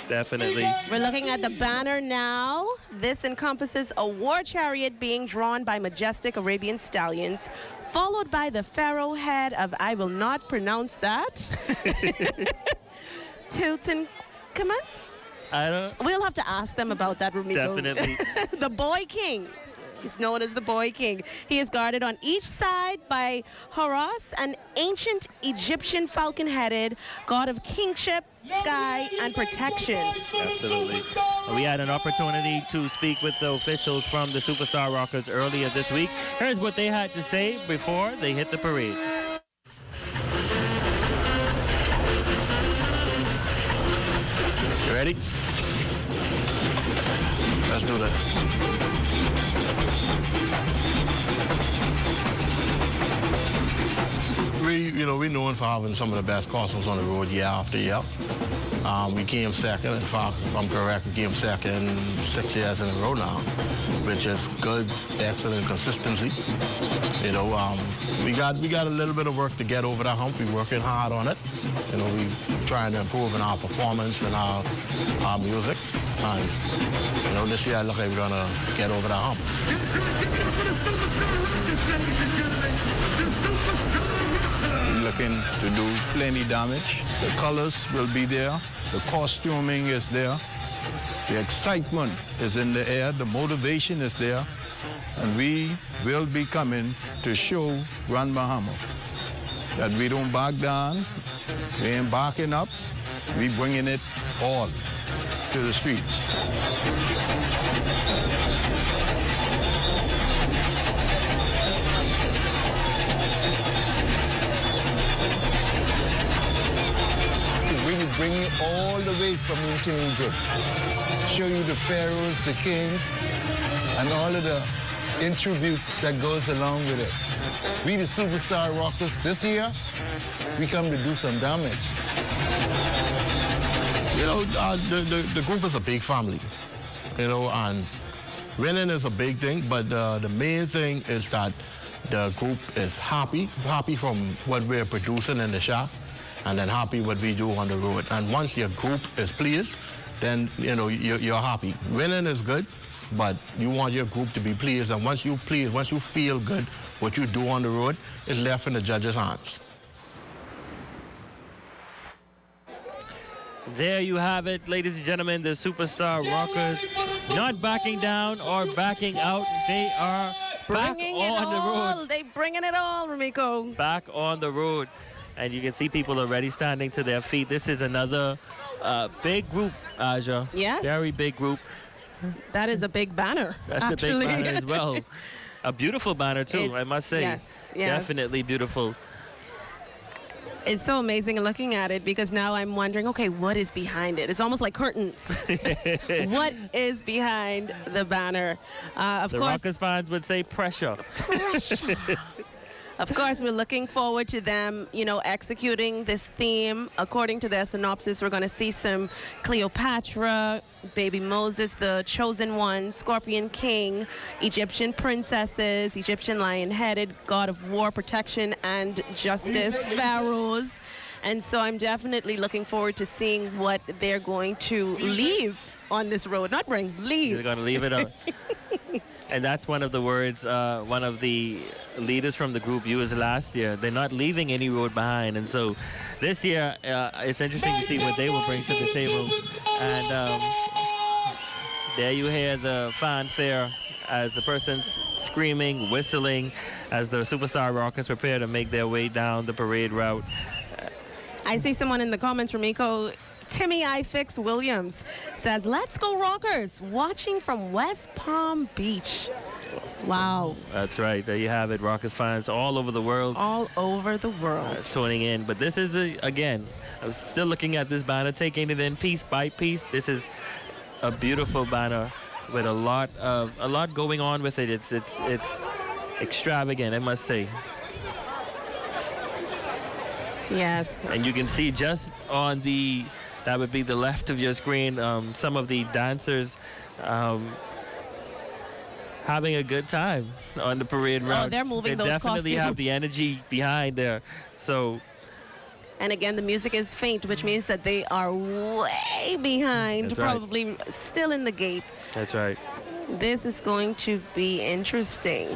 Definitely. We're looking at the banner now. This encompasses a war chariot being drawn by majestic Arabian stallions, followed by the pharaoh head of, I will not pronounce that, Tutankhamun? I don't. We'll have to ask them about that, Rumiko. Definitely. The Boy King. He's known as the Boy King. He is guarded on each side by Horus, an ancient Egyptian falcon-headed god of kingship, sky, and protection. Absolutely. We had an opportunity to speak with the officials from the Superstar Rockers earlier this week. Here's what they had to say before they hit the parade. You ready? Let's do this. We're known for having some of the best costumes on the road year after year. We came second. In fact, if I'm correct, we came second 6 years in a row now, which is good, excellent consistency. We got a little bit of work to get over that hump. We're working hard on it. We're trying to improve in our performance and our music. And, this year I look like we're gonna get over that hump. Looking to do plenty damage. The colors will be there. The costuming is there. The excitement is in the air. The motivation is there. And we will be coming to show Grand Bahama that we don't back down. We ain't backing up. We bringing it all to the streets. Bring you all the way from ancient Egypt. Show you the pharaohs, the kings, and all of the attributes that goes along with it. We the Superstar Rockers this year, we come to do some damage. The group is a big family, and Winning is a big thing, but the main thing is that the group is happy from what we're producing in the shop, and then happy what we do on the road. And once your group is pleased, then you're happy. Winning is good, but you want your group to be pleased, and once you feel good, what you do on the road is left in the judges' hands. There you have it, ladies and gentlemen, the Superstar Rockers not backing down or backing out. They are back on the road. They bringing it all, Ramiko. Back on the road. And you can see people already standing to their feet. This is another big group, Aja. Yes. Very big group. That is a big banner. That's actually. a big banner as well. A beautiful banner, too, I must say. Yes. Definitely beautiful. It's so amazing looking at it because now I'm wondering, okay, what is behind it? It's almost like curtains. What is behind the banner? Of the course, Rockers fans would say pressure. Of course, we're looking forward to them, executing this theme. According to their synopsis, we're going to see some Cleopatra, Baby Moses, the Chosen One, Scorpion King, Egyptian princesses, Egyptian lion-headed, God of war, protection, and justice, pharaohs. And so I'm definitely looking forward to seeing what they're going to leave on this road. Not bring, leave. They're going to leave it on. And that's one of the words one of the leaders from the group used last year. They're not leaving any road behind. And so this year, it's interesting to see what they will bring to the table. And there you hear the fanfare as the person's screaming, whistling, as the Superstar Rockers prepare to make their way down the parade route. I see someone in the comments, Ramiko. Timmy iFix Williams says, "Let's go Rockers, watching from West Palm Beach." Wow. That's right. There you have it. Rockers fans all over the world. All over the world. Tuning in. But this is, again, I was still looking at this banner, taking it in piece by piece. This is a beautiful banner with a lot going on with it. It's extravagant, I must say. Yes. And you can see just on that would be the left of your screen, some of the dancers having a good time on the parade route. Oh, they're moving those definitely costumes. have the energy behind there. So. And again, the music is faint, which means that they are way behind, That's right. probably still in the gate. That's right. This is going to be interesting.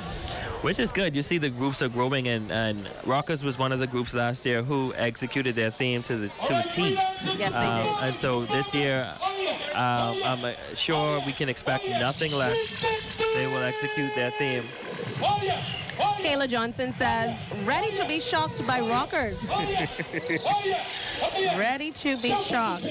Which is good. You see the groups are growing, and Rockers was one of the groups last year who executed their theme to the T. Yes, they did. And so this year, I'm sure we can expect nothing less. They will execute their theme. Kayla Johnson says, "Ready to be shocked by Rockers." Ready to be shocked.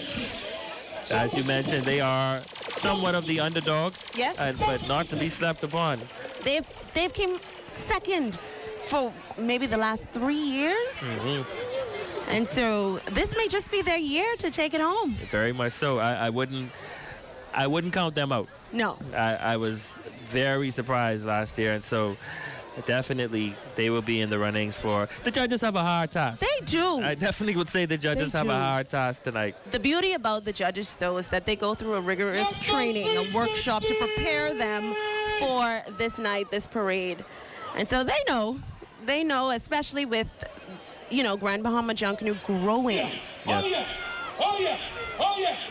As you mentioned, they are somewhat of the underdogs. Yes. But not to be slept upon. They've came second for maybe the last 3 years. Mm-hmm. And so this may just be their year to take it home. Very much so. I wouldn't count them out. No. I was very surprised last year, and so definitely they will be in the runnings for. The judges have a hard task. They do. I definitely would say the judges have a hard task tonight. The beauty about the judges, though, is that they go through a rigorous training, a workshop to prepare them for this night, this parade. And so they know, especially with, Grand Bahama Junkanoo growing. Yes.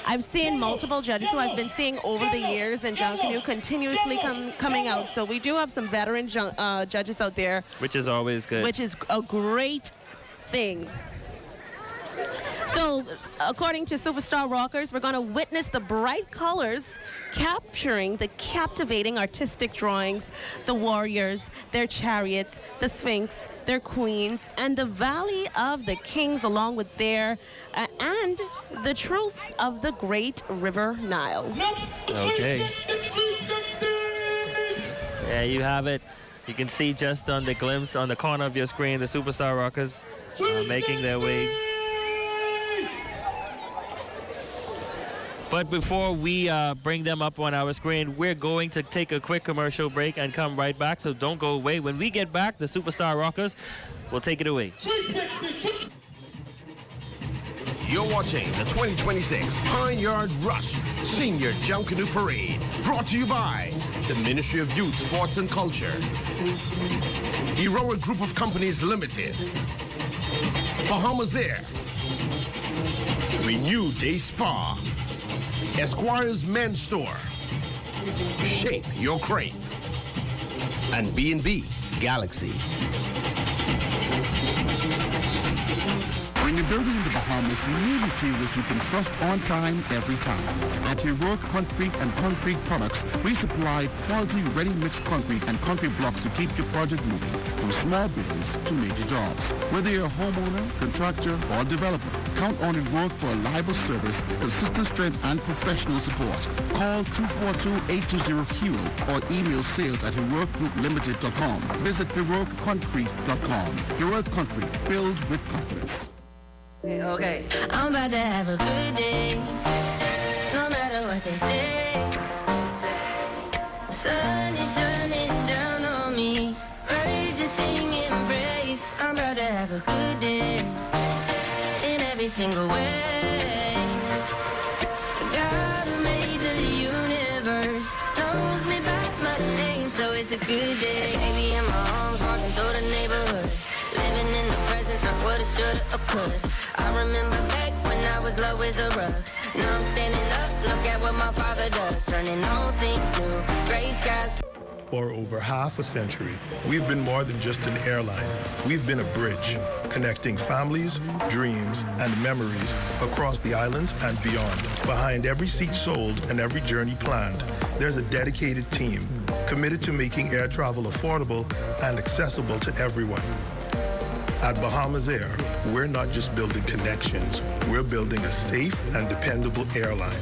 I've seen multiple judges who I've been seeing over the years in Junkanoo continuously coming out. So we do have some veteran judges out there. Which is always good. Which is a great thing. So, according to Superstar Rockers, we're going to witness the bright colors capturing the captivating artistic drawings, the warriors, their chariots, the Sphinx, their queens, and the Valley of the Kings, along with their and the truths of the great River Nile. Okay. There you have it. You can see just on the glimpse on the corner of your screen, the Superstar Rockers making their way. But before we bring them up on our screen, we're going to take a quick commercial break and come right back, so don't go away. When we get back, the Superstar Rockers will take it away. You're watching the 2026 Pineyard Rush Senior Junkanoo Parade, brought to you by the Ministry of Youth, Sports and Culture, Heroic Group of Companies Limited, Bahamas Air, Renew Day Spa, Esquire's Men's Store, Shape Your Crepe, and B&B Galaxy. When you're building in the Bahamas, you need materials you can trust on time, every time. At Heroic Concrete and Concrete Products, we supply quality ready-mix concrete and concrete blocks to keep your project moving, from small builds to major jobs. Whether you're a homeowner, contractor, or developer, count on Heroic for a reliable service, consistent strength, and professional support. Call 242-820-HERO or email sales@heroicgrouplimited.com. Visit heroicconcrete.com. Heroic Concrete, build with confidence. Okay, I'm about to have a good day, no matter what they say. Sun is shining down on me, ready to sing and praise. I'm about to have a good day, in every single way. The God who made the universe knows me by my name, so it's a good day. Baby in my arms, walking through the neighborhood, living in the present, not what it should or could. I remember back when I was low as a rug. Now I'm standing up, look at what my father does. Turning all things new, gray skies. For over half a century, we've been more than just an airline. We've been a bridge, connecting families, dreams, and memories across the islands and beyond. Behind every seat sold and every journey planned, there's a dedicated team committed to making air travel affordable and accessible to everyone. At Bahamas Air, we're not just building connections, we're building a safe and dependable airline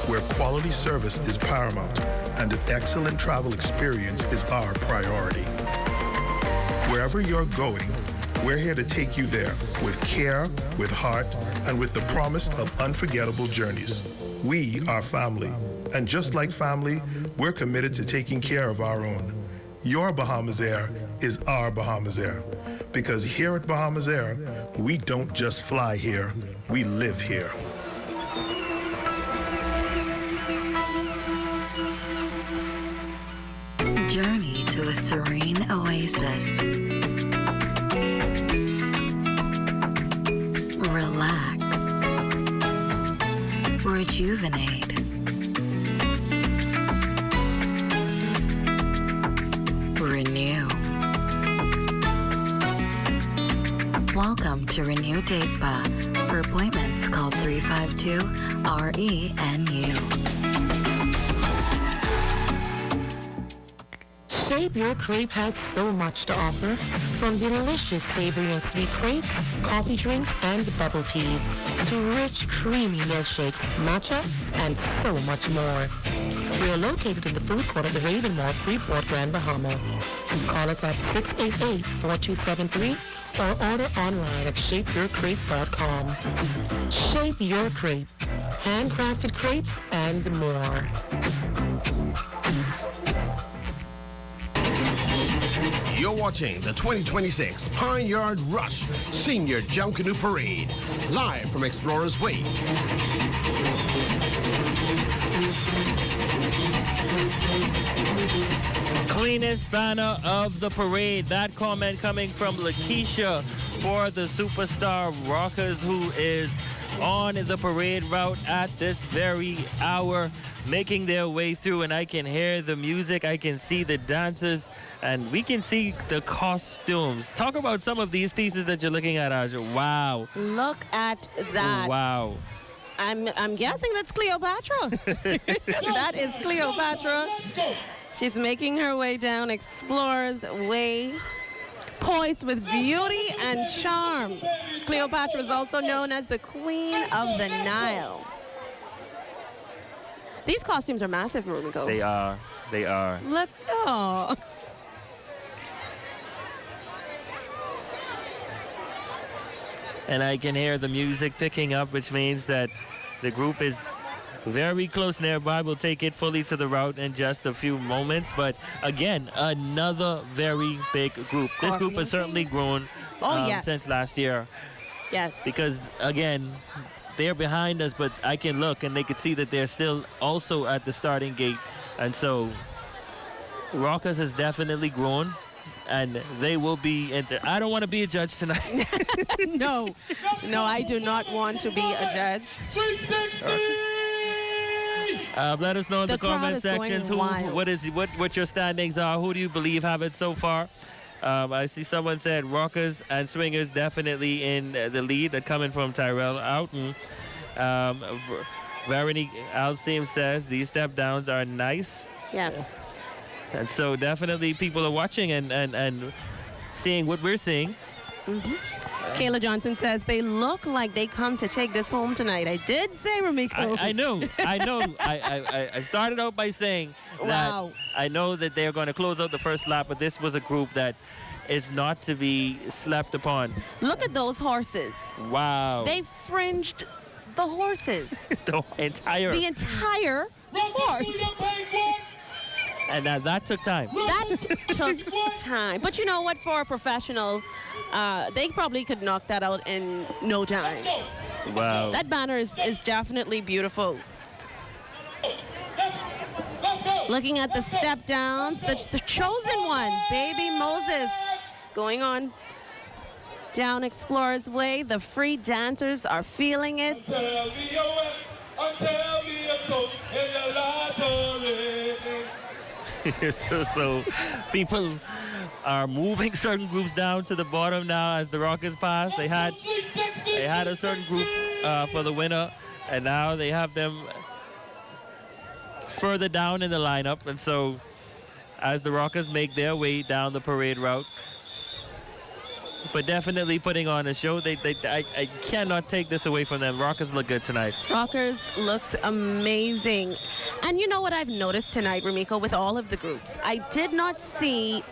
where quality service is paramount and an excellent travel experience is our priority. Wherever you're going, we're here to take you there with care, with heart, and with the promise of unforgettable journeys. We are family, and just like family, we're committed to taking care of our own. Your Bahamas Air is our Bahamas Air. Because here at Bahamas Air, we don't just fly here, we live here. Journey to a serene oasis. Relax. Rejuvenate. Renew. Welcome to Renew Day Spa. For appointments, call 352-RENU. Shape Your Crepe has so much to offer, from delicious savory and sweet crepes, coffee drinks, and bubble teas, to rich, creamy milkshakes, matcha, and so much more. We are located in the food court of the Raven Mall, Freeport, Grand Bahama. Call us at 688-4273 or order online at shapeyourcrepe.com. Shape Your Crepe, handcrafted crepes and more. You're watching the 2026 Pineyard Rush Senior Junkanoo Parade, live from Explorers Way. Cleanest banner of the parade. That comment coming from Lakeisha for the Superstar Rockers, who is on the parade route at this very hour, making their way through, and I can hear the music, I can see the dancers, and we can see the costumes. Talk about some of these pieces that you're looking at, Aja. Wow. Look at that. Wow. I'm guessing that's Cleopatra. That is Cleopatra. She's making her way down Explorer's Way, poised with beauty and charm. Cleopatra is also known as the Queen of the Nile. These costumes are massive, Rumiko. They are. They are. Look, oh. And I can hear the music picking up, which means that the group is very close nearby. We'll take it fully to the route in just a few moments. But again, another very big group. This group has certainly grown since last year. Yes. Because, again, they're behind us, but I can look and they can see that they're still also at the starting gate. And so Rockers has definitely grown, and they will be. I don't want to be a judge tonight. No, I do not want to be a judge. Let us know in the comment sections what your standings are. Who do you believe have it so far? I see someone said Rockers and Swingers definitely in the lead. They're coming from Tyrell Outen. Veronique Alstein says these step downs are nice. Yes. And so definitely people are watching and seeing what we're seeing. Mm-hmm. Kayla Johnson says they look like they come to take this home tonight. I did say, Ramiko. I know. I started out by saying that I know that they're going to close out the first lap, but this was a group that is not to be slept upon. Look at those horses. Wow. They fringed the horses. The entire horse. And that took time. That took time. But you know what? For a professional, they probably could knock that out in no time. Wow. That banner is definitely beautiful. Looking at the step downs, the chosen one, Baby Moses, going on down Explorer's Way. The free dancers are feeling it. So people are moving certain groups down to the bottom now as the Rockets pass. They had a certain group for the winner, and now they have them further down in the lineup. And so as the Rockets make their way down the parade route, but definitely putting on a show. I cannot take this away from them. Rockers look good tonight. Rockers looks amazing. And you know what I've noticed tonight, Ramiko, with all of the groups? I did not see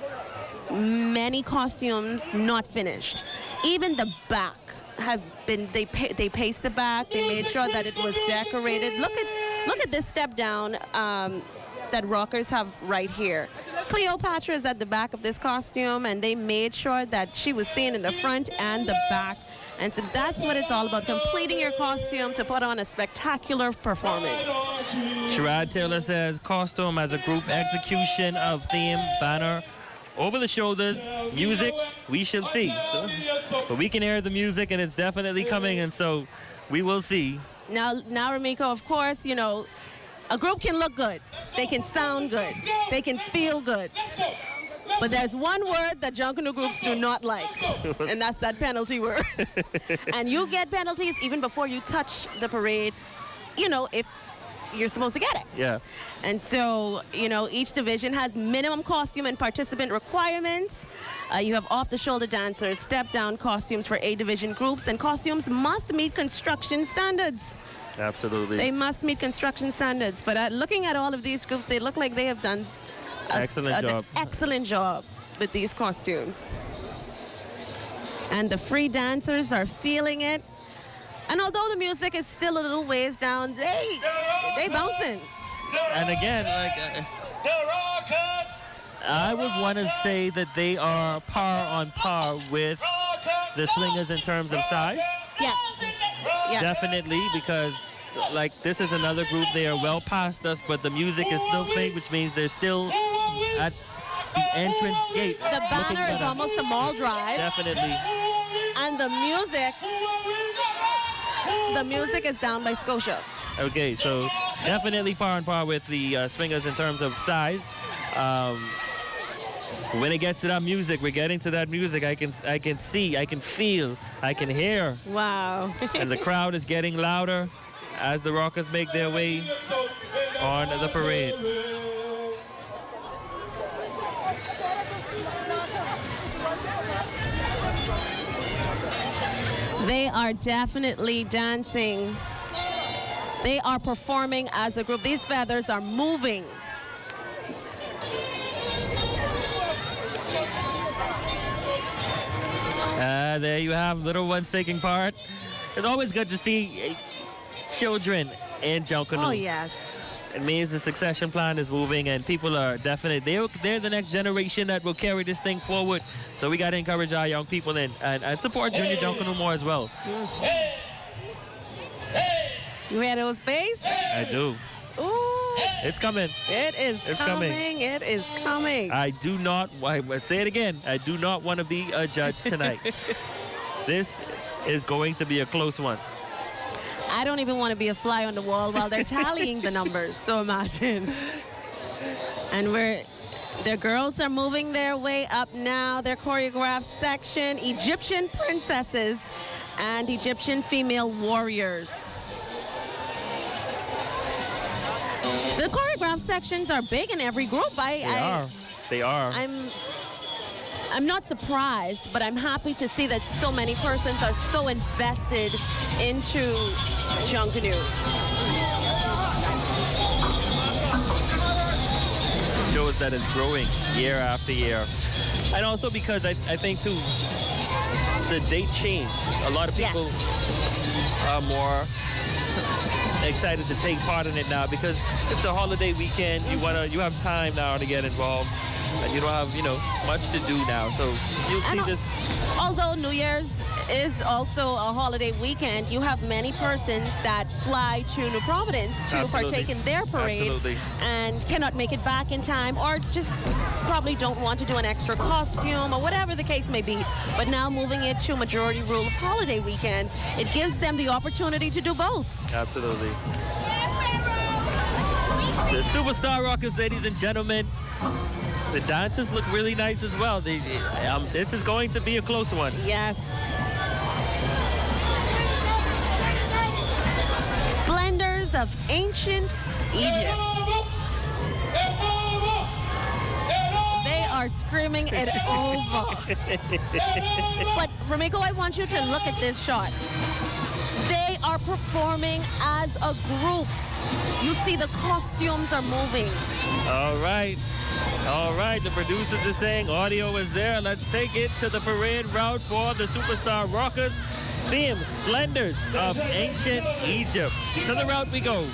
many costumes not finished. Even the back have been, they paced the back. They made sure that it was decorated. Look at this step down that Rockers have right here. Cleopatra is at the back of this costume, and they made sure that she was seen in the front and the back. And so that's what it's all about, completing your costume to put on a spectacular performance. Sherrod Taylor says, costume as a group execution of theme, banner, over the shoulders, music, we shall see. But we can hear the music, and it's definitely coming, and so we will see. Now, Ramiko, of course, you know, a group can look good. They can sound good. They can feel good. But there's one word that Junkanoo groups do not like, and that's that penalty word. And you get penalties even before you touch the parade, you know, if you're supposed to get it. Yeah. And so, you know, each division has minimum costume and participant requirements. You have off-the-shoulder dancers, step-down costumes for A-division groups, and costumes must meet construction standards. Absolutely. They must meet construction standards. But looking at all of these groups, they look like they have done an excellent job with these costumes. And the free dancers are feeling it. And although the music is still a little ways down, they bouncing. And again, I would want to say that they are on par with the Swingers in terms of size. Yes. Yes. Definitely, because like this is another group. They are well past us, but the music is still faint, which means they're still at the entrance gate. The banner is almost a mall drive. Definitely. And the music is down by Scotia. Okay, so definitely par on par with the Swingers in terms of size. When it gets to that music, we're getting to that music. I can see, I can feel, I can hear. Wow. And the crowd is getting louder as the Rockers make their way on the parade. They are definitely dancing. They are performing as a group. These feathers are moving. There you have little ones taking part. It's always good to see children in Junkanoo. Oh, yes. It means the succession plan is moving, and people are definitely, they're the next generation that will carry this thing forward. So we got to encourage our young people and support Junior Junkanoo more as well. You hear those bass? I do. Ooh. It's coming. It's coming. It is coming. I do not, I say it again, I do not want to be a judge tonight. This is going to be a close one. I don't even want to be a fly on the wall while they're tallying the numbers, so imagine. And their girls are moving their way up now. Their choreographed section, Egyptian princesses and Egyptian female warriors. The choreographed sections are big in every group. They are. I'm not surprised, but I'm happy to see that so many persons are so invested into Junkanoo. Shows that it's growing year after year. And also because I think too, the date changed. A lot of people are more excited to take part in it now because it's a holiday weekend. You have time now to get involved. And you don't have, much to do now. So you'll see this. Although New Year's is also a holiday weekend, you have many persons that fly to New Providence to partake in their parade and cannot make it back in time, or just probably don't want to do an extra costume or whatever the case may be. But now moving it to majority rule holiday weekend, it gives them the opportunity to do both. Absolutely. The Superstar Rockers, ladies and gentlemen. The dancers look really nice as well. This is going to be a close one. Yes. Splendors of ancient Egypt. They are screaming it over. But, Ramiko, I want you to look at this shot. They are performing as a group. You see the costumes are moving. All right. All right, the producers are saying audio is there. Let's take it to the parade route for the Superstar Rockers. Theme, Splendors of Ancient Egypt. To the route we go.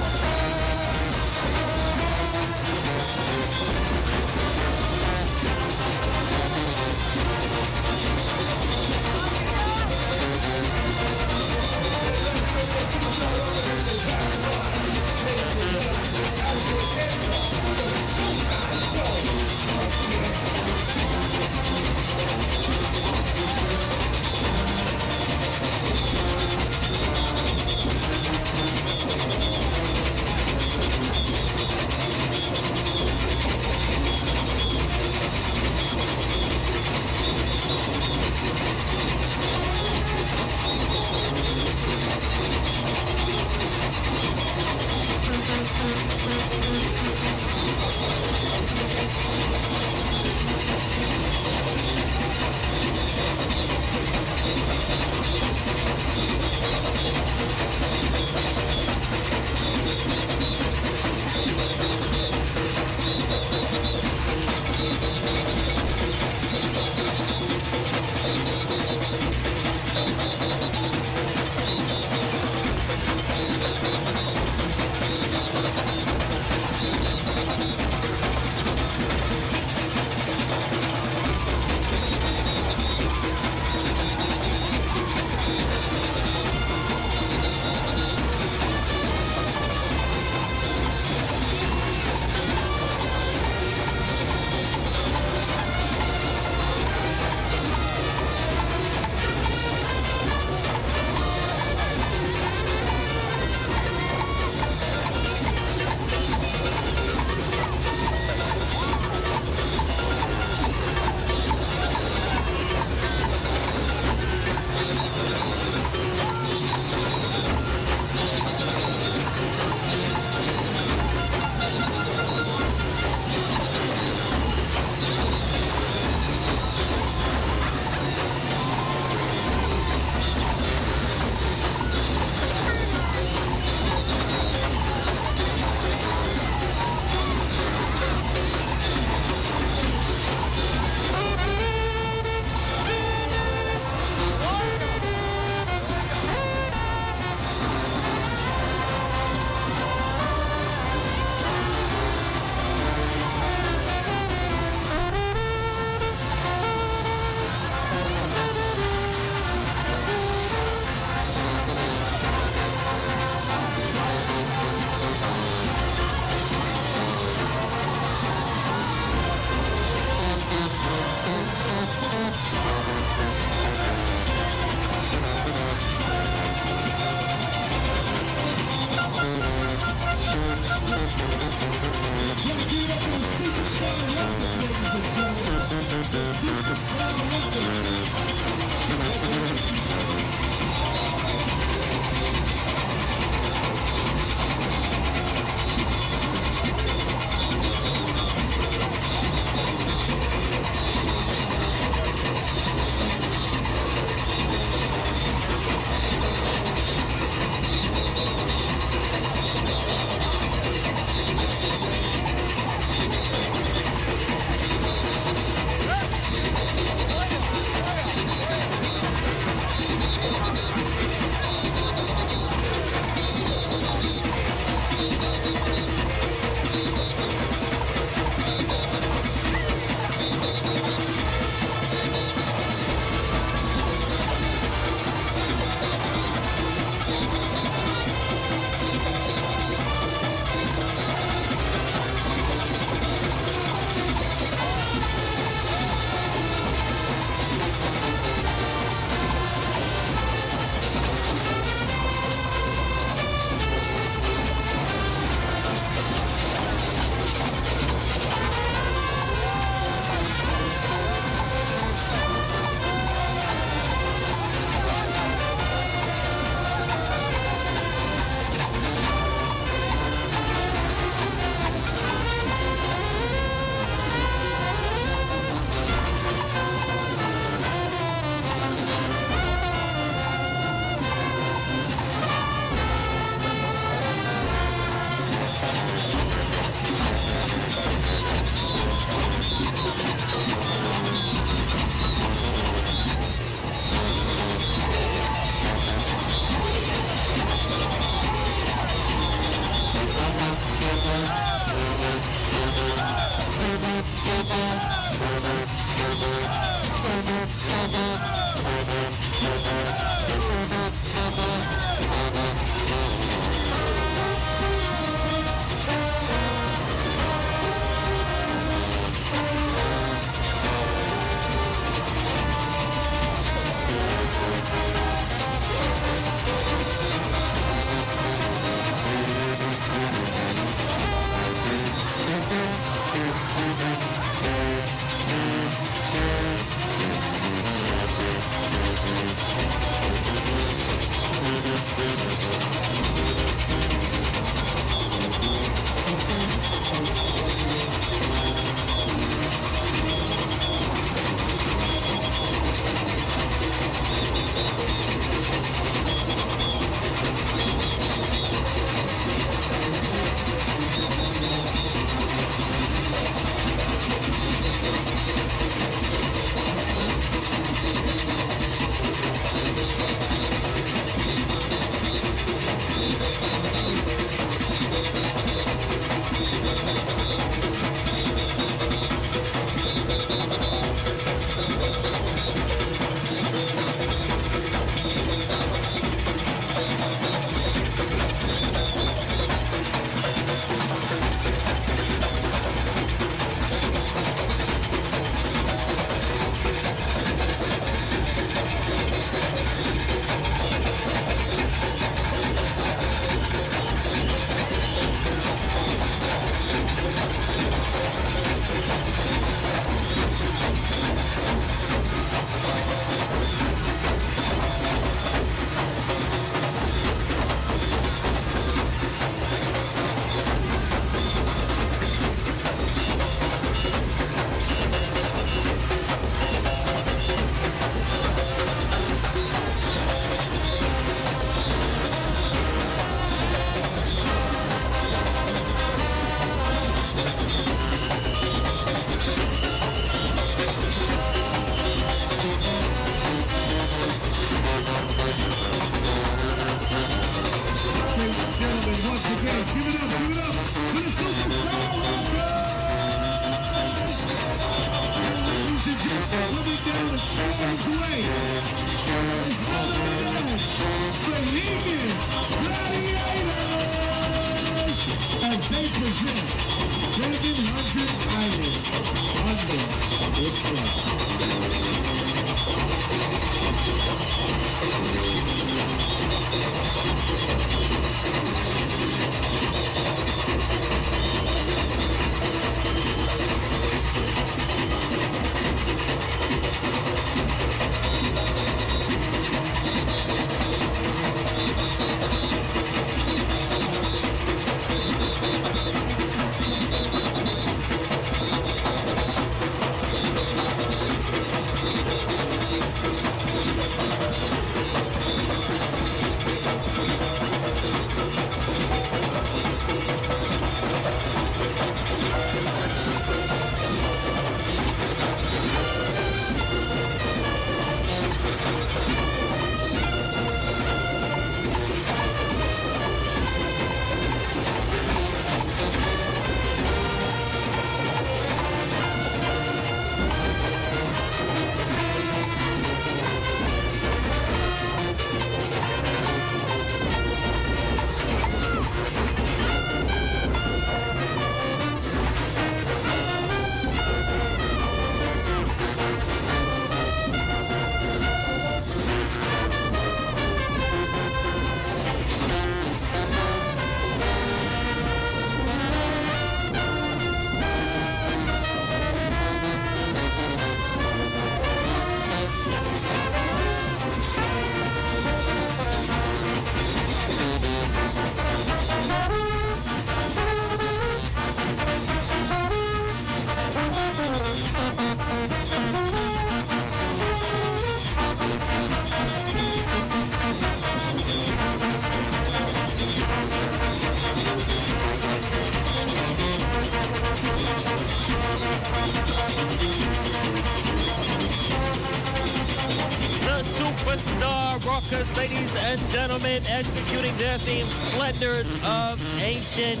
Rockers, ladies and gentlemen, executing their theme, Splendors of Ancient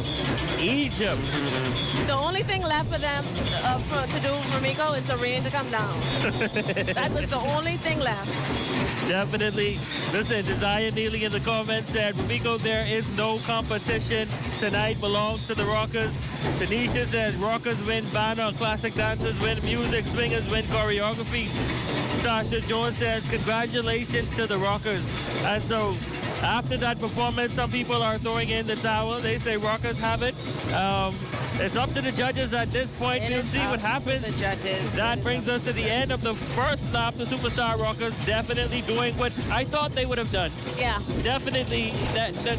Egypt. The only thing left for them to do, Ramiko, is the rain to come down. That was the only thing left. Definitely. Listen, Desire Neely in the comments said, Ramiko, there is no competition. Tonight belongs to the Rockers. Tanisha says, Rockers win banner, classic dancers win music, swingers win choreography. Stasha Jones says, congratulations to the Rockers. And so, after that performance, some people are throwing in the towel. They say Rockers have it. It's up to the judges at this point to see what happens. The judges. That brings us to the end of the first lap. The Superstar Rockers definitely doing what I thought they would have done. Yeah. Definitely.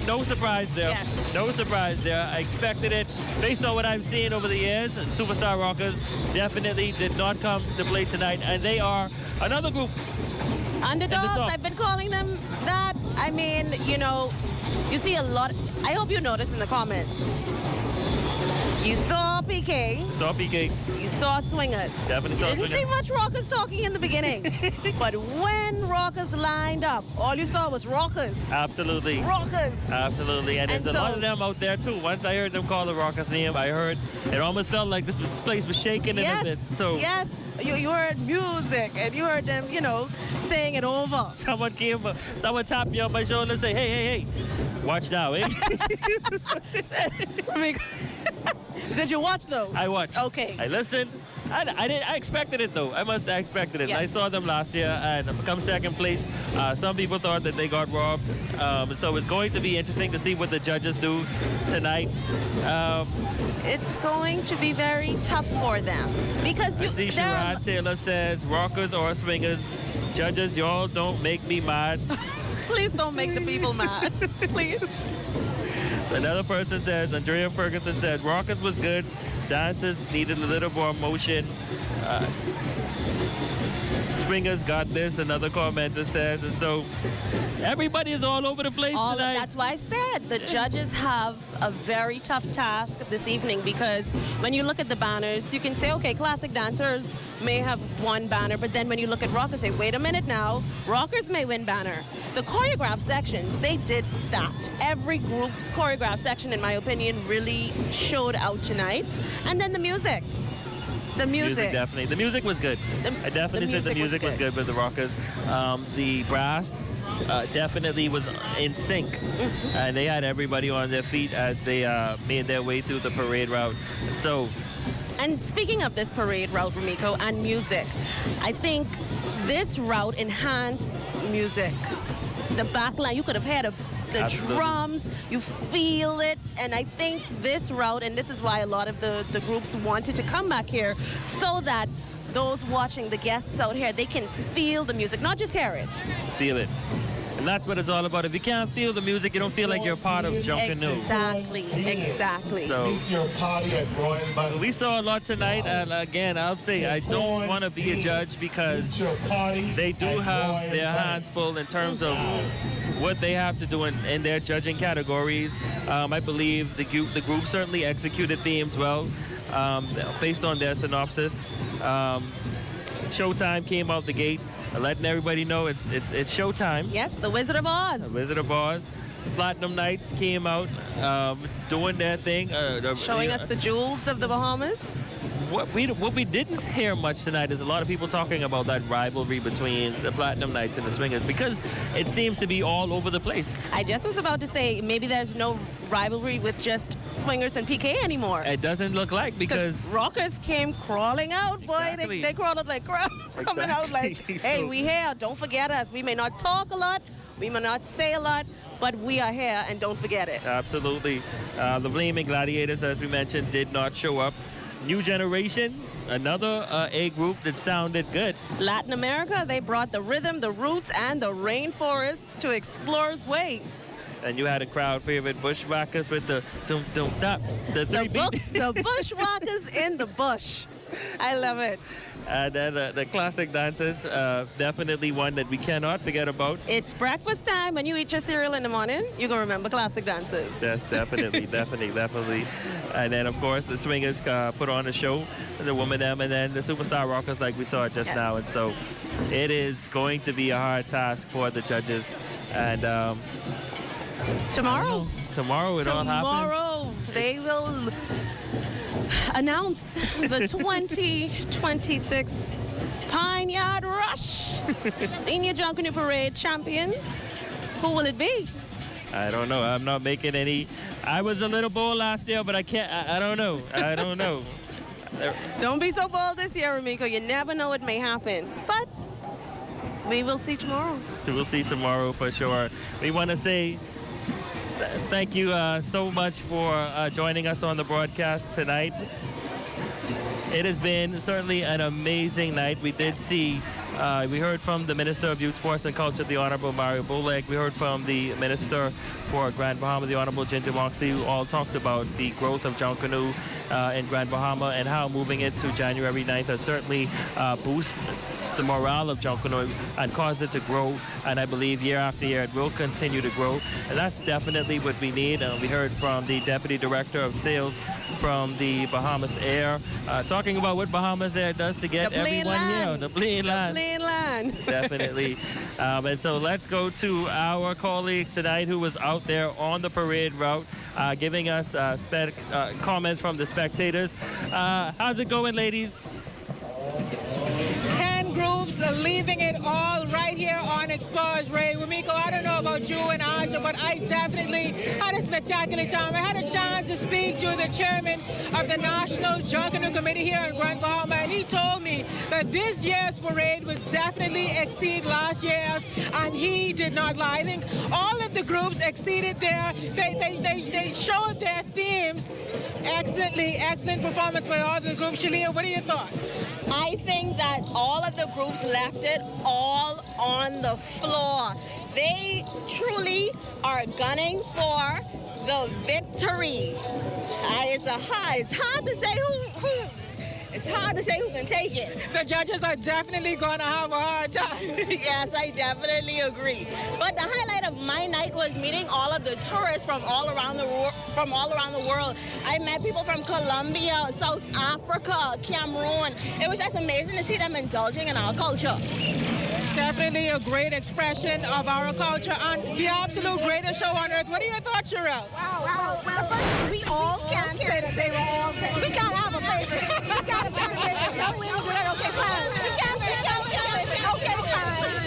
No surprise there. Yes. No surprise there. I expected it. Based on what I've seen over the years, Superstar Rockers definitely did not come to play tonight. And they are another group. Underdogs, I've been calling them that. I mean, you know, you see a lot. I hope you noticed in the comments. You saw PK. Saw PK. You saw Swingers. Definitely saw Didn't Swingers. see much Rockers talking in the beginning. But when Rockers lined up, all you saw was Rockers. Absolutely. Rockers. Absolutely. And there's a lot of them out there too. Once I heard them call the Rockers name, I heard it almost felt like this place was shaking in a bit. So yes. You heard music and you heard them, you know, saying it over. Someone tapped me on my shoulder and say, hey, watch now, eh? Did you watch though? I watched. Okay. I listened. I expected it though. I expected it. Yes. I saw them last year and come second place. Some people thought that they got robbed. So it's going to be interesting to see what the judges do tonight. It's going to be very tough for them because I see Sherrod Taylor says, Rockers or Swingers, judges, y'all don't make me mad. Please don't make the people mad. Please. Another person says, Andrea Ferguson said, Rockers was good. Dancers needed a little more motion. Swingers got this, another commenter says. And so everybody is all over the place tonight. That's why I said the judges have a very tough task this evening because when you look at the banners, you can say, okay, classic dancers may have one banner, but then when you look at Rockers, say, wait a minute now, Rockers may win banner. The choreographed sections, they did that. Every group's choreographed section, in my opinion, really showed out tonight. And then the music. The music. Definitely. The music was good. I definitely said the music was good with the Rockers. The brass definitely was in sync. And they had everybody on their feet as they made their way through the parade route. And speaking of this parade route, Ramiko, and music, I think this route enhanced music. The backline, you could have had the Absolutely. drums, you feel it, and I think this route, and this is why a lot of the groups wanted to come back here, so that those watching, the guests out here, they can feel the music, not just hear it. Feel it. And that's what it's all about. If you can't feel the music, you don't feel like you're part of Junkanoo. Exactly. So your party at Royal we saw a lot tonight, and again, I'll say I don't want to be a judge because they do have their hands full in terms of what they have to do in their judging categories. I believe the group certainly executed themes well based on their synopsis. Showtime came out the gate, letting everybody know it's showtime. Yes, the Wizard of Oz. The Wizard of Oz. Platinum Knights came out doing their thing. Showing us the jewels of the Bahamas. What we didn't hear much tonight is a lot of people talking about that rivalry between the Platinum Knights and the Swingers because it seems to be all over the place. I just was about to say maybe there's no rivalry with just Swingers and PK anymore. It doesn't look like because Rockers came crawling out, boy. Exactly. They crawled out like crap, coming out like, hey, we here. Don't forget us. We may not talk a lot, we may not say a lot, but we are here and don't forget it. Absolutely. The Flaming Gladiators, as we mentioned, did not show up. New Generation, another A group that sounded good. Latin America, they brought the rhythm, the roots, and the rainforests to Explorer's Way. And you had a crowd favorite, Bushwhackers, with the the three beat. The Bushwhackers in the bush. I love it. And then the classic dances, definitely one that we cannot forget about. It's breakfast time. When you eat your cereal in the morning, you're going to remember classic dances. Yes, definitely, definitely. And then, of course, the swingers put on a show, the woman them, and then the superstar rockers like we saw just now. And so it is going to be a hard task for the judges. And tomorrow it all happens. Tomorrow they will announce the 2026 Pineyard Rush Senior Junkanoo Parade champions. Who will it be? I don't know. I'm not making any. I was a little bold last year, but I can't. I don't know. I don't know. Don't be so bold this year, Ramiko. You never know what may happen. But we will see tomorrow. We'll see tomorrow for sure. We want to say thank you so much for joining us on the broadcast tonight. It has been certainly an amazing night. We did see, we heard from the Minister of Youth, Sports and Culture, the Honorable Mario Bolek. We heard from the Minister for Grand Bahama, the Honorable Ginger Moxley, who all talked about the growth of Junkanoo in Grand Bahama and how moving it to January 9th has certainly boosted the morale of Junkanoo and caused it to grow. And I believe year after year it will continue to grow. And that's definitely what we need. We heard from the Deputy Director of Sales from the Bahamas Air, talking about what Bahamas Air does to get everyone here. The Plain Land. The Plain Land. Definitely. And so let's go to our colleagues tonight who was out there on the parade route, giving us comments from the spectators. How's it going, ladies? 10 groups leaving it all right here on Explorers Ray. Wamiko, I don't know about you and Aja, but I definitely had a spectacular time. I had a chance to speak to the chairman of the National Junkanoo Committee here in Grand Bahama, and he told me that this year's parade would definitely exceed last year's, and he did not lie. I think all of the groups exceeded they showed their themes excellently. Excellent performance by all the groups. Shalia, what are your thoughts? I think that all of the groups left it all on the floor. They truly are gunning for the victory. It's hard to say who. It's hard to say who can take it. The judges are definitely going to have a hard time. Yes, I definitely agree. But the highlight of my night was meeting all of the tourists from all around the world. I met people from Colombia, South Africa, Cameroon. It was just amazing to see them indulging in our culture. Definitely a great expression of our culture and the absolute greatest show on earth. What are your thoughts, Sherelle? Wow. We all can't say that they were all great. We gotta have a favorite. We gotta have a favorite. No, we don't do that. Okay, fine. We can't pick a favorite. Okay, fine.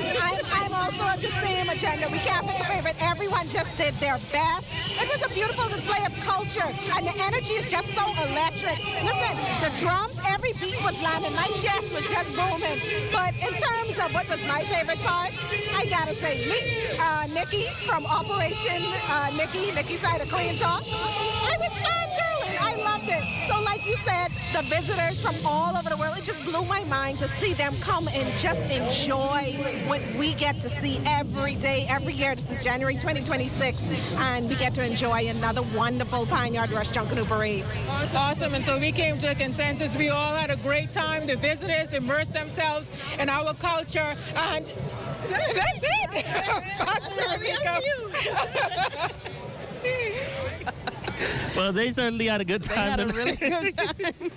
I'm also on the same agenda. We can't pick a favorite. Everyone just did their best. It was a beautiful display of culture, and the energy is just so electric. Listen, the drums, every beat was landing. My chest was just booming. But in terms of what was my favorite part, I gotta say, Nikki from Operation Nikki Side of Clean Talk. I was fangirling. I loved it. So like you said, the visitors from all over the world, it just blew my mind to see them come and just enjoy what we get to see every day, every year. This is January 2026, and we get to enjoy another wonderful Pineyard Rush Junkanoo Parade. Awesome, and so we came to a consensus. We all had a great time. The visitors immersed themselves in our culture, and that's it. Back to Ramiko. Well, they certainly had a good time. They had a really good time.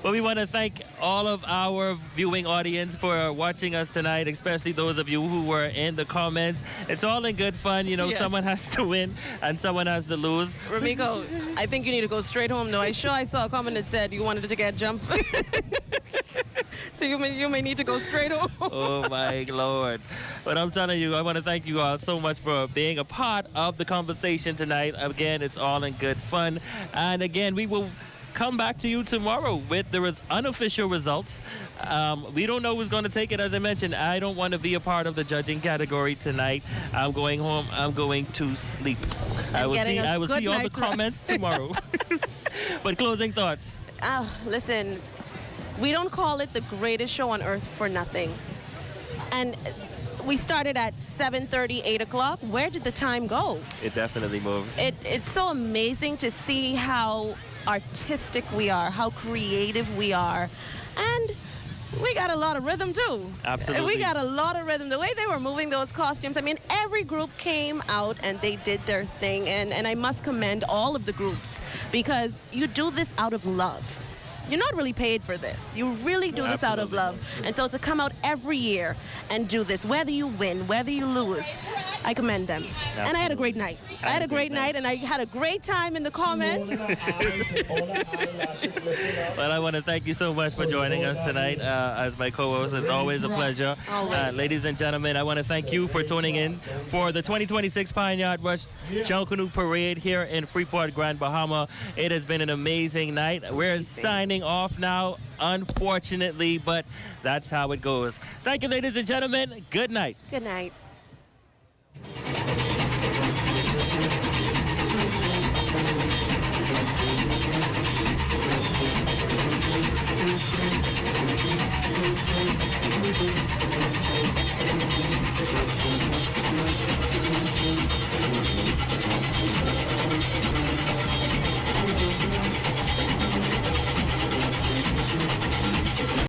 Well, we want to thank all of our viewing audience for watching us tonight, especially those of you who were in the comments. It's all in good fun. You know, Yes. Someone has to win and someone has to lose. Ramiko, I think you need to go straight home, though. I saw a comment that said you wanted to get jumped. So you may need to go straight home. Oh, my Lord. But I'm telling you, I want to thank you all so much for being a part of the conversation tonight. Again, it's all in good fun. And again, we will come back to you tomorrow with the unofficial results. We don't know who's going to take it. As I mentioned, I don't want to be a part of the judging category tonight. I'm going home. I'm going to sleep. I will see all the comments tomorrow. But closing thoughts. Listen, we don't call it the greatest show on earth for nothing. And we started at 7:30, 8 o'clock. Where did the time go? It definitely moved. It's so amazing to see how artistic we are, how creative we are. And we got a lot of rhythm too. Absolutely. We got a lot of rhythm. The way they were moving those costumes, I mean, every group came out and they did their thing. And I must commend all of the groups because you do this out of love. You're not really paid for this. You really do this out of love. And so to come out every year and do this, whether you win, whether you lose, I commend them. Absolutely. And I had a great night. I had a great night, and I had a great time in the comments. Well, I want to thank you so much for joining us tonight as my co-host. It's always a pleasure. Ladies and gentlemen, I want to thank you for tuning in for the 2026 Pineyard Rush Junkanoo Parade here in Freeport, Grand Bahama. It has been an amazing night. We're signing off now, unfortunately, but that's how it goes. Thank you, ladies and gentlemen. Good night. Good night.